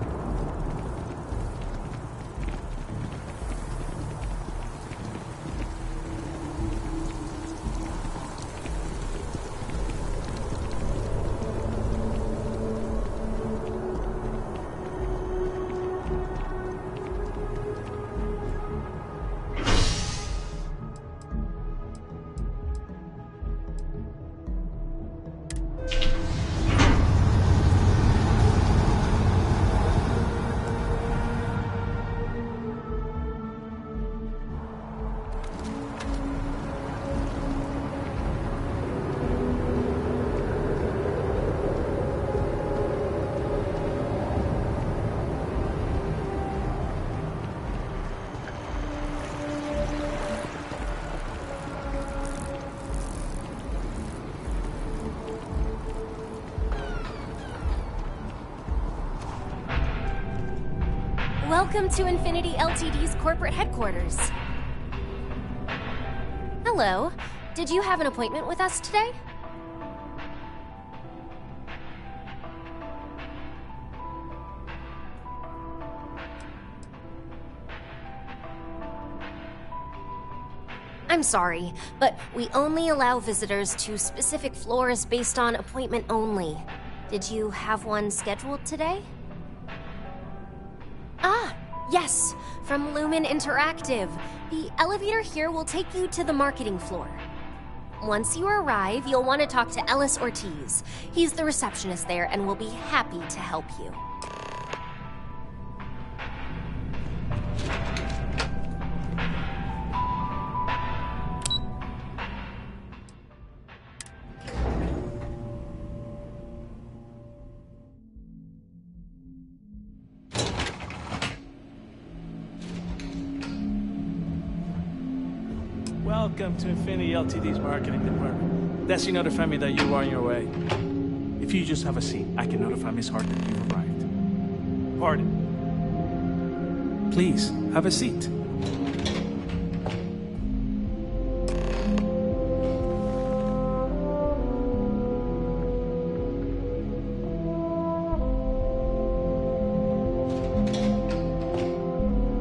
O: Welcome to Infinity Ltd's corporate headquarters. Hello. Did you have an appointment with us today? I'm sorry, but we only allow visitors to specific floors based on appointment only. Did you have one scheduled today? Ah, yes, from Lumen Interactive. The elevator here will take you to the marketing floor. Once you arrive, you'll want to talk to Ellis Ortiz. He's the receptionist there and will be happy to help you.
Q: Welcome to Infinity Ltd's marketing department. Desi notified me that you are on your way. If you just have a seat, I can notify Miss Hart that you've arrived. Pardon. Please, have a seat.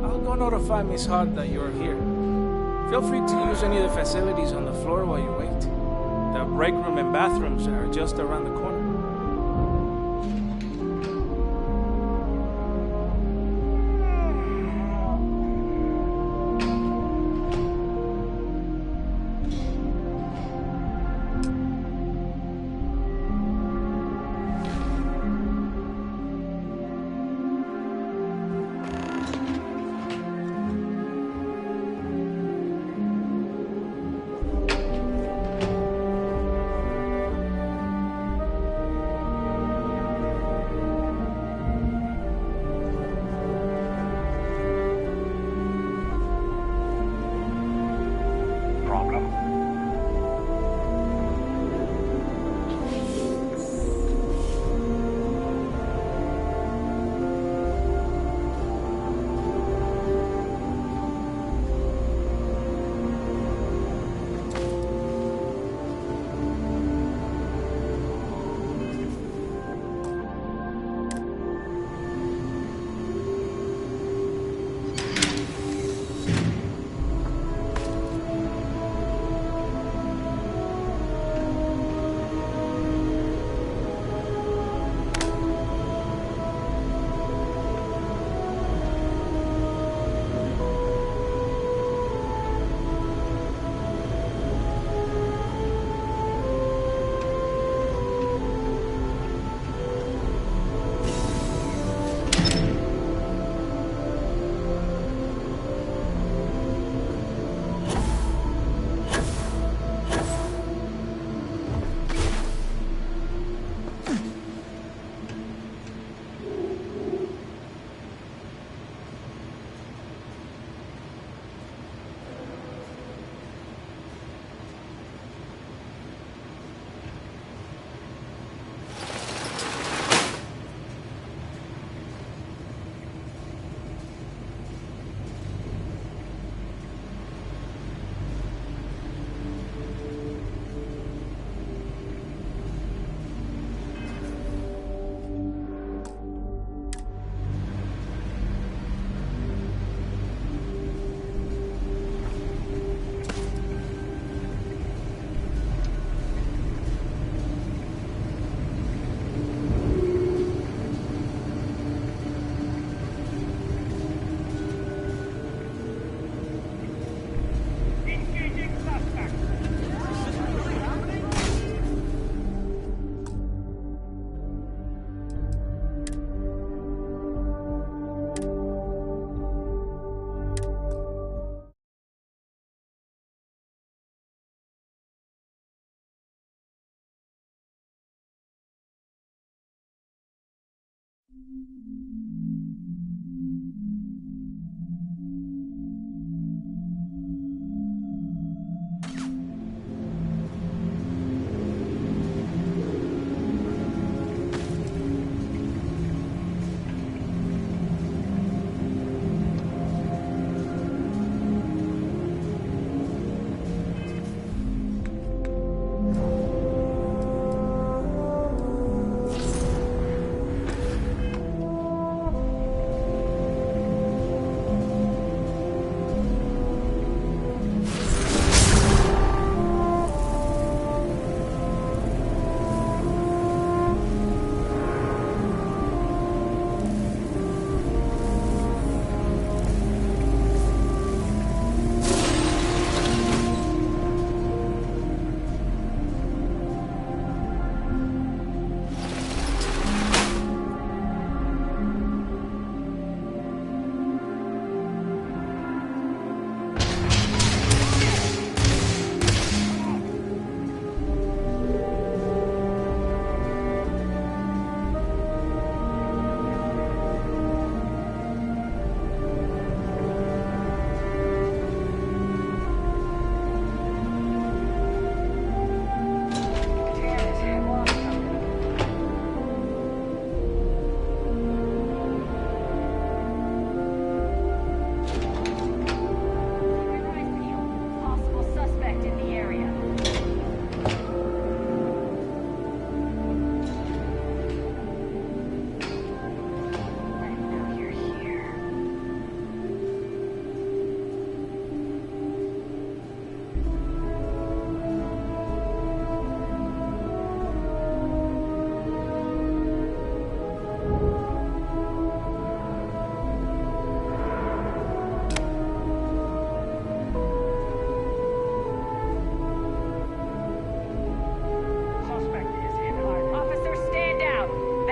Q: I'll go notify Miss Hart that you're here. Feel free to use any of the facilities on the floor while you wait. The break room and bathrooms are just around the corner.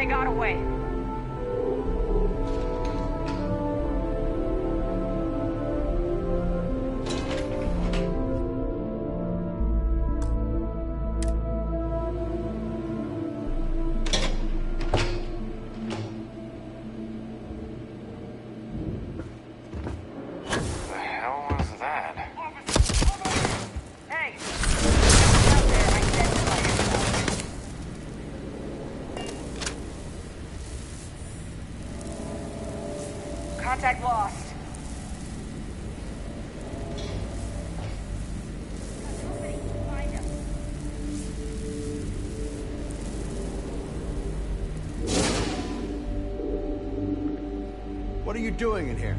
C: got away. Contact lost.
G: What are you doing in here?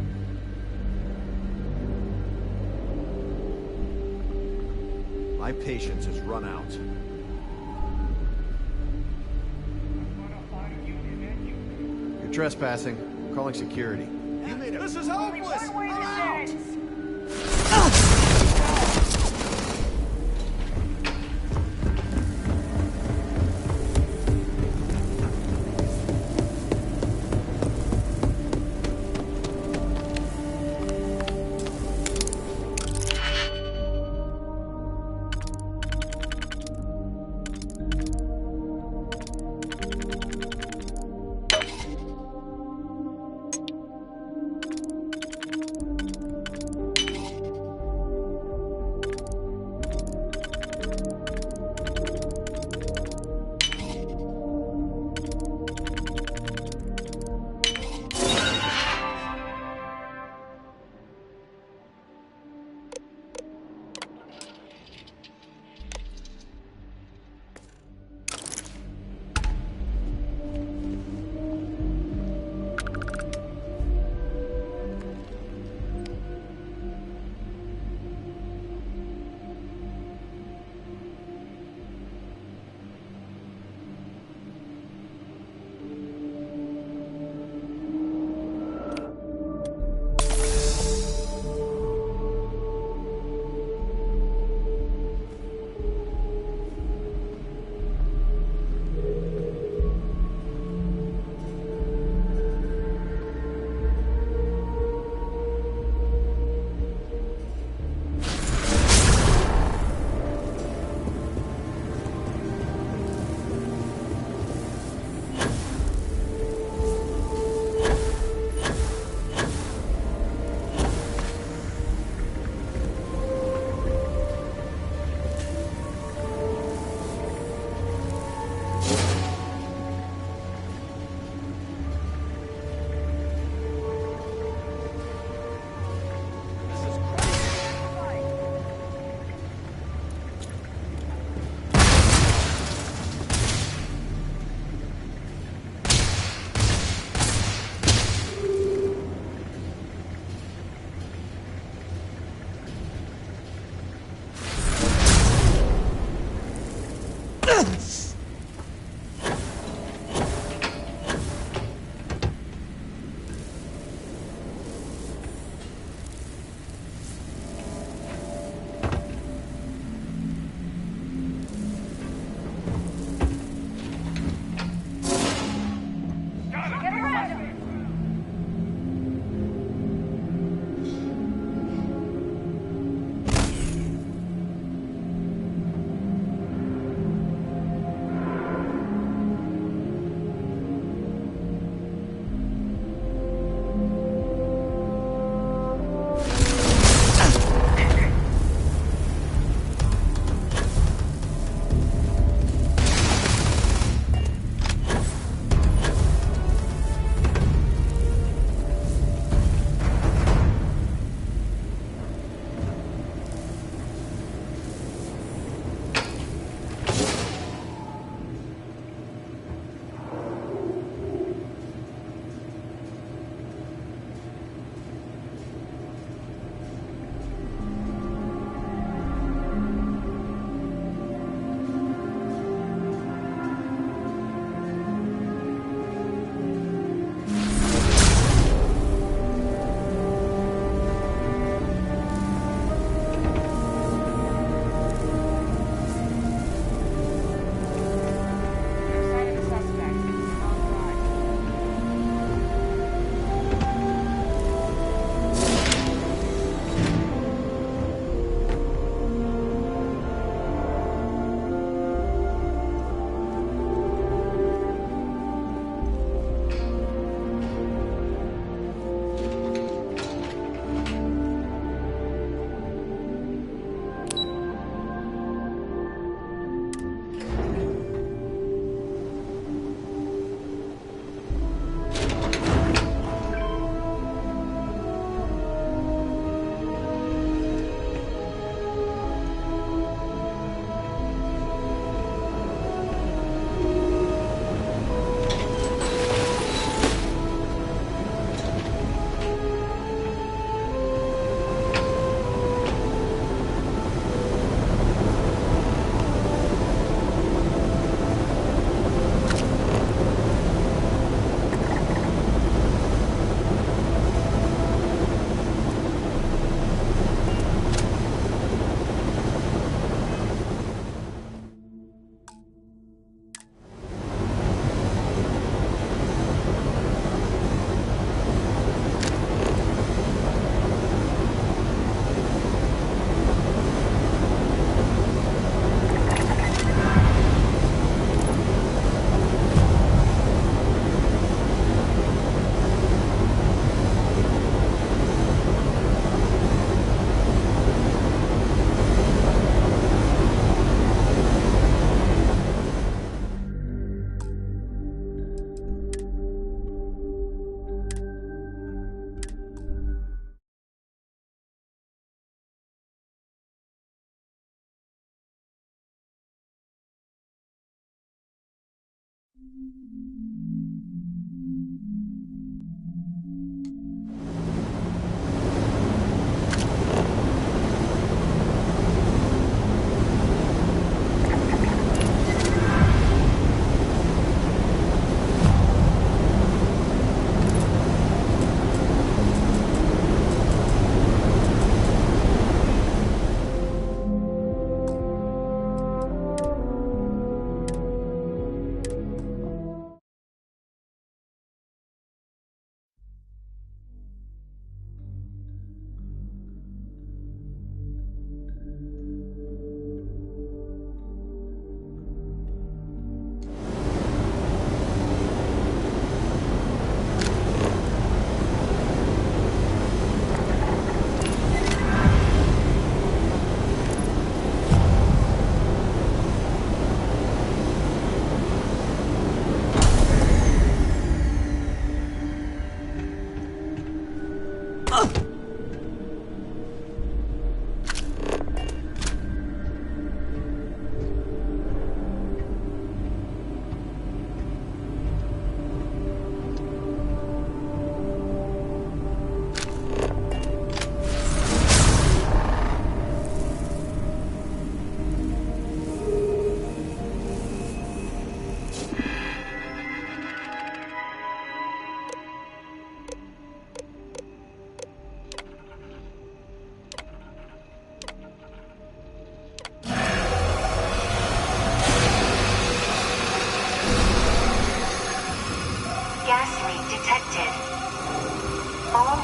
G: My patience has run out. You're trespassing. I'm calling security.
C: This is hopeless! I'm out!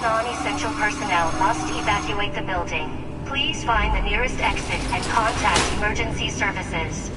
O: Non-essential personnel must evacuate the building. Please find the nearest exit and contact emergency services.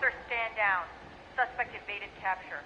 C: Officer, stand down. Suspect evaded capture.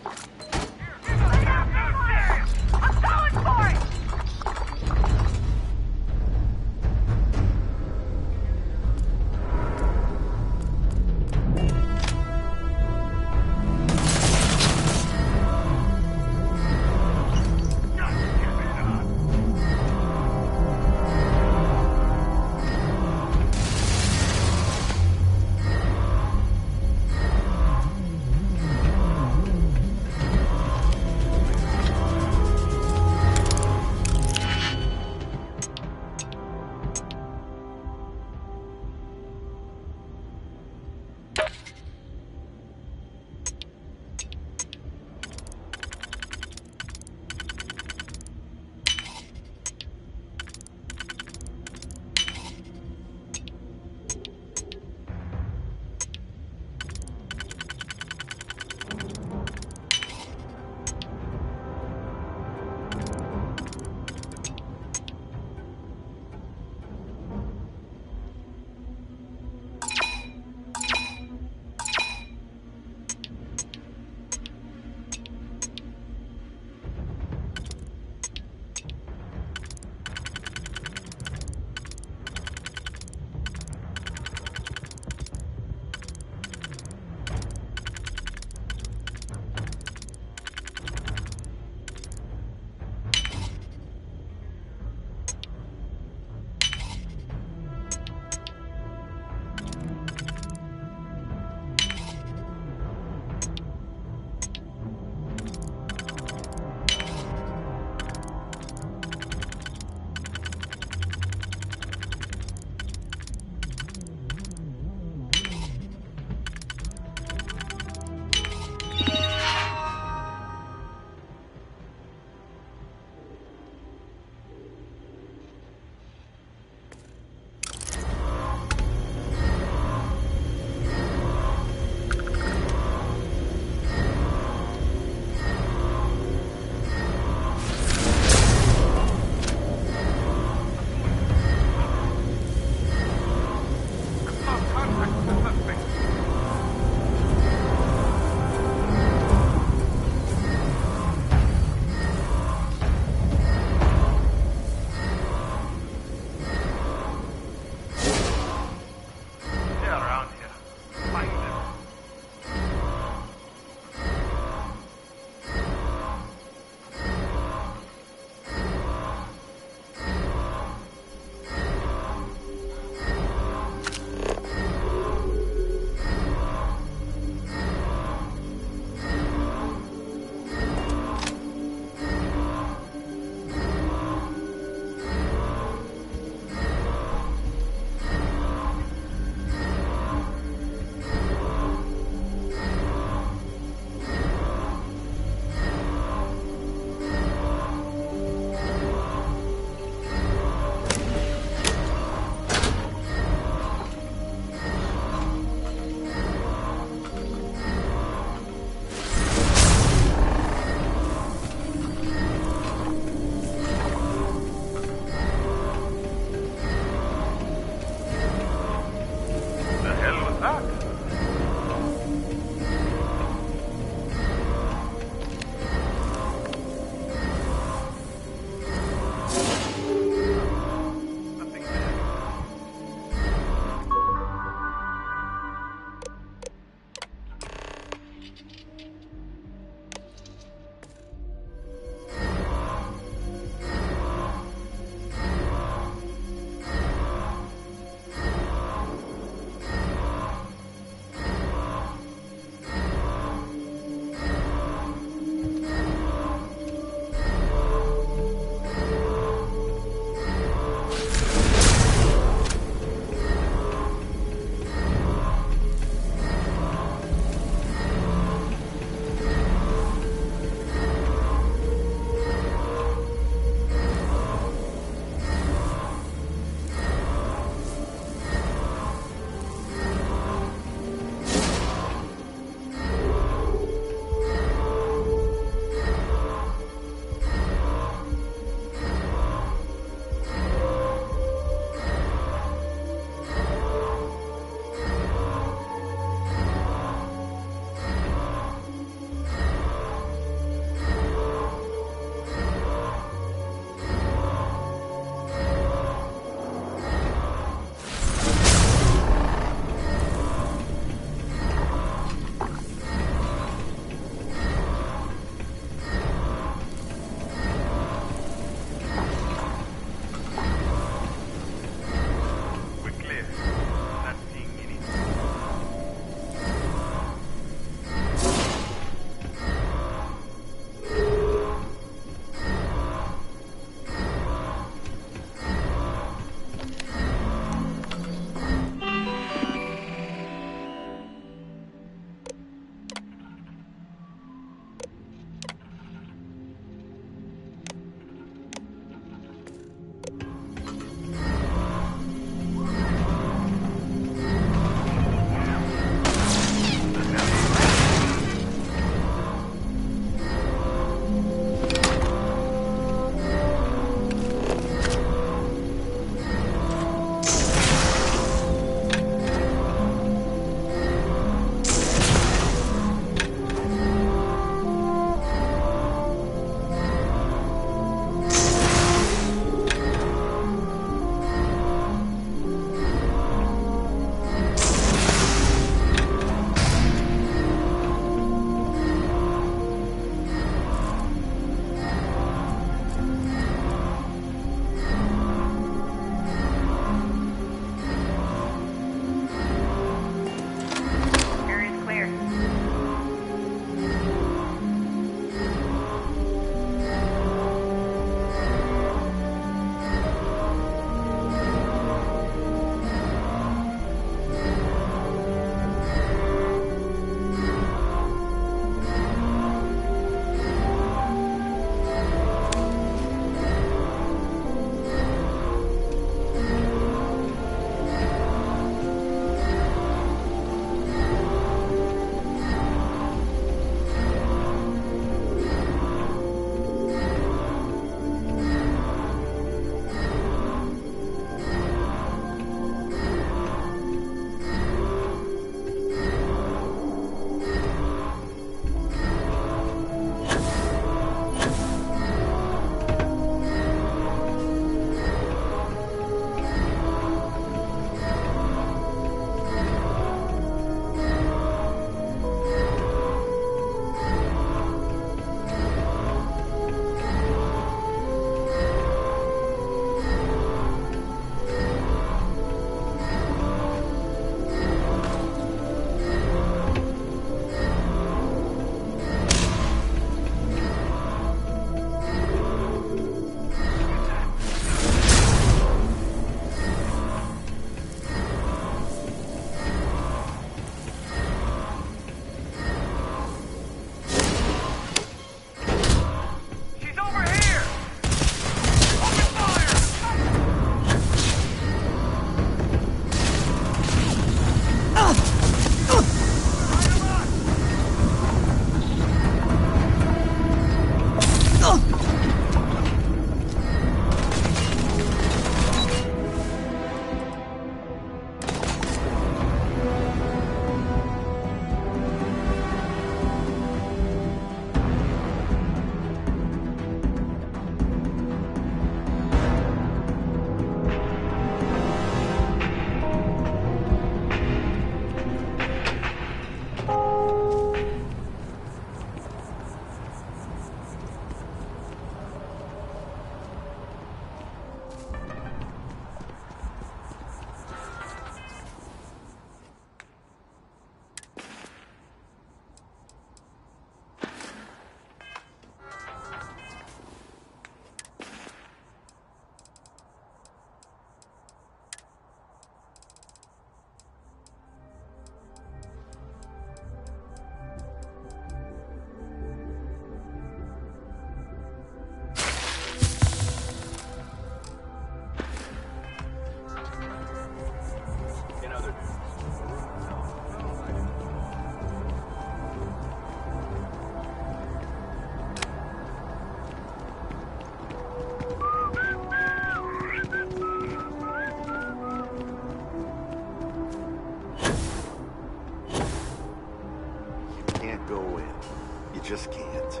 G: Just can't.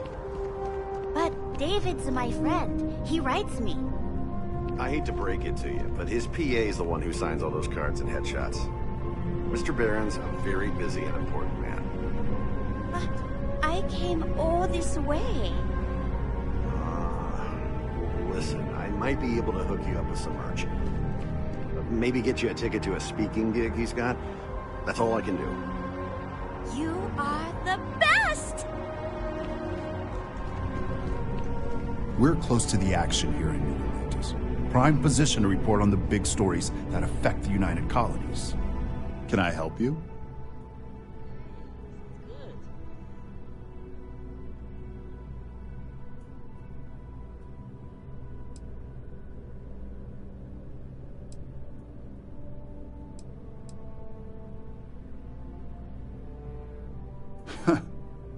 L: But David's my friend. He writes me.
G: I hate to break it to you, but his PA is the one who signs all those cards and headshots. Mr. Barron's a very busy and important man.
L: But I came all this way.
G: Listen, I might be able to hook you up with some merch. Maybe get you a ticket to a speaking gig he's got. That's all I can do.
L: You are the best!
R: We're close to the action here in New Atlantis. Prime position to report on the big stories that affect the United Colonies. Can I help you?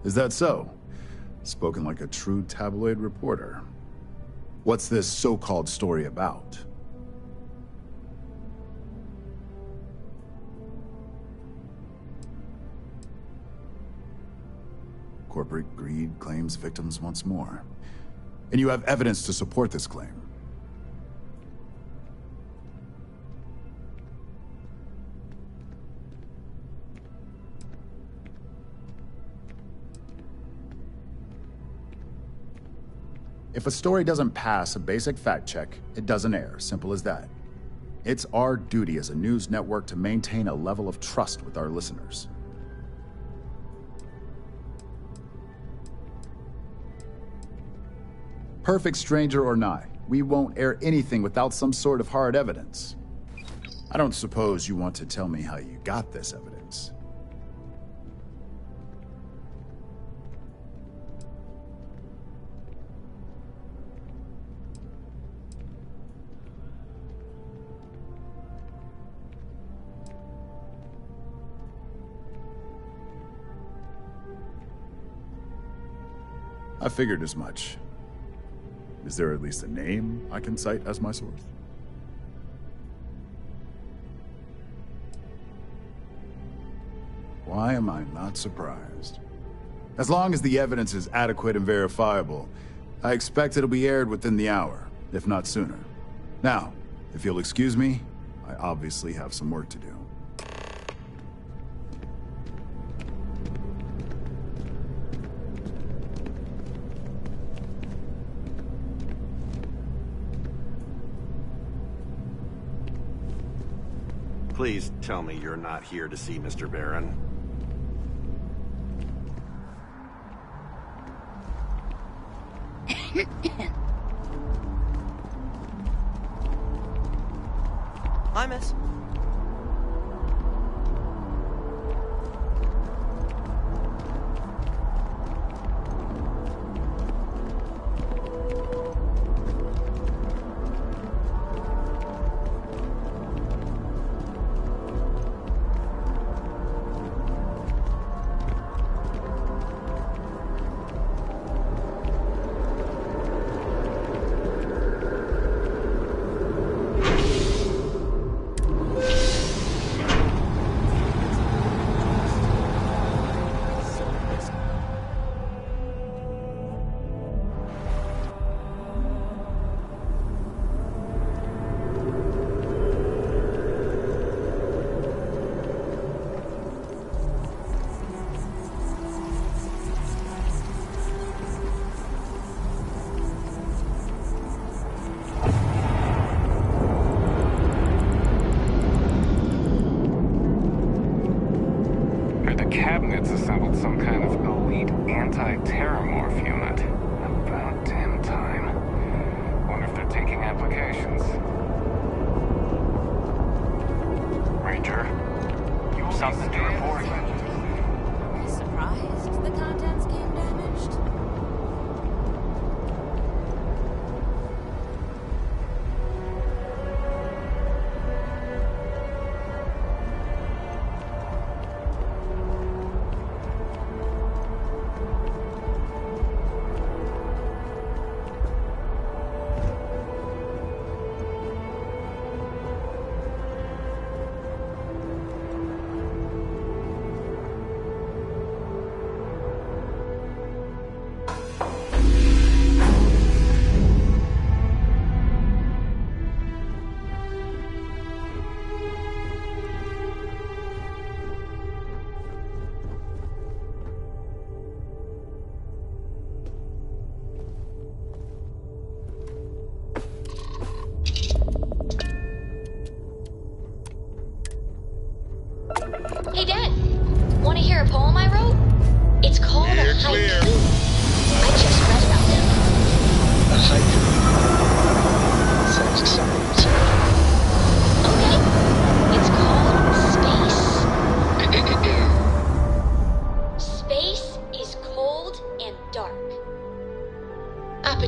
R: Is that so? Spoken like a true tabloid reporter. What's this so-called story about? Corporate greed claims victims once more. And you have evidence to support this claim. If a story doesn't pass a basic fact check, it doesn't air. Simple as that. It's our duty as a news network to maintain a level of trust with our listeners. Perfect stranger or not, we won't air anything without some sort of hard evidence. I don't suppose you want to tell me how you got this evidence. I figured as much. Is there at least a name I can cite as my source? Why am I not surprised? As long as the evidence is adequate and verifiable, I expect it'll be aired within the hour, if not sooner. Now, if you'll excuse me, I obviously have some work to do.
G: Please tell me you're not here to see Mr. Barron.
U: Hi, miss.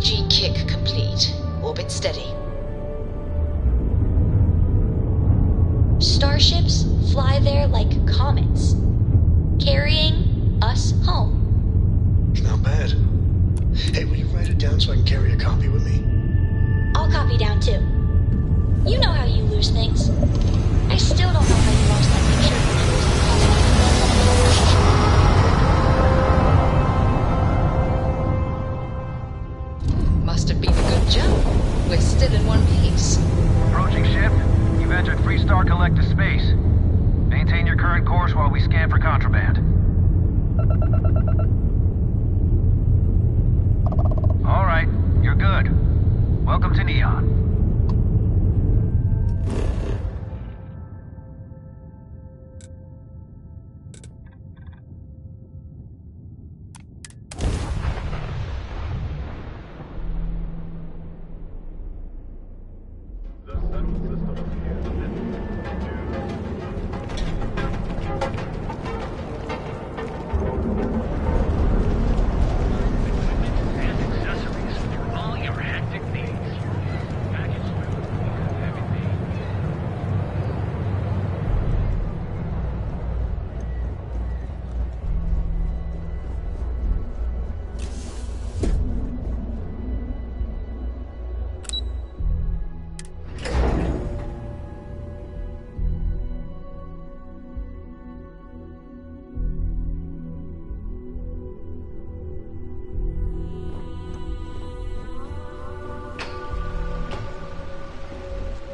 N: G kick complete. Orbit steady.
L: Starships fly there like comets, carrying us home.
T: Not bad. Hey, will you write it down so I can carry a copy with me?
L: I'll copy down too. You know how you lose things. I still don't know how you lost that
N: picture. Must have been a good jump. We're still in one piece.
D: Approaching ship. You've entered Freestar Collective space. Maintain your current course while we scan for contraband. All right, you're good. Welcome to Neon.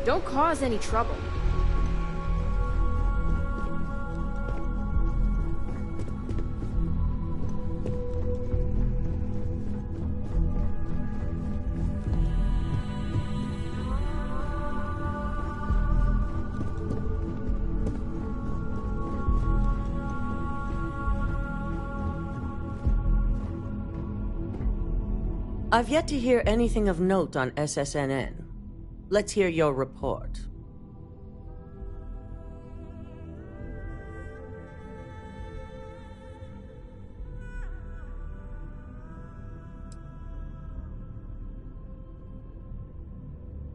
K: Don't cause any trouble.
H: I've yet to hear anything of note on SSNN. Let's hear your report.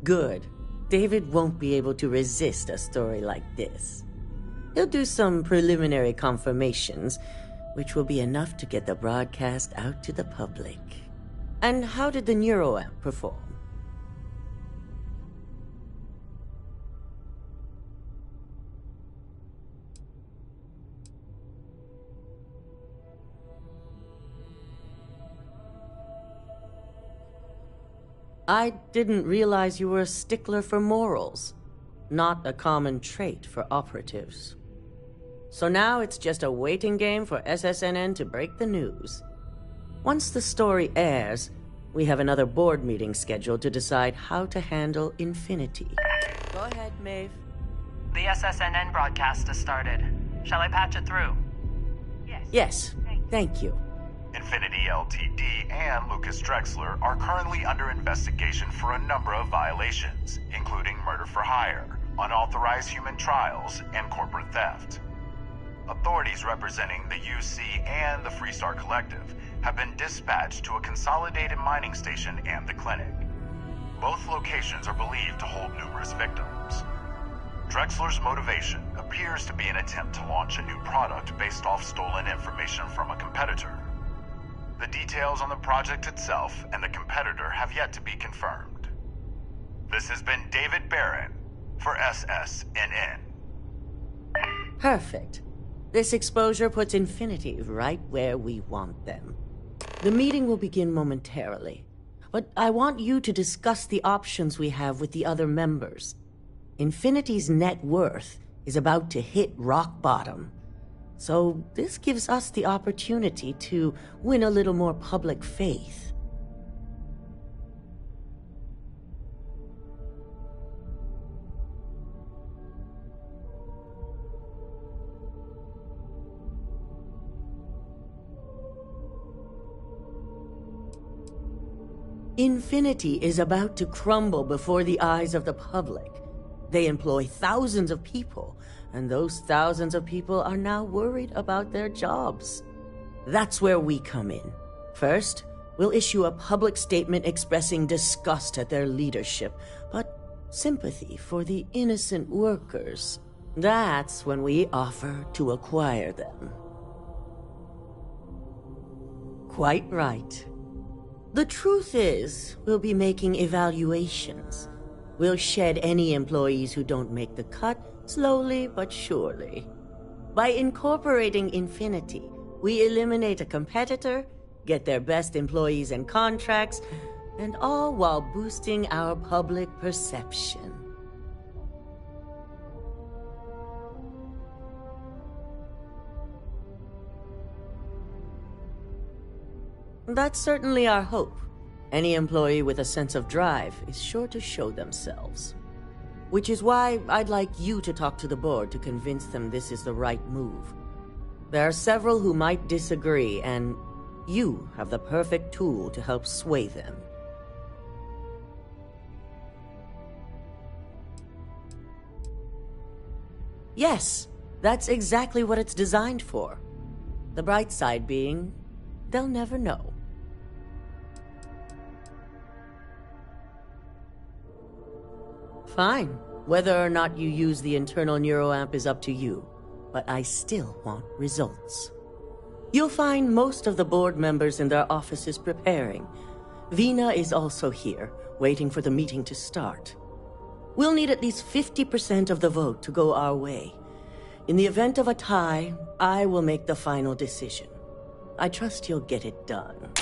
H: Good. David won't be able to resist a story like this. He'll do some preliminary confirmations, which will be enough to get the broadcast out to the public. And how did the neuroamp perform? I didn't realize you were a stickler for morals, not a common trait for operatives. So now it's just a waiting game for SSNN to break the news. Once the story airs, we have another board meeting scheduled to decide how to handle Infinity. Go ahead, Maeve.
V: The SSNN broadcast has started. Shall I patch it through?
H: Yes, thank you.
X: Infinity LTD and Lucas Drexler are currently under investigation for a number of violations, including murder for hire, unauthorized human trials, and corporate theft. Authorities representing the UC and the Freestar Collective have been dispatched to a consolidated mining station and the clinic. Both locations are believed to hold numerous victims. Drexler's motivation appears to be an attempt to launch a new product based off stolen information from a competitor. The details on the project itself and the competitor have yet to be confirmed. This has been David Barron for SSNN.
H: Perfect. This exposure puts Infinity right where we want them. The meeting will begin momentarily, but I want you to discuss the options we have with the other members. Infinity's net worth is about to hit rock bottom. So this gives us the opportunity to win a little more public faith. Infinity is about to crumble before the eyes of the public. They employ thousands of people, and those thousands of people are now worried about their jobs. That's where we come in. First, we'll issue a public statement expressing disgust at their leadership, but sympathy for the innocent workers. That's when we offer to acquire them. Quite right. The truth is, we'll be making evaluations. We'll shed any employees who don't make the cut, slowly but surely. By incorporating Infinity, we eliminate a competitor, get their best employees and contracts, and all while boosting our public perception. That's certainly our hope. Any employee with a sense of drive is sure to show themselves. Which is why I'd like you to talk to the board to convince them this is the right move. There are several who might disagree, and you have the perfect tool to help sway them. Yes, that's exactly what it's designed for. The bright side being, they'll never know. Fine. Whether or not you use the internal neuroamp is up to you, but I still want results. You'll find most of the board members in their offices preparing. Vina is also here, waiting for the meeting to start. We'll need at least 50% of the vote to go our way. In the event of a tie, I will make the final decision. I trust you'll get it done.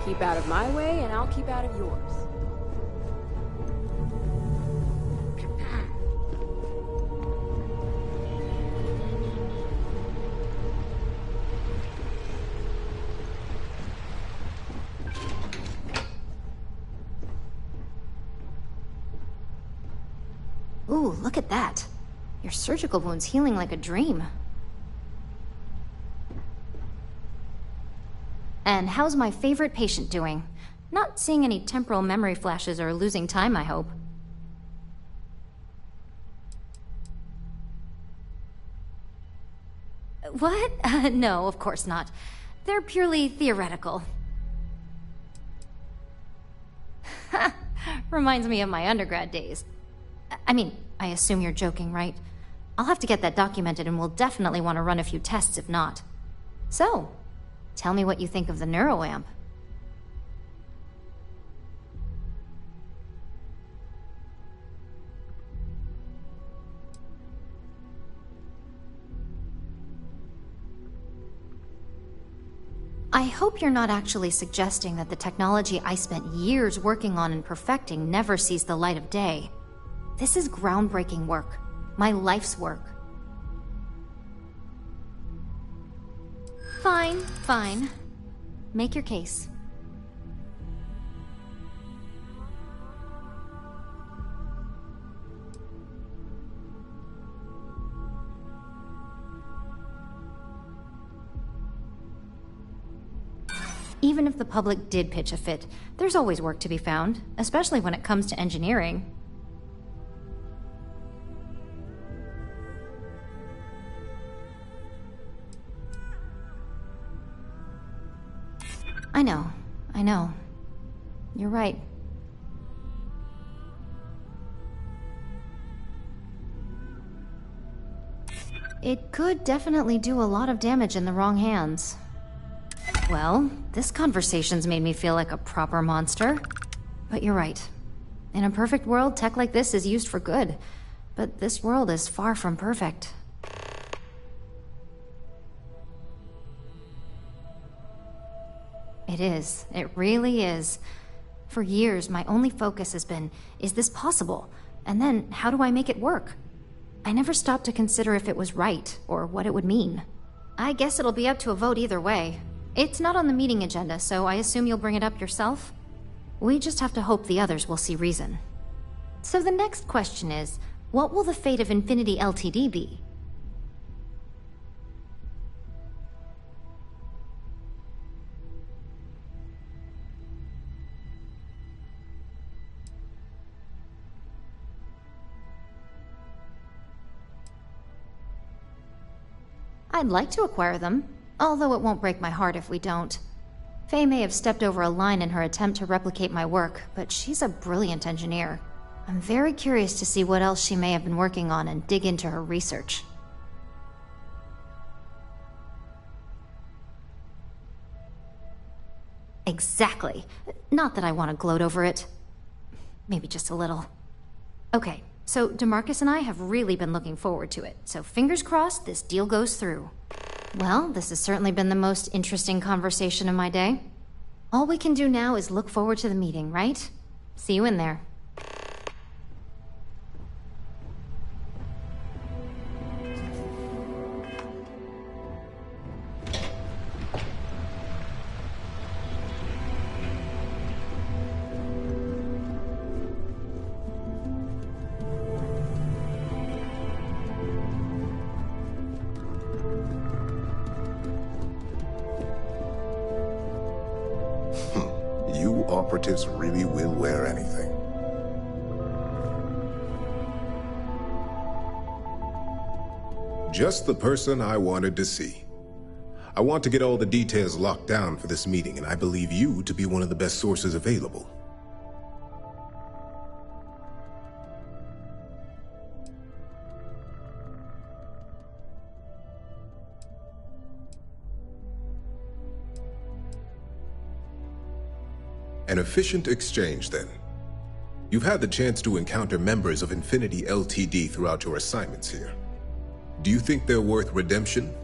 K: Keep out of my way, and I'll keep out of yours.
S: Ooh, look at that. Your surgical wound's healing like a dream. And how's my favorite patient doing? Not seeing any temporal memory flashes or losing time, I hope. What? No, of course not. They're purely theoretical. Reminds me of my undergrad days. I mean, I assume you're joking, right? I'll have to get that documented, and we'll definitely want to run a few tests if not. So, tell me what you think of the neuroamp. I hope you're not actually suggesting that the technology I spent years working on and perfecting never sees the light of day. This is groundbreaking work. My life's work. Fine, fine. Make your case. Even if the public did pitch a fit, there's always work to be found, especially when it comes to engineering. I know. You're right. It could definitely do a lot of damage in the wrong hands. Well, this conversation's made me feel like a proper monster. But you're right. In a perfect world, tech like this is used for good. But this world is far from perfect. It is. It really is. For years, my only focus has been, is this possible? And then, how do I make it work? I never stopped to consider if it was right, or what it would mean. I guess it'll be up to a vote either way. It's not on the meeting agenda, so I assume you'll bring it up yourself? We just have to hope the others will see reason. So the next question is, what will the fate of Infinity Ltd. be? I'd like to acquire them, although it won't break my heart if we don't. Faye may have stepped over a line in her attempt to replicate my work, but she's a brilliant engineer. I'm very curious to see what else she may have been working on and dig into her research. Exactly. Not that I want to gloat over it. Maybe just a little. Okay, so DeMarcus and I have really been looking forward to it, so fingers crossed this deal goes through. Well, this has certainly been the most interesting conversation of my day. All we can do now is look forward to the meeting, right? See you in there.
B: You operatives really will wear anything. Just the person I wanted to see. I want to get all the details locked down for this meeting, and I believe you to be one of the best sources available. An efficient exchange, then. You've had the chance to encounter members of Infinity Ltd. Throughout your assignments here. Do you think they're worth redemption?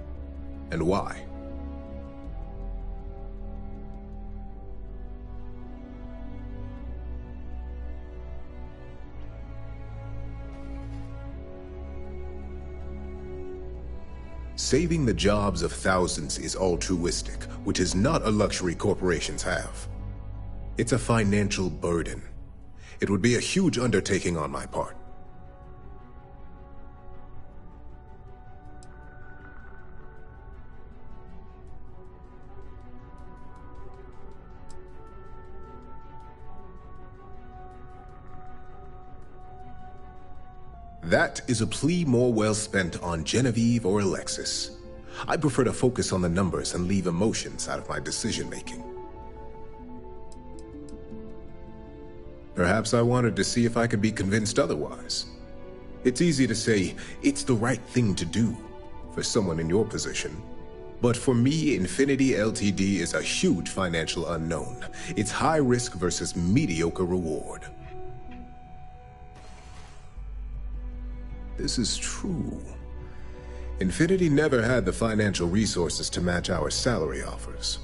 B: And why? Saving the jobs of thousands is altruistic, which is not a luxury corporations have. It's a financial burden. It would be a huge undertaking on my part. That is a plea more well spent on Genevieve or Alexis. I prefer to focus on the numbers and leave emotions out of my decision-making. Perhaps I wanted to see if I could be convinced otherwise. It's easy to say it's the right thing to do for someone in your position. But for me, Infinity Ltd. Is a huge financial unknown. It's high risk versus mediocre reward. This is true. Infinity never had the financial resources to match our salary offers.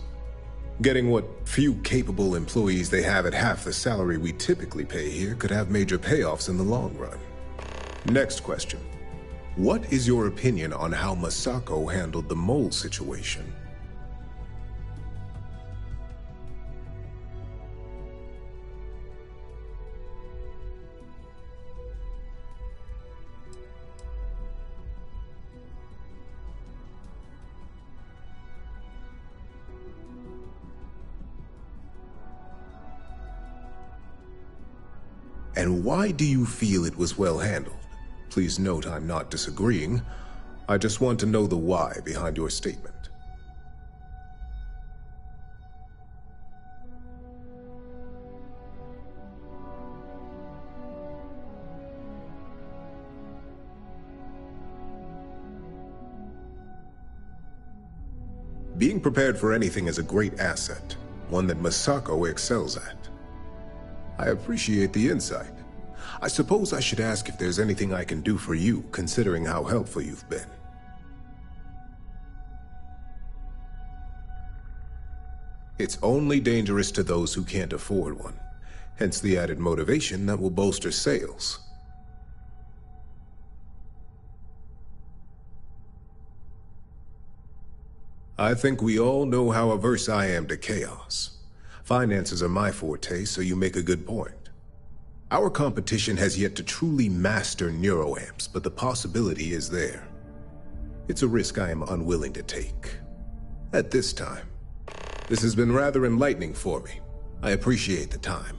B: Getting what few capable employees they have at half the salary we typically pay here could have major payoffs in the long run. Next question. What is your opinion on how Masako handled the mole situation? And why do you feel it was well handled? Please note I'm not disagreeing. I just want to know the why behind your statement. Being prepared for anything is a great asset, one that Masako excels at. I appreciate the insight. I suppose I should ask if there's anything I can do for you, considering how helpful you've been. It's only dangerous to those who can't afford one, hence the added motivation that will bolster sales. I think we all know how averse I am to chaos. Finances are my forte, so you make a good point. Our competition has yet to truly master neuroamps, but the possibility is there. It's a risk I am unwilling to take. At this time. This has been rather enlightening for me. I appreciate the time.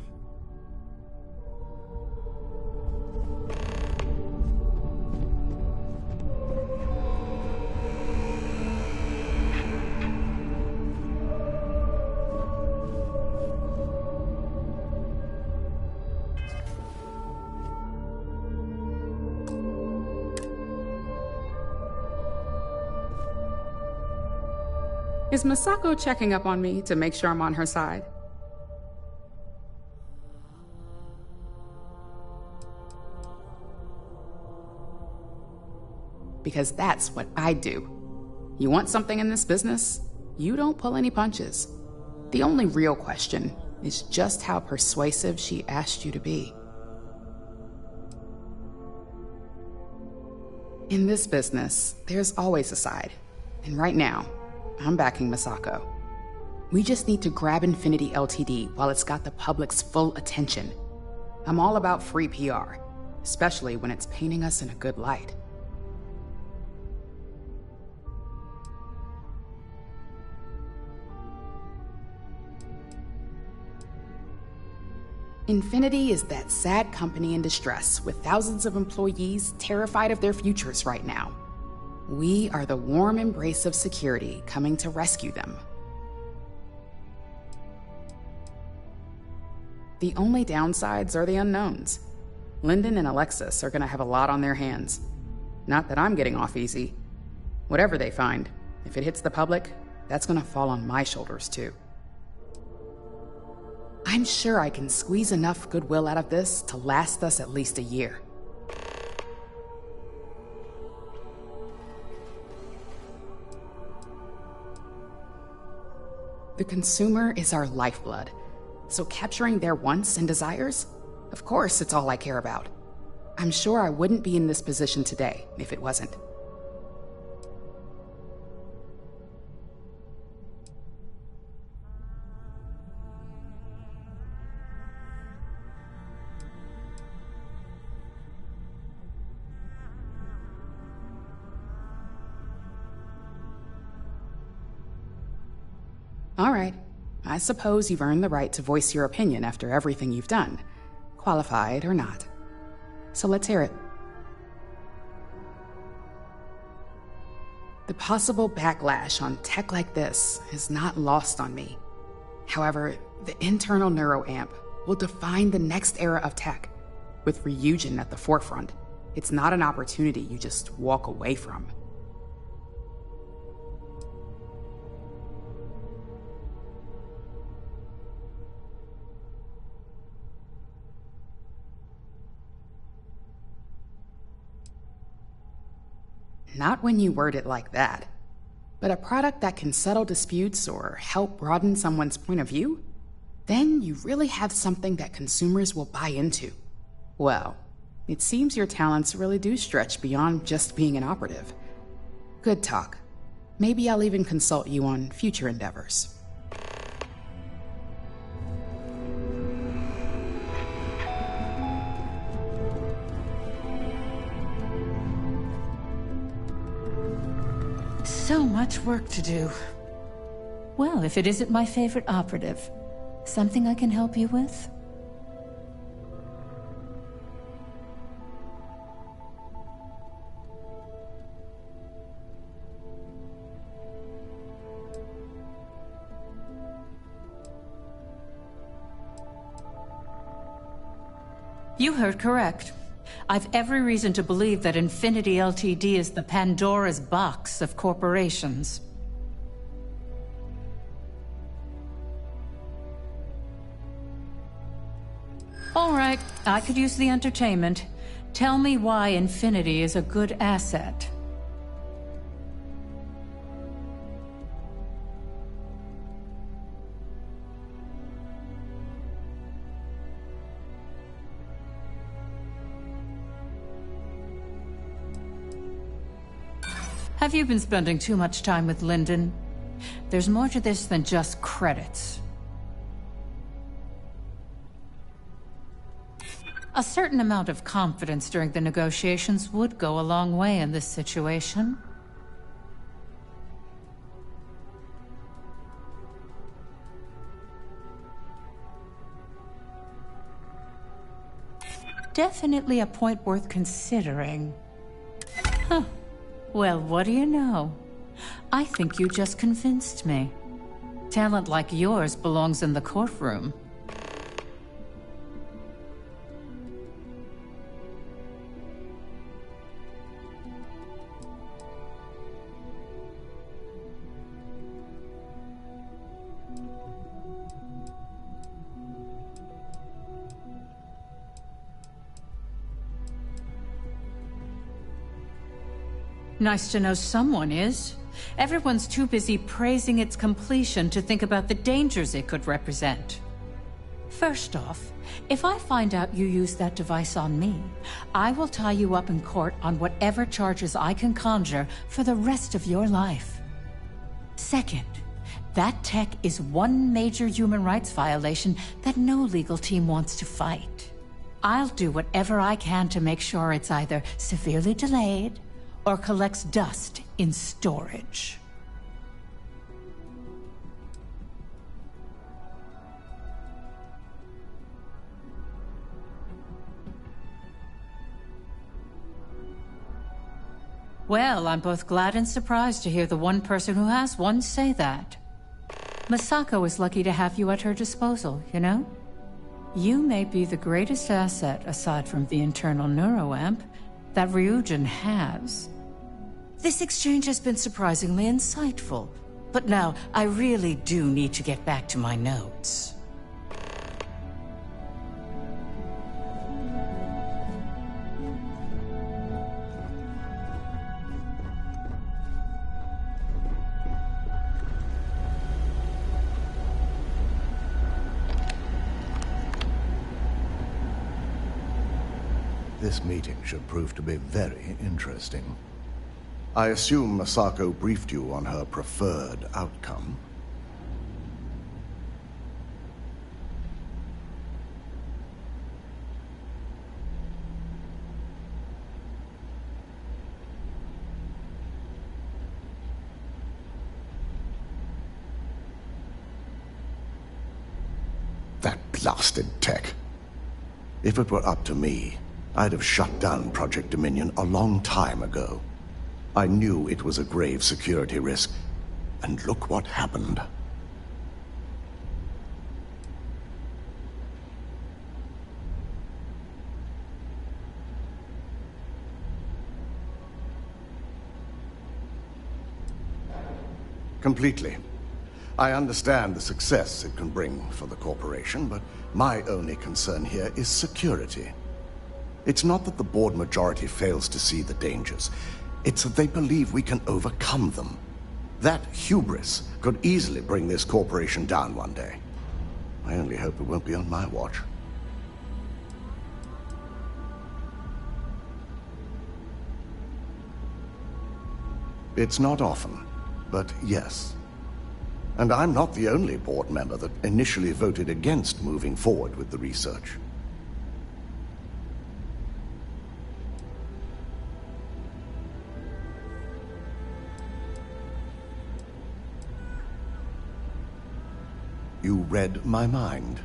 I: Is Masako checking up on me to make sure I'm on her side? Because that's what I do. You want something in this business? You don't pull any punches. The only real question is just how persuasive she asked you to be. In this business, there's always a side. And right now, I'm backing Masako. We just need to grab Infinity LTD while it's got the public's full attention. I'm all about free PR, especially when it's painting us in a good light. Infinity is that sad company in distress with thousands of employees terrified of their futures right now. We are the warm embrace of security coming to rescue them. The only downsides are the unknowns. Lyndon and Alexis are gonna have a lot on their hands. Not that I'm getting off easy. Whatever they find, if it hits the public, that's gonna fall on my shoulders too. I'm sure I can squeeze enough goodwill out of this to last us at least a year. The consumer is our lifeblood, so capturing their wants and desires, of course it's all I care about. I'm sure I wouldn't be in this position today if it wasn't. All right, I suppose you've earned the right to voice your opinion after everything you've done, qualified or not. So let's hear it. The possible backlash on tech like this is not lost on me. However, the internal neuroamp will define the next era of tech. With Ryujin at the forefront, it's not an opportunity you just walk away from. Not when you word it like that. But a product that can settle disputes or help broaden someone's point of view? Then you really have something that consumers will buy into. Well, it seems your talents really do stretch beyond just being an operative. Good talk. Maybe I'll even consult you on future endeavors.
J: So much work to do. Well, if it isn't my favorite operative, something I can help you with? You heard correct. I've every reason to believe that Infinity LTD is the Pandora's box of corporations. All right, I could use the entertainment. Tell me why Infinity is a good asset. Have you been spending too much time with Lyndon? there's more to this than just credits. A certain amount of confidence during the negotiations would go a long way in this situation. Definitely a point worth considering. Huh. Well, what do you know? I think you just convinced me. Talent like yours belongs in the courtroom. Nice to know someone is. Everyone's too busy praising its completion to think about the dangers it could represent. First off, if I find out you used that device on me, I will tie you up in court on whatever charges I can conjure for the rest of your life. Second, that tech is one major human rights violation that no legal team wants to fight. I'll do whatever I can to make sure it's either severely delayed or collects dust in storage. Well, I'm both glad and surprised to hear the one person who has one say that. Masako is lucky to have you at her disposal, you know? You may be the greatest asset, aside from the internal neuroamp, that Ryujin has. This exchange has been surprisingly insightful, but now I really do need to get back to my notes.
E: This meeting should prove to be very interesting. I assume Masako briefed you on her preferred outcome. That blasted tech. If it were up to me, I'd have shut down Project Dominion a long time ago. I knew it was a grave security risk, and look what happened. Completely. I understand the success it can bring for the corporation, but my only concern here is security. It's not that the board majority fails to see the dangers. It's that they believe we can overcome them. That hubris could easily bring this corporation down one day. I only hope it won't be on my watch. It's not often, but yes. And I'm not the only board member that initially voted against moving forward with the research. You read my mind.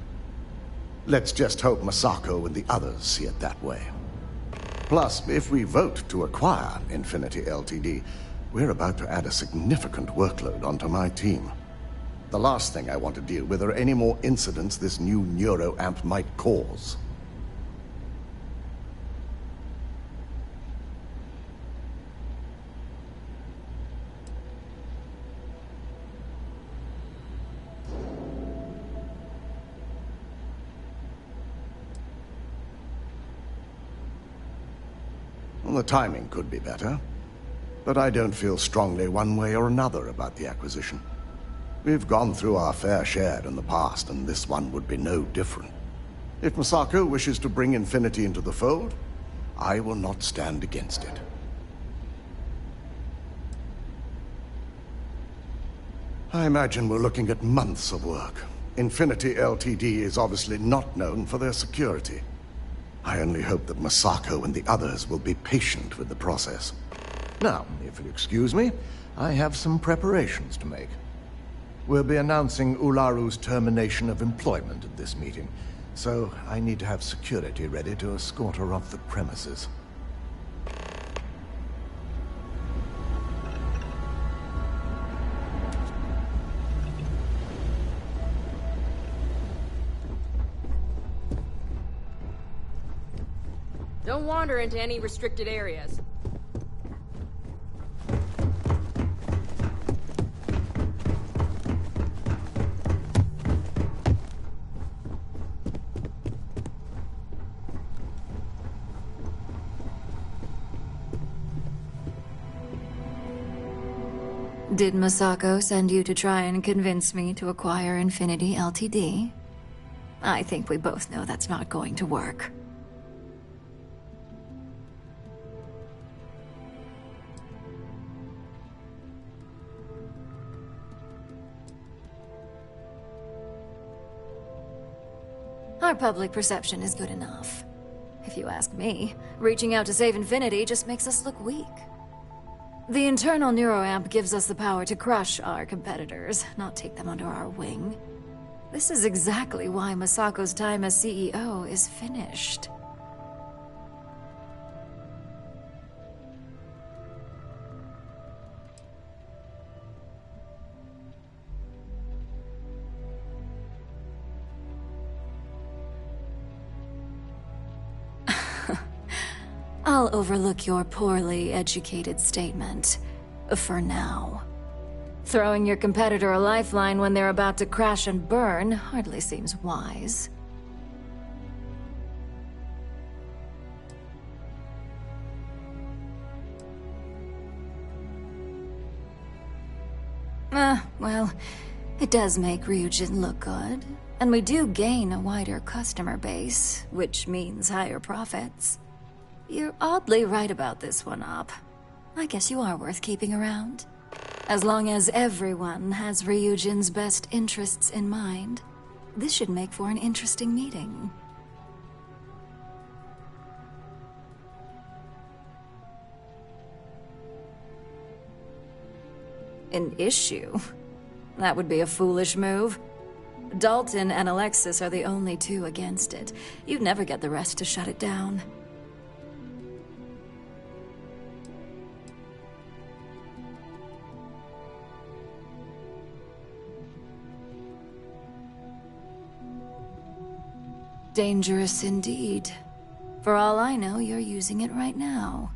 E: Let's just hope Masako and the others see it that way. Plus, if we vote to acquire Infinity Ltd., we're about to add a significant workload onto my team. The last thing I want to deal with are any more incidents this new neuroamp might cause. Well, the timing could be better, but I don't feel strongly one way or another about the acquisition. We've gone through our fair share in the past, and this one would be no different. If Masako wishes to bring Infinity into the fold, I will not stand against it. I imagine we're looking at months of work. Infinity Ltd is obviously not known for their security. I only hope that Masako and the others will be patient with the process. Now, if you'll excuse me, I have some preparations to make. We'll be announcing Ularu's termination of employment at this meeting, so I need to have security ready to escort her off the premises.
K: Don't wander into any restricted areas.
A: Did Masako send you to try and convince me to acquire Infinity Ltd? I think we both know that's not going to work. Our public perception is good enough. If you ask me, reaching out to save Infinity just makes us look weak. The internal neuroamp gives us the power to crush our competitors, not take them under our wing. This is exactly why Masako's time as CEO is finished. I'll overlook your poorly educated statement. For now. Throwing your competitor a lifeline when they're about to crash and burn hardly seems wise. Well, it does make Ryujin look good. And we do gain a wider customer base, which means higher profits. You're oddly right about this one, Op. I guess you are worth keeping around. As long as everyone has Ryujin's best interests in mind, this should make for an interesting meeting. An issue? That would be a foolish move. Dalton and Alexis are the only two against it. You'd never get the rest to shut it down. Dangerous indeed. For all I know, you're using it right now.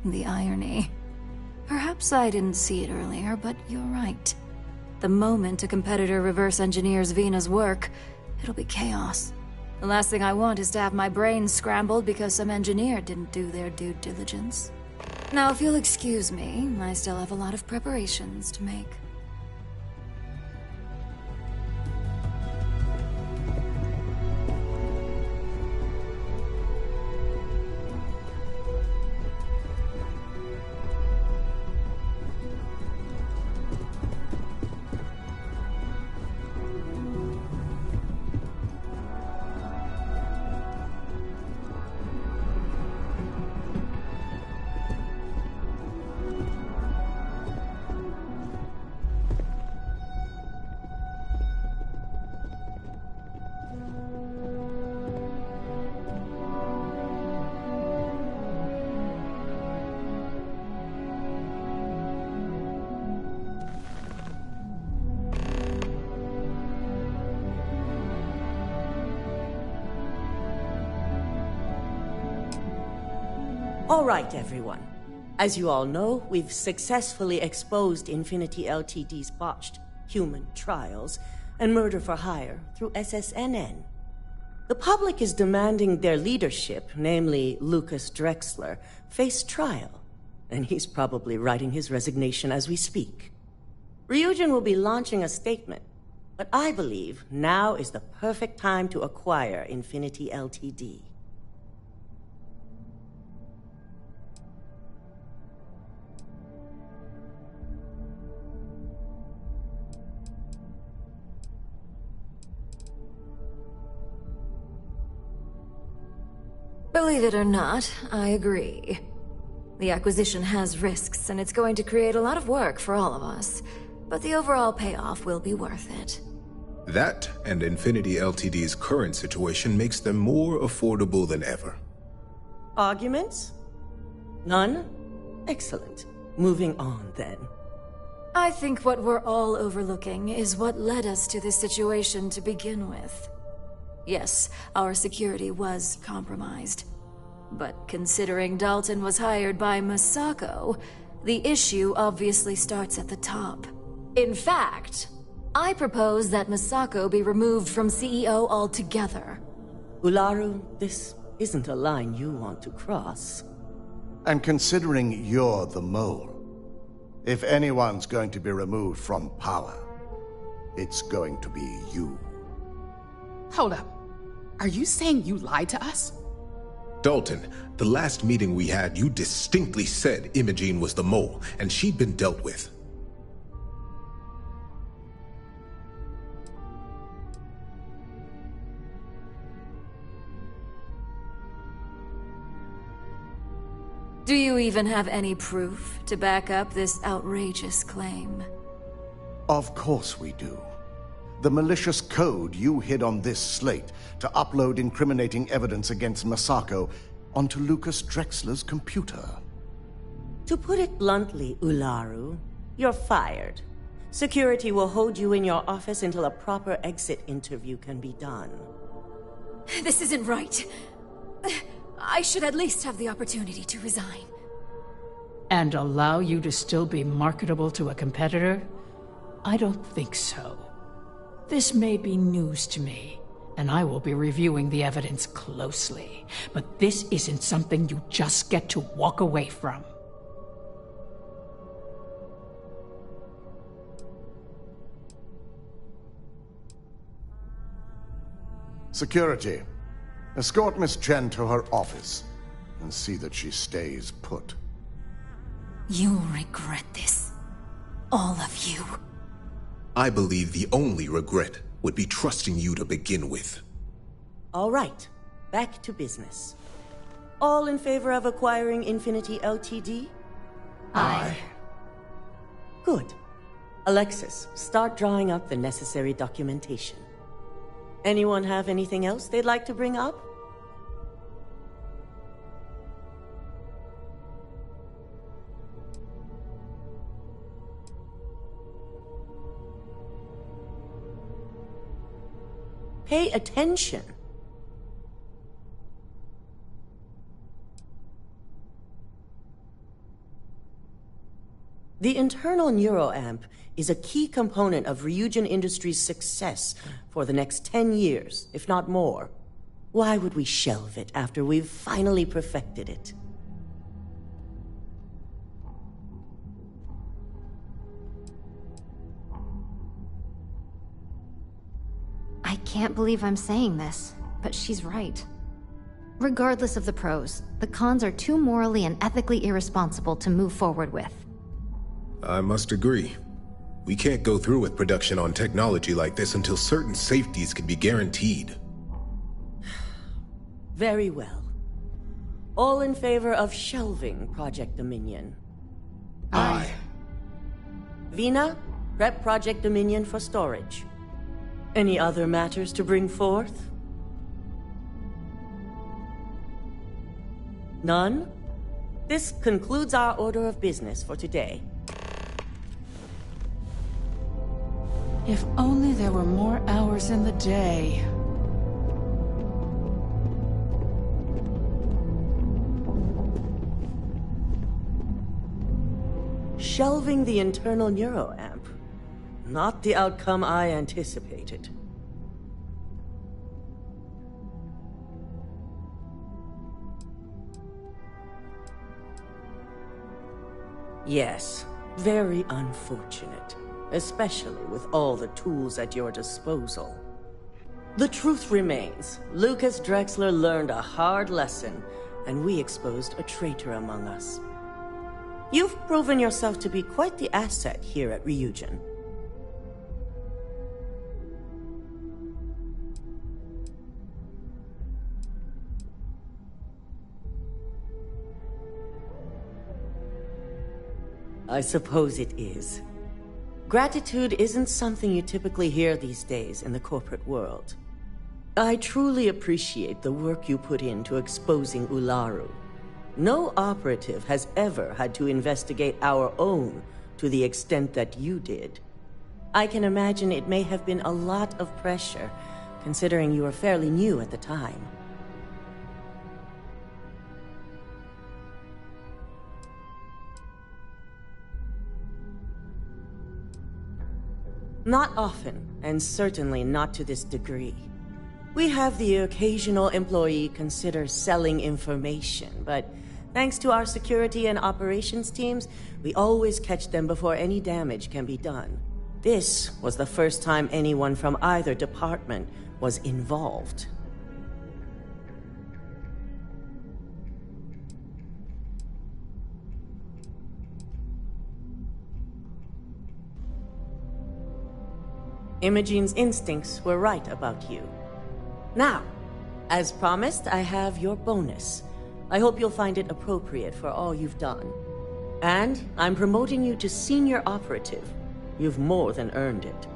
A: The irony. Perhaps I didn't see it earlier, but you're right. The moment a competitor reverse engineers Vina's work, it'll be chaos. The last thing I want is to have my brain scrambled because some engineer didn't do their due diligence. Now, if you'll excuse me, I still have a lot of preparations to make.
H: All right, everyone. As you all know, we've successfully exposed Infinity Ltd's botched human trials and murder for hire through SSNN. The public is demanding their leadership, namely Lucas Drexler, face trial, and he's probably writing his resignation as we speak. Ryujin will be launching a statement, but I believe now is the perfect time to acquire Infinity Ltd.
A: Believe it or not, I agree. The acquisition has risks, and it's going to create a lot of work for all of us. But the overall payoff will be worth it.
B: That and Infinity Ltd's current situation makes them more affordable than ever.
H: Arguments? None? Excellent. Moving on, then.
A: I think what we're all overlooking is what led us to this situation to begin with. Yes, our security was compromised. But considering Dalton was hired by Masako, the issue obviously starts at the top. In fact, I propose that Masako be removed from CEO altogether.
H: Ularu, this isn't a line you want to cross.
E: And considering you're the mole, if anyone's going to be removed from power, it's going to be you.
I: Hold up. Are you saying you lied to us?
B: Dalton, the last meeting we had, you distinctly said Imogene was the mole, and she'd been dealt with.
A: Do you even have any proof to back up this outrageous claim?
E: Of course we do. The malicious code you hid on this slate to upload incriminating evidence against Masako onto Lucas Drexler's computer.
H: To put it bluntly, Ularu, you're fired. Security will hold you in your office until a proper exit interview can be done.
A: This isn't right. I should at least have the opportunity to resign.
J: And allow you to still be marketable to a competitor? I don't think so. This may be news to me, and I will be reviewing the evidence closely. But this isn't something you just get to walk away from.
E: Security, escort Miss Chen to her office and see that she stays put.
A: You'll regret this. All of you.
B: I believe the only regret would be trusting you to begin with.
H: All right, back to business. All in favor of acquiring Infinity Ltd?
A: Aye.
H: Good. Alexis, start drawing up the necessary documentation. Anyone have anything else they'd like to bring up? Pay attention. The internal neuroamp is a key component of Ryujin Industries' success for the next 10 years, if not more. Why would we shelve it after we've finally perfected it?
S: I can't believe I'm saying this, but she's right. Regardless of the pros, the cons are too morally and ethically irresponsible to move forward with.
B: I must agree. We can't go through with production on technology like this until certain safeties can be guaranteed.
H: Very well. All in favor of shelving Project Dominion?
I: Aye.
H: Vina, prep Project Dominion for storage. Any other matters to bring forth? None? This concludes our order of business for today.
J: If only there were more hours in the day.
H: Shelving the internal neuroamp. Not the outcome I anticipated. Yes, very unfortunate. Especially with all the tools at your disposal. The truth remains, Lucas Drexler learned a hard lesson, and we exposed a traitor among us. You've proven yourself to be quite the asset here at Ryujin. I suppose it is. Gratitude isn't something you typically hear these days in the corporate world. I truly appreciate the work you put into exposing Ularu. No operative has ever had to investigate our own to the extent that you did. I can imagine it may have been a lot of pressure, considering you were fairly new at the time. Not often, and certainly not to this degree. We have the occasional employee consider selling information, but thanks to our security and operations teams, we always catch them before any damage can be done. This was the first time anyone from either department was involved. Imogene's instincts were right about you. Now, as promised, I have your bonus. I hope you'll find it appropriate for all you've done. And I'm promoting you to senior operative. You've more than earned it.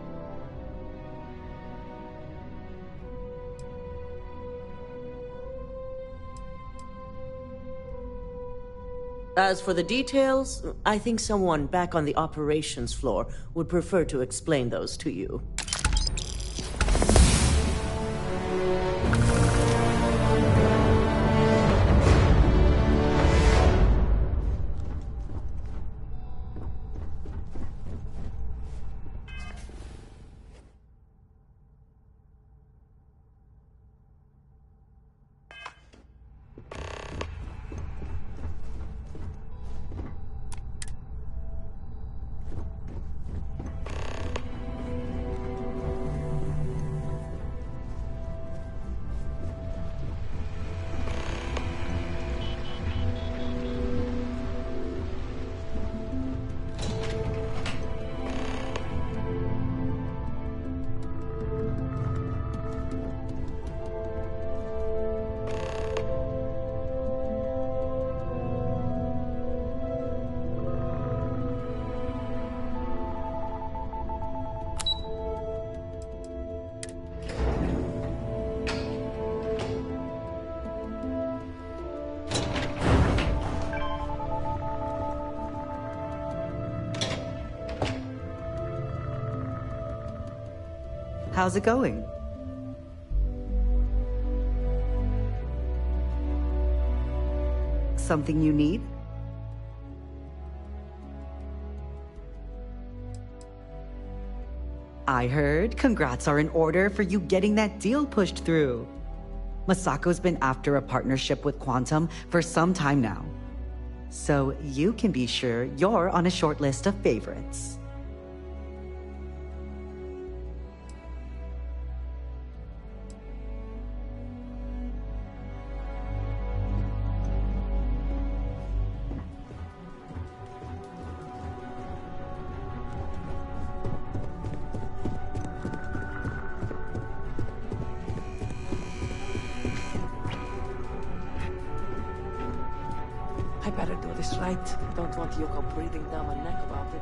H: As for the details, I think someone back on the operations floor would prefer to explain those to you.
F: How's it going? Something you need? I heard congrats are in order for you getting that deal pushed through. Masako's been after a partnership with Quantum for some time now. So you can be sure you're on a short list of favorites.
M: I better do this right. Don't want Yoko breathing down my neck about it.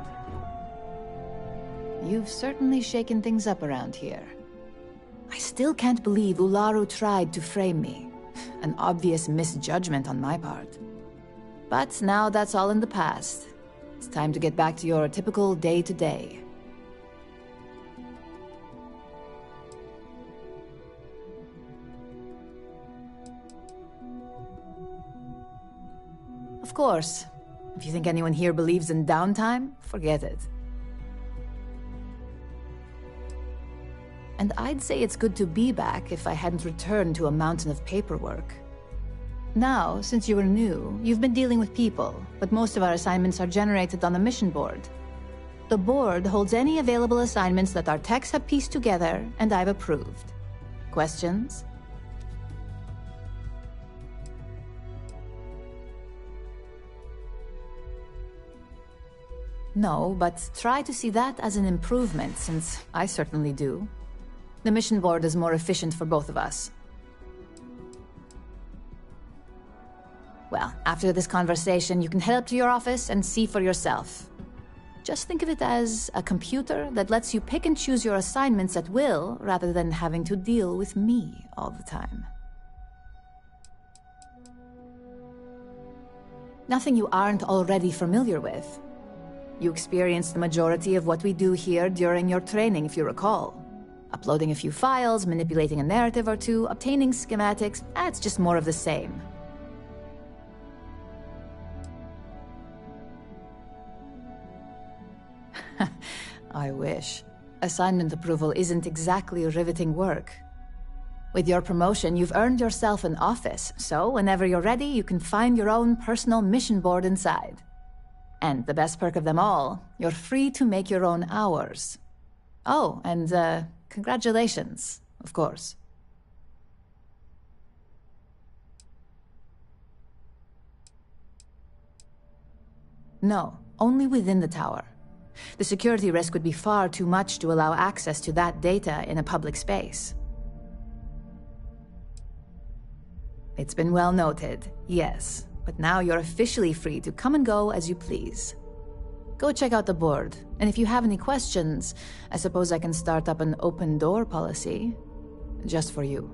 P: You've certainly shaken things up around here. I still can't believe Ularu tried to frame me. An obvious misjudgment on my part. But now that's all in the past. It's time to get back to your typical day-to-day. Of course. If you think anyone here believes in downtime, forget it. And I'd say it's good to be back if I hadn't returned to a mountain of paperwork. Now, since you were new, you've been dealing with people, but most of our assignments are generated on the mission board. The board holds any available assignments that our techs have pieced together, and I've approved. Questions? No, but try to see that as an improvement, since I certainly do. The mission board is more efficient for both of us. Well, after this conversation, you can head up to your office and see for yourself. Just think of it as a computer that lets you pick and choose your assignments at will, rather than having to deal with me all the time. Nothing you aren't already familiar with. You experienced the majority of what we do here during your training, if you recall. Uploading a few files, manipulating a narrative or two, obtaining schematics, it's just more of the same. I wish. Assignment approval isn't exactly riveting work. With your promotion, you've earned yourself an office, so whenever you're ready, you can find your own personal mission board inside. And the best perk of them all, you're free to make your own hours. Oh, and congratulations, of course. No, only within the tower. The security risk would be far too much to allow access to that data in a public space. It's been well noted, yes, but now you're officially free to come and go as you please. Go check out the board, and if you have any questions, I suppose I can start up an open door policy, just for you.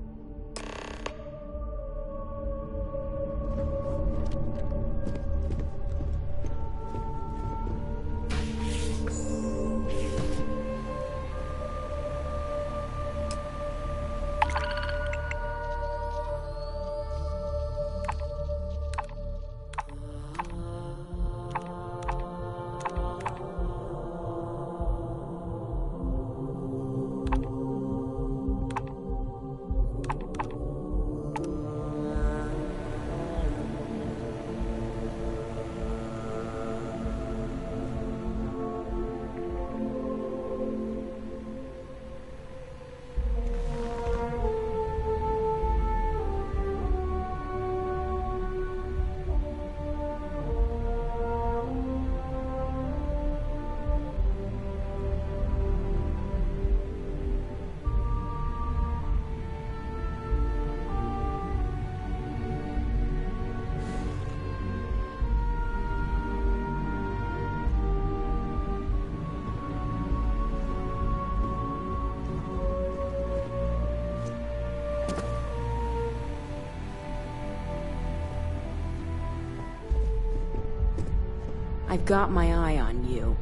K: I've got my eye on you.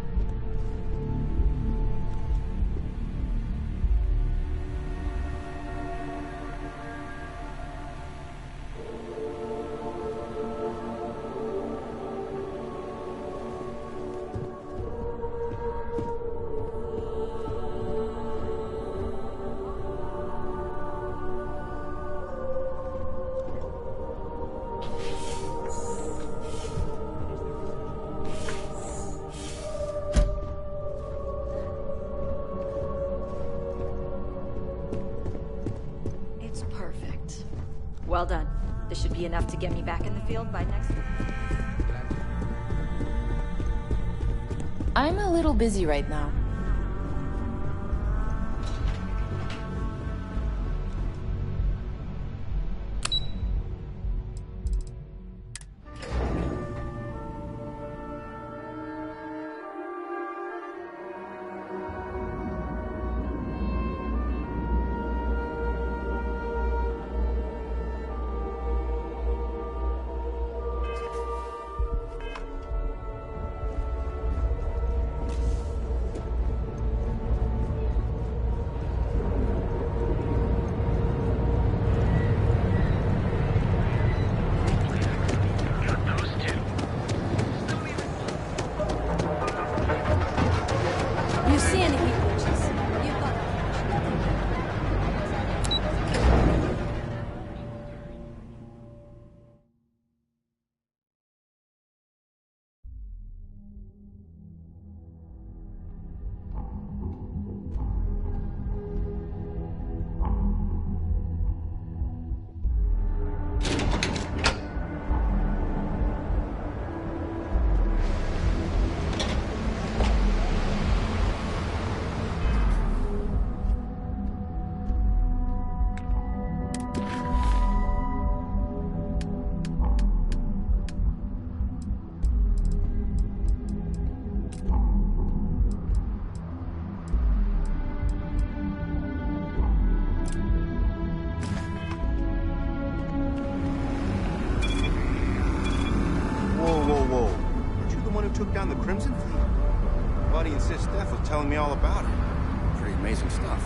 C: Well done. This should be enough to get me back in the field by next week.
O: I'm a little busy right now. down the Crimson Fleet? Buddy and Sis Steph was telling me all about it. Pretty amazing stuff.